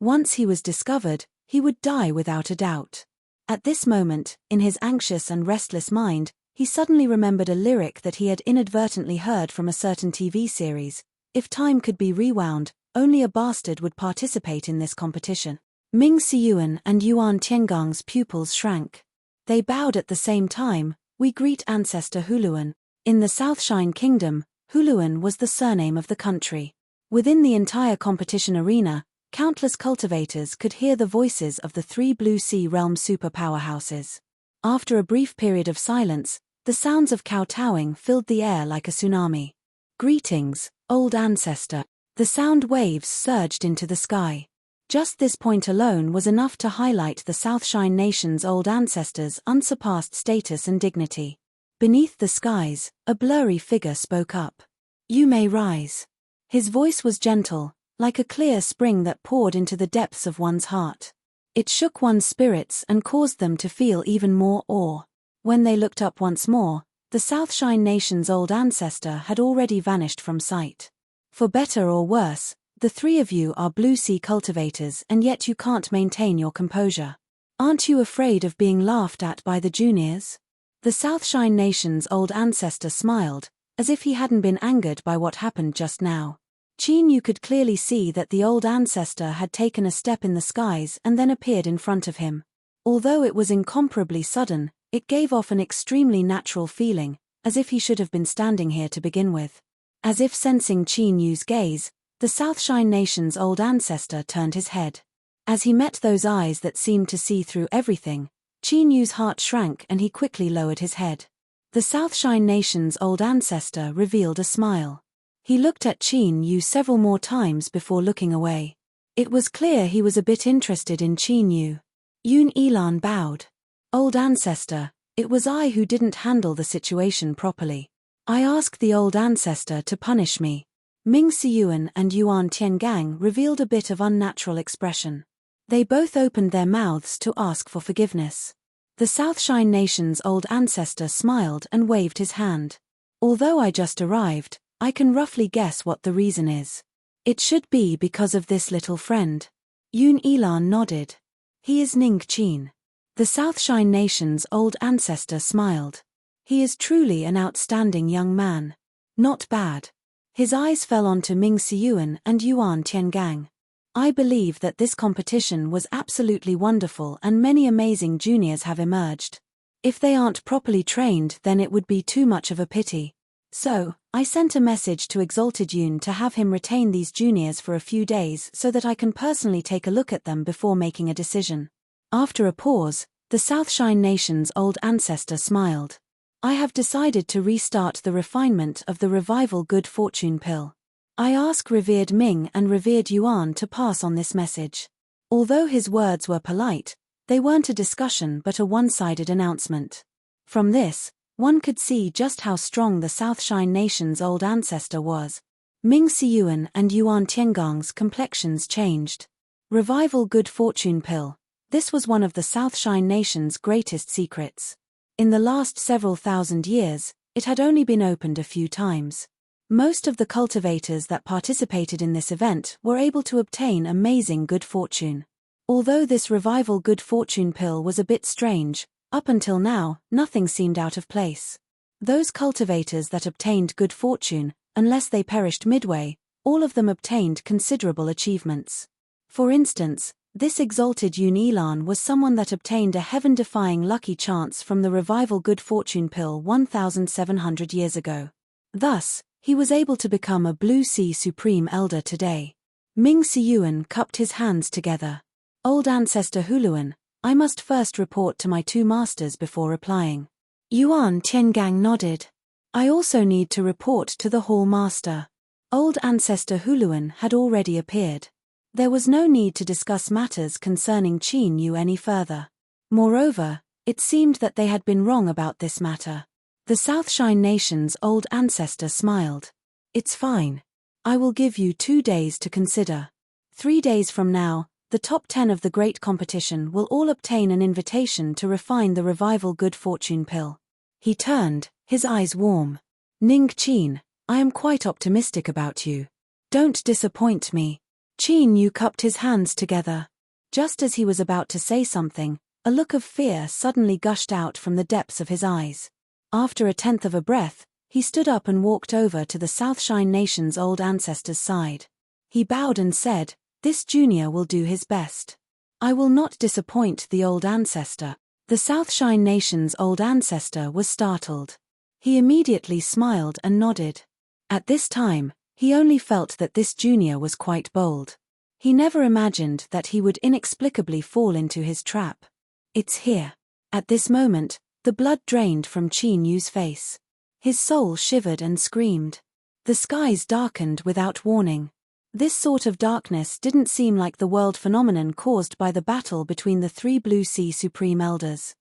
Once he was discovered, he would die without a doubt. At this moment, in his anxious and restless mind, he suddenly remembered a lyric that he had inadvertently heard from a certain TV series. If time could be rewound, only a bastard would participate in this competition. Ming Siyuan and Yuan Tiangong's pupils shrank. They bowed at the same time. We greet ancestor Huluan. In the Southshine Kingdom, Huluan was the surname of the country. Within the entire competition arena, countless cultivators could hear the voices of the three Blue Sea Realm super powerhouses. After a brief period of silence, the sounds of kowtowing filled the air like a tsunami. Greetings, old ancestor. The sound waves surged into the sky. Just this point alone was enough to highlight the Southshine Nation's old ancestors' unsurpassed status and dignity. Beneath the skies, a blurry figure spoke up. You may rise. His voice was gentle, like a clear spring that poured into the depths of one's heart. It shook one's spirits and caused them to feel even more awe. When they looked up once more, the Southshine Nation's old ancestor had already vanished from sight. For better or worse, the three of you are Blue Sea cultivators and yet you can't maintain your composure. Aren't you afraid of being laughed at by the juniors? The Southshine Nation's old ancestor smiled, as if he hadn't been angered by what happened just now. Qin Yu could clearly see that the old ancestor had taken a step in the skies and then appeared in front of him. Although it was incomparably sudden, it gave off an extremely natural feeling, as if he should have been standing here to begin with. As if sensing Qin Yu's gaze, the Southshine Nation's old ancestor turned his head. As he met those eyes that seemed to see through everything, Qin Yu's heart shrank and he quickly lowered his head. The Southshine Nation's old ancestor revealed a smile. He looked at Qin Yu several more times before looking away. It was clear he was a bit interested in Qin Yu. Yun Elan bowed. Old ancestor, it was I who didn't handle the situation properly. I asked the old ancestor to punish me. Ming Siyuan and Yuan Tiangang revealed a bit of unnatural expression. They both opened their mouths to ask for forgiveness. The Southshine Nation's old ancestor smiled and waved his hand. Although I just arrived, I can roughly guess what the reason is. It should be because of this little friend. Yun Elan nodded. He is Ning Qin. The Southshine Nation's old ancestor smiled. He is truly an outstanding young man. Not bad. His eyes fell onto Ming Siyuan and Yuan Tiangang. I believe that this competition was absolutely wonderful and many amazing juniors have emerged. If they aren't properly trained, then it would be too much of a pity. So, I sent a message to Exalted Yun to have him retain these juniors for a few days so that I can personally take a look at them before making a decision. After a pause, the Southshine Nation's old ancestor smiled. I have decided to restart the refinement of the Revival Good Fortune pill. I ask revered Ming and revered Yuan to pass on this message. Although his words were polite, they weren't a discussion but a one-sided announcement. From this, one could see just how strong the Southshine Nation's old ancestor was. Ming Siyuan and Yuan Tiangong's complexions changed. Revival Good Fortune pill. This was one of the Southshine Nation's greatest secrets. In the last several thousand years, it had only been opened a few times. Most of the cultivators that participated in this event were able to obtain amazing good fortune. Although this Revival Good Fortune pill was a bit strange, up until now, nothing seemed out of place. Those cultivators that obtained good fortune, unless they perished midway, all of them obtained considerable achievements. For instance, this Exalted Yun Elan was someone that obtained a heaven-defying lucky chance from the Revival Good Fortune pill 1,700 years ago. Thus, he was able to become a Blue Sea Supreme Elder today. Ming Siyuan cupped his hands together. Old ancestor Huluan, I must first report to my two masters before replying. Yuan Tiangang nodded. I also need to report to the Hall Master. Old Ancestor Huluan had already appeared. There was no need to discuss matters concerning Qin Yu any further. Moreover, it seemed that they had been wrong about this matter. The Southshine Nation's old ancestor smiled. It's fine. I will give you 2 days to consider. 3 days from now, the top 10 of the great competition will all obtain an invitation to refine the revival good fortune pill. He turned, his eyes warm. Ning Qin, I am quite optimistic about you. Don't disappoint me. Qin Yu cupped his hands together. Just as he was about to say something, a look of fear suddenly gushed out from the depths of his eyes. After a tenth of a breath, he stood up and walked over to the Southshine Nation's old ancestor's side. He bowed and said, "This junior will do his best. I will not disappoint the old ancestor." The Southshine Nation's old ancestor was startled. He immediately smiled and nodded. At this time, he only felt that this junior was quite bold. He never imagined that he would inexplicably fall into his trap. It's here. At this moment, the blood drained from Qin Yu's face. His soul shivered and screamed. The skies darkened without warning. This sort of darkness didn't seem like the world phenomenon caused by the battle between the 3 Blue Sea Supreme Elders.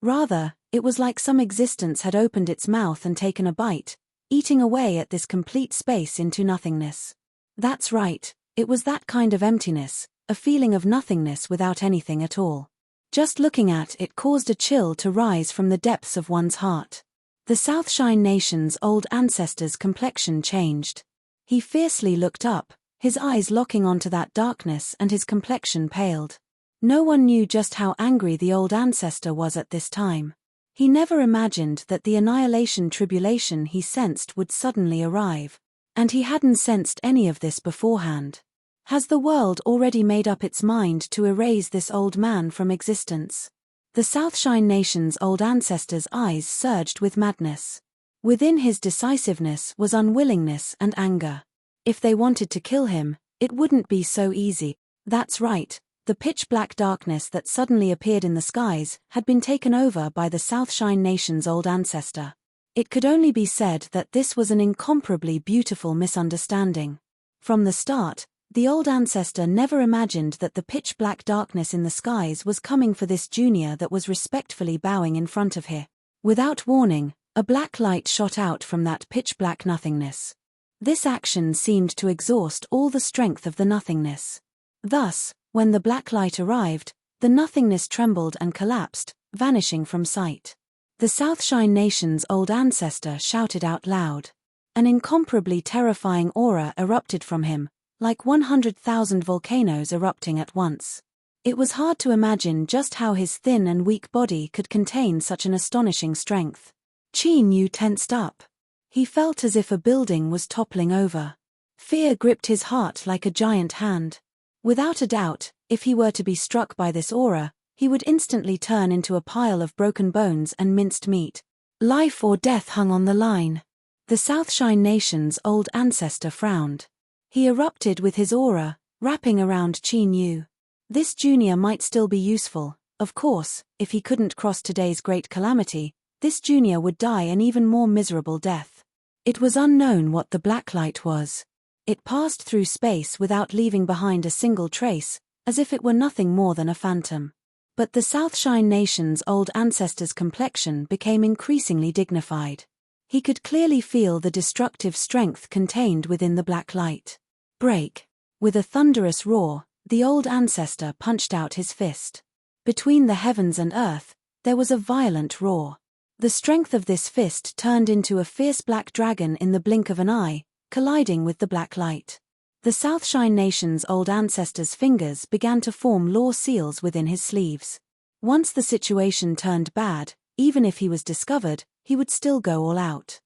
Rather, it was like some existence had opened its mouth and taken a bite, eating away at this complete space into nothingness. That's right, it was that kind of emptiness, a feeling of nothingness without anything at all. Just looking at it caused a chill to rise from the depths of one's heart. The Southshine Nation's old ancestor's complexion changed. He fiercely looked up, his eyes locking onto that darkness, and his complexion paled. No one knew just how angry the old ancestor was at this time. He never imagined that the annihilation tribulation he sensed would suddenly arrive. And he hadn't sensed any of this beforehand. Has the world already made up its mind to erase this old man from existence? The Southshine Nation's old ancestor's eyes surged with madness. Within his decisiveness was unwillingness and anger. If they wanted to kill him, it wouldn't be so easy. That's right, the pitch-black darkness that suddenly appeared in the skies had been taken over by the Southshine Nation's old ancestor. It could only be said that this was an incomparably beautiful misunderstanding. From the start, the old ancestor never imagined that the pitch-black darkness in the skies was coming for this junior that was respectfully bowing in front of him. Without warning, a black light shot out from that pitch-black nothingness. This action seemed to exhaust all the strength of the nothingness. Thus, when the black light arrived, the nothingness trembled and collapsed, vanishing from sight. The Southshine Nation's old ancestor shouted out loud. An incomparably terrifying aura erupted from him, like 100,000 volcanoes erupting at once. It was hard to imagine just how his thin and weak body could contain such an astonishing strength. Qin Yu tensed up. He felt as if a building was toppling over. Fear gripped his heart like a giant hand. Without a doubt, if he were to be struck by this aura, he would instantly turn into a pile of broken bones and minced meat. Life or death hung on the line. The Southshine Nation's old ancestor frowned. He erupted with his aura, wrapping around Qin Yu. This junior might still be useful. Of course, if he couldn't cross today's great calamity, this junior would die an even more miserable death. It was unknown what the black light was. It passed through space without leaving behind a single trace, as if it were nothing more than a phantom. But the Southshine Nation's old ancestor's complexion became increasingly dignified. He could clearly feel the destructive strength contained within the black light. Break! With a thunderous roar, the old ancestor punched out his fist. Between the heavens and earth, there was a violent roar. The strength of this fist turned into a fierce black dragon in the blink of an eye, colliding with the black light. The Southshine Nation's old ancestor's fingers began to form law seals within his sleeves. Once the situation turned bad, even if he was discovered, he would still go all out.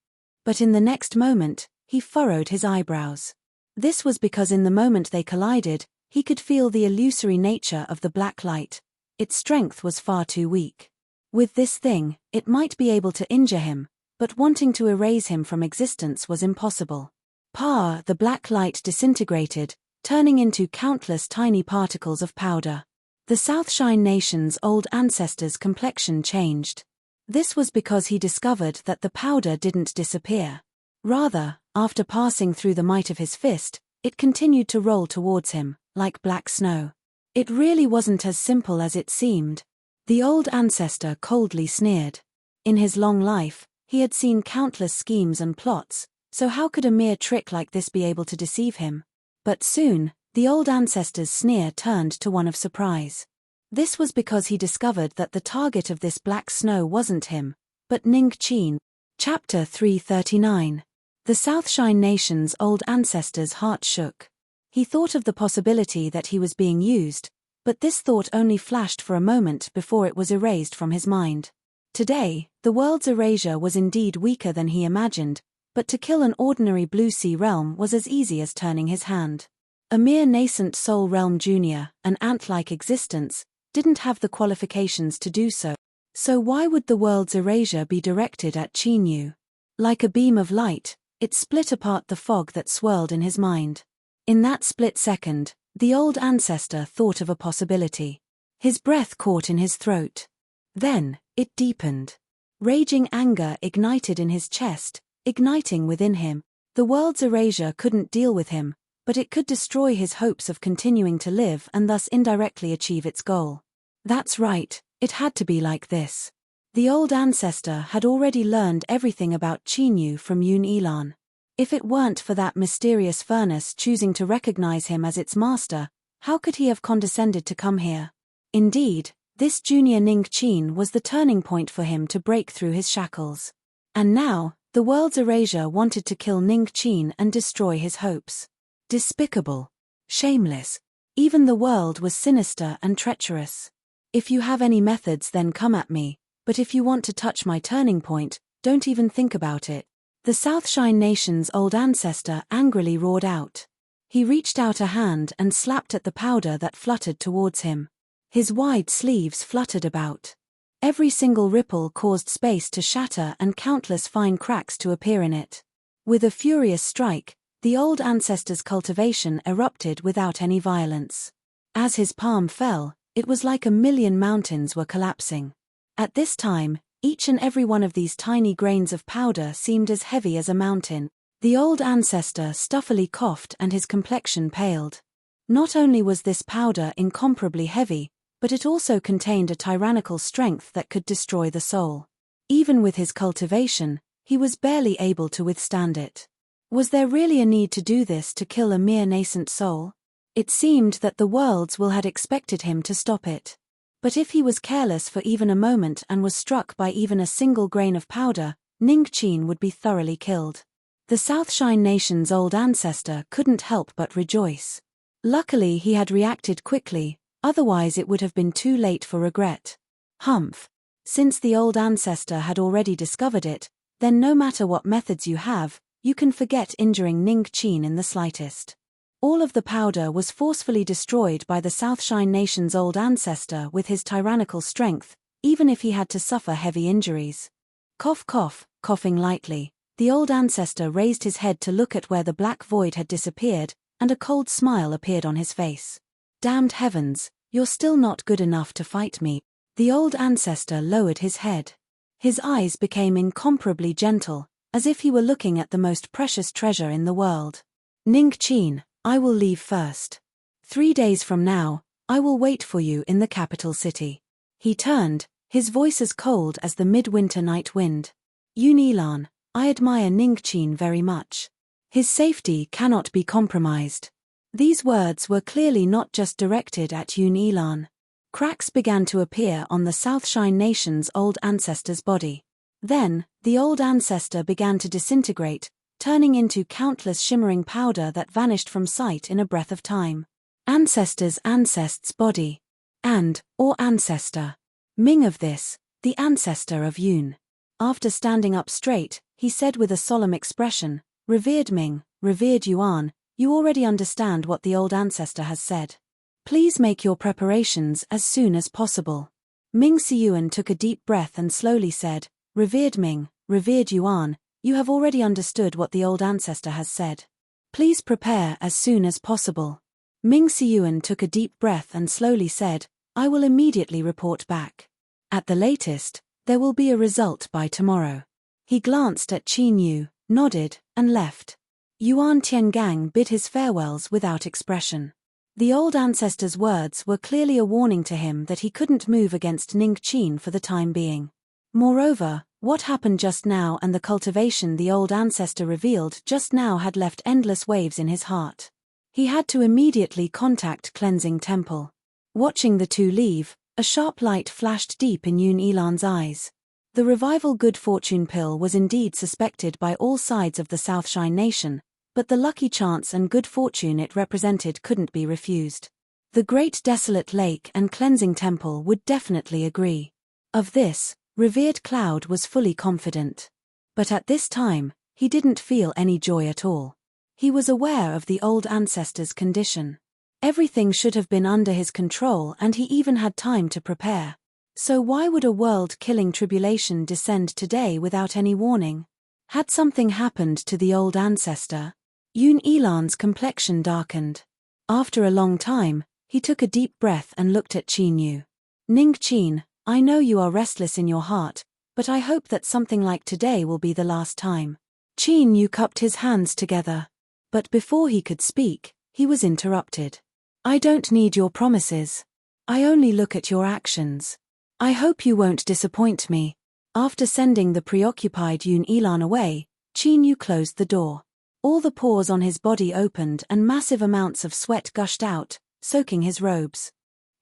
But in the next moment, he furrowed his eyebrows. This was because in the moment they collided, he could feel the illusory nature of the black light. Its strength was far too weak. With this thing, it might be able to injure him, but wanting to erase him from existence was impossible. The black light disintegrated, turning into countless tiny particles of powder. The Southshine Nation's old ancestor's complexion changed. This was because he discovered that the powder didn't disappear. Rather, after passing through the might of his fist, it continued to roll towards him, like black snow. It really wasn't as simple as it seemed. The old ancestor coldly sneered. In his long life, he had seen countless schemes and plots, so how could a mere trick like this be able to deceive him? But soon, the old ancestor's sneer turned to one of surprise. This was because he discovered that the target of this black snow wasn't him, but Ning Qin. Chapter 339. The Southshine Nation's old ancestor's heart shook. He thought of the possibility that he was being used, but this thought only flashed for a moment before it was erased from his mind. Today, the world's erasure was indeed weaker than he imagined, but to kill an ordinary Blue Sea realm was as easy as turning his hand. A mere nascent Soul Realm Junior, an ant-like existence, didn't have the qualifications to do so. So why would the world's erasure be directed at Qin? Like a beam of light, it split apart the fog that swirled in his mind. In that split second, the old ancestor thought of a possibility. His breath caught in his throat. Then, it deepened. Raging anger ignited in his chest, igniting within him. The world's erasure couldn't deal with him, but it could destroy his hopes of continuing to live and thus indirectly achieve its goal. That's right, it had to be like this. The old ancestor had already learned everything about Qin from Yun Ilan. If it weren't for that mysterious furnace choosing to recognize him as its master, how could he have condescended to come here? Indeed, this junior Ning Qin was the turning point for him to break through his shackles. And now, the world's erasure wanted to kill Ning Qin and destroy his hopes. Despicable. Shameless. Even the world was sinister and treacherous. If you have any methods, then come at me, but if you want to touch my turning point, don't even think about it. The Southshine Nation's old ancestor angrily roared out. He reached out a hand and slapped at the powder that fluttered towards him. His wide sleeves fluttered about. Every single ripple caused space to shatter and countless fine cracks to appear in it. With a furious strike, the old ancestor's cultivation erupted without any violence. As his palm fell, it was like 1,000,000 mountains were collapsing. At this time, each and every one of these tiny grains of powder seemed as heavy as a mountain. The old ancestor stuffily coughed and his complexion paled. Not only was this powder incomparably heavy, but it also contained a tyrannical strength that could destroy the soul. Even with his cultivation, he was barely able to withstand it. Was there really a need to do this to kill a mere nascent soul? It seemed that the world's will had expected him to stop it. But if he was careless for even a moment and was struck by even a single grain of powder, Ning Qin would be thoroughly killed. The Southshine Nation's old ancestor couldn't help but rejoice. Luckily he had reacted quickly, otherwise it would have been too late for regret. Humph. Since the old ancestor had already discovered it, then no matter what methods you have, you can forget injuring Ning Qin in the slightest. All of the powder was forcefully destroyed by the Southshine Nation's old ancestor with his tyrannical strength, even if he had to suffer heavy injuries. Cough cough, coughing lightly, the old ancestor raised his head to look at where the black void had disappeared, and a cold smile appeared on his face. Damned heavens, you're still not good enough to fight me. The old ancestor lowered his head. His eyes became incomparably gentle, as if he were looking at the most precious treasure in the world. Ning Qin, I will leave first. 3 days from now, I will wait for you in the capital city. He turned, his voice as cold as the midwinter night wind. Yun Ilan, I admire Ning Qin very much. His safety cannot be compromised. These words were clearly not just directed at Yun Ilan. Cracks began to appear on the Southshine Nation's old ancestor's body. Then, the old ancestor began to disintegrate, turning into countless shimmering powder that vanished from sight in a breath of time. Ancestor's body. Or ancestor. Ming of this, the ancestor of Yun. After standing up straight, he said with a solemn expression, Revered Ming, revered Yuan, you already understand what the old ancestor has said. Please make your preparations as soon as possible. Ming Siyuan took a deep breath and slowly said, Revered Ming, revered Yuan, you have already understood what the old ancestor has said. Please prepare as soon as possible. Ming Siyuan took a deep breath and slowly said, I will immediately report back. At the latest, There will be a result by tomorrow. He glanced at Qin Yu, nodded, and left. Yuan Tiangang bid his farewells without expression. The old ancestor's words were clearly a warning to him that he couldn't move against Ning Qin for the time being. Moreover, what happened just now and the cultivation the old ancestor revealed just now had left endless waves in his heart. He had to immediately contact Cleansing Temple. Watching the two leave, a sharp light flashed deep in Yun Elan's eyes. The revival good fortune pill was indeed suspected by all sides of the Southshine Nation, but the lucky chance and good fortune it represented couldn't be refused. The Great Desolate Lake and Cleansing Temple would definitely agree. Of this, Revered Cloud was fully confident. But at this time, he didn't feel any joy at all. He was aware of the old ancestor's condition. Everything should have been under his control and he even had time to prepare. So why would a world-killing tribulation descend today without any warning? Had something happened to the old ancestor? Yun Elan's complexion darkened. After a long time, he took a deep breath and looked at Qin Yu. Ning Qin, I know you are restless in your heart, but I hope that something like today will be the last time. Qin Yu cupped his hands together. But before he could speak, he was interrupted. I don't need your promises. I only look at your actions. I hope you won't disappoint me. After sending the preoccupied Yun Elan away, Qin Yu closed the door. All the pores on his body opened and massive amounts of sweat gushed out, soaking his robes.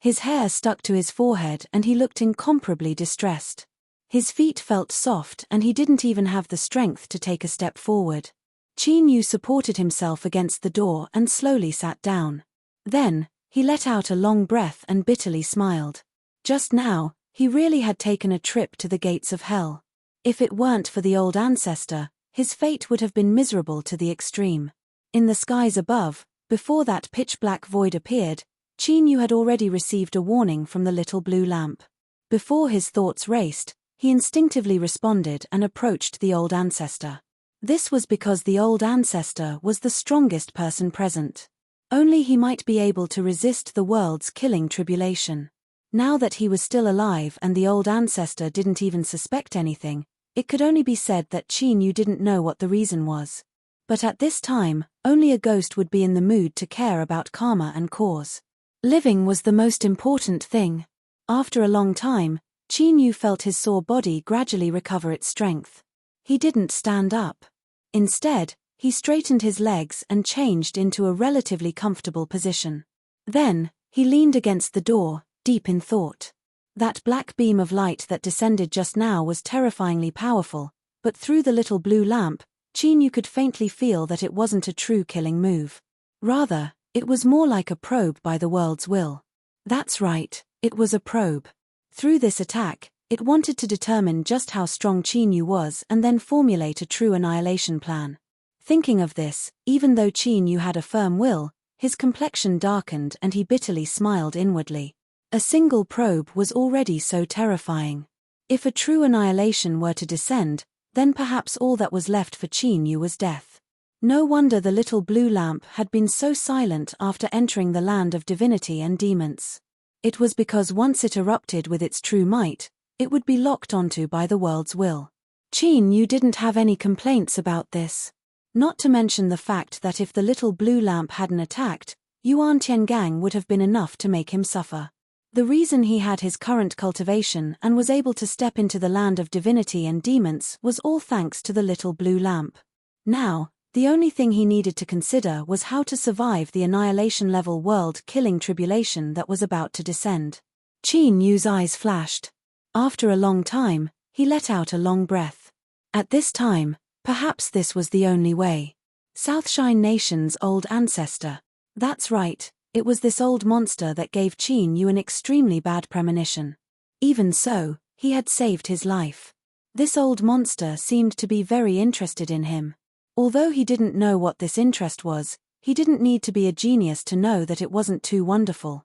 His hair stuck to his forehead and he looked incomparably distressed. His feet felt soft and he didn't even have the strength to take a step forward. Qin Yu supported himself against the door and slowly sat down. Then, he let out a long breath and bitterly smiled. Just now, he really had taken a trip to the gates of hell. If it weren't for the old ancestor, his fate would have been miserable to the extreme. In the skies above, before that pitch-black void appeared, Qin Yu had already received a warning from the little blue lamp. Before his thoughts raced, he instinctively responded and approached the old ancestor. This was because the old ancestor was the strongest person present. Only he might be able to resist the world's killing tribulation. Now that he was still alive and the old ancestor didn't even suspect anything, it could only be said that Qin Yu didn't know what the reason was. But at this time, only a ghost would be in the mood to care about karma and cause. Living was the most important thing. After a long time, Qin Yu felt his sore body gradually recover its strength. He didn't stand up. Instead, he straightened his legs and changed into a relatively comfortable position. Then, he leaned against the door, deep in thought. That black beam of light that descended just now was terrifyingly powerful, but through the little blue lamp, Qin Yu could faintly feel that it wasn't a true killing move. Rather, it was more like a probe by the world's will. That's right, it was a probe. Through this attack, it wanted to determine just how strong Qin Yu was and then formulate a true annihilation plan. Thinking of this, even though Qin Yu had a firm will, his complexion darkened and he bitterly smiled inwardly. A single probe was already so terrifying. If a true annihilation were to descend, then perhaps all that was left for Qin Yu was death. No wonder the little blue lamp had been so silent after entering the land of divinity and demons. It was because once it erupted with its true might, it would be locked onto by the world's will. Qin Yu didn't have any complaints about this. Not to mention the fact that if the little blue lamp hadn't attacked, Yuan Tiangang would have been enough to make him suffer. The reason he had his current cultivation and was able to step into the land of divinity and demons was all thanks to the little blue lamp. Now, the only thing he needed to consider was how to survive the annihilation-level world-killing tribulation that was about to descend. Qin Yu's eyes flashed. After a long time, he let out a long breath. At this time, perhaps this was the only way. Southshine Nation's old ancestor. That's right, it was this old monster that gave Qin Yu an extremely bad premonition. Even so, he had saved his life. This old monster seemed to be very interested in him. Although he didn't know what this interest was, he didn't need to be a genius to know that it wasn't too wonderful.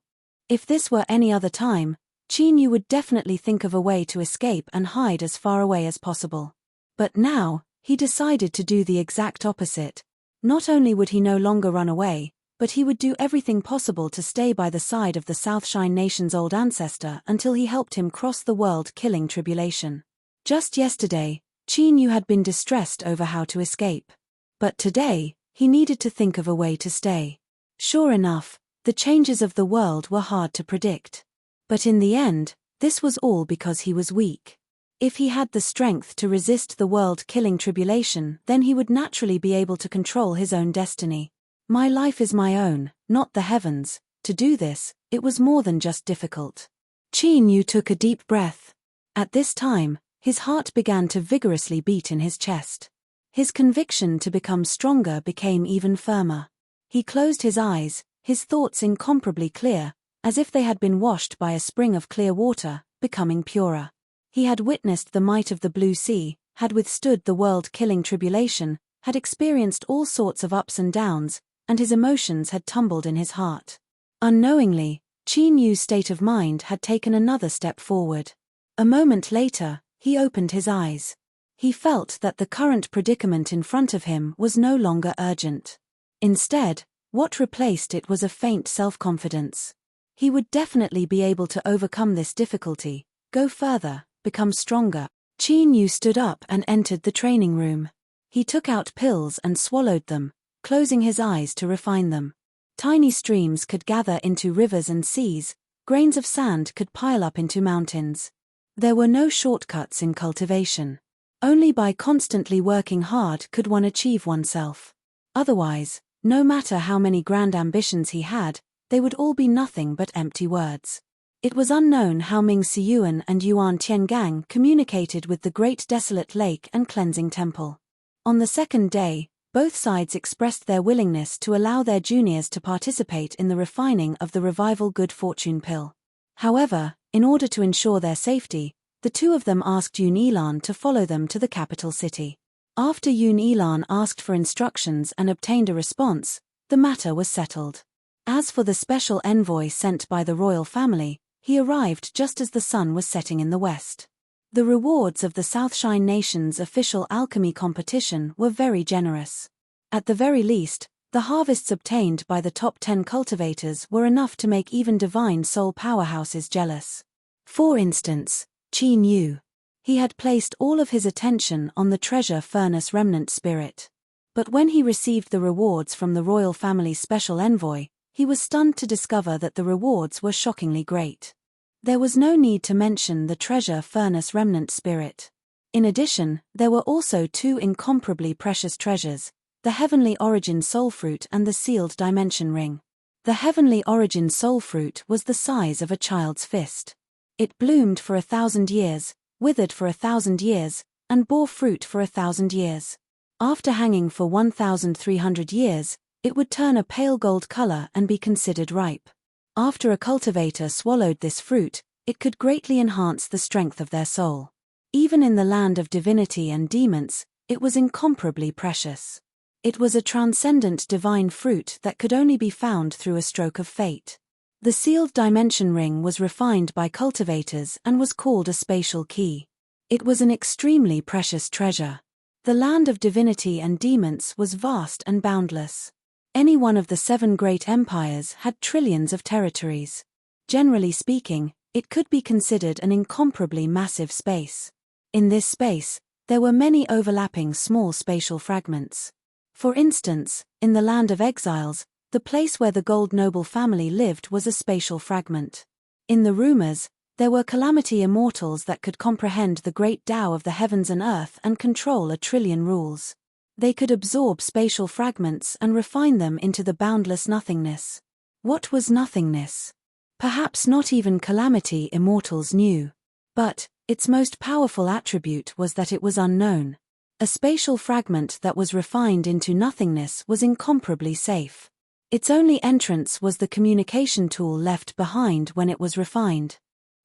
If this were any other time, Qin Yu would definitely think of a way to escape and hide as far away as possible. But now, he decided to do the exact opposite. Not only would he no longer run away, But he would do everything possible to stay by the side of the Southshine Nation's old ancestor until he helped him cross the world-killing tribulation. Just yesterday, Qin Yu had been distressed over how to escape. But today, he needed to think of a way to stay. Sure enough, the changes of the world were hard to predict. But in the end, this was all because he was weak. If he had the strength to resist the world-killing tribulation, then he would naturally be able to control his own destiny. My life is my own, not the heavens. To do this, it was more than just difficult. Qin Yu took a deep breath. At this time, his heart began to vigorously beat in his chest. His conviction to become stronger became even firmer. He closed his eyes, his thoughts incomparably clear, as if they had been washed by a spring of clear water, becoming purer. He had witnessed the might of the blue sea, had withstood the world-killing tribulation, had experienced all sorts of ups and downs, and his emotions had tumbled in his heart. Unknowingly, Qin Yu's state of mind had taken another step forward. A moment later, he opened his eyes. He felt that the current predicament in front of him was no longer urgent. Instead, what replaced it was a faint self-confidence. He would definitely be able to overcome this difficulty, go further, become stronger. Qin Yu stood up and entered the training room. He took out pills and swallowed them, closing his eyes to refine them. Tiny streams could gather into rivers and seas, grains of sand could pile up into mountains. There were no shortcuts in cultivation. Only by constantly working hard could one achieve oneself. Otherwise, no matter how many grand ambitions he had, they would all be nothing but empty words. It was unknown how Ming Siyuan and Yuan Tiangang communicated with the great desolate lake and cleansing temple. On the second day, both sides expressed their willingness to allow their juniors to participate in the refining of the revival good fortune pill. However, in order to ensure their safety, the two of them asked Yun Yilan to follow them to the capital city. After Yun Yilan asked for instructions and obtained a response, the matter was settled. As for the special envoy sent by the royal family, he arrived just as the sun was setting in the west. The rewards of the Southshine Nation's official alchemy competition were very generous. At the very least, the harvests obtained by the top 10 cultivators were enough to make even divine soul powerhouses jealous. For instance, Qin Yu. He had placed all of his attention on the treasure furnace remnant spirit. But when he received the rewards from the royal family's special envoy, he was stunned to discover that the rewards were shockingly great. There was no need to mention the treasure furnace remnant spirit. In addition, there were also two incomparably precious treasures, the heavenly origin soul fruit and the sealed dimension ring. The heavenly origin soul fruit was the size of a child's fist. It bloomed for 1,000 years, withered for 1,000 years, and bore fruit for 1,000 years. After hanging for 1,300 years, it would turn a pale gold color and be considered ripe. After a cultivator swallowed this fruit, it could greatly enhance the strength of their soul. Even in the land of divinity and demons, it was incomparably precious. It was a transcendent divine fruit that could only be found through a stroke of fate. The sealed dimension ring was refined by cultivators and was called a spatial key. It was an extremely precious treasure. The land of divinity and demons was vast and boundless. Any one of the 7 great empires had trillions of territories. Generally speaking, it could be considered an incomparably massive space. In this space, there were many overlapping small spatial fragments. For instance, in the land of exiles, the place where the Gold Noble family lived was a spatial fragment. In the rumors, there were calamity immortals that could comprehend the great Tao of the heavens and earth and control 1,000,000,000,000 rules. They could absorb spatial fragments and refine them into the boundless nothingness. What was nothingness? Perhaps not even calamity immortals knew. But its most powerful attribute was that it was unknown. A spatial fragment that was refined into nothingness was incomparably safe. Its only entrance was the communication tool left behind when it was refined.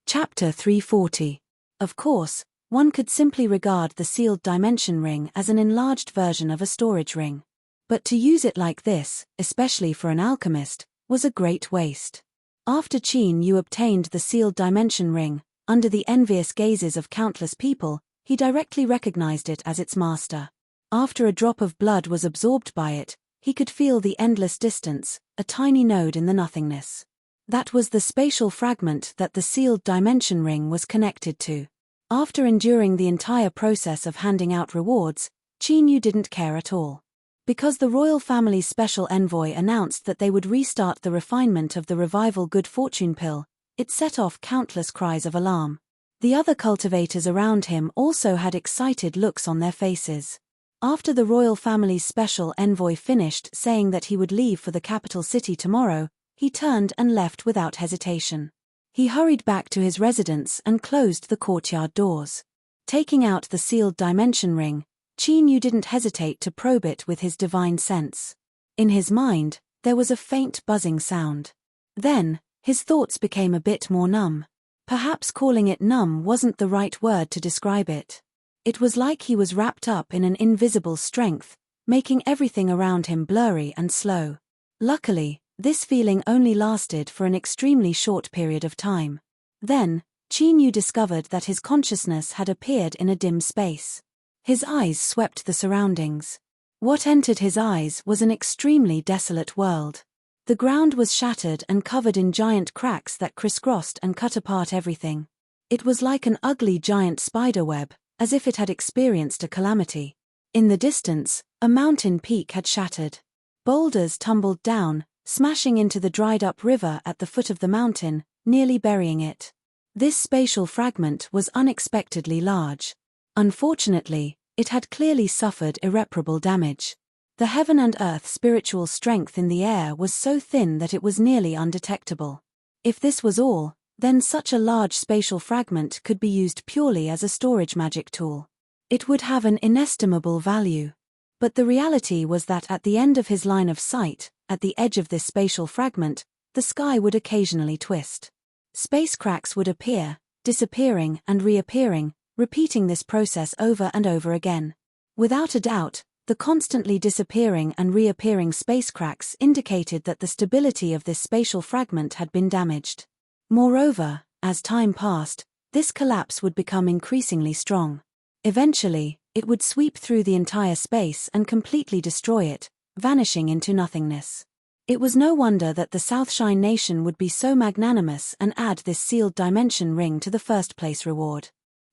Chapter 340. Of course, one could simply regard the sealed dimension ring as an enlarged version of a storage ring. But to use it like this, especially for an alchemist, was a great waste. After Qin Yu obtained the sealed dimension ring, under the envious gazes of countless people, he directly recognized it as its master. After a drop of blood was absorbed by it, He could feel the endless distance, a tiny node in the nothingness. That was the spatial fragment that the sealed dimension ring was connected to. After enduring the entire process of handing out rewards, Chinyu didn't care at all. Because the royal family's special envoy announced that they would restart the refinement of the revival good fortune pill, it set off countless cries of alarm. The other cultivators around him also had excited looks on their faces. After the royal family's special envoy finished saying that he would leave for the capital city tomorrow, he turned and left without hesitation. He hurried back to his residence and closed the courtyard doors. Taking out the sealed dimension ring, Chinyu didn't hesitate to probe it with his divine sense. In his mind, there was a faint buzzing sound. Then, his thoughts became a bit more numb. Perhaps calling it numb wasn't the right word to describe it. It was like he was wrapped up in an invisible strength, making everything around him blurry and slow. Luckily, this feeling only lasted for an extremely short period of time. Then, Chinyu discovered that his consciousness had appeared in a dim space. His eyes swept the surroundings. What entered his eyes was an extremely desolate world. The ground was shattered and covered in giant cracks that crisscrossed and cut apart everything. It was like an ugly giant spider web, as if it had experienced a calamity. In the distance, a mountain peak had shattered. Boulders tumbled down, smashing into the dried-up river at the foot of the mountain, nearly burying it. This spatial fragment was unexpectedly large. Unfortunately, it had clearly suffered irreparable damage. The heaven and earth spiritual strength in the air was so thin that it was nearly undetectable. If this was all, then such a large spatial fragment could be used purely as a storage magic tool. It would have an inestimable value. But the reality was that at the end of his line of sight, at the edge of this spatial fragment, the sky would occasionally twist. Space cracks would appear, disappearing and reappearing, repeating this process over and over again. Without a doubt, the constantly disappearing and reappearing space cracks indicated that the stability of this spatial fragment had been damaged. Moreover, as time passed, this collapse would become increasingly strong. Eventually, it would sweep through the entire space and completely destroy it, vanishing into nothingness. It was no wonder that the Southshine Nation would be so magnanimous and add this sealed dimension ring to the first place reward.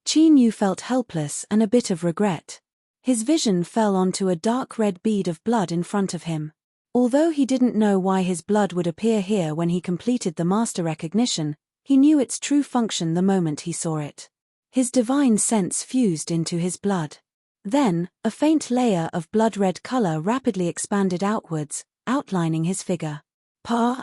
Chinyu felt helpless and a bit of regret. His vision fell onto a dark red bead of blood in front of him. Although he didn't know why his blood would appear here when he completed the master recognition, he knew its true function the moment he saw it. His divine sense fused into his blood. Then, a faint layer of blood-red color rapidly expanded outwards, outlining his figure.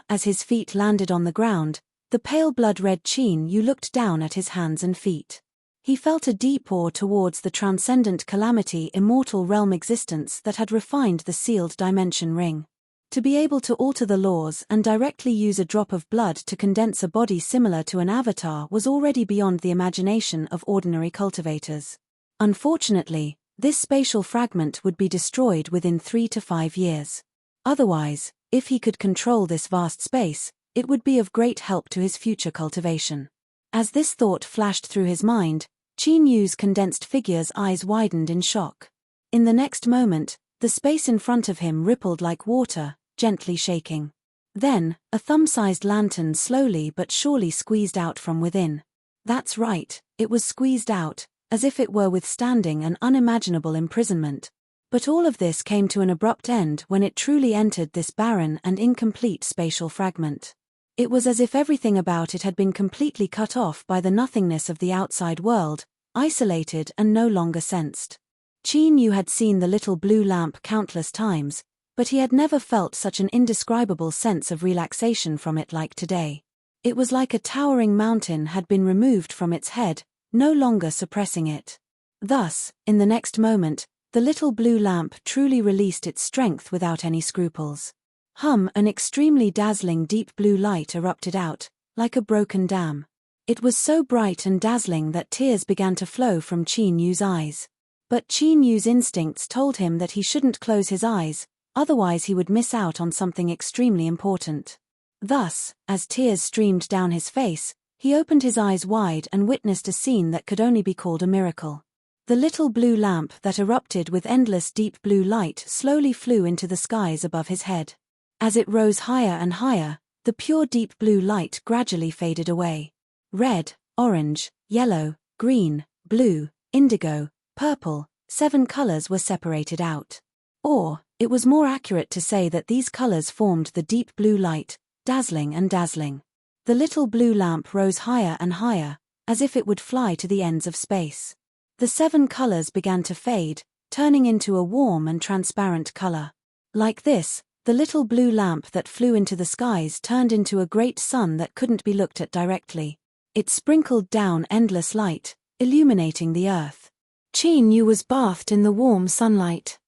As his feet landed on the ground, the pale blood-red Chinyu looked down at his hands and feet. He felt a deep awe towards the transcendent calamity immortal realm existence that had refined the sealed dimension ring. To be able to alter the laws and directly use a drop of blood to condense a body similar to an avatar was already beyond the imagination of ordinary cultivators. Unfortunately, this spatial fragment would be destroyed within 3 to 5 years. Otherwise, if he could control this vast space, it would be of great help to his future cultivation. As this thought flashed through his mind, Chinyu's condensed figure's eyes widened in shock. In the next moment, the space in front of him rippled like water, gently shaking. Then, a thumb-sized lantern slowly but surely squeezed out from within. That's right, it was squeezed out, as if it were withstanding an unimaginable imprisonment. But all of this came to an abrupt end when it truly entered this barren and incomplete spatial fragment. It was as if everything about it had been completely cut off by the nothingness of the outside world, isolated and no longer sensed. Chinyu had seen the little blue lamp countless times, but he had never felt such an indescribable sense of relaxation from it like today. It was like a towering mountain had been removed from its head, no longer suppressing it. Thus, in the next moment, the little blue lamp truly released its strength without any scruples. An extremely dazzling deep blue light erupted out, like a broken dam. It was so bright and dazzling that tears began to flow from Chinyu's eyes. But Chinyu's instincts told him that he shouldn't close his eyes, otherwise he would miss out on something extremely important. Thus, as tears streamed down his face, he opened his eyes wide and witnessed a scene that could only be called a miracle. The little blue lamp that erupted with endless deep blue light slowly flew into the skies above his head. As it rose higher and higher, the pure deep blue light gradually faded away. Red, orange, yellow, green, blue, indigo, purple, 7 colors were separated out. Or, it was more accurate to say that these colors formed the deep blue light, dazzling and dazzling. The little blue lamp rose higher and higher, as if it would fly to the ends of space. The 7 colors began to fade, turning into a warm and transparent color. Like this, the little blue lamp that flew into the skies turned into a great sun that couldn't be looked at directly. It sprinkled down endless light, illuminating the earth. Qin Yu was bathed in the warm sunlight.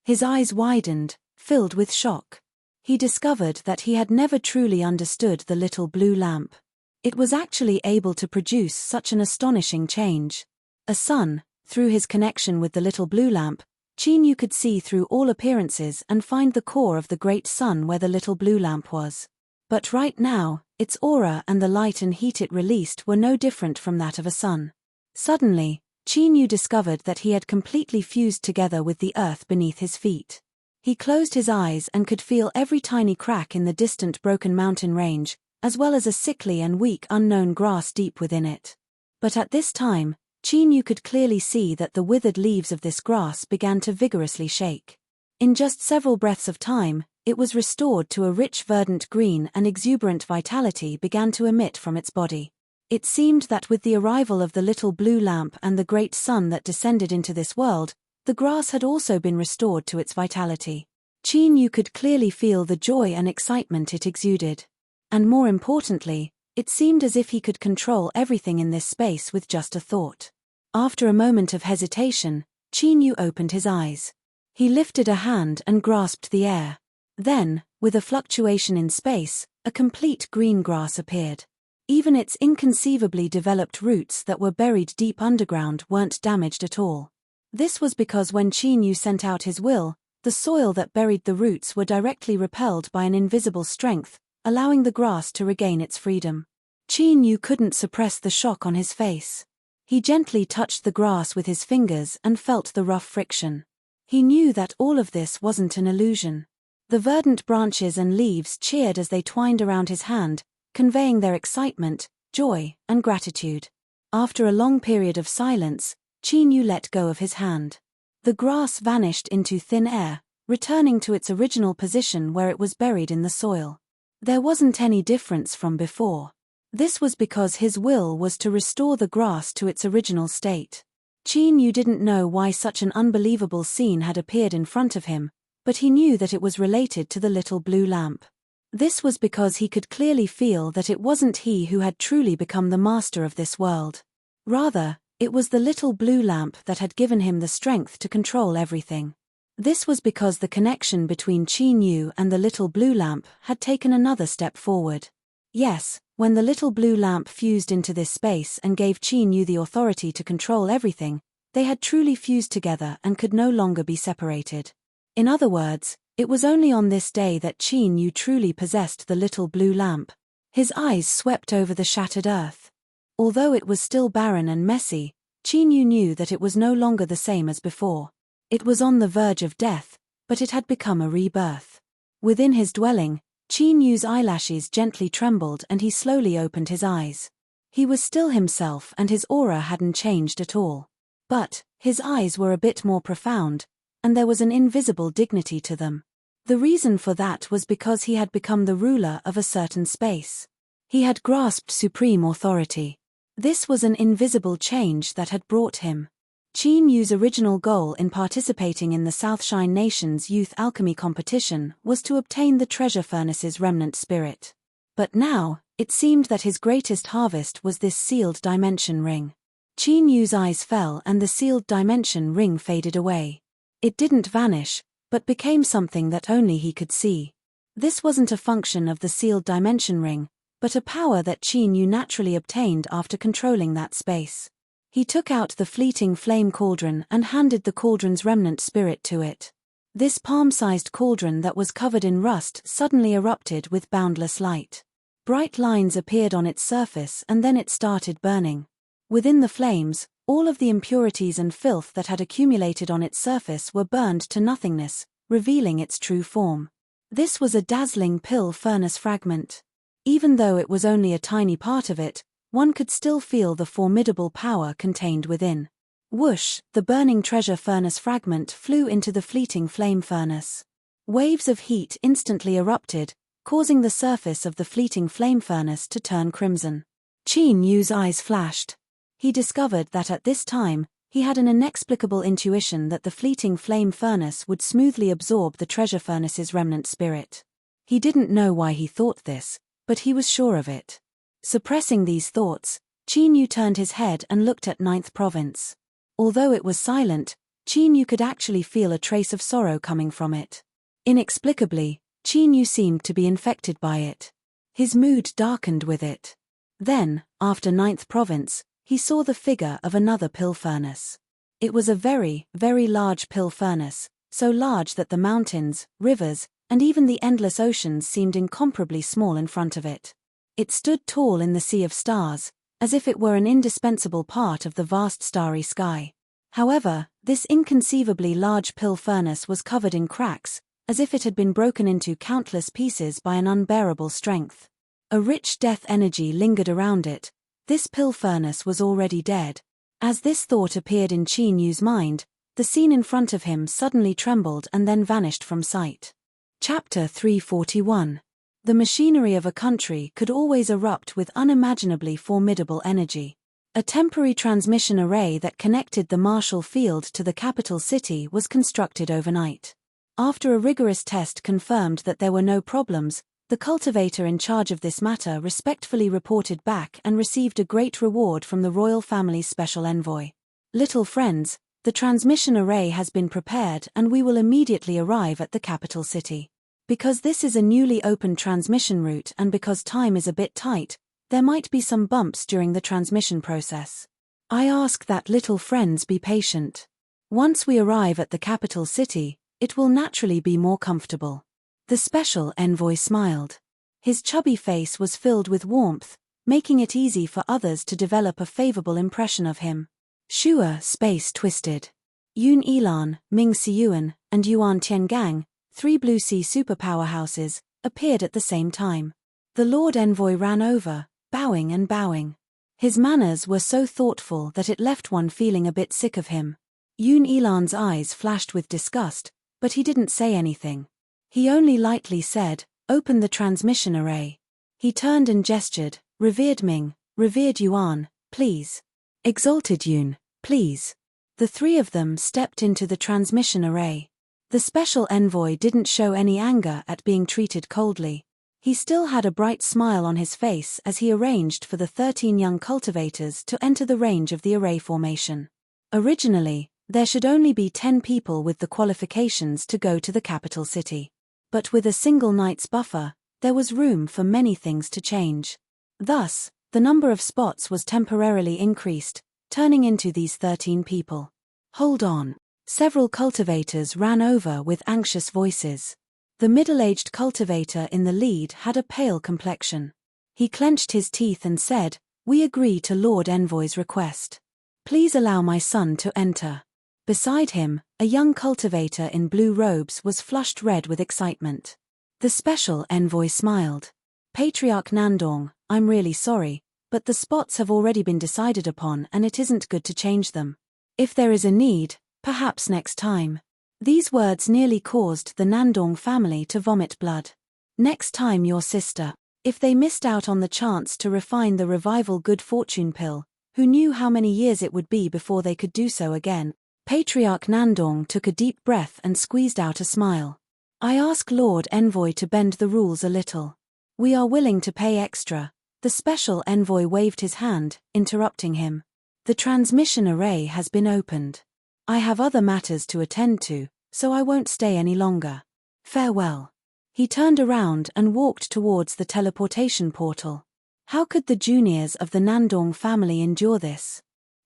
His eyes widened, filled with shock. He discovered that he had never truly understood the little blue lamp. It was actually able to produce such an astonishing change. A sun, through his connection with the little blue lamp, Qin Yu could see through all appearances and find the core of the great sun where the little blue lamp was. But right now, its aura and the light and heat it released were no different from that of a sun. Suddenly, Qin Yu discovered that he had completely fused together with the earth beneath his feet. He closed his eyes and could feel every tiny crack in the distant broken mountain range, as well as a sickly and weak unknown grass deep within it. But at this time, Qin Yu could clearly see that the withered leaves of this grass began to vigorously shake. In just several breaths of time, it was restored to a rich verdant green and exuberant vitality began to emit from its body. It seemed that with the arrival of the little blue lamp and the great sun that descended into this world, the grass had also been restored to its vitality. Qin Yu could clearly feel the joy and excitement it exuded. And more importantly, it seemed as if he could control everything in this space with just a thought. After a moment of hesitation, Qin Yu opened his eyes. He lifted a hand and grasped the air. Then, with a fluctuation in space, a complete green grass appeared. Even its inconceivably developed roots that were buried deep underground weren't damaged at all. This was because when Qin Yu sent out his will, the soil that buried the roots were directly repelled by an invisible strength, allowing the grass to regain its freedom. Qin Yu couldn't suppress the shock on his face. He gently touched the grass with his fingers and felt the rough friction. He knew that all of this wasn't an illusion. The verdant branches and leaves cheered as they twined around his hand, conveying their excitement, joy, and gratitude. After a long period of silence, Qin Yu let go of his hand. The grass vanished into thin air, returning to its original position where it was buried in the soil. There wasn't any difference from before. This was because his will was to restore the grass to its original state. Qin Yu didn't know why such an unbelievable scene had appeared in front of him, but he knew that it was related to the little blue lamp. This was because he could clearly feel that it wasn't he who had truly become the master of this world. Rather, it was the little blue lamp that had given him the strength to control everything. This was because the connection between Qin Yu and the little blue lamp had taken another step forward. Yes, when the little blue lamp fused into this space and gave Qin Yu the authority to control everything, they had truly fused together and could no longer be separated. In other words, it was only on this day that Qin Yu truly possessed the little blue lamp. His eyes swept over the shattered earth. Although it was still barren and messy, Qin Yu knew that it was no longer the same as before. It was on the verge of death, but it had become a rebirth. Within his dwelling, Qin Yu's eyelashes gently trembled and he slowly opened his eyes. He was still himself and his aura hadn't changed at all. But, his eyes were a bit more profound, and there was an invisible dignity to them. The reason for that was because he had become the ruler of a certain space. He had grasped supreme authority. This was an invisible change that had brought him. Qin Yu's original goal in participating in the Southshine Nation's youth alchemy competition was to obtain the treasure furnace's remnant spirit. But now, it seemed that his greatest harvest was this sealed dimension ring. Qin Yu's eyes fell and the sealed dimension ring faded away. It didn't vanish, but became something that only he could see. This wasn't a function of the sealed dimension ring, but a power that Qin Yu naturally obtained after controlling that space. He took out the fleeting flame cauldron and handed the cauldron's remnant spirit to it. This palm-sized cauldron that was covered in rust suddenly erupted with boundless light. Bright lines appeared on its surface and then it started burning. Within the flames, All of the impurities and filth that had accumulated on its surface were burned to nothingness, revealing its true form. This was a dazzling pill furnace fragment. Even though it was only a tiny part of it, one could still feel the formidable power contained within. Whoosh, the burning treasure furnace fragment flew into the fleeting flame furnace. Waves of heat instantly erupted, causing the surface of the fleeting flame furnace to turn crimson. Qin Yu's eyes flashed. He discovered that at this time, he had an inexplicable intuition that the fleeting flame furnace would smoothly absorb the treasure furnace's remnant spirit. He didn't know why he thought this, but he was sure of it. Suppressing these thoughts, Qin Yu turned his head and looked at Ninth Province. Although it was silent, Qin Yu could actually feel a trace of sorrow coming from it. Inexplicably, Qin Yu seemed to be infected by it. His mood darkened with it. Then, after Ninth Province, he saw the figure of another pill furnace. It was a very, very large pill furnace, so large that the mountains, rivers, and even the endless oceans seemed incomparably small in front of it. It stood tall in the sea of stars, as if it were an indispensable part of the vast starry sky. However, this inconceivably large pill furnace was covered in cracks, as if it had been broken into countless pieces by an unbearable strength. A rich death energy lingered around it. This pill furnace was already dead. As this thought appeared in Qin Yu's mind, the scene in front of him suddenly trembled and then vanished from sight. Chapter 341. The machinery of a country could always erupt with unimaginably formidable energy. A temporary transmission array that connected the Marshall Field to the capital city was constructed overnight. After a rigorous test confirmed that there were no problems, the cultivator in charge of this matter respectfully reported back and received a great reward from the royal family's special envoy. Little friends, the transmission array has been prepared and we will immediately arrive at the capital city. Because this is a newly opened transmission route and because time is a bit tight, there might be some bumps during the transmission process. I ask that little friends be patient. Once we arrive at the capital city, it will naturally be more comfortable. The special envoy smiled. His chubby face was filled with warmth, making it easy for others to develop a favorable impression of him. Shua space twisted. Yun Ilan, Ming Siyuan, and Yuan Tiangang, three Blue Sea superpowerhouses, appeared at the same time. The Lord Envoy ran over, bowing and bowing. His manners were so thoughtful that it left one feeling a bit sick of him. Yun Ilan's eyes flashed with disgust, but he didn't say anything. He only lightly said, "Open the transmission array." He turned and gestured, "Revered Ming, revered Yuan, please. Exalted Yun, please." The three of them stepped into the transmission array. The special envoy didn't show any anger at being treated coldly. He still had a bright smile on his face as he arranged for the 13 young cultivators to enter the range of the array formation. Originally, there should only be 10 people with the qualifications to go to the capital city. But with a single night's buffer, there was room for many things to change. Thus, the number of spots was temporarily increased, turning into these 13 people. Hold on. Several cultivators ran over with anxious voices. The middle-aged cultivator in the lead had a pale complexion. He clenched his teeth and said, "We agree to Lord Envoy's request. Please allow my son to enter." Beside him, a young cultivator in blue robes was flushed red with excitement. The special envoy smiled. "Patriarch Nandong, I'm really sorry, but the spots have already been decided upon and it isn't good to change them. If there is a need, perhaps next time." These words nearly caused the Nandong family to vomit blood. Next time, your sister. If they missed out on the chance to refine the revival good fortune pill, who knew how many years it would be before they could do so again? Patriarch Nandong took a deep breath and squeezed out a smile. "I ask Lord Envoy to bend the rules a little. We are willing to pay extra." The special envoy waved his hand, interrupting him. "The transmission array has been opened. I have other matters to attend to, so I won't stay any longer. Farewell." He turned around and walked towards the teleportation portal. How could the juniors of the Nandong family endure this?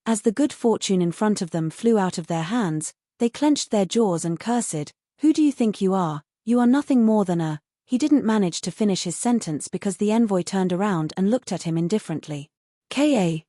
As the good fortune in front of them flew out of their hands, they clenched their jaws and cursed, "Who do you think you are? You are nothing more than a—" He didn't manage to finish his sentence because the envoy turned around and looked at him indifferently. Ka,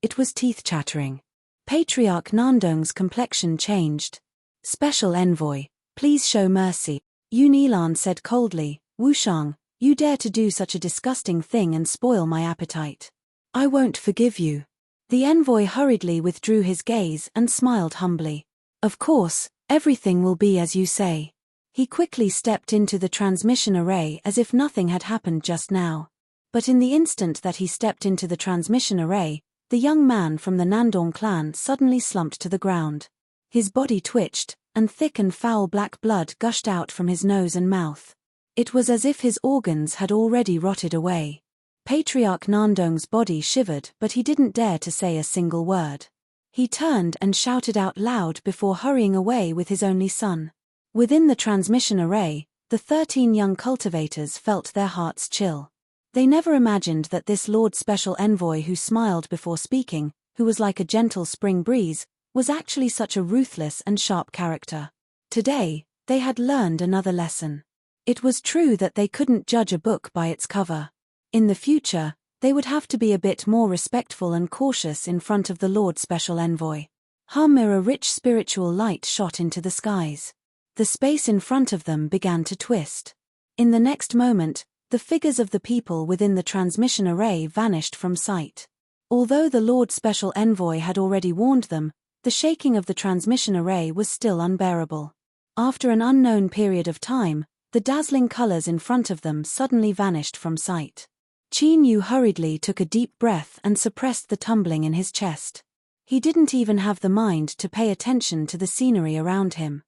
it was teeth chattering. Patriarch Nandong's complexion changed. "Special Envoy, please show mercy," Yun Ilan said coldly. "Wushang, you dare to do such a disgusting thing and spoil my appetite. I won't forgive you." The envoy hurriedly withdrew his gaze and smiled humbly. "Of course, everything will be as you say." He quickly stepped into the transmission array as if nothing had happened just now. But in the instant that he stepped into the transmission array, the young man from the Nandong clan suddenly slumped to the ground. His body twitched, and thick and foul black blood gushed out from his nose and mouth. It was as if his organs had already rotted away. Patriarch Nandong's body shivered, but he didn't dare to say a single word. He turned and shouted out loud before hurrying away with his only son. Within the transmission array, the 13 young cultivators felt their hearts chill. They never imagined that this Lord Special Envoy who smiled before speaking, who was like a gentle spring breeze, was actually such a ruthless and sharp character. Today, they had learned another lesson. It was true that they couldn't judge a book by its cover. In the future, they would have to be a bit more respectful and cautious in front of the Lord Special Envoy. A rich spiritual light shot into the skies. The space in front of them began to twist. In the next moment, the figures of the people within the transmission array vanished from sight. Although the Lord Special Envoy had already warned them, the shaking of the transmission array was still unbearable. After an unknown period of time, the dazzling colors in front of them suddenly vanished from sight. Qin Yu hurriedly took a deep breath and suppressed the tumbling in his chest. He didn't even have the mind to pay attention to the scenery around him.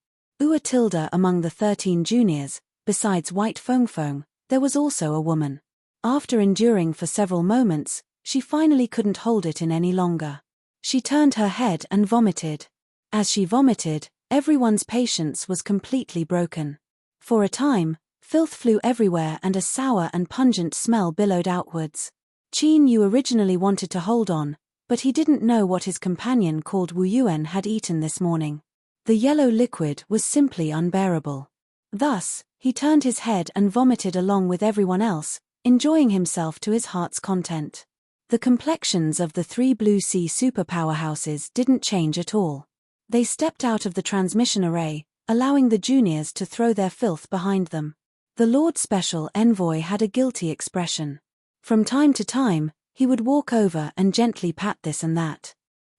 Tilda among the 13 juniors, besides White Fengfeng, there was also a woman. After enduring for several moments, she finally couldn't hold it in any longer. She turned her head and vomited. As she vomited, everyone's patience was completely broken. For a time, filth flew everywhere and a sour and pungent smell billowed outwards. Qin Yu originally wanted to hold on, but he didn't know what his companion called Wu Yuan had eaten this morning. The yellow liquid was simply unbearable. Thus, he turned his head and vomited along with everyone else, enjoying himself to his heart's content. The complexions of the 3 Blue Sea superpowerhouses didn't change at all. They stepped out of the transmission array, allowing the juniors to throw their filth behind them. The Lord Special Envoy had a guilty expression. From time to time, he would walk over and gently pat this and that.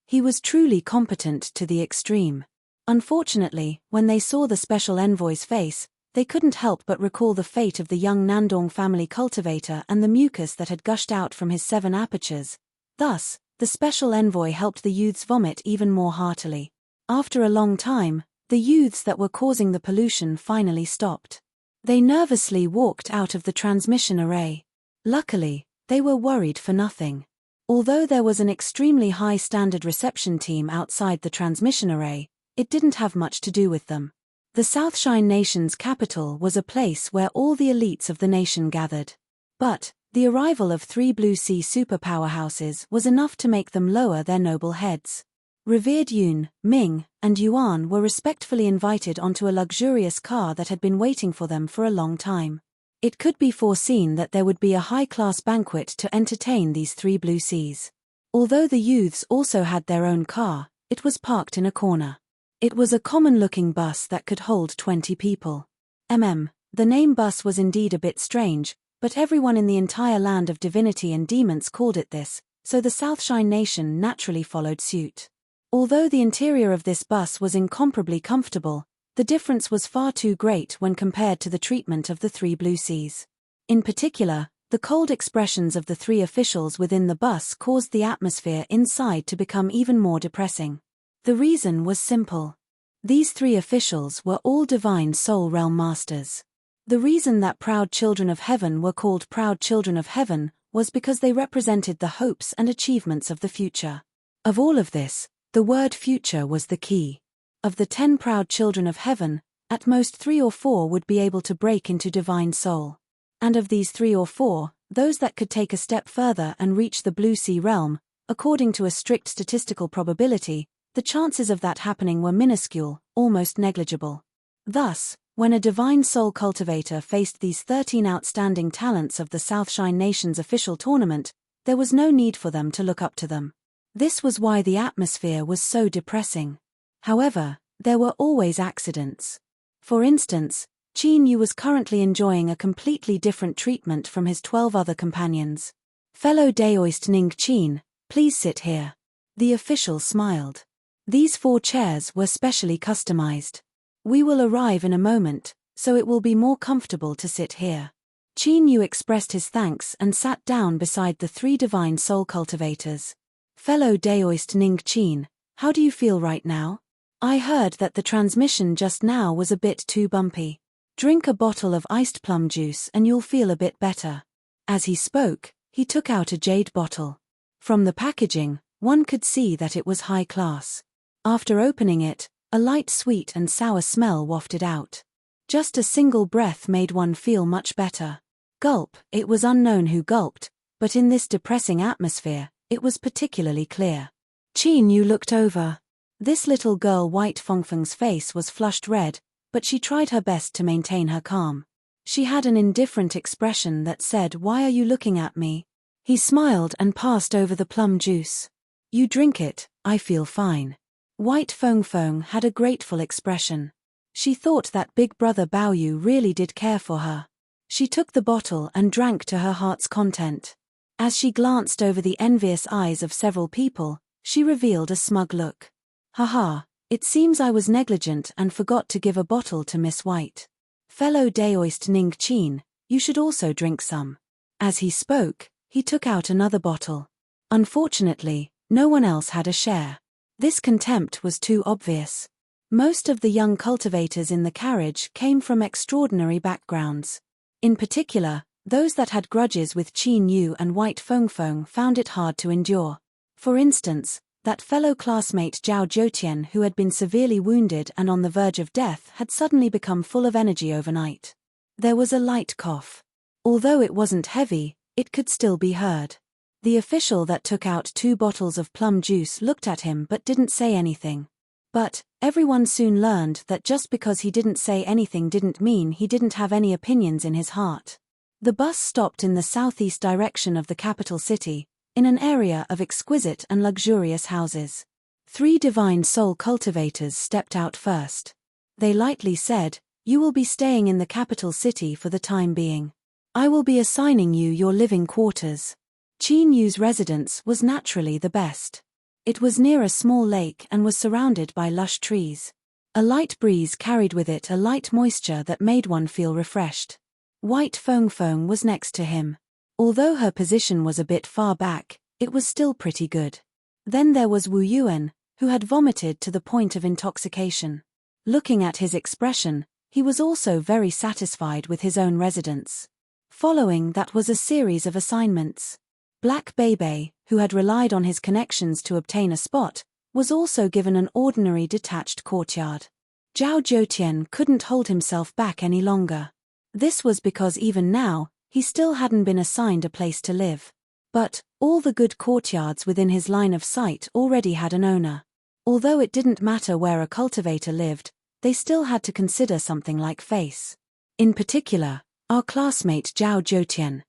He was truly competent to the extreme. Unfortunately, when they saw the Special Envoy's face, they couldn't help but recall the fate of the young Nandong family cultivator and the mucus that had gushed out from his 7 apertures. Thus, the Special Envoy helped the youths vomit even more heartily. After a long time, the youths that were causing the pollution finally stopped. They nervously walked out of the transmission array. Luckily, they were worried for nothing. Although there was an extremely high standard reception team outside the transmission array, it didn't have much to do with them. The Southshine Nation's capital was a place where all the elites of the nation gathered. But, the arrival of 3 Blue Sea superpowerhouses was enough to make them lower their noble heads. Revered Yun, Ming, and Yuan were respectfully invited onto a luxurious car that had been waiting for them for a long time. It could be foreseen that there would be a high-class banquet to entertain these 3 Blue Seas. Although the youths also had their own car, it was parked in a corner. It was a common-looking bus that could hold 20 people. The name bus was indeed a bit strange, but everyone in the entire land of divinity and demons called it this, so the Southshine Nation naturally followed suit. Although the interior of this bus was incomparably comfortable, the difference was far too great when compared to the treatment of the 3 Blue Seas. In particular, the cold expressions of the 3 officials within the bus caused the atmosphere inside to become even more depressing. The reason was simple. These 3 officials were all divine soul realm masters. The reason that proud children of heaven were called proud children of heaven was because they represented the hopes and achievements of the future. Of all of this, the word future was the key. Of the 10 proud children of heaven, at most 3 or 4 would be able to break into divine soul. And of these 3 or 4, those that could take a step further and reach the Blue Sea realm, according to a strict statistical probability, the chances of that happening were minuscule, almost negligible. Thus, when a divine soul cultivator faced these 13 outstanding talents of the Southshine Nation's official tournament, there was no need for them to look up to them. This was why the atmosphere was so depressing. However, there were always accidents. For instance, Qin Yu was currently enjoying a completely different treatment from his 12 other companions. "Fellow Daoist Ning Qin, please sit here." The official smiled. These 4 chairs were specially customized. "We will arrive in a moment, so it will be more comfortable to sit here." Qin Yu expressed his thanks and sat down beside the 3 divine soul cultivators. "Fellow Daoist Ning Qin, how do you feel right now? I heard that the transmission just now was a bit too bumpy. Drink a bottle of iced plum juice and you'll feel a bit better." As he spoke, he took out a jade bottle. From the packaging, one could see that it was high class. After opening it, a light sweet and sour smell wafted out. Just a single breath made one feel much better. Gulp. It was unknown who gulped, but in this depressing atmosphere, it was particularly clear. Qin Yu looked over. This little girl White Fengfeng's face was flushed red, but she tried her best to maintain her calm. She had an indifferent expression that said, "Why are you looking at me?" He smiled and passed over the plum juice. "You drink it, I feel fine." White Fengfeng had a grateful expression. She thought that big brother Baoyu really did care for her. She took the bottle and drank to her heart's content. As she glanced over the envious eyes of several people, she revealed a smug look. "Haha, it seems I was negligent and forgot to give a bottle to Miss White. Fellow Daoist Ning Qin, you should also drink some." As he spoke, he took out another bottle. Unfortunately, no one else had a share. This contempt was too obvious. Most of the young cultivators in the carriage came from extraordinary backgrounds. In particular, those that had grudges with Qin Yu and White Fengfeng found it hard to endure. For instance, that fellow classmate Zhao Zhoutian, who had been severely wounded and on the verge of death, had suddenly become full of energy overnight. There was a light cough. Although it wasn't heavy, it could still be heard. The official that took out 2 bottles of plum juice looked at him but didn't say anything. But everyone soon learned that just because he didn't say anything didn't mean he didn't have any opinions in his heart. The bus stopped in the southeast direction of the capital city, in an area of exquisite and luxurious houses. 3 divine soul cultivators stepped out first. They lightly said, "You will be staying in the capital city for the time being. I will be assigning you your living quarters." Qin Yu's residence was naturally the best. It was near a small lake and was surrounded by lush trees. A light breeze carried with it a light moisture that made one feel refreshed. White Fengfeng was next to him. Although her position was a bit far back, it was still pretty good. Then there was Wu Yuan, who had vomited to the point of intoxication. Looking at his expression, he was also very satisfied with his own residence. Following that was a series of assignments. Black Bebe, who had relied on his connections to obtain a spot, was also given an ordinary detached courtyard. Zhao Zhoutian couldn't hold himself back any longer. This was because even now, he still hadn't been assigned a place to live. But all the good courtyards within his line of sight already had an owner. Although it didn't matter where a cultivator lived, they still had to consider something like face. In particular, our classmate Zhao Zhoutian.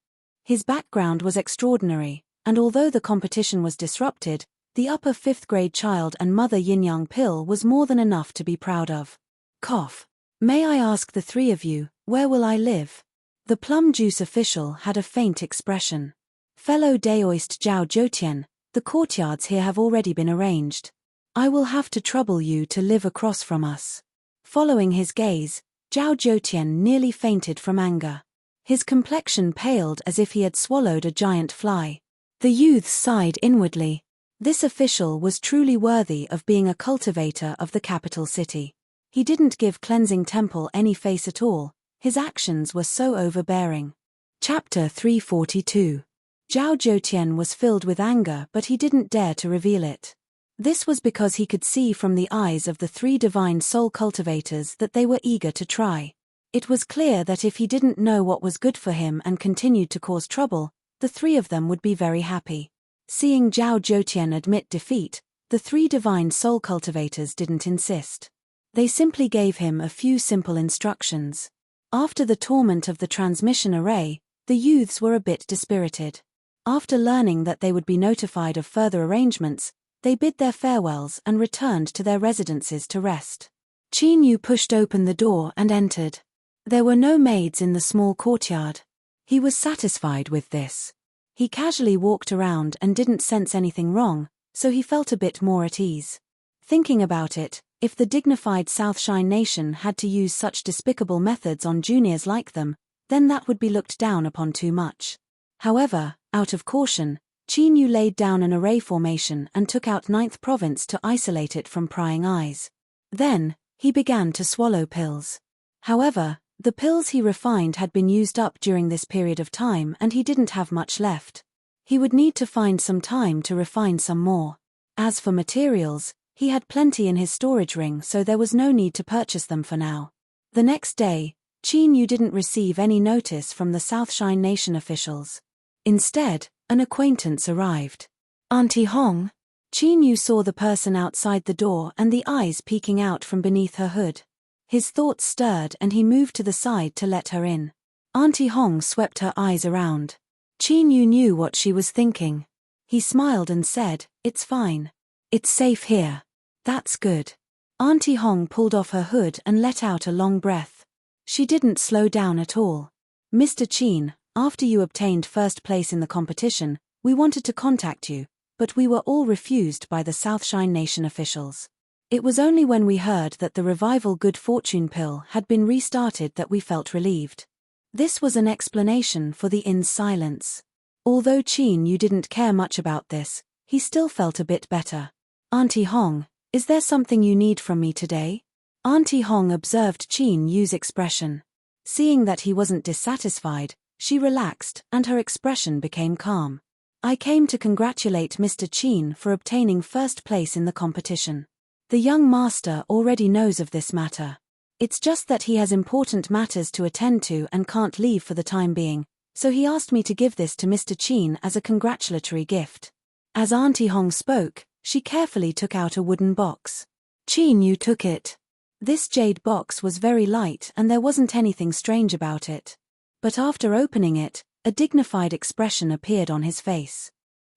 His background was extraordinary, and although the competition was disrupted, the upper 5th grade child and mother Yin-Yang pill was more than enough to be proud of. Cough. "May I ask the 3 of you, where will I live?" The plum juice official had a faint expression. "Fellow Daoist Zhao Zhoutian, the courtyards here have already been arranged. I will have to trouble you to live across from us." Following his gaze, Zhao Zhoutian nearly fainted from anger. His complexion paled as if he had swallowed a giant fly. The youths sighed inwardly. This official was truly worthy of being a cultivator of the capital city. He didn't give Cleansing Temple any face at all, his actions were so overbearing. Chapter 342. Zhao Zhoutian was filled with anger, but he didn't dare to reveal it. This was because he could see from the eyes of the 3 divine soul cultivators that they were eager to try. It was clear that if he didn't know what was good for him and continued to cause trouble, the 3 of them would be very happy. Seeing Zhao Zhoutian admit defeat, the 3 divine soul cultivators didn't insist. They simply gave him a few simple instructions. After the torment of the transmission array, the youths were a bit dispirited. After learning that they would be notified of further arrangements, they bid their farewells and returned to their residences to rest. Qin Yu pushed open the door and entered. There were no maids in the small courtyard. He was satisfied with this. He casually walked around and didn't sense anything wrong, so he felt a bit more at ease. Thinking about it, if the dignified Southshine Nation had to use such despicable methods on juniors like them, then that would be looked down upon too much. However, out of caution, Qin Yu laid down an array formation and took out 9th Province to isolate it from prying eyes. Then, he began to swallow pills. However, the pills he refined had been used up during this period of time and he didn't have much left. He would need to find some time to refine some more. As for materials, he had plenty in his storage ring, so there was no need to purchase them for now. The next day, Qin Yu didn't receive any notice from the Southshine Nation officials. Instead, an acquaintance arrived. Auntie Hong? Qin Yu saw the person outside the door and the eyes peeking out from beneath her hood. His thoughts stirred and he moved to the side to let her in. Auntie Hong swept her eyes around. Qin Yu knew what she was thinking. He smiled and said, "It's fine. It's safe here." "That's good." Auntie Hong pulled off her hood and let out a long breath. She didn't slow down at all. "Mr. Qin, after you obtained first place in the competition, we wanted to contact you, but we were all refused by the Southshine Nation officials. It was only when we heard that the Revival Good Fortune pill had been restarted that we felt relieved." This was an explanation for the inn's silence. Although Qin Yu didn't care much about this, he still felt a bit better. "Auntie Hong, is there something you need from me today?" Auntie Hong observed Qin Yu's expression. Seeing that he wasn't dissatisfied, she relaxed and her expression became calm. "I came to congratulate Mr. Qin for obtaining first place in the competition. The young master already knows of this matter. It's just that he has important matters to attend to and can't leave for the time being, so he asked me to give this to Mr. Qin as a congratulatory gift." As Auntie Hong spoke, she carefully took out a wooden box. Qin Yu took it. This jade box was very light and there wasn't anything strange about it. But after opening it, a dignified expression appeared on his face.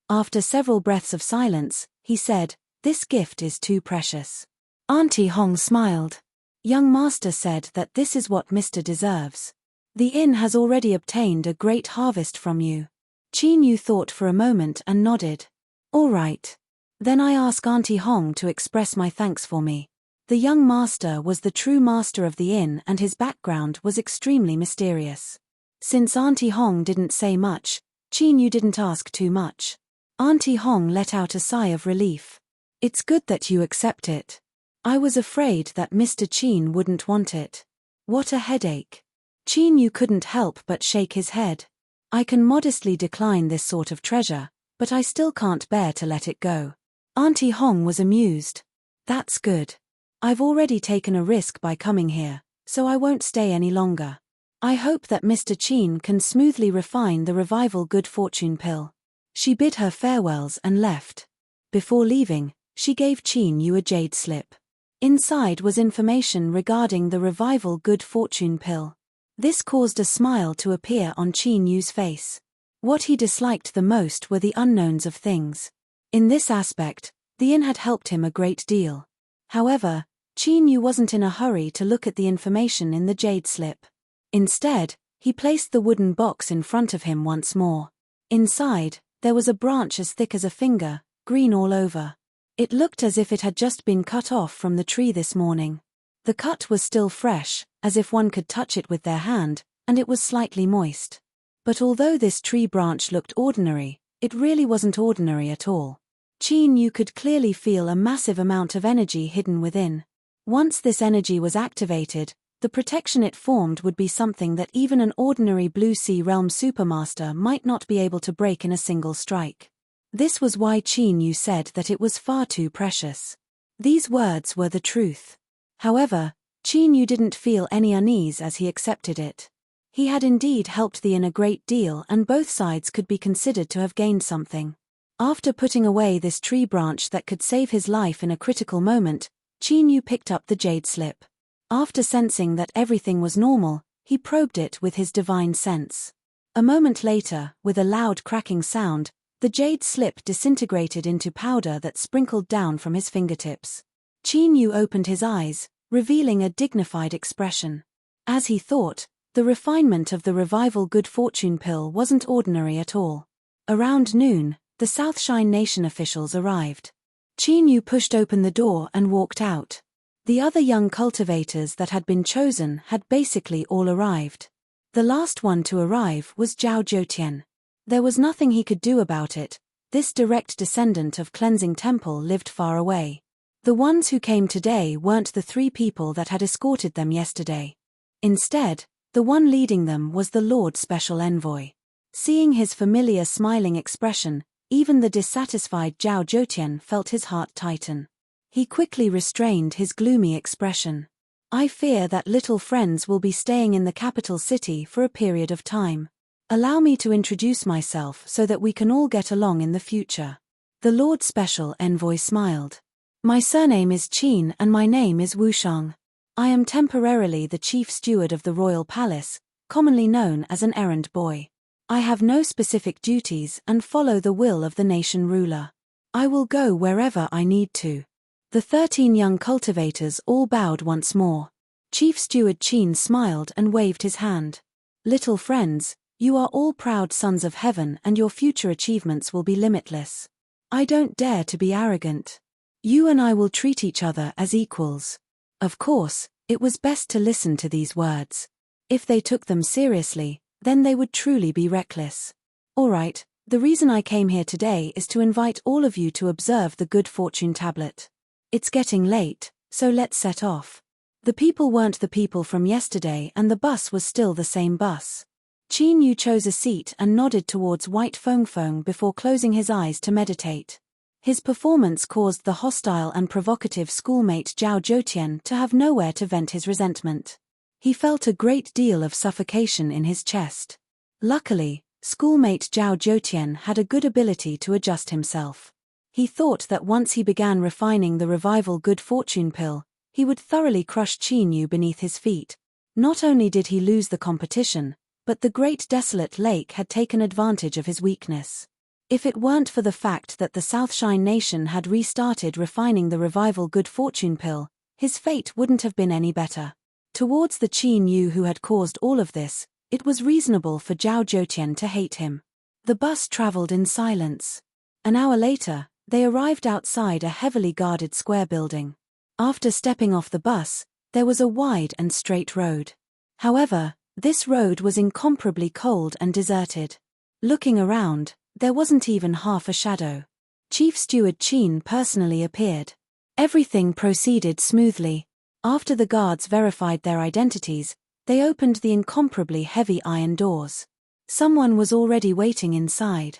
After several breaths of silence, he said, "This gift is too precious." Auntie Hong smiled. "Young master said that this is what Mr. deserves. The inn has already obtained a great harvest from you." Qin Yu thought for a moment and nodded. "All right. Then I ask Auntie Hong to express my thanks for me." The young master was the true master of the inn and his background was extremely mysterious. Since Auntie Hong didn't say much, Qin Yu didn't ask too much. Auntie Hong let out a sigh of relief. "It's good that you accept it. I was afraid that Mr. Qin wouldn't want it." What a headache. Qin Yu couldn't help but shake his head. "I can modestly decline this sort of treasure, but I still can't bear to let it go." Auntie Hong was amused. "That's good. I've already taken a risk by coming here, so I won't stay any longer. I hope that Mr. Qin can smoothly refine the Revival Good Fortune pill." She bid her farewells and left. Before leaving, she gave Qin Yu a jade slip. Inside was information regarding the Revival Good Fortune pill. This caused a smile to appear on Qin Yu's face. What he disliked the most were the unknowns of things. In this aspect, the inn had helped him a great deal. However, Qin Yu wasn't in a hurry to look at the information in the jade slip. Instead, he placed the wooden box in front of him once more. Inside, there was a branch as thick as a finger, green all over. It looked as if it had just been cut off from the tree this morning. The cut was still fresh, as if one could touch it with their hand, and it was slightly moist. But although this tree branch looked ordinary, it really wasn't ordinary at all. Qin Yu could clearly feel a massive amount of energy hidden within. Once this energy was activated, the protection it formed would be something that even an ordinary Blue Sea Realm Supermaster might not be able to break in a single strike. This was why Qin Yu said that it was far too precious. These words were the truth. However, Qin Yu didn't feel any unease as he accepted it. He had indeed helped the inn a great deal and both sides could be considered to have gained something. After putting away this tree branch that could save his life in a critical moment, Qin Yu picked up the jade slip. After sensing that everything was normal, he probed it with his divine sense. A moment later, with a loud cracking sound, the jade slip disintegrated into powder that sprinkled down from his fingertips. Qin Yu opened his eyes, revealing a dignified expression. As he thought, the refinement of the revival good fortune pill wasn't ordinary at all. Around noon, the Southshine Nation officials arrived. Qin Yu pushed open the door and walked out. The other young cultivators that had been chosen had basically all arrived. The last one to arrive was Zhao Zhoutian. There was nothing he could do about it. This direct descendant of Cleansing Temple lived far away. The ones who came today weren't the 3 people that had escorted them yesterday. Instead, the one leading them was the Lord Special Envoy. Seeing his familiar smiling expression, even the dissatisfied Zhao Zhoutian felt his heart tighten. He quickly restrained his gloomy expression. I fear that little friends will be staying in the capital city for a period of time. Allow me to introduce myself so that we can all get along in the future. The Lord Special Envoy smiled. My surname is Qin and my name is Wushang. I am temporarily the chief steward of the royal palace, commonly known as an errand boy. I have no specific duties and follow the will of the nation ruler. I will go wherever I need to. The 13 young cultivators all bowed once more. Chief Steward Qin smiled and waved his hand. Little friends, you are all proud sons of heaven and your future achievements will be limitless. I don't dare to be arrogant. You and I will treat each other as equals. Of course, it was best to listen to these words. If they took them seriously, then they would truly be reckless. All right, the reason I came here today is to invite all of you to observe the Good Fortune Tablet. It's getting late, so let's set off. The people weren't the people from yesterday and the bus was still the same bus. Qin Yu chose a seat and nodded towards White Feng before closing his eyes to meditate. His performance caused the hostile and provocative schoolmate Zhao Zhoutian to have nowhere to vent his resentment. He felt a great deal of suffocation in his chest. Luckily, schoolmate Zhao Zhoutian had a good ability to adjust himself. He thought that once he began refining the revival good fortune pill, he would thoroughly crush Qin Yu beneath his feet. Not only did he lose the competition, but the great desolate lake had taken advantage of his weakness. If it weren't for the fact that the Southshine Nation had restarted refining the revival good fortune pill, his fate wouldn't have been any better. Towards the Qin Yu who had caused all of this, it was reasonable for Zhao Zhoutian to hate him. The bus traveled in silence. An hour later, they arrived outside a heavily guarded square building. After stepping off the bus, there was a wide and straight road. However, this road was incomparably cold and deserted. Looking around, there wasn't even half a shadow. Chief Steward Qin personally appeared. Everything proceeded smoothly. After the guards verified their identities, they opened the incomparably heavy iron doors. Someone was already waiting inside.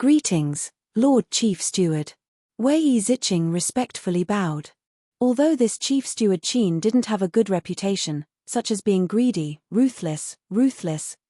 Greetings, Lord Chief Steward. Wei Ziqing respectfully bowed. Although this Chief Steward Qin didn't have a good reputation, such as being greedy, ruthless,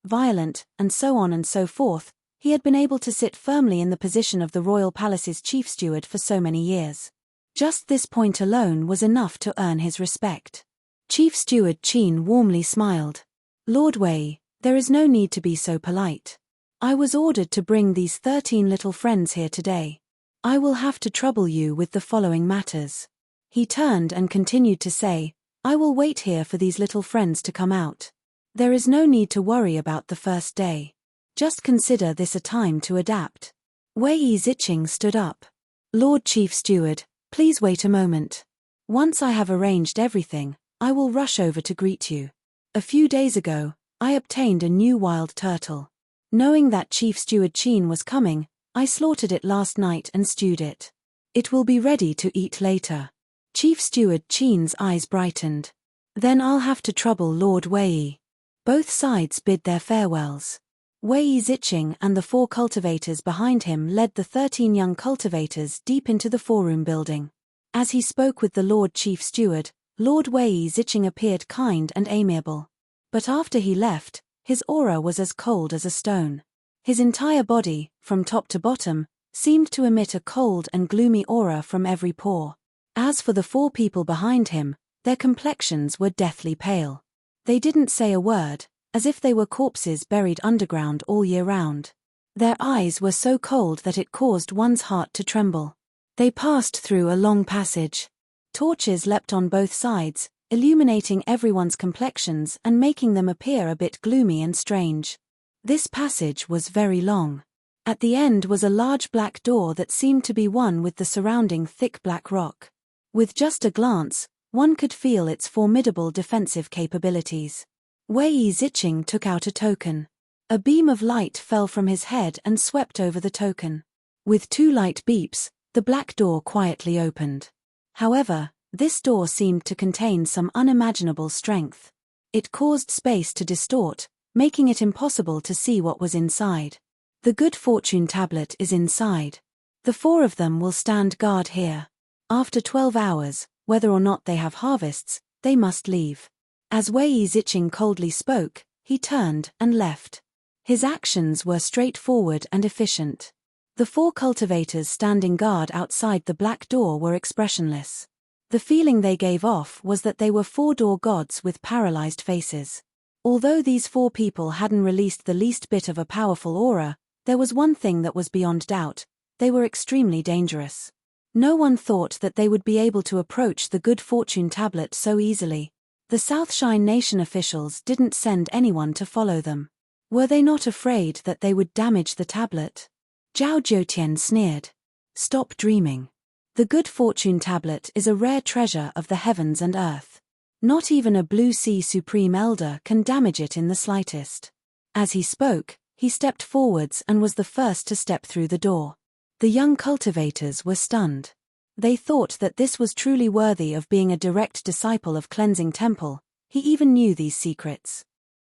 violent, and so on and so forth, he had been able to sit firmly in the position of the royal palace's chief steward for so many years. Just this point alone was enough to earn his respect. Chief Steward Qin warmly smiled. Lord Wei, there is no need to be so polite. I was ordered to bring these 13 little friends here today. I will have to trouble you with the following matters. He turned and continued to say, I will wait here for these little friends to come out. There is no need to worry about the first day. Just consider this a time to adapt. Wei Ziqing stood up. Lord Chief Steward, please wait a moment. Once I have arranged everything, I will rush over to greet you. A few days ago, I obtained a new wild turtle. Knowing that Chief Steward Qin was coming, I slaughtered it last night and stewed it. It will be ready to eat later. Chief Steward Qin's eyes brightened. Then I'll have to trouble Lord Wei. Both sides bid their farewells. Wei Ziqing and the 4 cultivators behind him led the 13 young cultivators deep into the 4-room building. As he spoke with the Lord Chief Steward, Lord Wei Ziqing appeared kind and amiable. But after he left, his aura was as cold as a stone. His entire body, from top to bottom, seemed to emit a cold and gloomy aura from every pore. As for the 4 people behind him, their complexions were deathly pale. They didn't say a word, as if they were corpses buried underground all year round. Their eyes were so cold that it caused one's heart to tremble. They passed through a long passage. Torches leapt on both sides, illuminating everyone's complexions and making them appear a bit gloomy and strange. This passage was very long. At the end was a large black door that seemed to be one with the surrounding thick black rock. With just a glance, one could feel its formidable defensive capabilities. Wei Zicheng took out a token. A beam of light fell from his head and swept over the token. With 2 light beeps, the black door quietly opened. However, this door seemed to contain some unimaginable strength. It caused space to distort, making it impossible to see what was inside. The good fortune tablet is inside. The 4 of them will stand guard here. After 12 hours, whether or not they have harvests, they must leave. As Wei Zicheng coldly spoke, he turned and left. His actions were straightforward and efficient. The 4 cultivators standing guard outside the black door were expressionless. The feeling they gave off was that they were 4-door gods with paralyzed faces. Although these 4 people hadn't released the least bit of a powerful aura, there was one thing that was beyond doubt: they were extremely dangerous. No one thought that they would be able to approach the good fortune tablet so easily. The Southshine Nation officials didn't send anyone to follow them. Were they not afraid that they would damage the tablet? Zhao Zhoutian sneered. Stop dreaming. The good fortune tablet is a rare treasure of the heavens and earth. Not even a Blue Sea Supreme Elder can damage it in the slightest. As he spoke, he stepped forwards and was the first to step through the door. The young cultivators were stunned. They thought that this was truly worthy of being a direct disciple of Cleansing Temple. He even knew these secrets.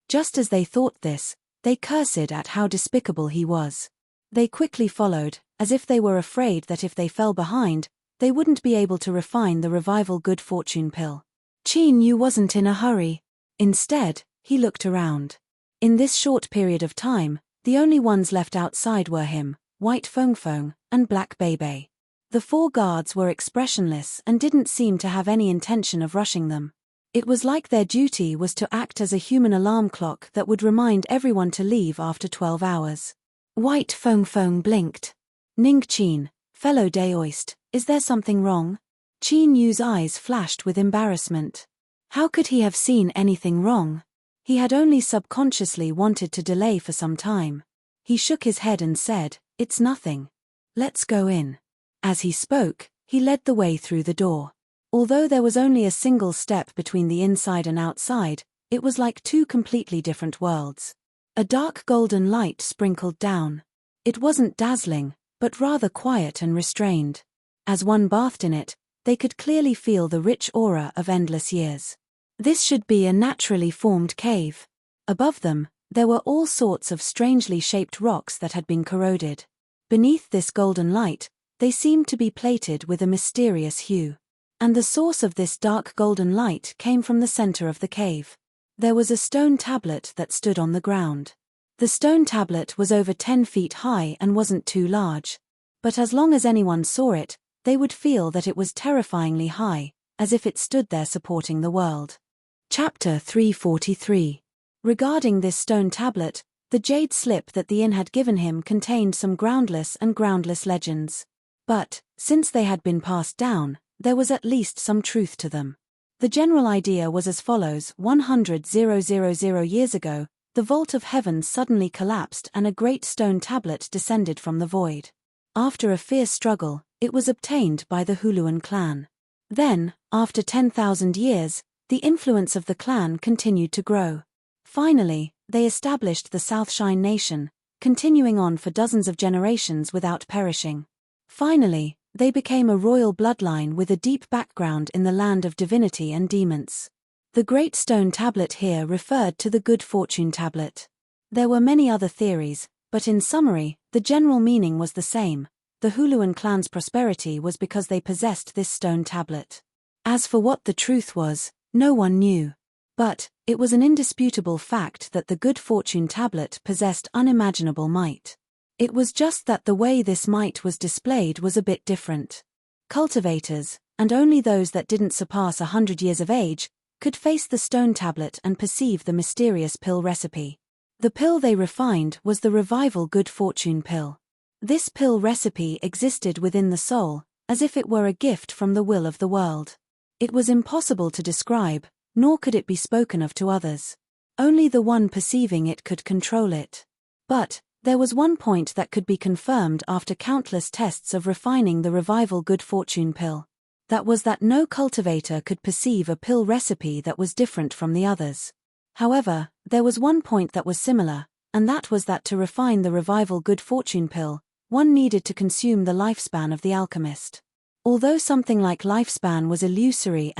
Just as they thought this, they cursed at how despicable he was. They quickly followed, as if they were afraid that if they fell behind, they wouldn't be able to refine the revival good fortune pill. Qin Yu wasn't in a hurry. Instead, he looked around. In this short period of time, the only ones left outside were him, White Feng, and Black Bei. The 4 guards were expressionless and didn't seem to have any intention of rushing them. It was like their duty was to act as a human alarm clock that would remind everyone to leave after 12 hours. White Feng blinked. Ning Qin, fellow Daoist, is there something wrong? Qin Yu's eyes flashed with embarrassment. How could he have seen anything wrong? He had only subconsciously wanted to delay for some time. He shook his head and said, "It's nothing. Let's go in." As he spoke, he led the way through the door. Although there was only a single step between the inside and outside, it was like 2 completely different worlds. A dark golden light sprinkled down. It wasn't dazzling, but rather quiet and restrained. As one bathed in it, they could clearly feel the rich aura of endless years. This should be a naturally formed cave. Above them, there were all sorts of strangely shaped rocks that had been corroded. Beneath this golden light, they seemed to be plated with a mysterious hue. And the source of this dark golden light came from the center of the cave. There was a stone tablet that stood on the ground. The stone tablet was over 10 feet high and wasn't too large. But as long as anyone saw it, they would feel that it was terrifyingly high, as if it stood there supporting the world. Chapter 343. Regarding this stone tablet, the jade slip that the inn had given him contained some groundless legends. But, since they had been passed down, there was at least some truth to them. The general idea was as follows: 100,000 years ago, the vault of heaven suddenly collapsed and a great stone tablet descended from the void. After a fierce struggle, it was obtained by the Huluan clan. Then, after 10,000 years, the influence of the clan continued to grow. Finally, they established the Southshine Nation, continuing on for dozens of generations without perishing. Finally, they became a royal bloodline with a deep background in the land of divinity and demons. The Great Stone Tablet here referred to the Good Fortune Tablet. There were many other theories, but in summary, the general meaning was the same. The Huluan clan's prosperity was because they possessed this stone tablet. As for what the truth was, no one knew. But, it was an indisputable fact that the Good Fortune Tablet possessed unimaginable might. It was just that the way this might was displayed was a bit different. Cultivators, and only those that didn't surpass 100 years of age, could face the stone tablet and perceive the mysterious pill recipe. The pill they refined was the Revival Good Fortune pill. This pill recipe existed within the soul, as if it were a gift from the will of the world. It was impossible to describe, nor could it be spoken of to others. Only the one perceiving it could control it. But there was one point that could be confirmed after countless tests of refining the Revival Good Fortune pill. That was that no cultivator could perceive a pill recipe that was different from the others. However, there was one point that was similar, and that was that to refine the Revival Good Fortune pill, one needed to consume the lifespan of the alchemist. Although something like lifespan was illusory,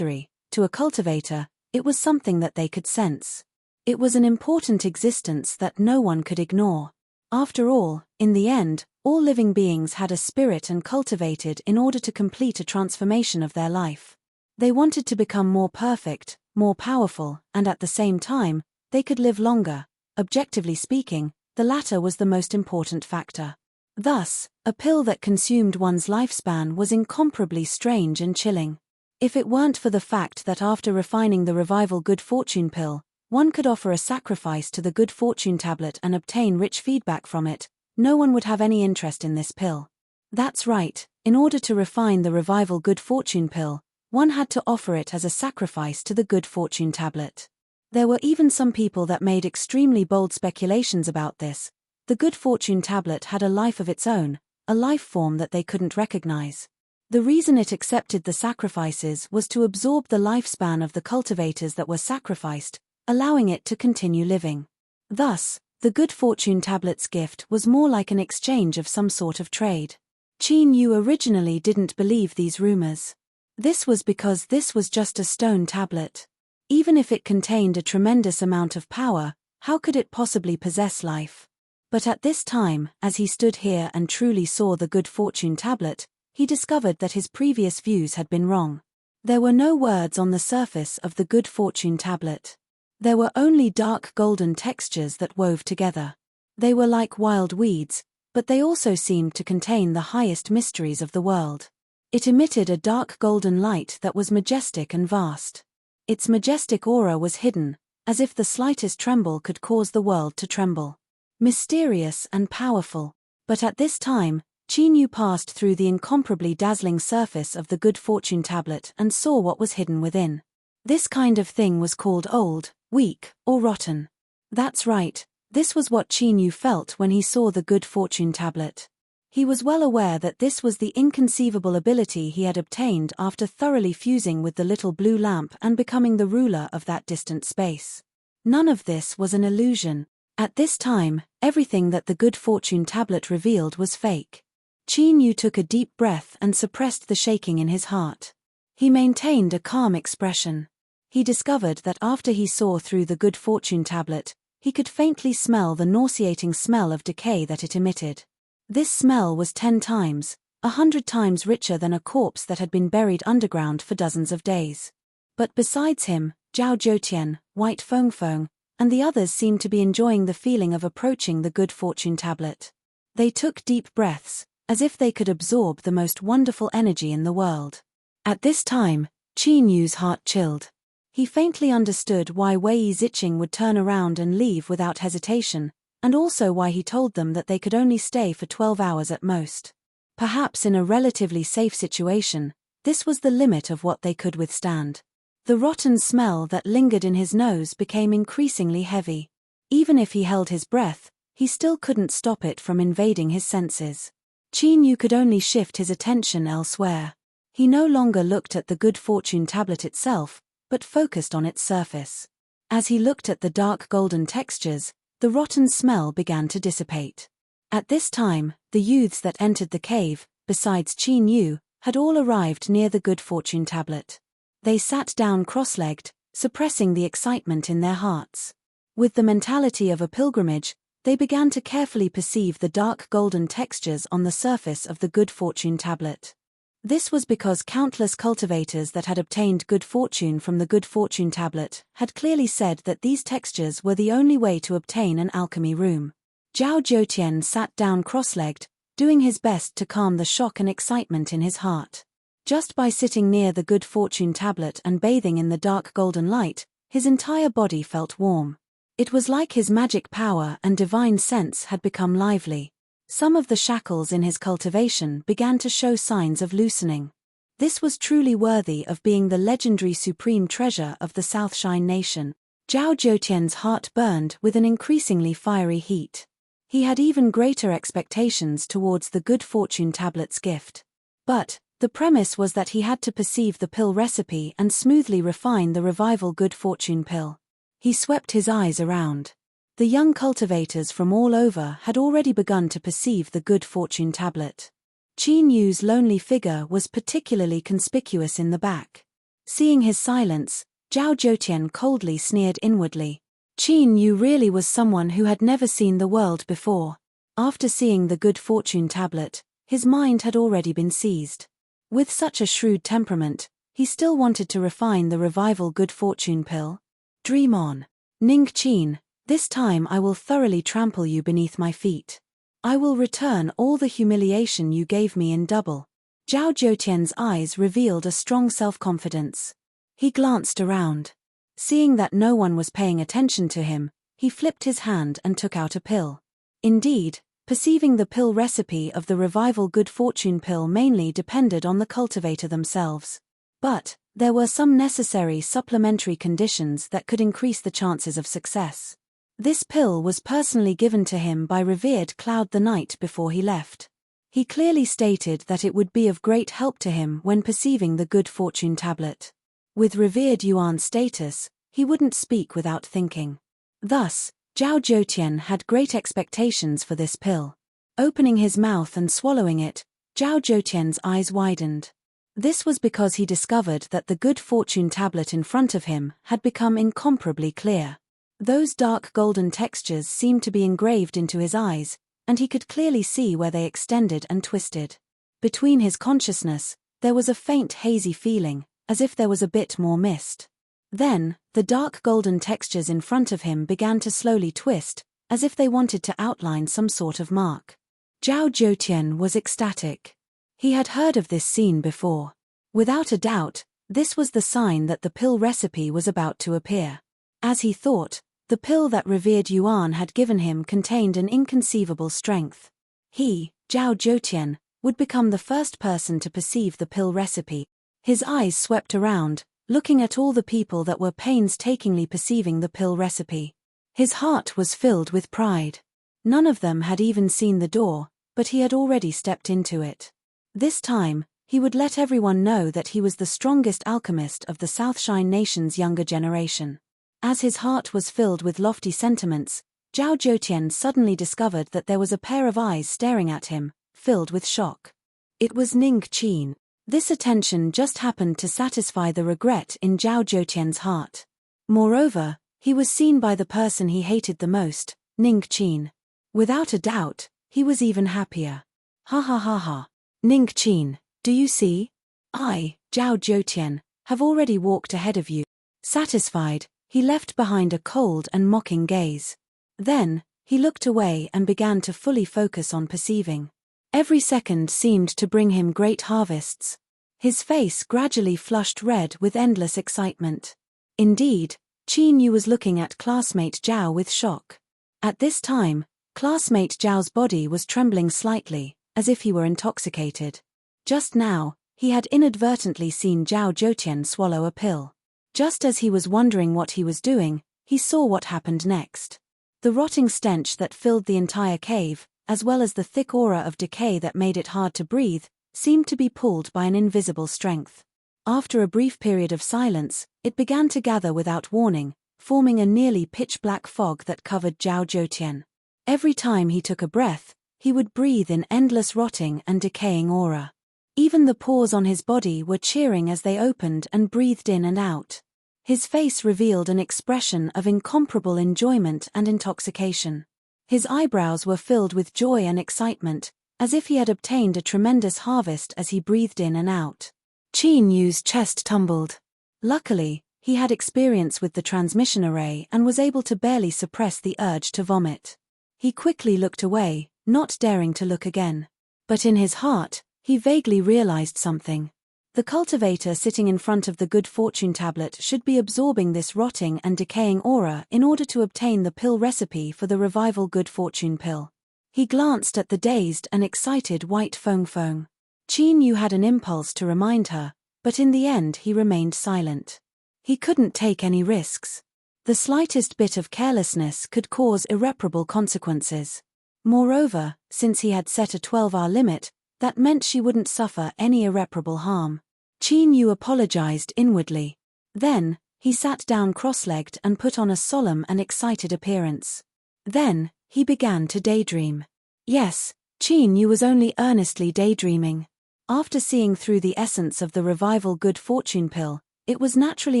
to a cultivator, it was something that they could sense. It was an important existence that no one could ignore. After all, in the end, all living beings had a spirit and cultivated in order to complete a transformation of their life. They wanted to become more perfect, more powerful, and at the same time, they could live longer. Objectively speaking, the latter was the most important factor. Thus, a pill that consumed one's lifespan was incomparably strange and chilling. If it weren't for the fact that after refining the Revival Good Fortune pill, one could offer a sacrifice to the Good Fortune tablet and obtain rich feedback from it, no one would have any interest in this pill. That's right, in order to refine the Revival Good Fortune pill, one had to offer it as a sacrifice to the Good Fortune tablet. There were even some people that made extremely bold speculations about this. The Good Fortune tablet had a life of its own, a life form that they couldn't recognize. The reason it accepted the sacrifices was to absorb the lifespan of the cultivators that were sacrificed, allowing it to continue living. Thus, the Good Fortune tablet's gift was more like an exchange of some sort of trade. Qin Yu originally didn't believe these rumors. This was because this was just a stone tablet. Even if it contained a tremendous amount of power, how could it possibly possess life? But at this time, as he stood here and truly saw the Good Fortune tablet, he discovered that his previous views had been wrong. There were no words on the surface of the Good Fortune tablet. There were only dark golden textures that wove together. They were like wild weeds, but they also seemed to contain the highest mysteries of the world. It emitted a dark golden light that was majestic and vast. Its majestic aura was hidden, as if the slightest tremble could cause the world to tremble. Mysterious and powerful. But at this time, Qin Yu passed through the incomparably dazzling surface of the Good Fortune tablet and saw what was hidden within. This kind of thing was called old, weak, or rotten. That's right, this was what Qin Yu felt when he saw the Good Fortune tablet. He was well aware that this was the inconceivable ability he had obtained after thoroughly fusing with the little blue lamp and becoming the ruler of that distant space. None of this was an illusion. At this time, everything that the Good Fortune tablet revealed was fake. Qin Yu took a deep breath and suppressed the shaking in his heart. He maintained a calm expression. He discovered that after he saw through the Good Fortune tablet, he could faintly smell the nauseating smell of decay that it emitted. This smell was 10 times, 100 times richer than a corpse that had been buried underground for dozens of days. But besides him, Zhao Zhoutian, White Fengfeng, and the others seemed to be enjoying the feeling of approaching the Good Fortune tablet. They took deep breaths, as if they could absorb the most wonderful energy in the world. At this time, Qin Yu's heart chilled. He faintly understood why Wei Ziqing would turn around and leave without hesitation, and also why he told them that they could only stay for 12 hours at most. Perhaps in a relatively safe situation, this was the limit of what they could withstand. The rotten smell that lingered in his nose became increasingly heavy. Even if he held his breath, he still couldn't stop it from invading his senses. Qin Yu could only shift his attention elsewhere. He no longer looked at the Good Fortune tablet itself, but focused on its surface. As he looked at the dark golden textures, the rotten smell began to dissipate. At this time, the youths that entered the cave, besides Qin Yu, had all arrived near the Good Fortune tablet. They sat down cross-legged, suppressing the excitement in their hearts. With the mentality of a pilgrimage, they began to carefully perceive the dark golden textures on the surface of the Good Fortune tablet. This was because countless cultivators that had obtained good fortune from the Good Fortune tablet had clearly said that these textures were the only way to obtain an alchemy room. Zhao Zhoutian sat down cross-legged, doing his best to calm the shock and excitement in his heart. Just by sitting near the good fortune tablet and bathing in the dark golden light, his entire body felt warm. It was like his magic power and divine sense had become lively. Some of the shackles in his cultivation began to show signs of loosening. This was truly worthy of being the legendary supreme treasure of the Southshine Nation. Zhao Zhoutian's heart burned with an increasingly fiery heat. He had even greater expectations towards the good fortune tablet's gift. But the premise was that he had to perceive the pill recipe and smoothly refine the revival good fortune pill. He swept his eyes around. The young cultivators from all over had already begun to perceive the good fortune tablet. Qin Yu's lonely figure was particularly conspicuous in the back. Seeing his silence, Zhao Zhoutian coldly sneered inwardly. Qin Yu really was someone who had never seen the world before. After seeing the good fortune tablet, his mind had already been seized. With such a shrewd temperament, he still wanted to refine the revival good fortune pill. Dream on. Ning Qin, this time I will thoroughly trample you beneath my feet. I will return all the humiliation you gave me in double. Zhao Zhoutian's eyes revealed a strong self-confidence. He glanced around. Seeing that no one was paying attention to him, he flipped his hand and took out a pill. Indeed, perceiving the pill recipe of the revival good fortune pill mainly depended on the cultivator themselves. But there were some necessary supplementary conditions that could increase the chances of success. This pill was personally given to him by revered Cloud the night before he left. He clearly stated that it would be of great help to him when perceiving the good fortune tablet. With revered Yuan status, he wouldn't speak without thinking. Thus, Zhao Zhoutian had great expectations for this pill. Opening his mouth and swallowing it, Zhao Zhoutian's eyes widened. This was because he discovered that the good fortune tablet in front of him had become incomparably clear. Those dark golden textures seemed to be engraved into his eyes, and he could clearly see where they extended and twisted. Between his consciousness, there was a faint hazy feeling, as if there was a bit more mist. Then, the dark golden textures in front of him began to slowly twist, as if they wanted to outline some sort of mark. Zhao Zhoutian was ecstatic. He had heard of this scene before. Without a doubt, this was the sign that the pill recipe was about to appear. As he thought, the pill that revered Yuan had given him contained an inconceivable strength. He, Zhao Zhoutian, would become the first person to perceive the pill recipe. His eyes swept around, looking at all the people that were painstakingly perceiving the pill recipe. His heart was filled with pride. None of them had even seen the door, but he had already stepped into it. This time, he would let everyone know that he was the strongest alchemist of the Southshine Nation's younger generation. As his heart was filled with lofty sentiments, Zhao Zhoutian suddenly discovered that there was a pair of eyes staring at him, filled with shock. It was Ning Qin. This attention just happened to satisfy the regret in Zhao Zhoutian's heart. Moreover, he was seen by the person he hated the most, Ning Qin. Without a doubt, he was even happier. Ha ha ha ha. Ning Qin, do you see? I, Zhao Zhoutian, have already walked ahead of you. Satisfied, he left behind a cold and mocking gaze. Then, he looked away and began to fully focus on perceiving. Every second seemed to bring him great harvests. His face gradually flushed red with endless excitement. Indeed, Qin Yu was looking at classmate Zhao with shock. At this time, classmate Zhao's body was trembling slightly, as if he were intoxicated. Just now, he had inadvertently seen Zhao Zhoutian swallow a pill. Just as he was wondering what he was doing, he saw what happened next. The rotting stench that filled the entire cave, as well as the thick aura of decay that made it hard to breathe, seemed to be pulled by an invisible strength. After a brief period of silence, it began to gather without warning, forming a nearly pitch-black fog that covered Zhao Zhoutian. Every time he took a breath, he would breathe in endless rotting and decaying aura. Even the pores on his body were cheering as they opened and breathed in and out. His face revealed an expression of incomparable enjoyment and intoxication. His eyebrows were filled with joy and excitement, as if he had obtained a tremendous harvest as he breathed in and out. Qin Yu's chest tumbled. Luckily, he had experience with the transmission array and was able to barely suppress the urge to vomit. He quickly looked away, not daring to look again. But in his heart, he vaguely realized something. The cultivator sitting in front of the good fortune tablet should be absorbing this rotting and decaying aura in order to obtain the pill recipe for the revival good fortune pill. He glanced at the dazed and excited white Feng. Qin Yu had an impulse to remind her, but in the end he remained silent. He couldn't take any risks. The slightest bit of carelessness could cause irreparable consequences. Moreover, since he had set a 12-hour limit, that meant she wouldn't suffer any irreparable harm. Qin Yu apologized inwardly. Then, he sat down cross-legged and put on a solemn and excited appearance. Then, he began to daydream. Yes, Qin Yu was only earnestly daydreaming. After seeing through the essence of the revival good fortune pill, it was naturally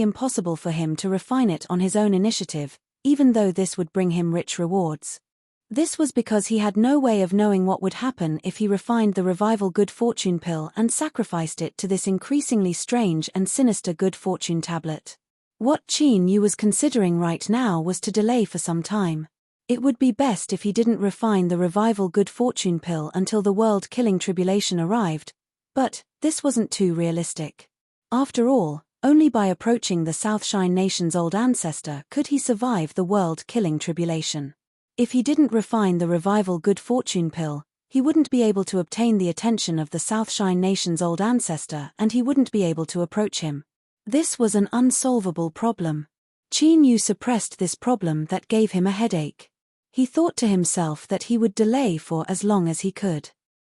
impossible for him to refine it on his own initiative, even though this would bring him rich rewards. This was because he had no way of knowing what would happen if he refined the revival good fortune pill and sacrificed it to this increasingly strange and sinister good fortune tablet. What Qin Yu was considering right now was to delay for some time. It would be best if he didn't refine the revival good fortune pill until the world-killing tribulation arrived, but this wasn't too realistic. After all, only by approaching the Southshine Nation's old ancestor could he survive the world-killing tribulation. If he didn't refine the revival good fortune pill, he wouldn't be able to obtain the attention of the Southshine Nation's old ancestor and he wouldn't be able to approach him. This was an unsolvable problem. Qin Yu suppressed this problem that gave him a headache. He thought to himself that he would delay for as long as he could.